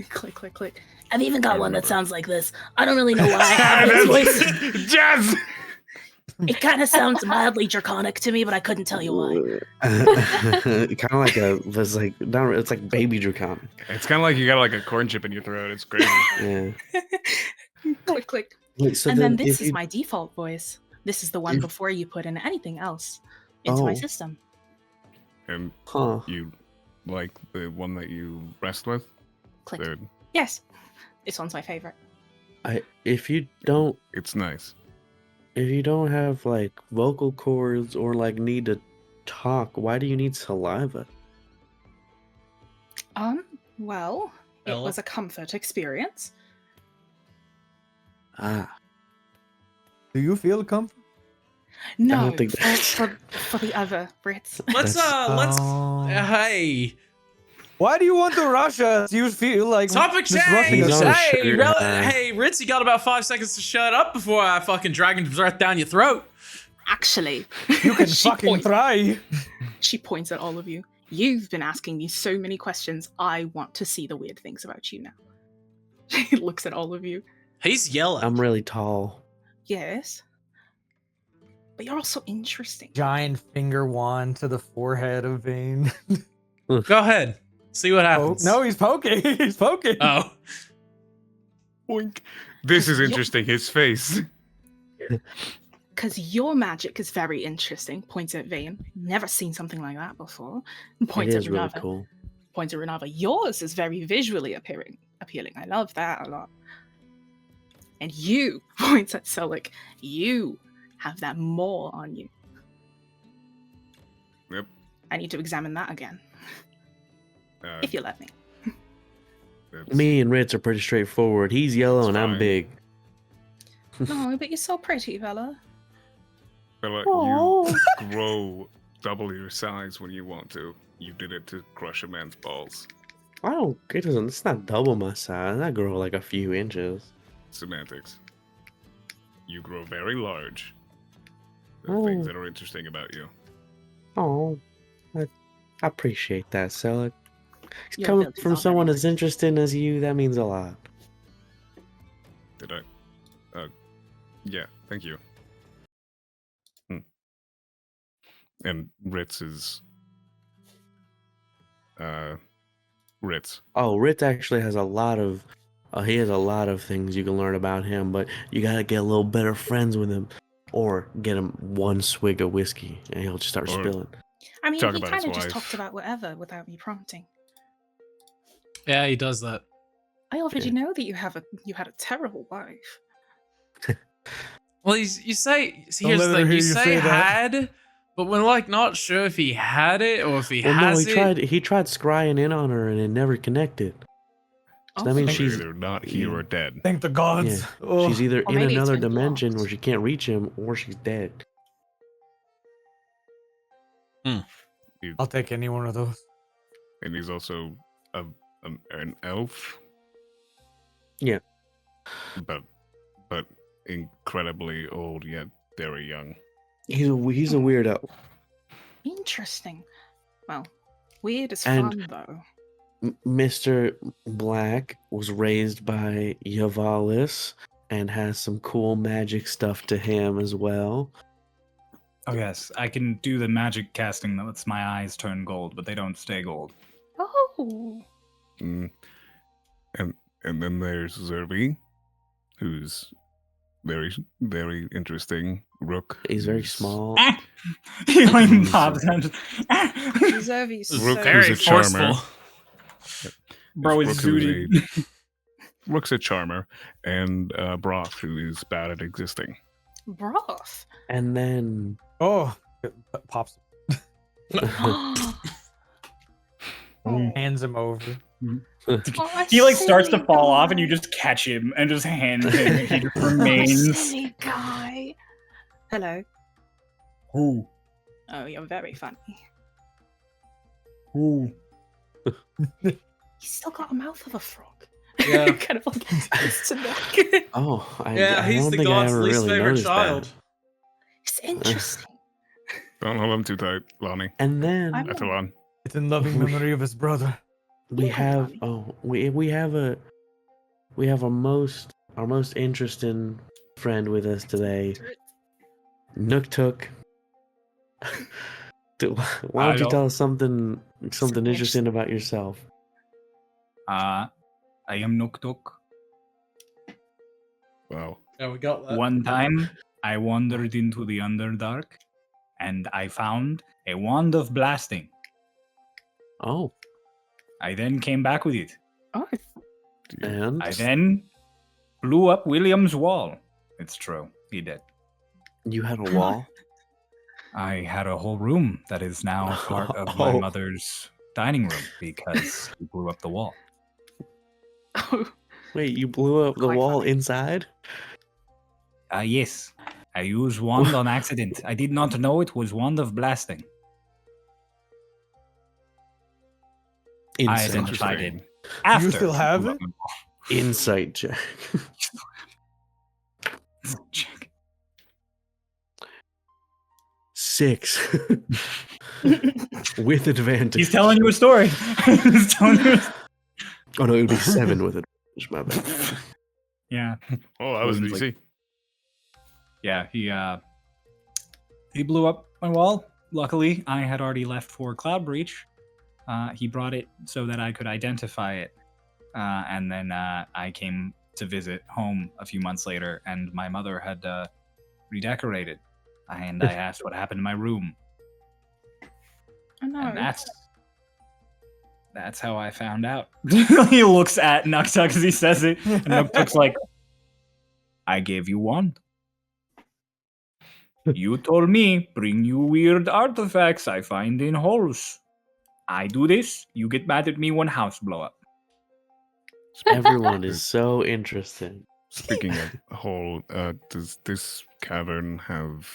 Speaker 5: Click, click, click. I've even got one that sounds like this. I don't really know why I have this voice.
Speaker 3: Jazz!
Speaker 5: It kind of sounds mildly draconic to me, but I couldn't tell you why.
Speaker 4: Kind of like it's like baby draconic.
Speaker 3: It's kind of like you got like a corn chip in your throat. It's crazy.
Speaker 4: Yeah.
Speaker 5: Click, click.
Speaker 4: Wait, so
Speaker 5: And then
Speaker 4: if
Speaker 5: this is
Speaker 4: you-
Speaker 5: my default voice. This is the one
Speaker 4: If-
Speaker 5: before you put in anything else into my
Speaker 4: Oh.
Speaker 5: system.
Speaker 3: And
Speaker 4: Huh.
Speaker 3: you like the one that you rest with?
Speaker 5: Click.
Speaker 3: Dude,
Speaker 5: Yes. This one's my favorite.
Speaker 4: If you don't
Speaker 3: it's nice.
Speaker 4: have like vocal cords or like need to talk, why do you need saliva?
Speaker 5: Well, it
Speaker 2: Bella?
Speaker 5: was a comfort experience.
Speaker 4: Ah.
Speaker 7: Do you feel comfort?
Speaker 5: No,
Speaker 4: don't think
Speaker 5: for the other Brits.
Speaker 2: Let's
Speaker 7: Oh.
Speaker 2: hey.
Speaker 7: Why do you want to rush us? You feel like
Speaker 2: Topic
Speaker 7: just rushing
Speaker 2: change.
Speaker 4: He's
Speaker 7: us.
Speaker 4: on a
Speaker 2: Hey,
Speaker 4: sugar high.
Speaker 2: hey, Ritz, you got about 5 seconds to shut up before I fucking dragon's breath down your throat.
Speaker 5: Actually,
Speaker 7: You can
Speaker 5: she
Speaker 7: fucking
Speaker 5: points-
Speaker 7: try.
Speaker 5: She points at all of you. You've been asking me so many questions. I want to see the weird things about you now. She looks at all of you.
Speaker 2: He's yelling.
Speaker 4: I'm really tall.
Speaker 5: Yes. But you're also interesting.
Speaker 7: Giant finger wand to the forehead of Vane.
Speaker 2: Go ahead. See what
Speaker 7: Oh,
Speaker 2: happens.
Speaker 7: no, he's poking. He's poking.
Speaker 2: Oh.
Speaker 3: Boink. This is interesting. His face.
Speaker 5: Because your magic is very interesting. Points at Vane. Never seen something like that before.
Speaker 4: It
Speaker 5: Points at
Speaker 4: is really
Speaker 5: Runava.
Speaker 4: cool.
Speaker 5: Points at Runava. Yours is very visually appealing. I love that a lot. And you, points at Solik, you have that mole on you.
Speaker 3: Yep.
Speaker 5: I need to examine that again, if you let me.
Speaker 3: That's-
Speaker 4: Me and Ritz are pretty straightforward. He's yellow and I'm
Speaker 3: fine.
Speaker 4: big.
Speaker 5: No, but you're so pretty, Bella.
Speaker 3: Bella,
Speaker 6: Aw.
Speaker 3: you grow double your size when you want to. You did it to crush a man's balls.
Speaker 4: I don't. It doesn't. It's not double my size. I grow like a few inches.
Speaker 3: Semantics. You grow very large. The
Speaker 4: Oh.
Speaker 3: things that are interesting about you.
Speaker 4: Oh, I appreciate that, Selic.
Speaker 5: Your
Speaker 4: Coming
Speaker 5: abilities
Speaker 4: from
Speaker 5: are
Speaker 4: someone
Speaker 5: very
Speaker 4: as interesting as you, that means a lot.
Speaker 3: Did I? Yeah, thank you. And Ritz is... Ritz.
Speaker 4: Oh, Ritz actually has a lot of. He has a lot of things you can learn about him, but you gotta get a little better friends with him, or get him one swig of whiskey and he'll just start
Speaker 3: Or-
Speaker 4: spilling.
Speaker 5: I mean,
Speaker 3: Talk
Speaker 5: he
Speaker 3: about
Speaker 5: kind
Speaker 3: his
Speaker 5: of just
Speaker 3: wife.
Speaker 5: talked about whatever without me prompting.
Speaker 2: Yeah, he does that.
Speaker 5: I already
Speaker 4: Yeah.
Speaker 5: know that you had a terrible wife.
Speaker 2: Well, you say
Speaker 7: Don't
Speaker 2: here's
Speaker 7: let
Speaker 2: the
Speaker 7: her
Speaker 2: thing.
Speaker 7: hear
Speaker 2: You
Speaker 7: you
Speaker 2: say
Speaker 7: say that.
Speaker 2: had, but we're like not sure if he had it or if he
Speaker 4: Well, no,
Speaker 2: has
Speaker 4: he
Speaker 2: it.
Speaker 4: tried. He tried scrying in on her and it never connected. So that means
Speaker 3: So
Speaker 4: she's
Speaker 3: either not here or dead.
Speaker 7: Thank the gods.
Speaker 4: Yeah,
Speaker 7: Oh,
Speaker 4: she's either
Speaker 5: Or
Speaker 4: in
Speaker 5: maybe it's
Speaker 4: another
Speaker 5: been
Speaker 4: dimension
Speaker 5: blocked.
Speaker 4: where she can't reach him, or she's dead.
Speaker 7: I'll take any one of those.
Speaker 3: And he's also an elf.
Speaker 4: Yeah.
Speaker 3: But incredibly old yet very young.
Speaker 4: He's a weirdo.
Speaker 5: Interesting. Well, weird is
Speaker 4: And-
Speaker 5: fun though.
Speaker 4: Mr. Black was raised by Yvalis and has some cool magic stuff to him as well.
Speaker 1: Oh yes, I can do the magic casting that lets my eyes turn gold, but they don't stay gold.
Speaker 5: Oh,
Speaker 3: Mm. And then there's Zerby, who's very, very interesting. Rook.
Speaker 4: He's very
Speaker 3: who's-
Speaker 4: small.
Speaker 1: He like
Speaker 3: Mm,
Speaker 1: pops
Speaker 3: so-
Speaker 1: and just,
Speaker 5: Zervy's
Speaker 2: It's
Speaker 3: Rook
Speaker 5: so
Speaker 2: very
Speaker 3: who's a charmer.
Speaker 2: forceful.
Speaker 1: bro is
Speaker 3: Rook who's
Speaker 1: zooted.
Speaker 3: Rook's a charmer, and Broth, who is bad at existing.
Speaker 5: broth.
Speaker 4: And then
Speaker 7: Oh, pops hands him over.
Speaker 1: He like starts to fall off, and you just catch him and just hand him. He just
Speaker 5: Oh,
Speaker 1: remains.
Speaker 5: silly guy. Hello.
Speaker 1: Who?
Speaker 5: Oh, you're very funny.
Speaker 1: Who?
Speaker 5: He's still got a mouth of a frog.
Speaker 2: Yeah.
Speaker 5: Kind of like it's to neck.
Speaker 4: oh, I
Speaker 2: He's
Speaker 4: don't
Speaker 2: the
Speaker 4: think I
Speaker 2: god's
Speaker 4: ever
Speaker 2: least
Speaker 4: really
Speaker 2: favorite
Speaker 4: noticed
Speaker 2: child.
Speaker 4: that.
Speaker 5: It's interesting.
Speaker 3: Don't hold him too tight, Lonnie.
Speaker 4: And then
Speaker 5: I'm-
Speaker 3: Etalon.
Speaker 7: It's in loving memory of his brother.
Speaker 4: we
Speaker 5: Yeah,
Speaker 4: have
Speaker 5: Lonnie.
Speaker 4: we have our most interesting friend with us today, Nook Took. Why don't you
Speaker 1: Hello.
Speaker 4: tell us something
Speaker 5: Something
Speaker 4: interesting about yourself?
Speaker 1: I am Nook Tok.
Speaker 3: Wow.
Speaker 2: Yeah, we got that.
Speaker 1: One time, I wandered into the Underdark, and I found a wand of blasting.
Speaker 4: Oh,
Speaker 1: I then came back with it.
Speaker 5: Oh,
Speaker 4: and
Speaker 1: I then blew up William's wall. It's true, he did.
Speaker 4: you had a wall.
Speaker 1: I had a whole room that is now part of my
Speaker 4: Oh.
Speaker 1: mother's dining room because we blew up the wall.
Speaker 5: oh.
Speaker 4: Wait, you blew up the
Speaker 5: Quite
Speaker 4: wall
Speaker 5: funny.
Speaker 4: inside?
Speaker 1: Yes, I used wand on accident. I did not know it was wand of blasting. I
Speaker 4: Insight,
Speaker 1: identified it
Speaker 3: Interesting.
Speaker 1: after.
Speaker 7: still
Speaker 1: we
Speaker 7: have
Speaker 1: blew
Speaker 7: it?
Speaker 1: up my wall.
Speaker 4: insight check.
Speaker 1: Check.
Speaker 4: 6 with advantage.
Speaker 1: He's telling you a story. He's telling you.
Speaker 4: Oh no, it would be 7 with advantage. My bad.
Speaker 1: Yeah,
Speaker 3: Oh, that was
Speaker 1: Wasn't
Speaker 3: DC.
Speaker 1: yeah. He blew up my wall. Luckily, I had already left for Cloud Breach. He brought it so that I could identify it, and then I came to visit home a few months later, and my mother had redecorated. And I asked what happened to my room.
Speaker 5: Oh no.
Speaker 1: And that's how I found out. He looks at Nuktuk as he says it, and Nuktuk's like, I gave you one. You told me, bring you weird artifacts I find in holes. I do this, you get mad at me when house blow up.
Speaker 4: Everyone is so interesting.
Speaker 3: Speaking of hole, does this cavern have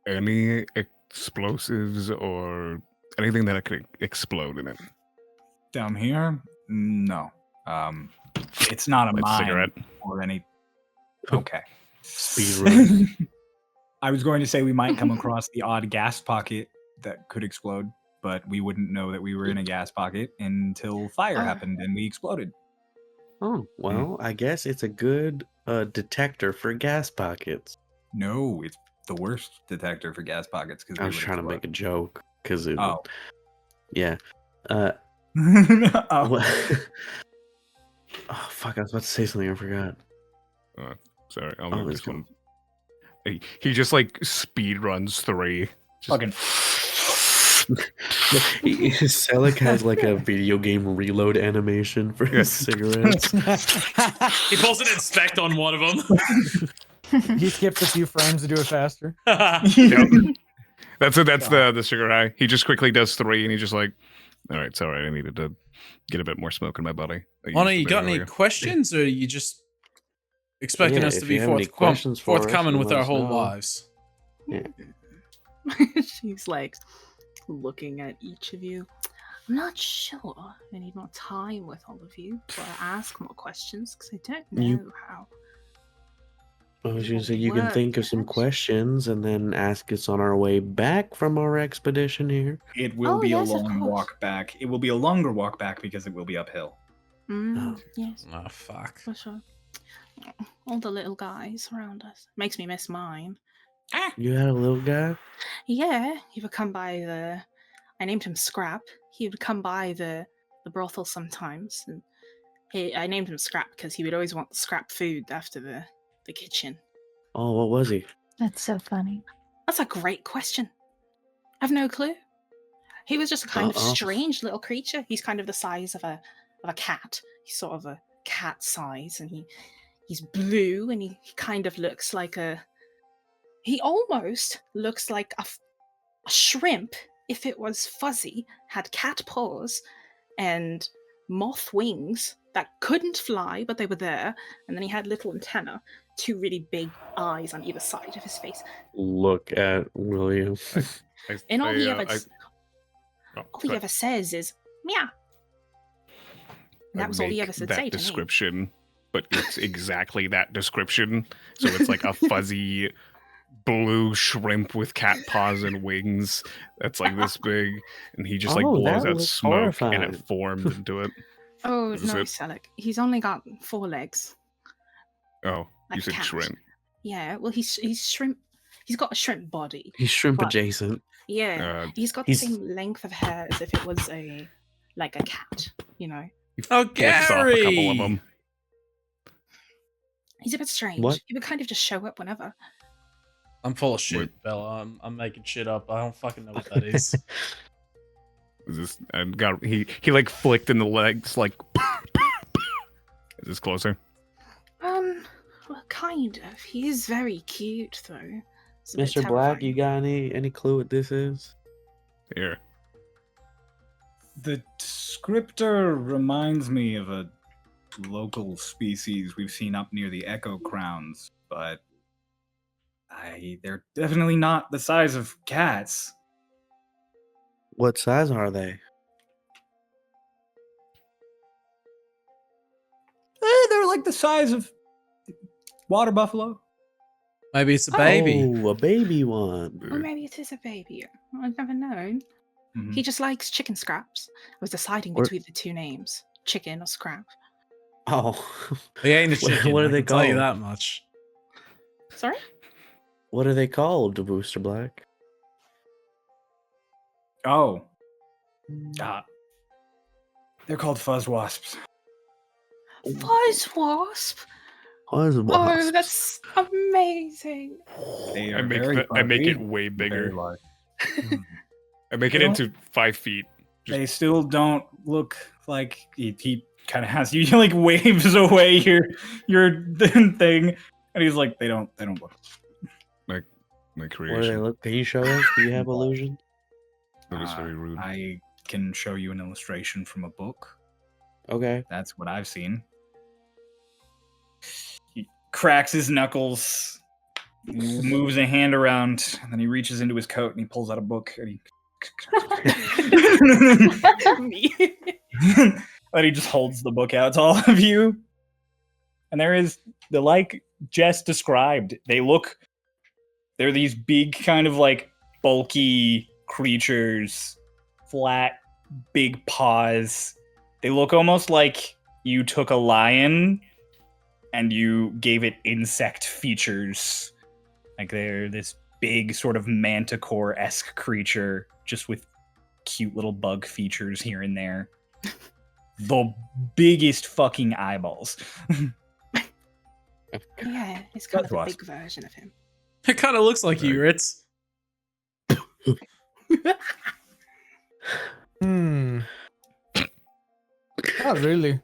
Speaker 3: any explosives or anything that could explode in it?
Speaker 1: Down here? No. It's not a
Speaker 3: Like
Speaker 1: mine
Speaker 3: cigarette.
Speaker 1: or any... Okay.
Speaker 4: Speedrun.
Speaker 1: I was going to say we might come across the odd gas pocket that could explode, but we wouldn't know that we were in a gas pocket until fire happened and we exploded.
Speaker 4: Oh, well, I guess it's a good detector for gas pockets.
Speaker 1: No, it's the worst detector for gas pockets.
Speaker 4: I was trying to make a joke because it.
Speaker 1: Oh.
Speaker 4: Yeah.
Speaker 1: Oh.
Speaker 4: What? Oh fuck! I was about to say something. I forgot.
Speaker 3: Sorry, I'll
Speaker 4: Oh,
Speaker 3: move
Speaker 4: that's
Speaker 3: this one. He just like speed runs 3.
Speaker 1: Fucking.
Speaker 4: Selleck has like a video game reload animation for his cigarettes.
Speaker 8: He pulls an inspect on one of them.
Speaker 7: He skips a few frames to do it faster.
Speaker 3: Yep. That's it. That's the sugar high. He just quickly does 3, and he's just like, "All right, sorry, I needed to get a bit more smoke in my body."
Speaker 8: Anna, you got any questions, or are you just expecting
Speaker 4: Yeah,
Speaker 8: us to
Speaker 4: if
Speaker 8: be
Speaker 4: you have any questions for us,
Speaker 8: forthcoming
Speaker 4: you
Speaker 8: with
Speaker 4: let
Speaker 8: our
Speaker 4: us
Speaker 8: whole
Speaker 4: know.
Speaker 8: lives?
Speaker 4: Yeah.
Speaker 5: She's like looking at each of you. I'm not sure. I need more time with all of you before I ask more questions because I don't know
Speaker 4: You-
Speaker 5: how.
Speaker 4: I was gonna say you can
Speaker 5: Work,
Speaker 4: think of some
Speaker 5: yes.
Speaker 4: questions and then ask us on our way back from our expedition here.
Speaker 1: It will
Speaker 5: Oh,
Speaker 1: be
Speaker 5: yes,
Speaker 1: a
Speaker 5: of
Speaker 1: long
Speaker 5: course.
Speaker 1: walk back. It will be a longer walk back because it will be uphill.
Speaker 4: Oh.
Speaker 5: Yes,
Speaker 8: Oh, fuck.
Speaker 5: for sure. All the little guys around us. Makes me miss mine.
Speaker 4: You had a little guy?
Speaker 5: Yeah, he would come by the. I named him Scrap. He would come by the brothel sometimes, and I named him Scrap because he would always want scrap food after the kitchen.
Speaker 4: Oh, what was he?
Speaker 6: That's so funny.
Speaker 5: That's a great question. I've no clue. He was just a kind of
Speaker 4: Uh-oh.
Speaker 5: strange little creature. He's kind of the size of a cat. He's sort of a cat size, and he's blue, and he kind of looks like he almost looks like a shrimp if it was fuzzy, had cat paws and moth wings that couldn't fly, but they were there, and then he had little antenna, 2 really big eyes on either side of his face.
Speaker 4: Look at William.
Speaker 5: And all he ever
Speaker 3: oh,
Speaker 5: all he
Speaker 3: sorry.
Speaker 5: ever says is meow. And that was all he
Speaker 3: Make
Speaker 5: ever said
Speaker 3: that
Speaker 5: say to me.
Speaker 3: description, but it's exactly that description. So it's like a fuzzy blue shrimp with cat paws and wings that's like this big, and he just like
Speaker 4: Oh,
Speaker 3: blows
Speaker 4: that
Speaker 3: out
Speaker 4: looks
Speaker 3: smoke and
Speaker 4: horrifying.
Speaker 3: it forms into it.
Speaker 5: Oh
Speaker 3: This is
Speaker 5: no,
Speaker 3: it.
Speaker 5: Selleck. He's only got 4 legs.
Speaker 3: Oh,
Speaker 5: Like
Speaker 3: you said
Speaker 5: cat.
Speaker 3: shrimp.
Speaker 5: Yeah, well he's shrimp. He's got a shrimp body.
Speaker 4: He's shrimp
Speaker 5: But-
Speaker 4: adjacent.
Speaker 5: Yeah, he's got
Speaker 4: he's-
Speaker 5: the same length of hair as if it was like a cat. You know,
Speaker 8: Oh,
Speaker 3: Flicks off a couple of
Speaker 8: Gary!
Speaker 3: them.
Speaker 5: he's a bit strange.
Speaker 4: What?
Speaker 5: He would kind of just show up whenever.
Speaker 8: I'm full of shit,
Speaker 3: Wait.
Speaker 8: Bella. I'm making shit up. I don't fucking know what that is.
Speaker 3: Is this and got he like flicked in the legs like. Is this closer?
Speaker 5: Well, kind of. He is very cute though. It's a bit
Speaker 4: Mr. Black,
Speaker 5: terrifying.
Speaker 4: you got any clue what this is?
Speaker 3: Here.
Speaker 1: The descriptor reminds me of a local species we've seen up near the Echo Crowns, but they're definitely not the size of cats.
Speaker 4: What size are they?
Speaker 1: They're like the size of water buffalo.
Speaker 8: Maybe it's a baby.
Speaker 4: Oh, a baby one.
Speaker 5: Or maybe it is a baby. I've never known.
Speaker 1: Mhm.
Speaker 5: He just likes chicken scraps. I was deciding
Speaker 4: Or-
Speaker 5: between the 2 names, chicken or scrap.
Speaker 4: Oh,
Speaker 8: He ain't a
Speaker 4: What-
Speaker 8: chicken.
Speaker 4: what are
Speaker 8: I
Speaker 4: they
Speaker 8: can tell you
Speaker 4: called?
Speaker 8: that much.
Speaker 5: Sorry?
Speaker 4: what are they called, Booster Black?
Speaker 1: Oh. They're called fuzz wasps.
Speaker 5: Fuzz wasp.
Speaker 4: Fuzz
Speaker 5: Oh,
Speaker 4: wasps.
Speaker 5: that's amazing.
Speaker 1: They
Speaker 3: I
Speaker 1: are
Speaker 3: make
Speaker 1: very
Speaker 3: I make it
Speaker 1: fuzzy,
Speaker 3: way
Speaker 1: very
Speaker 3: bigger.
Speaker 1: large.
Speaker 3: I make it
Speaker 1: They
Speaker 3: into 5 feet.
Speaker 1: They still don't look like he kind of has you. He like waves away your thing, and he's like, they don't look.
Speaker 3: My
Speaker 4: What do they
Speaker 3: creation.
Speaker 4: look? Can you show us? Do you have illusion?
Speaker 3: That was very rude.
Speaker 1: I can show you an illustration from a book.
Speaker 4: Okay.
Speaker 1: That's what I've seen. He cracks his knuckles, moves a hand around, and then he reaches into his coat and he pulls out a book and
Speaker 5: Me.
Speaker 1: and he just holds the book out to all of you. And there is like Jess described. They're these big kind of like bulky creatures, flat, big paws. They look almost like you took a lion and you gave it insect features. Like they're this big sort of manticore-esque creature, just with cute little bug features here and there. The biggest fucking eyeballs.
Speaker 5: Yeah, it's kind of a
Speaker 1: Wasp.
Speaker 5: big version of him.
Speaker 2: It kind of looks like you, Ritz.
Speaker 7: Not really.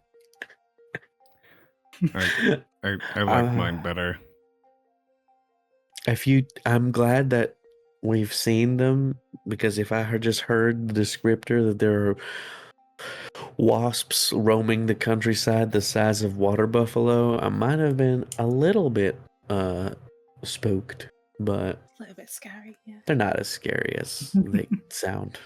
Speaker 3: I like mine better.
Speaker 4: I'm glad that we've seen them, because if I had just heard the descriptor that there are wasps roaming the countryside the size of water buffalo, I might have been a little bit spooked, but
Speaker 5: A little bit scary, yeah.
Speaker 4: they're not as scary as they sound.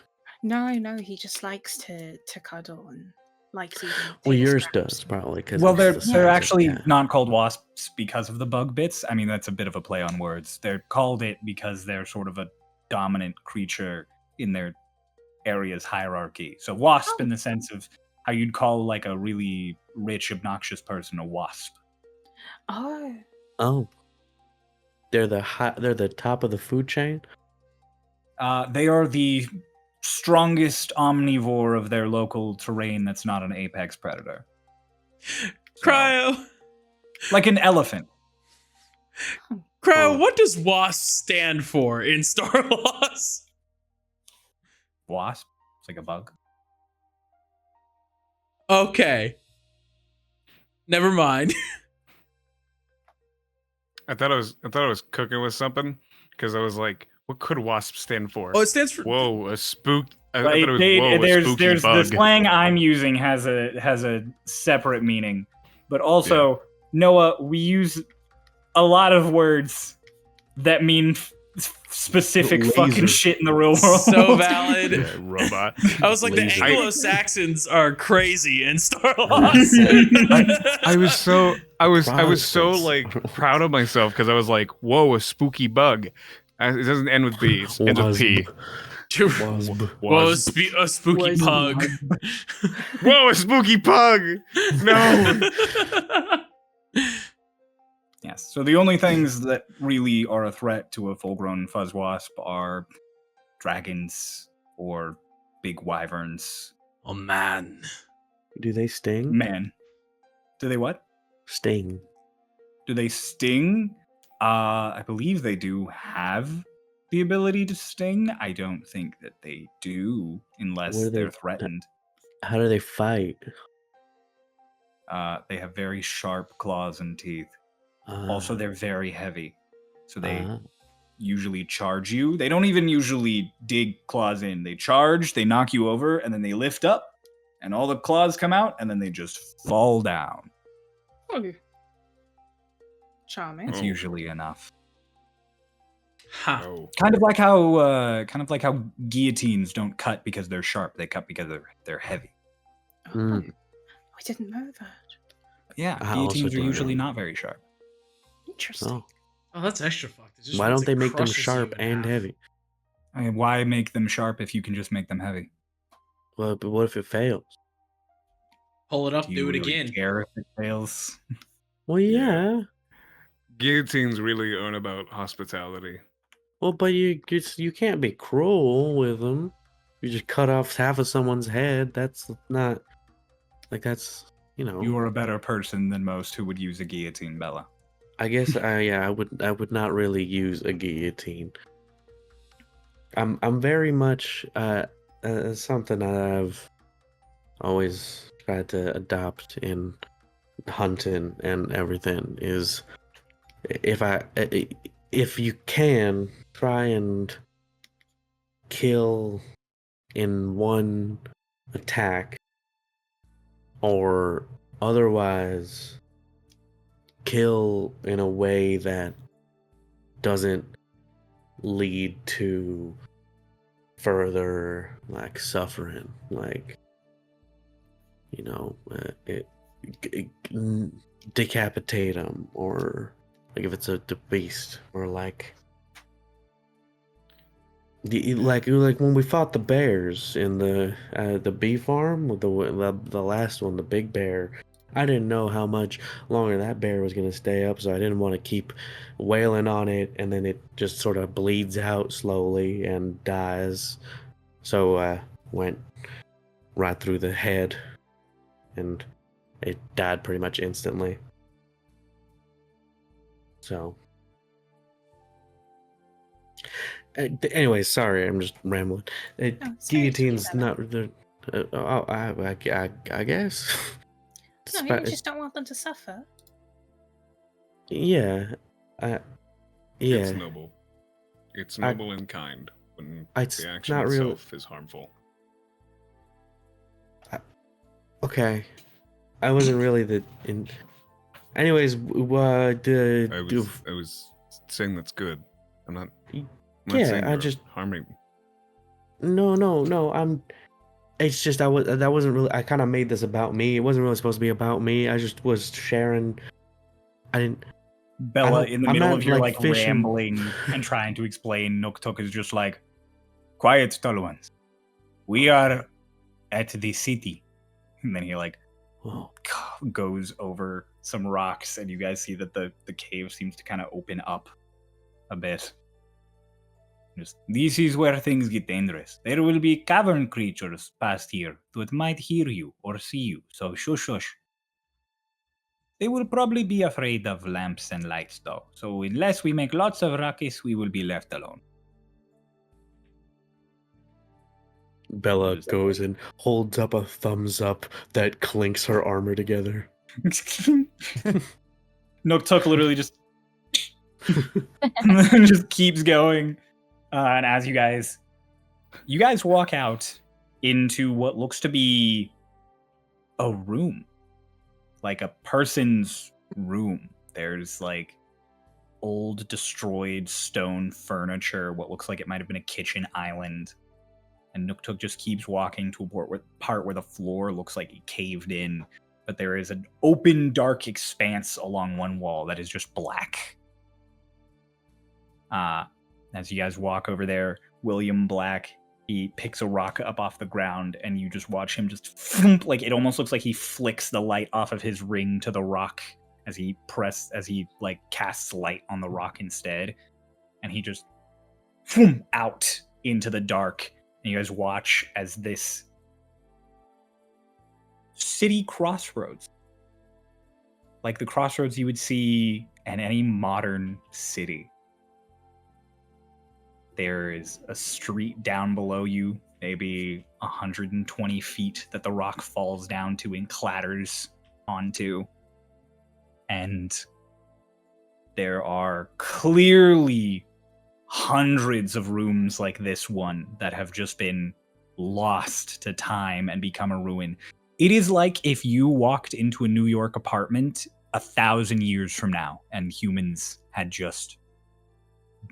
Speaker 5: No, he just likes to cuddle and likes eating.
Speaker 4: Well,
Speaker 5: tail
Speaker 4: yours
Speaker 5: scraps.
Speaker 4: does probably, because
Speaker 1: Well, they're actually not called wasps because of the bug bits. I mean, that's a bit of a play on words. They're called it because they're sort of a dominant creature in their area's hierarchy. So wasp in the sense of how you'd call like a really rich, obnoxious person a wasp.
Speaker 5: Oh,
Speaker 4: Oh, they're the top of the food chain.
Speaker 1: They are the strongest omnivore of their local terrain that's not an apex predator. So,
Speaker 2: Cryo.
Speaker 1: like an elephant.
Speaker 2: Cryo,
Speaker 4: Oh.
Speaker 2: what does WASP stand for in Starloss?
Speaker 1: Wasp? It's like a bug.
Speaker 2: Okay. Never mind.
Speaker 3: I thought I was cooking with something because I was like, what could WASP stand for?
Speaker 2: Oh, it stands for.
Speaker 3: Whoa, a spook. I
Speaker 1: Like,
Speaker 3: thought it was whoa, a spooky
Speaker 1: there's the
Speaker 3: bug.
Speaker 1: slang I'm using has a separate meaning, but also Noah, we use a lot of words that mean specific
Speaker 4: Laser.
Speaker 1: fucking shit in the real world.
Speaker 2: So valid.
Speaker 3: Yeah, robot.
Speaker 2: I was like, the
Speaker 4: Laser.
Speaker 2: Anglo-Saxons are crazy in Starloss.
Speaker 3: I was so
Speaker 4: Protestants.
Speaker 3: like proud of myself because I was like, whoa, a spooky bug. It doesn't end with B. It ends with P.
Speaker 4: Wasp.
Speaker 2: Whoa,
Speaker 3: Wasp.
Speaker 2: a spooky
Speaker 5: Was-
Speaker 2: pug.
Speaker 3: Whoa, a spooky pug. No.
Speaker 1: Yes. So the only things that really are a threat to a full-grown fuzz wasp are dragons or big wyverns.
Speaker 2: Oh man.
Speaker 4: Do they sting?
Speaker 1: Man, do they what?
Speaker 4: Sting.
Speaker 1: Do they sting? I believe they do have the ability to sting. I don't think that they do unless
Speaker 4: What are they-
Speaker 1: they're threatened.
Speaker 4: How do they fight?
Speaker 1: They have very sharp claws and teeth. Also, they're very heavy, so they usually charge you. They don't even usually dig claws in. They charge, they knock you over, and then they lift up, and all the claws come out, and then they just fall down.
Speaker 5: oh. Charming.
Speaker 1: That's
Speaker 3: Oh.
Speaker 1: usually enough.
Speaker 2: Ha.
Speaker 3: Oh.
Speaker 1: Kind of like how guillotines don't cut because they're sharp. They cut because they're heavy.
Speaker 5: Oh,
Speaker 4: Mm.
Speaker 5: I didn't know that.
Speaker 1: Yeah,
Speaker 4: I also
Speaker 1: guillotines are
Speaker 4: don't
Speaker 1: usually
Speaker 4: know.
Speaker 1: not very sharp.
Speaker 5: Interesting.
Speaker 4: Oh.
Speaker 2: Oh, that's extra fucked. It just
Speaker 4: Why
Speaker 2: means
Speaker 4: don't they
Speaker 2: it
Speaker 4: make them
Speaker 2: crushes
Speaker 4: sharp
Speaker 2: you in
Speaker 4: and
Speaker 2: half.
Speaker 4: heavy?
Speaker 1: I mean, why make them sharp if you can just make them heavy?
Speaker 4: Well, but what if it fails?
Speaker 2: Pull it up,
Speaker 1: you
Speaker 2: do it
Speaker 1: really
Speaker 2: again.
Speaker 1: care if it fails?
Speaker 4: Well, yeah.
Speaker 3: Guillotines really aren't about hospitality.
Speaker 4: Well, but you can't be cruel with them. You just cut off half of someone's head. That's not like that's you know,
Speaker 1: You are a better person than most who would use a guillotine, Bella.
Speaker 4: I guess I would not really use a guillotine. I'm very much something that I've always tried to adopt in hunting and everything is if you can try and kill in one attack or otherwise kill in a way that doesn't lead to further like suffering, like you know, decapitate them, or like if it's a beast, or like like when we fought the bears in the bee farm, the last one, the big bear. I didn't know how much longer that bear was going to stay up, so I didn't want to keep wailing on it, and then it just sort of bleeds out slowly and dies. So I went right through the head, and it died pretty much instantly. So, anyways, sorry, I'm just rambling. Guillotine's not the. I guess.
Speaker 5: No, you just don't want them to suffer.
Speaker 4: Yeah. Yeah.
Speaker 3: It's noble. It's noble in kind when the action itself is harmful.
Speaker 4: Okay. I wasn't really Anyways,
Speaker 3: I was saying that's good. I'm not saying
Speaker 4: I just
Speaker 3: harming.
Speaker 4: No. It's just that wasn't really. I kind of made this about me. It wasn't really supposed to be about me. I just was sharing. I didn't.
Speaker 1: Bella, in the middle of your like
Speaker 4: fishing.
Speaker 1: rambling and trying to explain, Noktok is just like, "Quiet, tall ones. We are at the city." And then he like goes over some rocks, and you guys see that the cave seems to kind of open up a bit. This is where things get dangerous. There will be cavern creatures past here that might hear you or see you, so shush. They will probably be afraid of lamps and lights, though, so unless we make lots of ruckus, we will be left alone.
Speaker 4: Bella goes and holds up a thumbs up that clinks her armor together.
Speaker 1: Noktuk literally just keeps going. And as you guys walk out into what looks to be a room, like a person's room. There's like old destroyed stone furniture, what looks like it might have been a kitchen island. And Nuktuk just keeps walking to a part where the floor looks like it caved in, but there is an open, dark expanse along one wall that is just black. As you guys walk over there, William Black, he picks a rock up off the ground, and you just watch him just thump, like it almost looks like he flicks the light off of his ring to the rock as he like casts light on the rock instead, and he just thump out into the dark. And you guys watch as this city crossroads, like the crossroads you would see in any modern city. There is a street down below you, maybe 120 feet, that the rock falls down to and clatters onto. And there are clearly hundreds of rooms like this one that have just been lost to time and become a ruin. It is like if you walked into a New York apartment 1,000 years from now and humans had just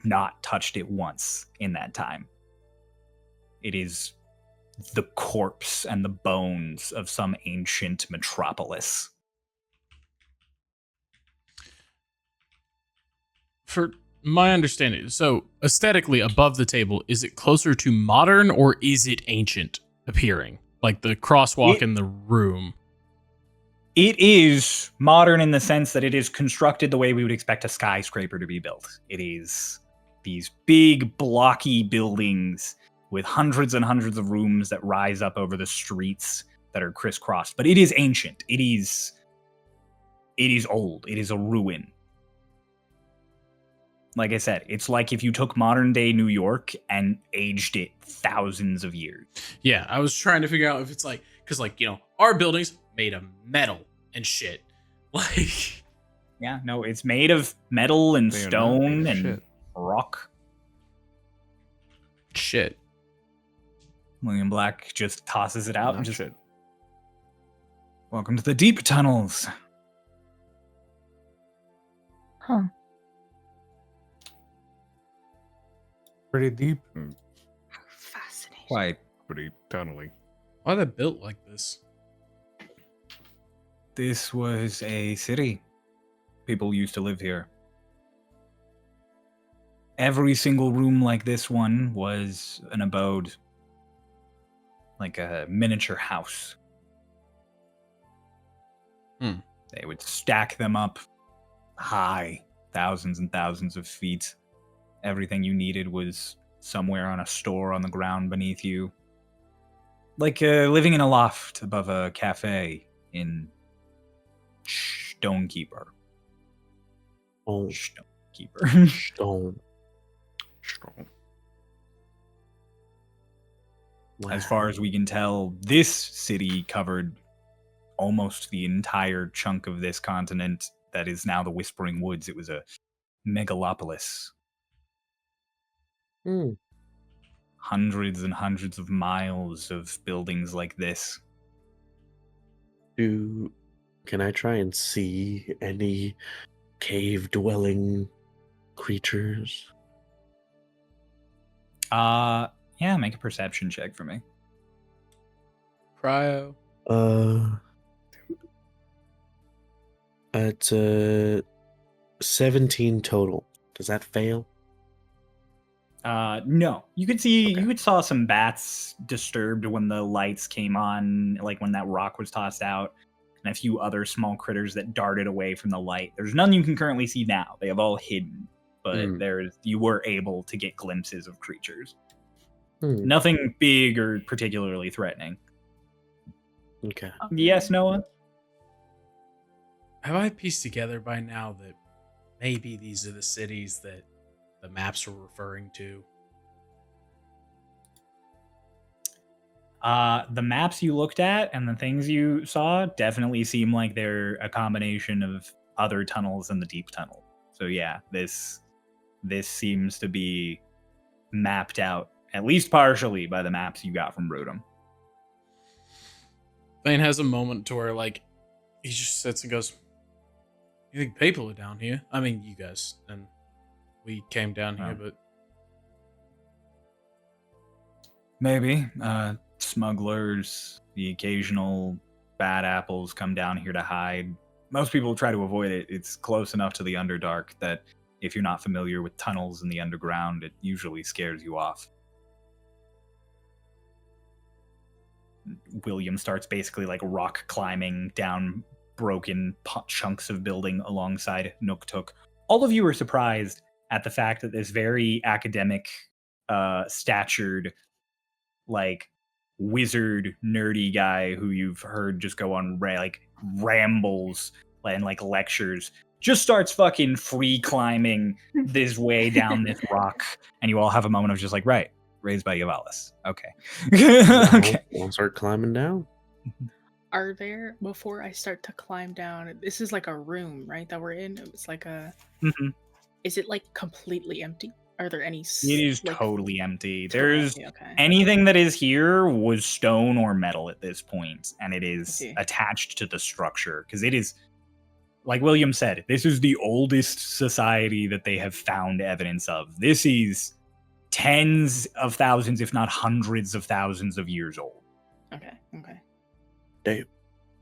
Speaker 1: not touched it once in that time. It is the corpse and the bones of some ancient metropolis.
Speaker 2: For my understanding, so aesthetically above the table, is it closer to modern or is it ancient appearing? Like the crosswalk in the room?
Speaker 1: It is modern in the sense that it is constructed the way we would expect a skyscraper to be built. It is these big, blocky buildings with hundreds and hundreds of rooms that rise up over the streets. that are crisscrossed, but it is ancient. It is old. It is a ruin. Like I said, it's like if you took modern day New York and aged it thousands of years.
Speaker 2: Yeah, I was trying to figure out if it's like, because like, our buildings made of metal and shit. Like,
Speaker 1: Yeah, no, it's made of metal and
Speaker 3: They are not
Speaker 1: stone
Speaker 3: made of
Speaker 1: and
Speaker 3: shit.
Speaker 1: rock.
Speaker 2: shit.
Speaker 1: William Black just tosses it out and
Speaker 3: Not
Speaker 1: just,
Speaker 3: shit.
Speaker 1: welcome to the deep tunnels.
Speaker 6: Huh.
Speaker 7: Pretty deep.
Speaker 5: Fascinating.
Speaker 3: Quite pretty tunnely.
Speaker 2: Why are they built like this?
Speaker 1: This was a city. People used to live here. Every single room like this one was an abode, like a miniature house.
Speaker 2: Hmm.
Speaker 1: They would stack them up high, thousands and thousands of feet. Everything you needed was somewhere on a store on the ground beneath you. Like living in a loft above a cafe in Stonekeeper.
Speaker 4: Oh,
Speaker 1: Stonekeeper.
Speaker 4: stone.
Speaker 3: Strong.
Speaker 1: As far as we can tell, this city covered almost the entire chunk of this continent that is now the Whispering Woods. It was a megalopolis.
Speaker 4: Hmm.
Speaker 1: Hundreds and hundreds of miles of buildings like this.
Speaker 4: Can I try and see any cave-dwelling creatures?
Speaker 1: Yeah, make a perception check for me.
Speaker 2: Cryo.
Speaker 4: It's 17 total. Does that fail?
Speaker 1: No. You could see,
Speaker 4: Okay.
Speaker 1: you saw some bats disturbed when the lights came on, like when that rock was tossed out, and a few other small critters that darted away from the light. There's none you can currently see now. They have all hidden, but you were able to get glimpses of creatures. Nothing big or particularly threatening.
Speaker 4: Okay.
Speaker 1: Yes, Noah?
Speaker 2: Have I pieced together by now that maybe these are the cities that the maps were referring to?
Speaker 1: The maps you looked at and the things you saw definitely seem like they're a combination of other tunnels and the deep tunnel. So yeah, this seems to be mapped out, at least partially, by the maps you got from Rodum.
Speaker 2: Thane has a moment to where, like, he just sits and goes, "You think people are down here? I mean, you guys, and we came down here, but
Speaker 1: Maybe. Smugglers, the occasional bad apples come down here to hide. Most people try to avoid it. It's close enough to the Underdark that if you're not familiar with tunnels in the underground, it usually scares you off." William starts basically like rock climbing down broken chunks of building alongside Nooktook. All of you are surprised at the fact that this very academic, statured, like wizard nerdy guy who you've heard just go on rambles and like lectures just starts fucking free climbing this way down this rock, and you all have a moment of just like, right, raised by Yvalis. Okay. Okay.
Speaker 4: I'll start climbing down.
Speaker 5: Are there, before I start to climb down, this is like a room, right, that we're in? It's like a...
Speaker 1: Mhm.
Speaker 5: Is it like completely empty? Are there any...
Speaker 1: It is
Speaker 5: like,
Speaker 1: totally empty.
Speaker 5: totally
Speaker 1: There's
Speaker 5: empty, okay.
Speaker 1: anything that is here was stone or metal at this point, and it is
Speaker 5: see.
Speaker 1: attached to the structure because it is, like William said, this is the oldest society that they have found evidence of. This is tens of thousands, if not hundreds of thousands of years old.
Speaker 5: Okay, okay.
Speaker 4: Damn.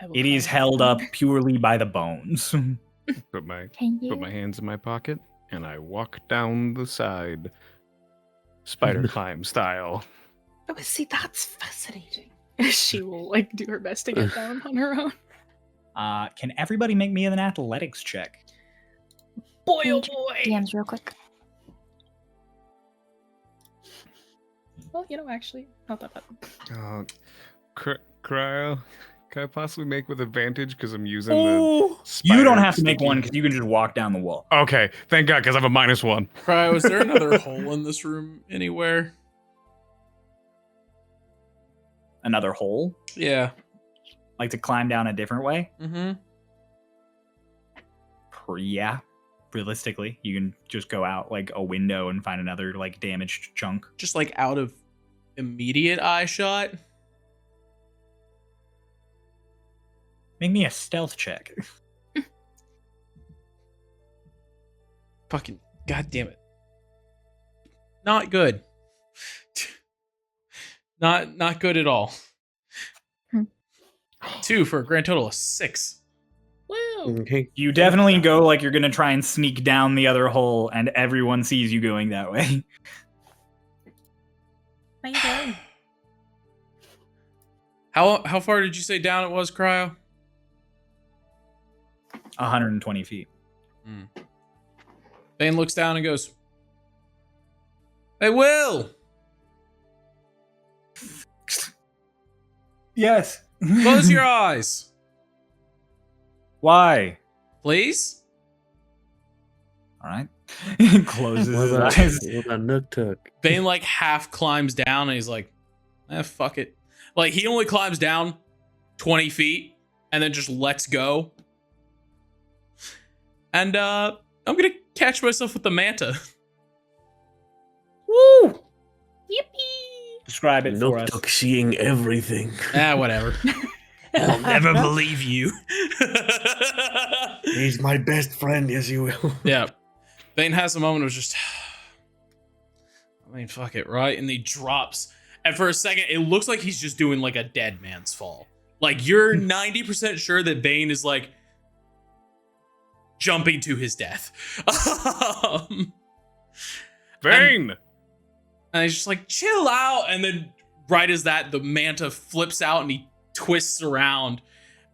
Speaker 5: I will
Speaker 1: It is
Speaker 5: climb
Speaker 1: held
Speaker 5: down.
Speaker 1: up purely by the bones.
Speaker 3: Put my
Speaker 6: Can you?
Speaker 3: put my hands in my pocket and I walk down the side, spider climb style.
Speaker 5: Oh, see, that's fascinating. She will like do her best to get down on her own.
Speaker 1: Can everybody make me an athletics check?
Speaker 5: Boy, oh
Speaker 6: Change
Speaker 5: boy!
Speaker 6: DMs real quick.
Speaker 5: Well, actually, not that bad.
Speaker 3: Cryo. Can I possibly make with advantage because I'm using
Speaker 2: Oh,
Speaker 3: the
Speaker 1: You don't
Speaker 3: spider
Speaker 1: have to make
Speaker 3: sticky?
Speaker 1: one because you can just walk down the wall.
Speaker 3: Okay, thank God, because I have a -1.
Speaker 2: Cryo, is there another hole in this room anywhere?
Speaker 1: Another hole,
Speaker 2: Yeah.
Speaker 1: like to climb down a different way.
Speaker 2: Mm-hmm.
Speaker 1: Yeah, realistically, you can just go out like a window and find another like damaged chunk.
Speaker 2: Just like out of immediate eye shot.
Speaker 1: Make me a stealth check.
Speaker 2: Fucking goddamn it. Not good. Not good at all. 2 for a grand total of 6. Woo!
Speaker 4: Okay.
Speaker 1: You definitely go like you're gonna try and sneak down the other hole, and everyone sees you going that way.
Speaker 5: How you doing?
Speaker 2: How far did you say down it was, Cryo?
Speaker 1: 120 feet.
Speaker 2: Bane looks down and goes, "Hey, Will!
Speaker 1: Yes.
Speaker 2: Close your eyes,
Speaker 1: Why?
Speaker 2: please."
Speaker 1: All right. Closes
Speaker 4: What
Speaker 1: his
Speaker 4: about,
Speaker 1: eyes.
Speaker 4: what about Nook Tuck?
Speaker 2: Bane like half climbs down and he's like, fuck it. Like he only climbs down 20 feet and then just lets go. And I'm gonna catch myself with the manta.
Speaker 1: Woo!
Speaker 5: Yippee!
Speaker 1: Describe it for
Speaker 4: Nook
Speaker 1: us.
Speaker 4: Tuck seeing everything.
Speaker 2: Whatever. I'll never believe you.
Speaker 4: He's my best friend, yes you will.
Speaker 2: Yeah. Bane has a moment of just, I mean, fuck it, right? And he drops. And for a second, it looks like he's just doing like a dead man's fall. Like you're 90% sure that Bane is like jumping to his death.
Speaker 3: Bane!
Speaker 2: And he's just like, chill out. And then right as that, the manta flips out and he twists around.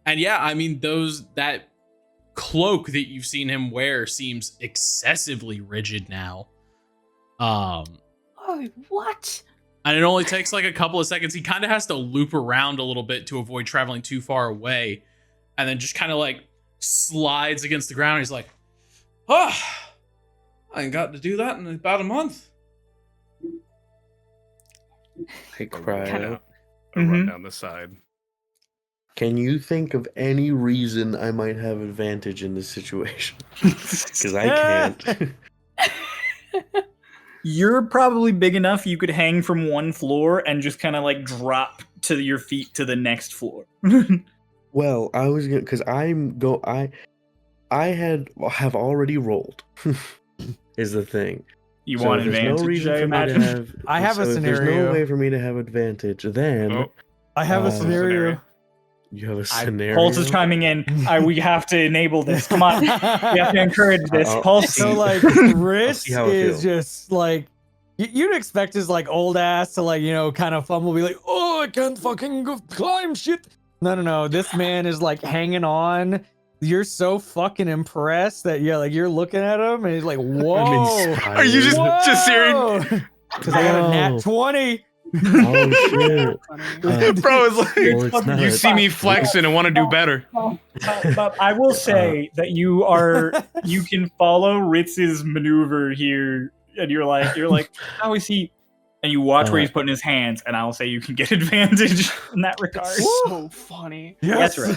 Speaker 2: And yeah, I mean, that cloak that you've seen him wear seems excessively rigid now.
Speaker 5: Oh, what?
Speaker 2: And it only takes like a couple of seconds. He kind of has to loop around a little bit to avoid traveling too far away. And then just kind of like slides against the ground. He's like, I ain't got to do that in about a month.
Speaker 4: Hey, Cryo.
Speaker 3: Run down the side.
Speaker 4: Can you think of any reason I might have advantage in this situation? Because I can't.
Speaker 1: You're probably big enough you could hang from one floor and just kind of like drop to your feet to the next floor.
Speaker 4: Well, I was gonna because I have already rolled. Is the thing.
Speaker 1: You
Speaker 4: So
Speaker 1: want
Speaker 4: if there's
Speaker 1: advantage,
Speaker 4: no reason
Speaker 1: I
Speaker 4: for me to
Speaker 1: imagine?
Speaker 4: have.
Speaker 7: I have a
Speaker 4: so if there's no
Speaker 7: scenario.
Speaker 4: way for me to have advantage, then
Speaker 3: Oh,
Speaker 7: I have a
Speaker 4: Uh,
Speaker 7: scenario.
Speaker 4: you have a scenario.
Speaker 1: Pulse is chiming in. We have to enable this. Come on. We have to encourage this.
Speaker 4: I'll-
Speaker 1: Pulse.
Speaker 7: So like Riss
Speaker 4: see how it
Speaker 7: is
Speaker 4: feels.
Speaker 7: just like you'd expect his like old ass to like, you know, kind of fumble, be like, oh, I can't fucking go climb shit. No. This man is like hanging on. You're so fucking impressed that you're looking at him and he's like, whoa.
Speaker 3: Are you just hearing?
Speaker 7: Because I got a nat
Speaker 4: Whoa.
Speaker 7: 20.
Speaker 4: Oh shit!
Speaker 3: Bro, it's like,
Speaker 4: Well, it's not.
Speaker 3: you see me flexing and want to do better.
Speaker 1: But I will say that you can follow Ritz's maneuver here, and you're like, how is he? And you watch where he's putting his hands, and I'll say you can get advantage in that regard.
Speaker 5: So funny.
Speaker 1: That's right.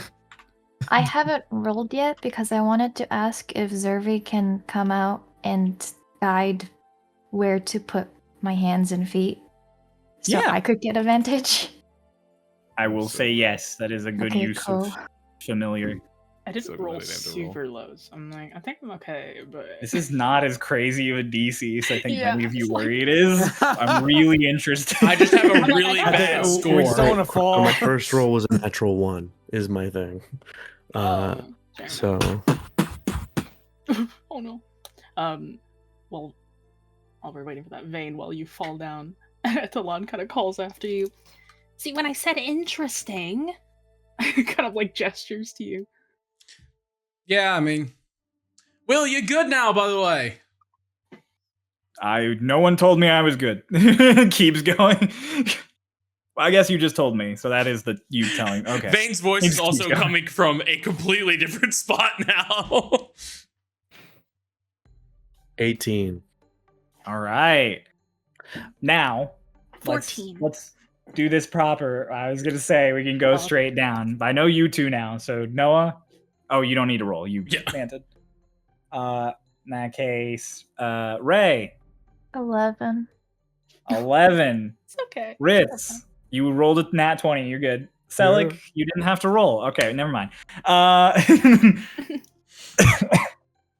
Speaker 6: I haven't rolled yet because I wanted to ask if Zervi can come out and guide where to put my hands and feet, so
Speaker 1: Yeah.
Speaker 6: I could get advantage.
Speaker 1: I will say yes. That is a good
Speaker 6: Okay,
Speaker 1: use
Speaker 6: cool.
Speaker 1: of familiar.
Speaker 5: I didn't
Speaker 3: So
Speaker 5: roll
Speaker 3: glad I didn't have to roll.
Speaker 5: super low, so I'm like, I think I'm okay, but
Speaker 1: This is not as crazy of a DC as I think
Speaker 5: Yeah,
Speaker 1: many of you
Speaker 5: it's like-
Speaker 1: worry it is. I'm really interested.
Speaker 2: I just have a
Speaker 5: I'm like,
Speaker 2: really
Speaker 5: I
Speaker 2: bad
Speaker 5: think
Speaker 7: we just don't
Speaker 2: score.
Speaker 7: want to fall.
Speaker 4: My first roll was a natural 1. Is my thing.
Speaker 5: fair
Speaker 4: So
Speaker 5: enough. Oh no. Well, while we're waiting for that vein, while you fall down, Etalon kind of calls after you. See, when I said interesting, kind of like gestures to you.
Speaker 2: Yeah, I mean, Will, you're good now, by the way.
Speaker 1: No one told me I was good. Keeps going. I guess you just told me, so that is the you telling. Okay.
Speaker 8: Vane's voice
Speaker 1: Thanks,
Speaker 8: is also
Speaker 1: Keisha.
Speaker 8: coming from a completely different spot now.
Speaker 4: 18.
Speaker 1: All right. Now,
Speaker 5: 14.
Speaker 1: let's do this proper. I was gonna say we can go straight down, but I know you two now. So Noah, oh, you don't need to roll. You planted. In that case, Ray,
Speaker 6: 11.
Speaker 1: 11.
Speaker 5: It's okay.
Speaker 1: Ritz, you rolled a nat 20. You're good. Selig, you didn't have to roll. Okay, never mind.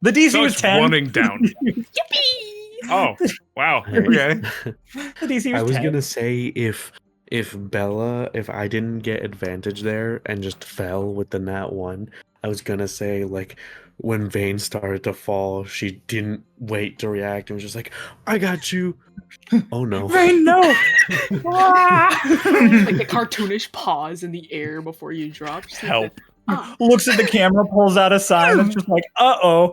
Speaker 1: The DC was 10.
Speaker 3: running down.
Speaker 5: Yippee!
Speaker 3: Oh, wow. Okay.
Speaker 1: The DC was
Speaker 4: I was
Speaker 1: 10.
Speaker 4: gonna say if I didn't get advantage there and just fell with the nat 1, I was gonna say like when Vane started to fall, she didn't wait to react and was just like, "I got you." Oh no.
Speaker 1: Vane, no.
Speaker 5: Like the cartoonish pause in the air before you drop. Just like
Speaker 3: Help.
Speaker 5: the- ah.
Speaker 1: Looks at the camera, pulls out a sign. It's just like, uh-oh.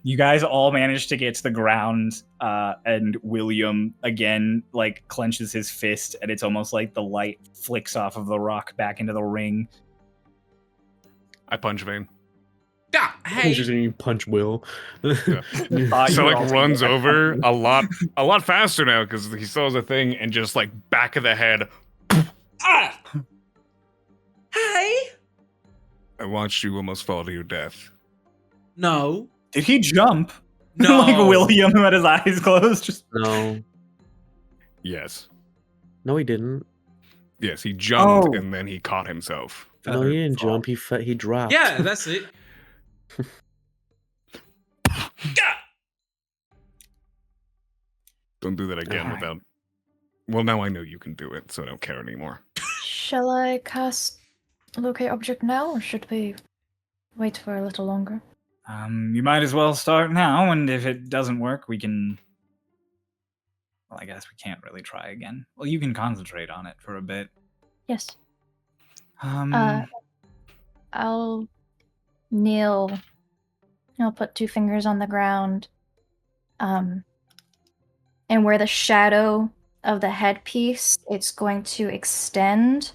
Speaker 1: You guys all managed to get to the ground, and William again like clenches his fist, and it's almost like the light flicks off of the rock back into the ring.
Speaker 3: I punch Vane.
Speaker 8: Yeah, hey.
Speaker 4: You punch Will.
Speaker 1: Thought you
Speaker 3: So
Speaker 1: were
Speaker 3: like
Speaker 1: also
Speaker 3: runs
Speaker 1: gonna-
Speaker 3: over a lot faster now because he still has a thing and just like back of the head.
Speaker 8: Ah. Hey.
Speaker 3: I watched you almost fall to your death.
Speaker 8: No.
Speaker 1: Did he jump?
Speaker 8: No.
Speaker 1: Like William who had his eyes closed. Just
Speaker 4: No.
Speaker 3: Yes.
Speaker 4: No, he didn't.
Speaker 3: Yes, he jumped
Speaker 1: Oh.
Speaker 3: and then he caught himself.
Speaker 4: No, he didn't
Speaker 1: Fall.
Speaker 4: jump. He dropped.
Speaker 8: Yeah, that's it. Yeah.
Speaker 3: Don't do that again
Speaker 1: Alright.
Speaker 3: without. Well, now I know you can do it, so I don't care anymore.
Speaker 6: Shall I cast locate object now, or should we wait for a little longer?
Speaker 1: You might as well start now, and if it doesn't work, we can. Well, I guess we can't really try again. Well, you can concentrate on it for a bit.
Speaker 6: Yes.
Speaker 1: Um,
Speaker 6: I'll kneel. I'll put 2 fingers on the ground. And where the shadow of the headpiece, it's going to extend.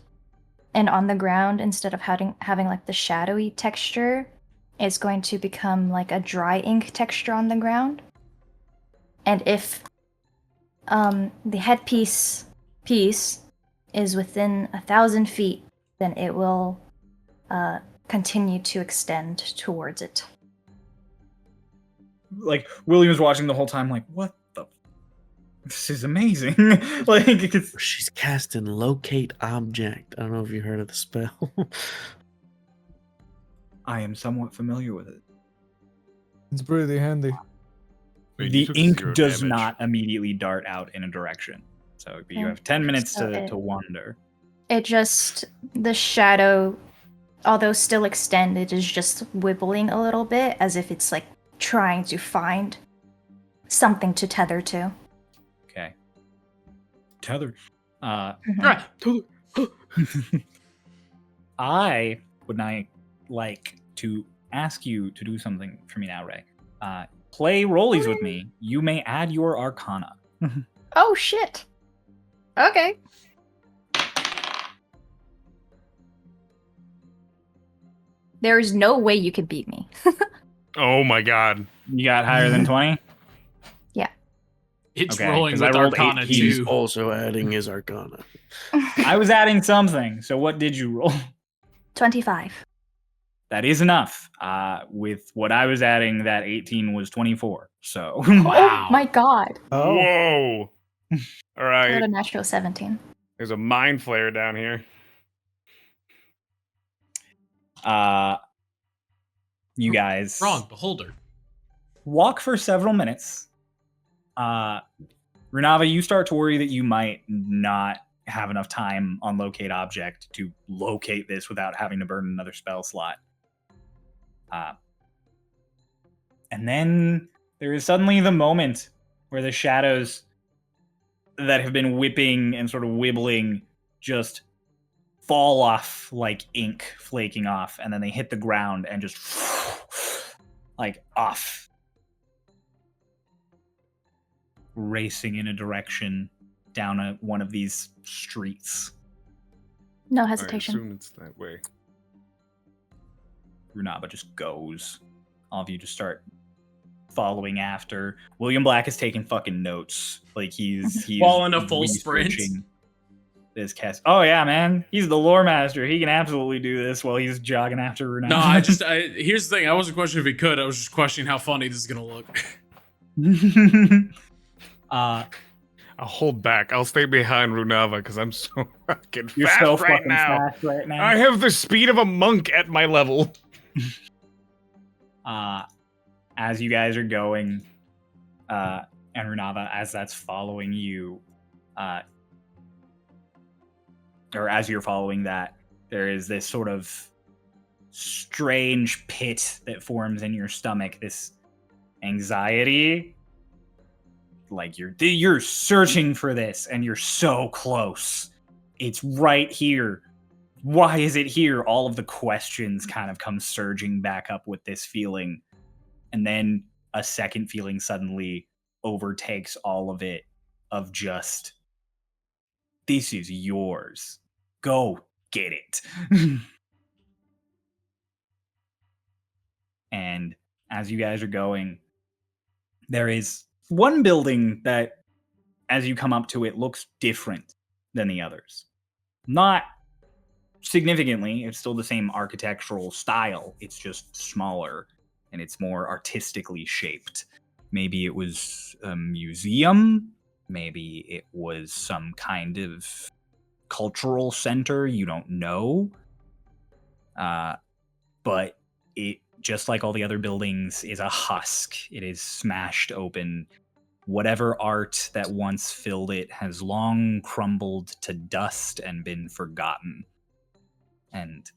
Speaker 6: And on the ground, instead of having like the shadowy texture, it's going to become like a dry ink texture on the ground. And if the headpiece piece is within 1,000 feet, then it will continue to extend towards it.
Speaker 1: like William's watching the whole time, like, what the? This is amazing. Like, it's,
Speaker 4: She's casting locate object. I don't know if you heard of the spell.
Speaker 1: I am somewhat familiar with it.
Speaker 7: It's pretty handy.
Speaker 3: Wait, you
Speaker 1: The
Speaker 3: took
Speaker 1: ink
Speaker 3: 0
Speaker 1: does
Speaker 3: damage.
Speaker 1: not immediately dart out in a direction, so you
Speaker 6: Yeah.
Speaker 1: have 10 minutes
Speaker 6: So
Speaker 1: to,
Speaker 6: it-
Speaker 1: to wander.
Speaker 6: It just, the shadow, although still extended, is just wibbling a little bit as if it's like trying to find something to tether to.
Speaker 1: Okay. Tether.
Speaker 8: Right.
Speaker 1: I would not like to ask you to do something for me now, Ray. Play rollies with me. You may add your arcana.
Speaker 6: Oh shit! Okay. There is no way you could beat me.
Speaker 3: Oh my god.
Speaker 1: You got higher than 20?
Speaker 8: It's
Speaker 1: Okay,
Speaker 8: rolling
Speaker 1: 'cause
Speaker 8: with
Speaker 1: I rolled
Speaker 8: Arcana
Speaker 1: 18.
Speaker 4: He's
Speaker 8: too.
Speaker 4: also adding his arcana.
Speaker 1: I was adding something, so what did you roll?
Speaker 6: 25.
Speaker 1: That is enough. With what I was adding, that 18 was 24. So
Speaker 6: Oh my god.
Speaker 7: Oh,
Speaker 3: Whoa. All
Speaker 6: I
Speaker 3: right.
Speaker 6: got a natural 17.
Speaker 3: There's a mind flare down here.
Speaker 1: You guys
Speaker 8: Wrong. Beholder.
Speaker 1: walk for several minutes. Runava, you start to worry that you might not have enough time on locate object to locate this without having to burn another spell slot. And then there is suddenly the moment where the shadows that have been whipping and sort of wibbling just fall off like ink flaking off, and then they hit the ground and just like off, racing in a direction down one of these streets.
Speaker 6: No
Speaker 3: I
Speaker 6: hesitation.
Speaker 3: assume it's that way.
Speaker 1: Runava just goes. All of you just start following after. William Black is taking fucking notes. Like he's
Speaker 8: Falling a full sprint.
Speaker 1: researching this cast. Oh yeah, man. He's the lore master. He can absolutely do this while he's jogging after Runava.
Speaker 8: No, here's the thing. I wasn't questioning if he could. I was just questioning how funny this is gonna look.
Speaker 3: I'll hold back. I'll stay behind Runava because I'm so fucking
Speaker 1: You're
Speaker 3: fast
Speaker 1: so
Speaker 3: right
Speaker 1: fucking
Speaker 3: now.
Speaker 1: fast right now.
Speaker 3: I have the speed of a monk at my level.
Speaker 1: As you guys are going, and Runava, as that's following you, or as you're following that, there is this sort of strange pit that forms in your stomach, this anxiety. Like you're searching for this, and you're so close. It's right here. Why is it here? All of the questions kind of come surging back up with this feeling. And then a second feeling suddenly overtakes all of it of just, this is yours. Go get it. And as you guys are going, there is one building that, as you come up to it, looks different than the others. Not significantly, it's still the same architectural style. It's just smaller and it's more artistically shaped. Maybe it was a museum. Maybe it was some kind of cultural center. You don't know. But it, just like all the other buildings, is a husk. It is smashed open. Whatever art that once filled it has long crumbled to dust and been forgotten. And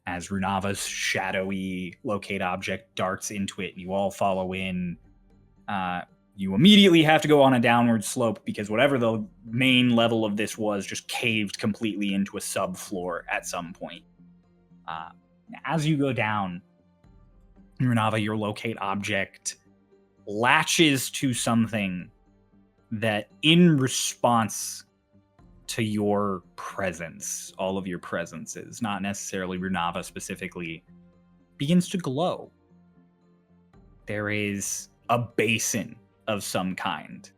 Speaker 1: as Runava's shadowy locate object darts into it, and you all follow in, you immediately have to go on a downward slope because whatever the main level of this was just caved completely into a subfloor at some point. As you go down, Runava, your locate object latches to something that, in response to your presence, all of your presences, not necessarily Runava specifically, begins to glow. There is a basin of some kind.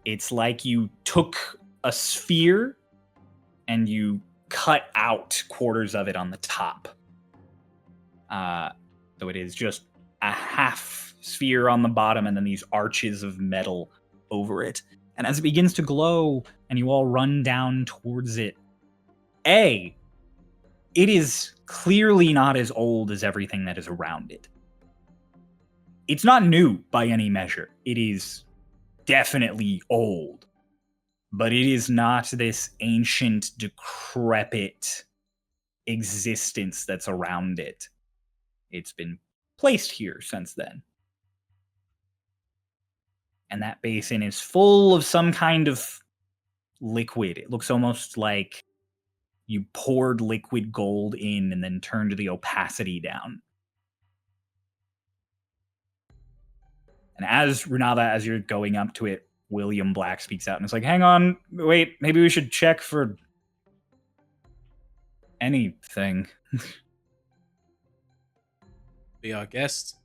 Speaker 1: It's like you took a sphere and you cut out quarters of it on the top. So it is just a half sphere on the bottom and then these arches of metal over it. And as it begins to glow and you all run down towards it, it is clearly not as old as everything that is around it. It's not new by any measure. It is definitely old. But it is not this ancient, decrepit existence that's around it. It's been placed here since then. And that basin is full of some kind of liquid. It looks almost like you poured liquid gold in and then turned the opacity down. And as Runava, as you're going up to it, William Black speaks out and is like, hang on, wait, maybe we should check for anything.
Speaker 2: Be our guest.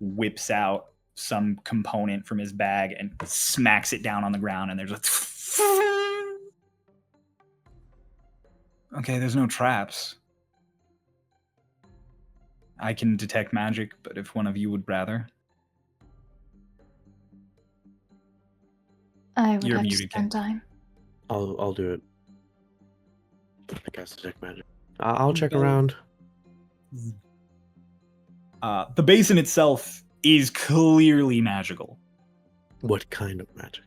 Speaker 1: Whips out some component from his bag and smacks it down on the ground, and there's a okay, there's no traps. I can detect magic, but if one of you would rather.
Speaker 6: I would
Speaker 1: You're
Speaker 6: have to
Speaker 1: muted,
Speaker 6: spend
Speaker 1: Ken.
Speaker 6: time.
Speaker 4: I'll do it. I guess detect magic. I'll check
Speaker 1: Go.
Speaker 4: around.
Speaker 1: The basin itself is clearly magical.
Speaker 4: What kind of magic?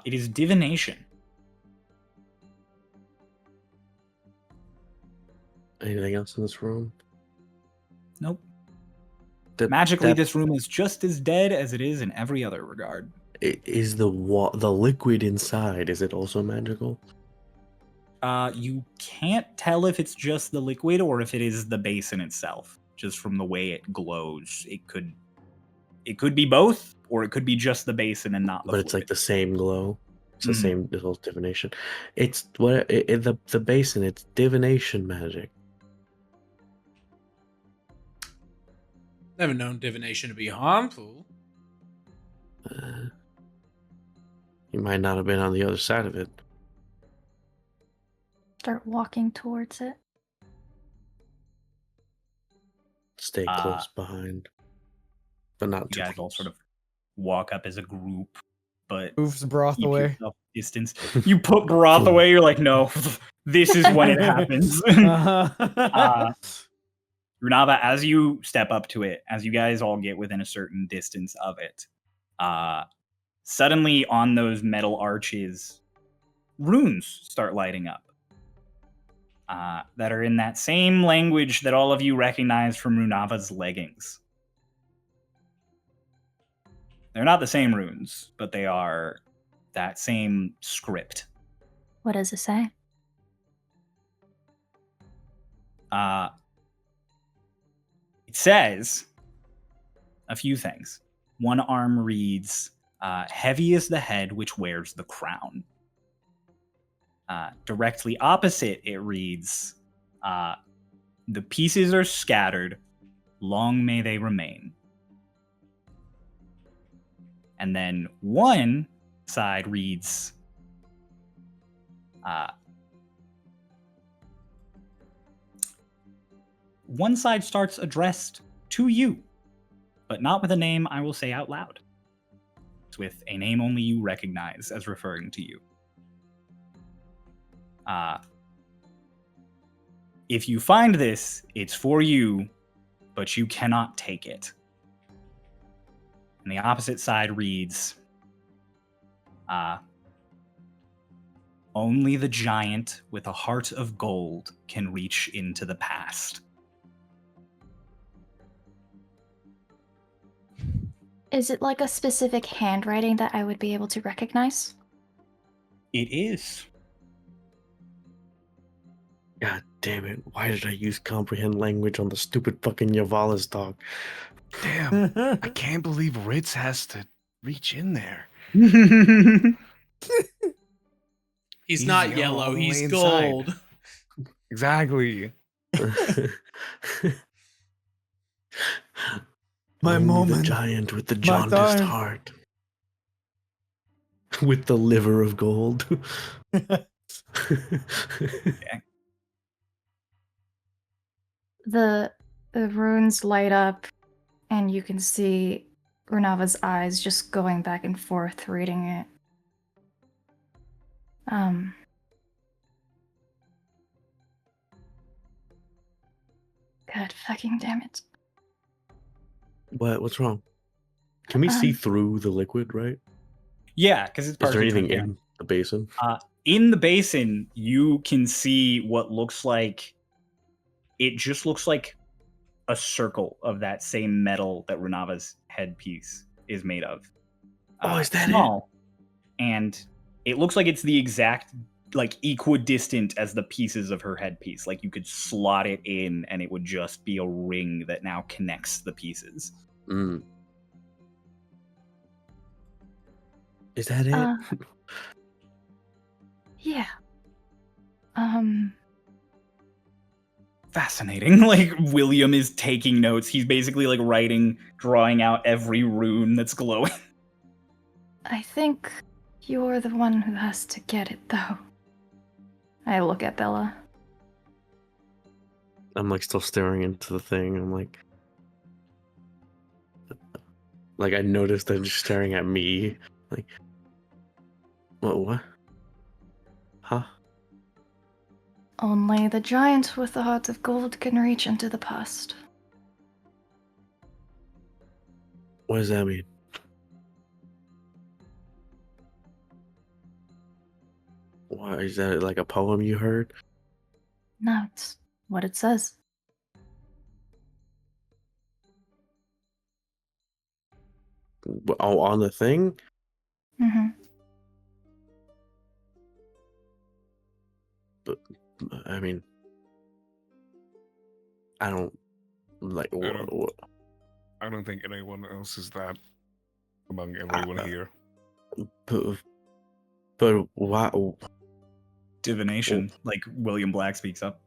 Speaker 1: It is divination.
Speaker 4: Anything else in this room?
Speaker 1: Nope.
Speaker 4: That-
Speaker 1: Magically,
Speaker 4: that-
Speaker 1: this room is just as dead as it is in every other regard.
Speaker 4: Is the liquid inside? Is it also magical?
Speaker 1: You can't tell if it's just the liquid or if it is the basin itself. Just from the way it glows, it could It could be both, or it could be just the basin and not the
Speaker 4: But it's like
Speaker 1: fluid.
Speaker 4: the same glow. It's the
Speaker 1: Mhm.
Speaker 4: same little divination. It's what the basin. It's divination magic.
Speaker 2: Never known divination to be harmful.
Speaker 4: You might not have been on the other side of it.
Speaker 6: Start walking towards it.
Speaker 4: Stay close behind, but not
Speaker 1: You
Speaker 4: too
Speaker 1: guys all
Speaker 4: close.
Speaker 1: sort of walk up as a group, but
Speaker 7: Moves the broth
Speaker 1: keep
Speaker 7: away.
Speaker 1: yourself distance. You put broth away. You're like, no, this is when it happens.
Speaker 7: Uh-huh.
Speaker 1: Runava, as you step up to it, as you guys all get within a certain distance of it, suddenly on those metal arches, runes start lighting up that are in that same language that all of you recognize from Runava's leggings. They're not the same runes, but they are that same script.
Speaker 6: What does it say?
Speaker 1: It says a few things. One arm reads, heavy is the head which wears the crown. Directly opposite, it reads, the pieces are scattered, long may they remain. And then one side reads, one side starts addressed to you, but not with a name I will say out loud. It's with a name only you recognize as referring to you. If you find this, it's for you, but you cannot take it. And the opposite side reads, only the giant with a heart of gold can reach into the past.
Speaker 6: Is it like a specific handwriting that I would be able to recognize?
Speaker 1: It is.
Speaker 4: God damn it! Why did I use comprehend language on the stupid fucking Yvalis dog?
Speaker 3: Damn, I can't believe Ritz has to reach in there.
Speaker 2: He's not
Speaker 3: all
Speaker 2: yellow,
Speaker 3: the
Speaker 2: he's
Speaker 3: way inside.
Speaker 2: gold.
Speaker 3: Exactly.
Speaker 7: My
Speaker 4: Only
Speaker 7: moment.
Speaker 4: the giant with the
Speaker 7: My
Speaker 4: jaundiced
Speaker 7: time.
Speaker 4: heart, with the liver of gold.
Speaker 6: The runes light up, and you can see Runava's eyes just going back and forth reading it. God fucking damn it.
Speaker 4: What's wrong? Can we see through the liquid, right?
Speaker 1: Yeah, because it's
Speaker 4: Is there
Speaker 1: partially
Speaker 4: anything
Speaker 1: transparent.
Speaker 4: in the basin?
Speaker 1: In the basin, you can see what looks like, it just looks like a circle of that same metal that Runava's headpiece is made of.
Speaker 4: Oh, is that
Speaker 1: small, and it looks like it's the exact, like, equidistant as the pieces of her headpiece. Like, you could slot it in and it would just be a ring that now connects the pieces.
Speaker 4: Mm. Is that it?
Speaker 6: Yeah.
Speaker 1: Fascinating. Like, William is taking notes. He's basically like drawing out every rune that's glowing.
Speaker 6: I think you're the one who has to get it, though. I look at Bella.
Speaker 4: I'm like still staring into the thing. I'm like I noticed them just staring at me. Like, what? Huh?
Speaker 6: Only the giant with the heart of gold can reach into the past.
Speaker 4: What does that mean? Why is that like a poem you heard?
Speaker 6: No, it's what it says.
Speaker 4: Oh, on the thing?
Speaker 6: Mm-hmm.
Speaker 4: But I mean, I don't like.
Speaker 3: I I don't think anyone else is that among everyone here.
Speaker 4: But why?
Speaker 1: Divination. Like William Black speaks up.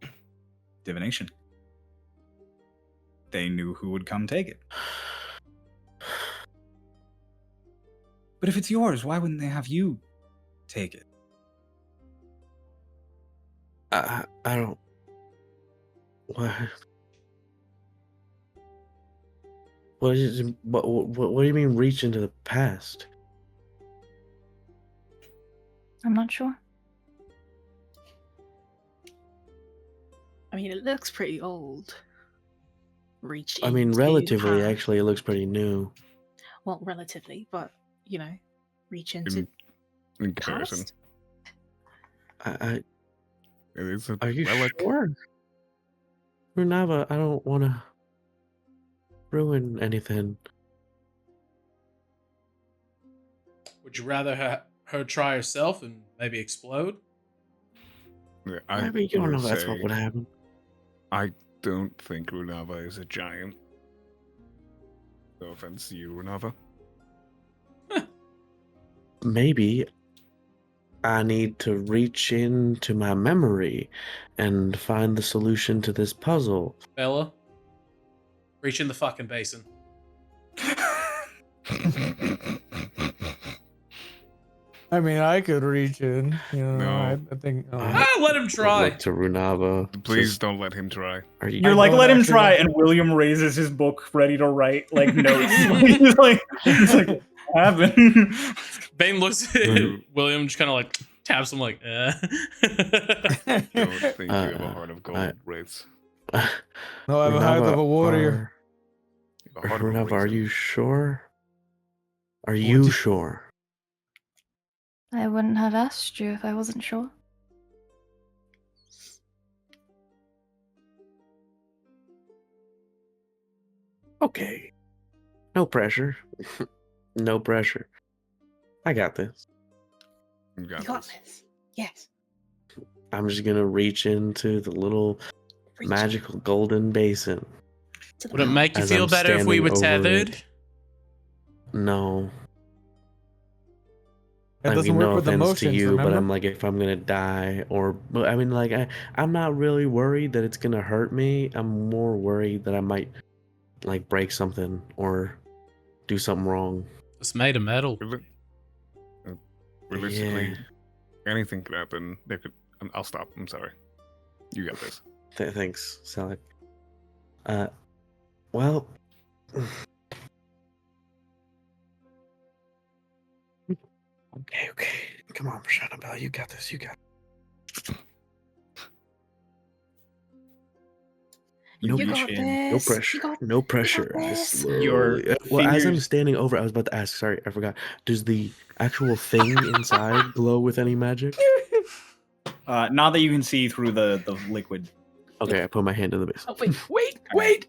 Speaker 1: Divination. They knew who would come take it. But if it's yours, why wouldn't they have you take it?
Speaker 4: I don't. What? What do you mean reach into the past?
Speaker 6: I'm not sure.
Speaker 5: I mean, it looks pretty old. Reach.
Speaker 4: I mean,
Speaker 5: into
Speaker 4: relatively,
Speaker 5: past.
Speaker 4: actually, it looks pretty new.
Speaker 5: Well, relatively, but you know, reach into
Speaker 3: In comparison,
Speaker 5: past.
Speaker 4: I
Speaker 3: it is a
Speaker 4: are you
Speaker 3: relic.
Speaker 4: sure? Runava, I don't want to ruin anything.
Speaker 2: Would you rather her try herself and maybe explode?
Speaker 3: Yeah,
Speaker 4: I mean, you don't know
Speaker 3: would
Speaker 4: that's
Speaker 3: say
Speaker 4: what would happen.
Speaker 3: I don't think Runava is a giant. No offense to you, Runava.
Speaker 4: Maybe I need to reach into my memory and find the solution to this puzzle.
Speaker 2: Bella, reach in the fucking basin.
Speaker 7: I mean, I could reach in. You know,
Speaker 3: No.
Speaker 7: I think.
Speaker 2: Let him try.
Speaker 4: Look to Runava.
Speaker 3: Please
Speaker 4: Says,
Speaker 3: don't let him try.
Speaker 4: Are you?
Speaker 1: You're
Speaker 7: I
Speaker 1: like,
Speaker 7: don't
Speaker 1: let him
Speaker 7: actually
Speaker 1: try,
Speaker 7: want
Speaker 1: and William raises his book, ready to write like notes. he's like, what happened?
Speaker 8: Bane looks at William, just kind of like taps him, like,
Speaker 3: Don't think you have a heart of gold, Wraiths.
Speaker 7: No, I have a heart of a warrior.
Speaker 3: You have a heart of a
Speaker 4: Runava, are
Speaker 3: raisin.
Speaker 4: you sure? Are you sure?
Speaker 6: I wouldn't have asked you if I wasn't sure.
Speaker 4: Okay. No pressure. No pressure. I got this.
Speaker 3: You
Speaker 5: You
Speaker 3: got
Speaker 5: got
Speaker 3: this.
Speaker 5: this. Yes.
Speaker 4: I'm just gonna reach into the little
Speaker 5: Reach
Speaker 4: magical golden basin.
Speaker 5: to the
Speaker 2: Would it
Speaker 5: mouth.
Speaker 2: make you
Speaker 4: As
Speaker 2: feel
Speaker 4: I'm
Speaker 2: better if we
Speaker 4: standing
Speaker 2: were
Speaker 4: over
Speaker 2: tethered?
Speaker 4: it. No.
Speaker 7: That
Speaker 4: I
Speaker 7: doesn't
Speaker 4: mean,
Speaker 7: work
Speaker 4: no
Speaker 7: with
Speaker 4: offense
Speaker 7: emotions,
Speaker 4: to you,
Speaker 7: remember?
Speaker 4: but I'm like, if I'm gonna die, but I mean, like, I'm not really worried that it's gonna hurt me. I'm more worried that I might, like, break something or do something wrong.
Speaker 2: It's made of metal.
Speaker 3: Realistically,
Speaker 4: Yeah.
Speaker 3: anything could happen. They could. I'll stop. I'm sorry. You got this.
Speaker 4: Thanks, Sally. Well. Okay. Come on, Annabelle. You got this. You got it. No,
Speaker 5: You got
Speaker 1: in.
Speaker 4: no
Speaker 5: this.
Speaker 4: pressure.
Speaker 5: You got,
Speaker 4: No
Speaker 5: you
Speaker 4: pressure.
Speaker 5: got
Speaker 4: Just
Speaker 5: this.
Speaker 1: Your
Speaker 4: well, as I'm
Speaker 1: fingers-
Speaker 4: standing over, I was about to ask. Sorry, I forgot. Does the actual thing inside glow with any magic?
Speaker 1: not that you can see through the liquid.
Speaker 4: Okay, I put my hand in the basin.
Speaker 5: Oh, wait.
Speaker 1: What?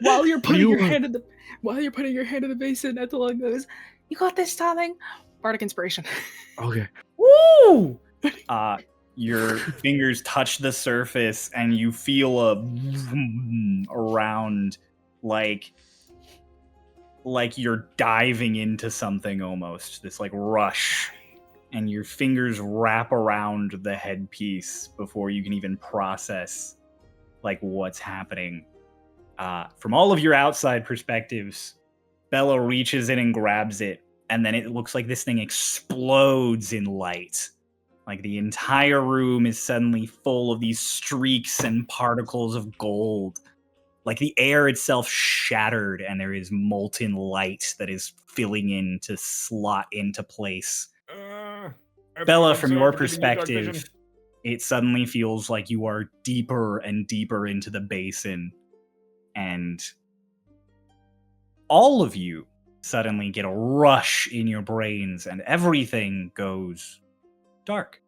Speaker 5: While you're putting
Speaker 4: You
Speaker 5: your
Speaker 4: want-
Speaker 5: hand in the basin, Etalon goes, "You got this, darling." Bardic inspiration.
Speaker 4: Okay.
Speaker 1: Woo! Your fingers touch the surface, and you feel a around, like you're diving into something almost. This like rush, and your fingers wrap around the headpiece before you can even process like what's happening. From all of your outside perspectives, Bella reaches in and grabs it, and then it looks like this thing explodes in light. Like the entire room is suddenly full of these streaks and particles of gold. Like the air itself shattered, and there is molten light that is filling in to slot into place. Bella, from your perspective, it suddenly feels like you are deeper and deeper into the basin, and all of you suddenly get a rush in your brains, and everything goes dark.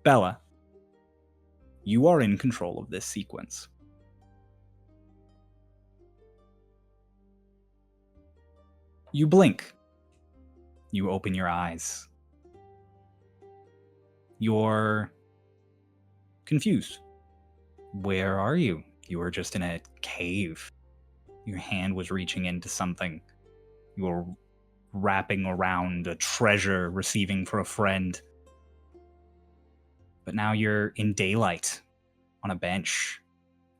Speaker 1: Bella, you are in control of this sequence. You blink. You open your eyes. Your confused. Where are you? You were just in a cave. Your hand was reaching into something. You were wrapping around a treasure, receiving for a friend. But now you're in daylight, on a bench.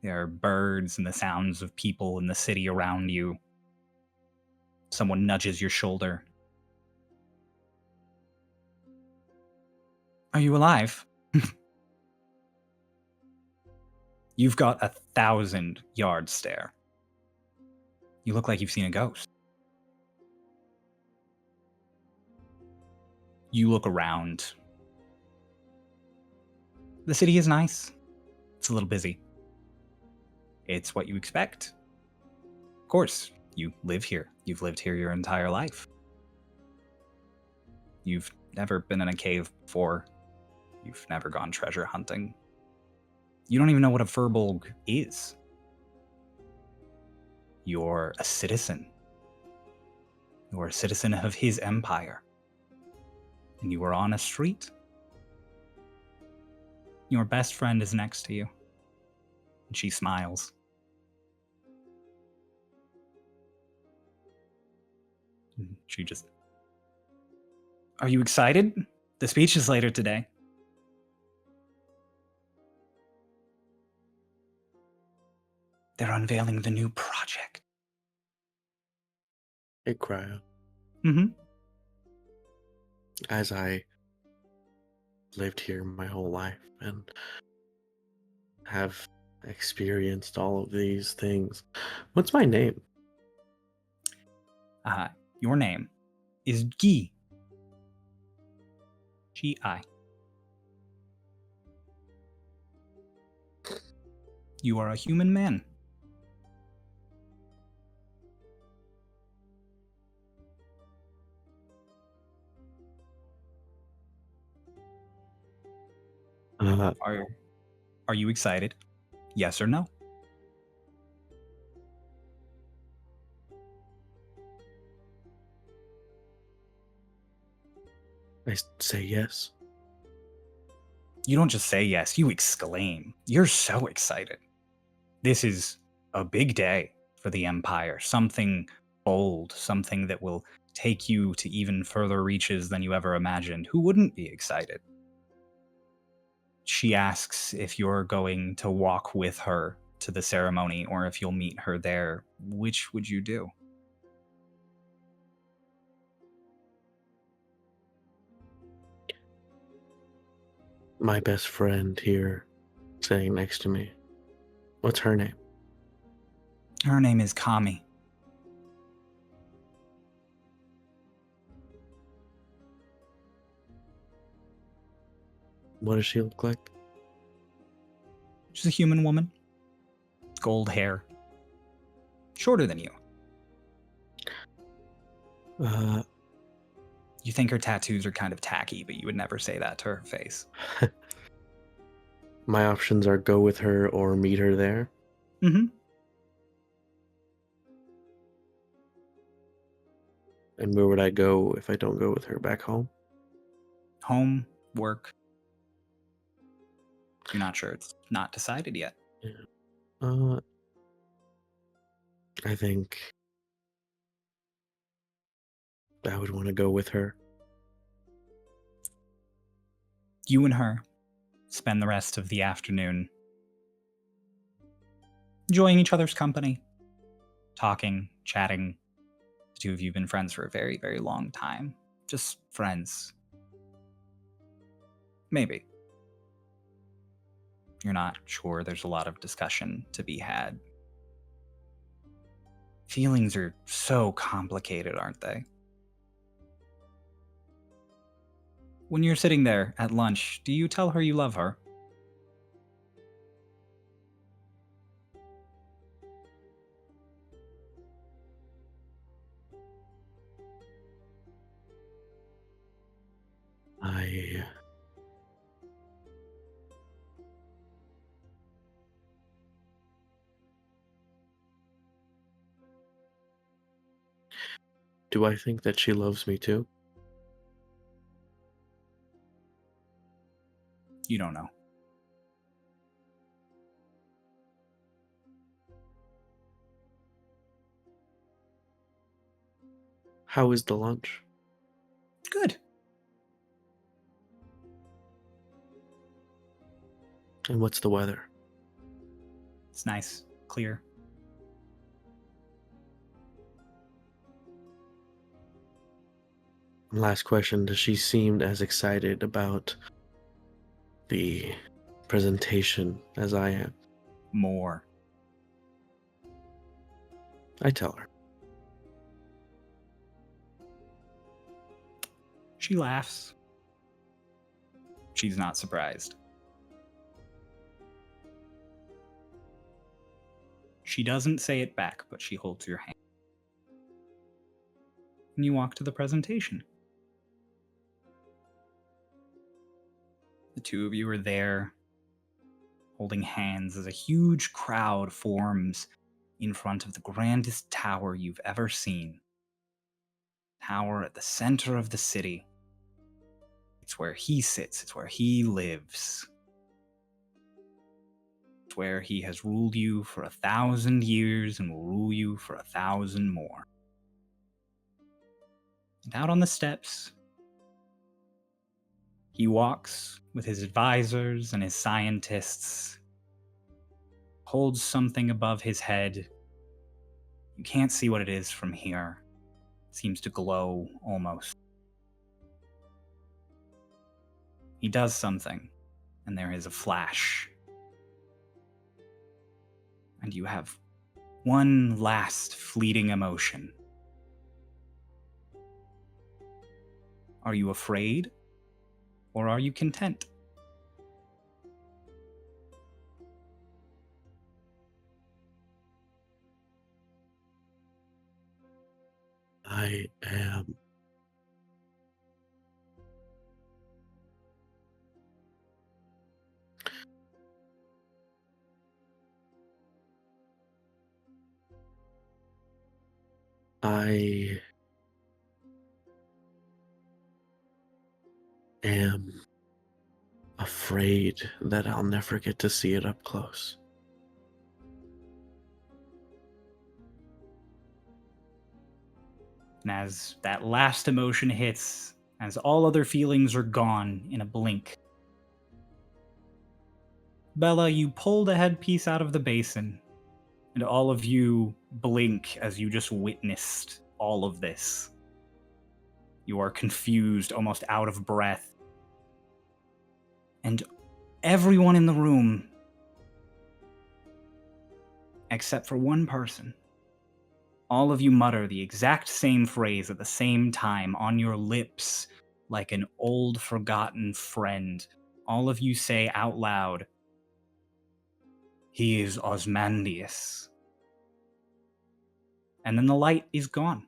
Speaker 1: There are birds and the sounds of people in the city around you. Someone nudges your shoulder. Are you alive? You've got 1,000-yard stare. You look like you've seen a ghost. You look around. The city is nice. It's a little busy. It's what you expect. Of course, you live here. You've lived here your entire life. You've never been in a cave before. You've never gone treasure hunting. You don't even know what a furbolg is. You're a citizen. You're a citizen of his empire. And you are on a street. Your best friend is next to you. And she smiles. And she just... Are you excited? The speech is later today. They're unveiling the new project.
Speaker 4: Hey, Cryo.
Speaker 1: Mm-hmm.
Speaker 4: As I lived here my whole life and have experienced all of these things, what's my name?
Speaker 1: Your name is Gi. G-I. You are a human man. Are you excited? Yes or no?
Speaker 4: I say yes.
Speaker 1: You don't just say yes, you exclaim. You're so excited. This is a big day for the Empire. Something bold, something that will take you to even further reaches than you ever imagined. Who wouldn't be excited? She asks if you're going to walk with her to the ceremony or if you'll meet her there. Which would you do?
Speaker 4: My best friend here sitting next to me. What's her name?
Speaker 1: Her name is Kami.
Speaker 4: What does she look like?
Speaker 1: She's a human woman. Gold hair. Shorter than you. You think her tattoos are kind of tacky, but you would never say that to her face.
Speaker 4: My options are go with her or meet her there.
Speaker 1: Mm-hmm.
Speaker 4: And where would I go if I don't go with her? Back home?
Speaker 1: Home, work. You're not sure. It's not decided yet.
Speaker 4: Yeah. I think I would want to go with her.
Speaker 1: You and her spend the rest of the afternoon enjoying each other's company, talking, chatting. The two of you have been friends for a very, very long time. Just friends. Maybe. You're not sure. There's a lot of discussion to be had. Feelings are so complicated, aren't they? When you're sitting there at lunch, do you tell her you love her?
Speaker 4: Do I think that she loves me too?
Speaker 1: You don't know.
Speaker 4: How is the lunch?
Speaker 1: Good.
Speaker 4: And what's the weather?
Speaker 1: It's nice, clear.
Speaker 4: Last question, does she seem as excited about the presentation as I am?
Speaker 1: More.
Speaker 4: I tell her.
Speaker 1: She laughs. She's not surprised. She doesn't say it back, but she holds your hand. And you walk to the presentation. The two of you are there, holding hands as a huge crowd forms in front of the grandest tower you've ever seen. Tower at the center of the city. It's where he sits, it's where he lives. It's where he has ruled you for 1,000 years and will rule you for 1,000 more. And out on the steps, he walks with his advisors and his scientists, holds something above his head. You can't see what it is from here. It seems to glow almost. He does something, and there is a flash. And you have one last fleeting emotion. Are you afraid? Or are you content?
Speaker 4: I am. I am afraid that I'll never get to see it up close.
Speaker 1: And as that last emotion hits, as all other feelings are gone in a blink, Bella, you pull the headpiece out of the basin, and all of you blink as you just witnessed all of this. You are confused, almost out of breath. And everyone in the room, except for one person, all of you mutter the exact same phrase at the same time on your lips, like an old forgotten friend. All of you say out loud, "He is Osmandius." And then the light is gone.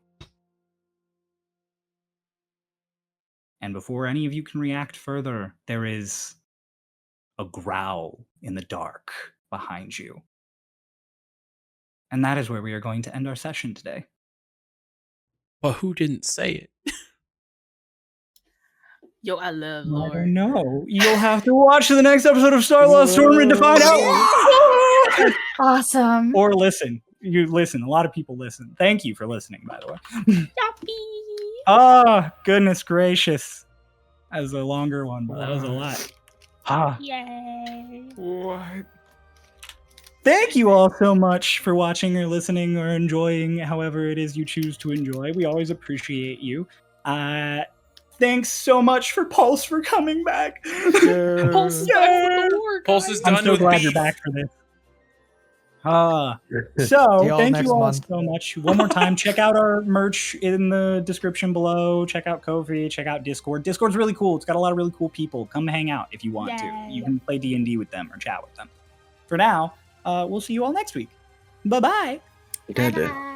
Speaker 1: And before any of you can react further, there is a growl in the dark behind you. And that is where we are going to end our session today.
Speaker 2: But who didn't say it?
Speaker 5: Yo, I love
Speaker 1: I
Speaker 5: lore.
Speaker 1: don't know. You'll have to watch the next episode of Starlost Stormridden to find out.
Speaker 6: Awesome.
Speaker 1: Or listen. You listen. A lot of people listen. Thank you for listening, by the way. Oh, goodness gracious. That was a longer one, but that was a lot.
Speaker 5: Yay.
Speaker 3: What?
Speaker 1: Thank you all so much for watching or listening or enjoying however it is you choose to enjoy. We always appreciate you. Thanks so much for Pulse for coming back.
Speaker 5: Pulse is back with the lore,
Speaker 8: Pulse
Speaker 5: guys.
Speaker 8: is done
Speaker 1: I'm so
Speaker 8: with
Speaker 1: glad
Speaker 8: beef.
Speaker 1: you're back for this.
Speaker 7: See
Speaker 1: So
Speaker 7: y'all
Speaker 1: thank
Speaker 7: next
Speaker 1: you all
Speaker 7: month.
Speaker 1: so much. One more time, check out our merch in the description below. Check out Ko-fi. Check out Discord. Discord's really cool. It's got a lot of really cool people. Come hang out if you want to.
Speaker 5: Yay.
Speaker 1: You can play D&D with them or chat with them. For now, we'll see you all next week. Bye-bye.
Speaker 4: Good.
Speaker 5: Bye-bye.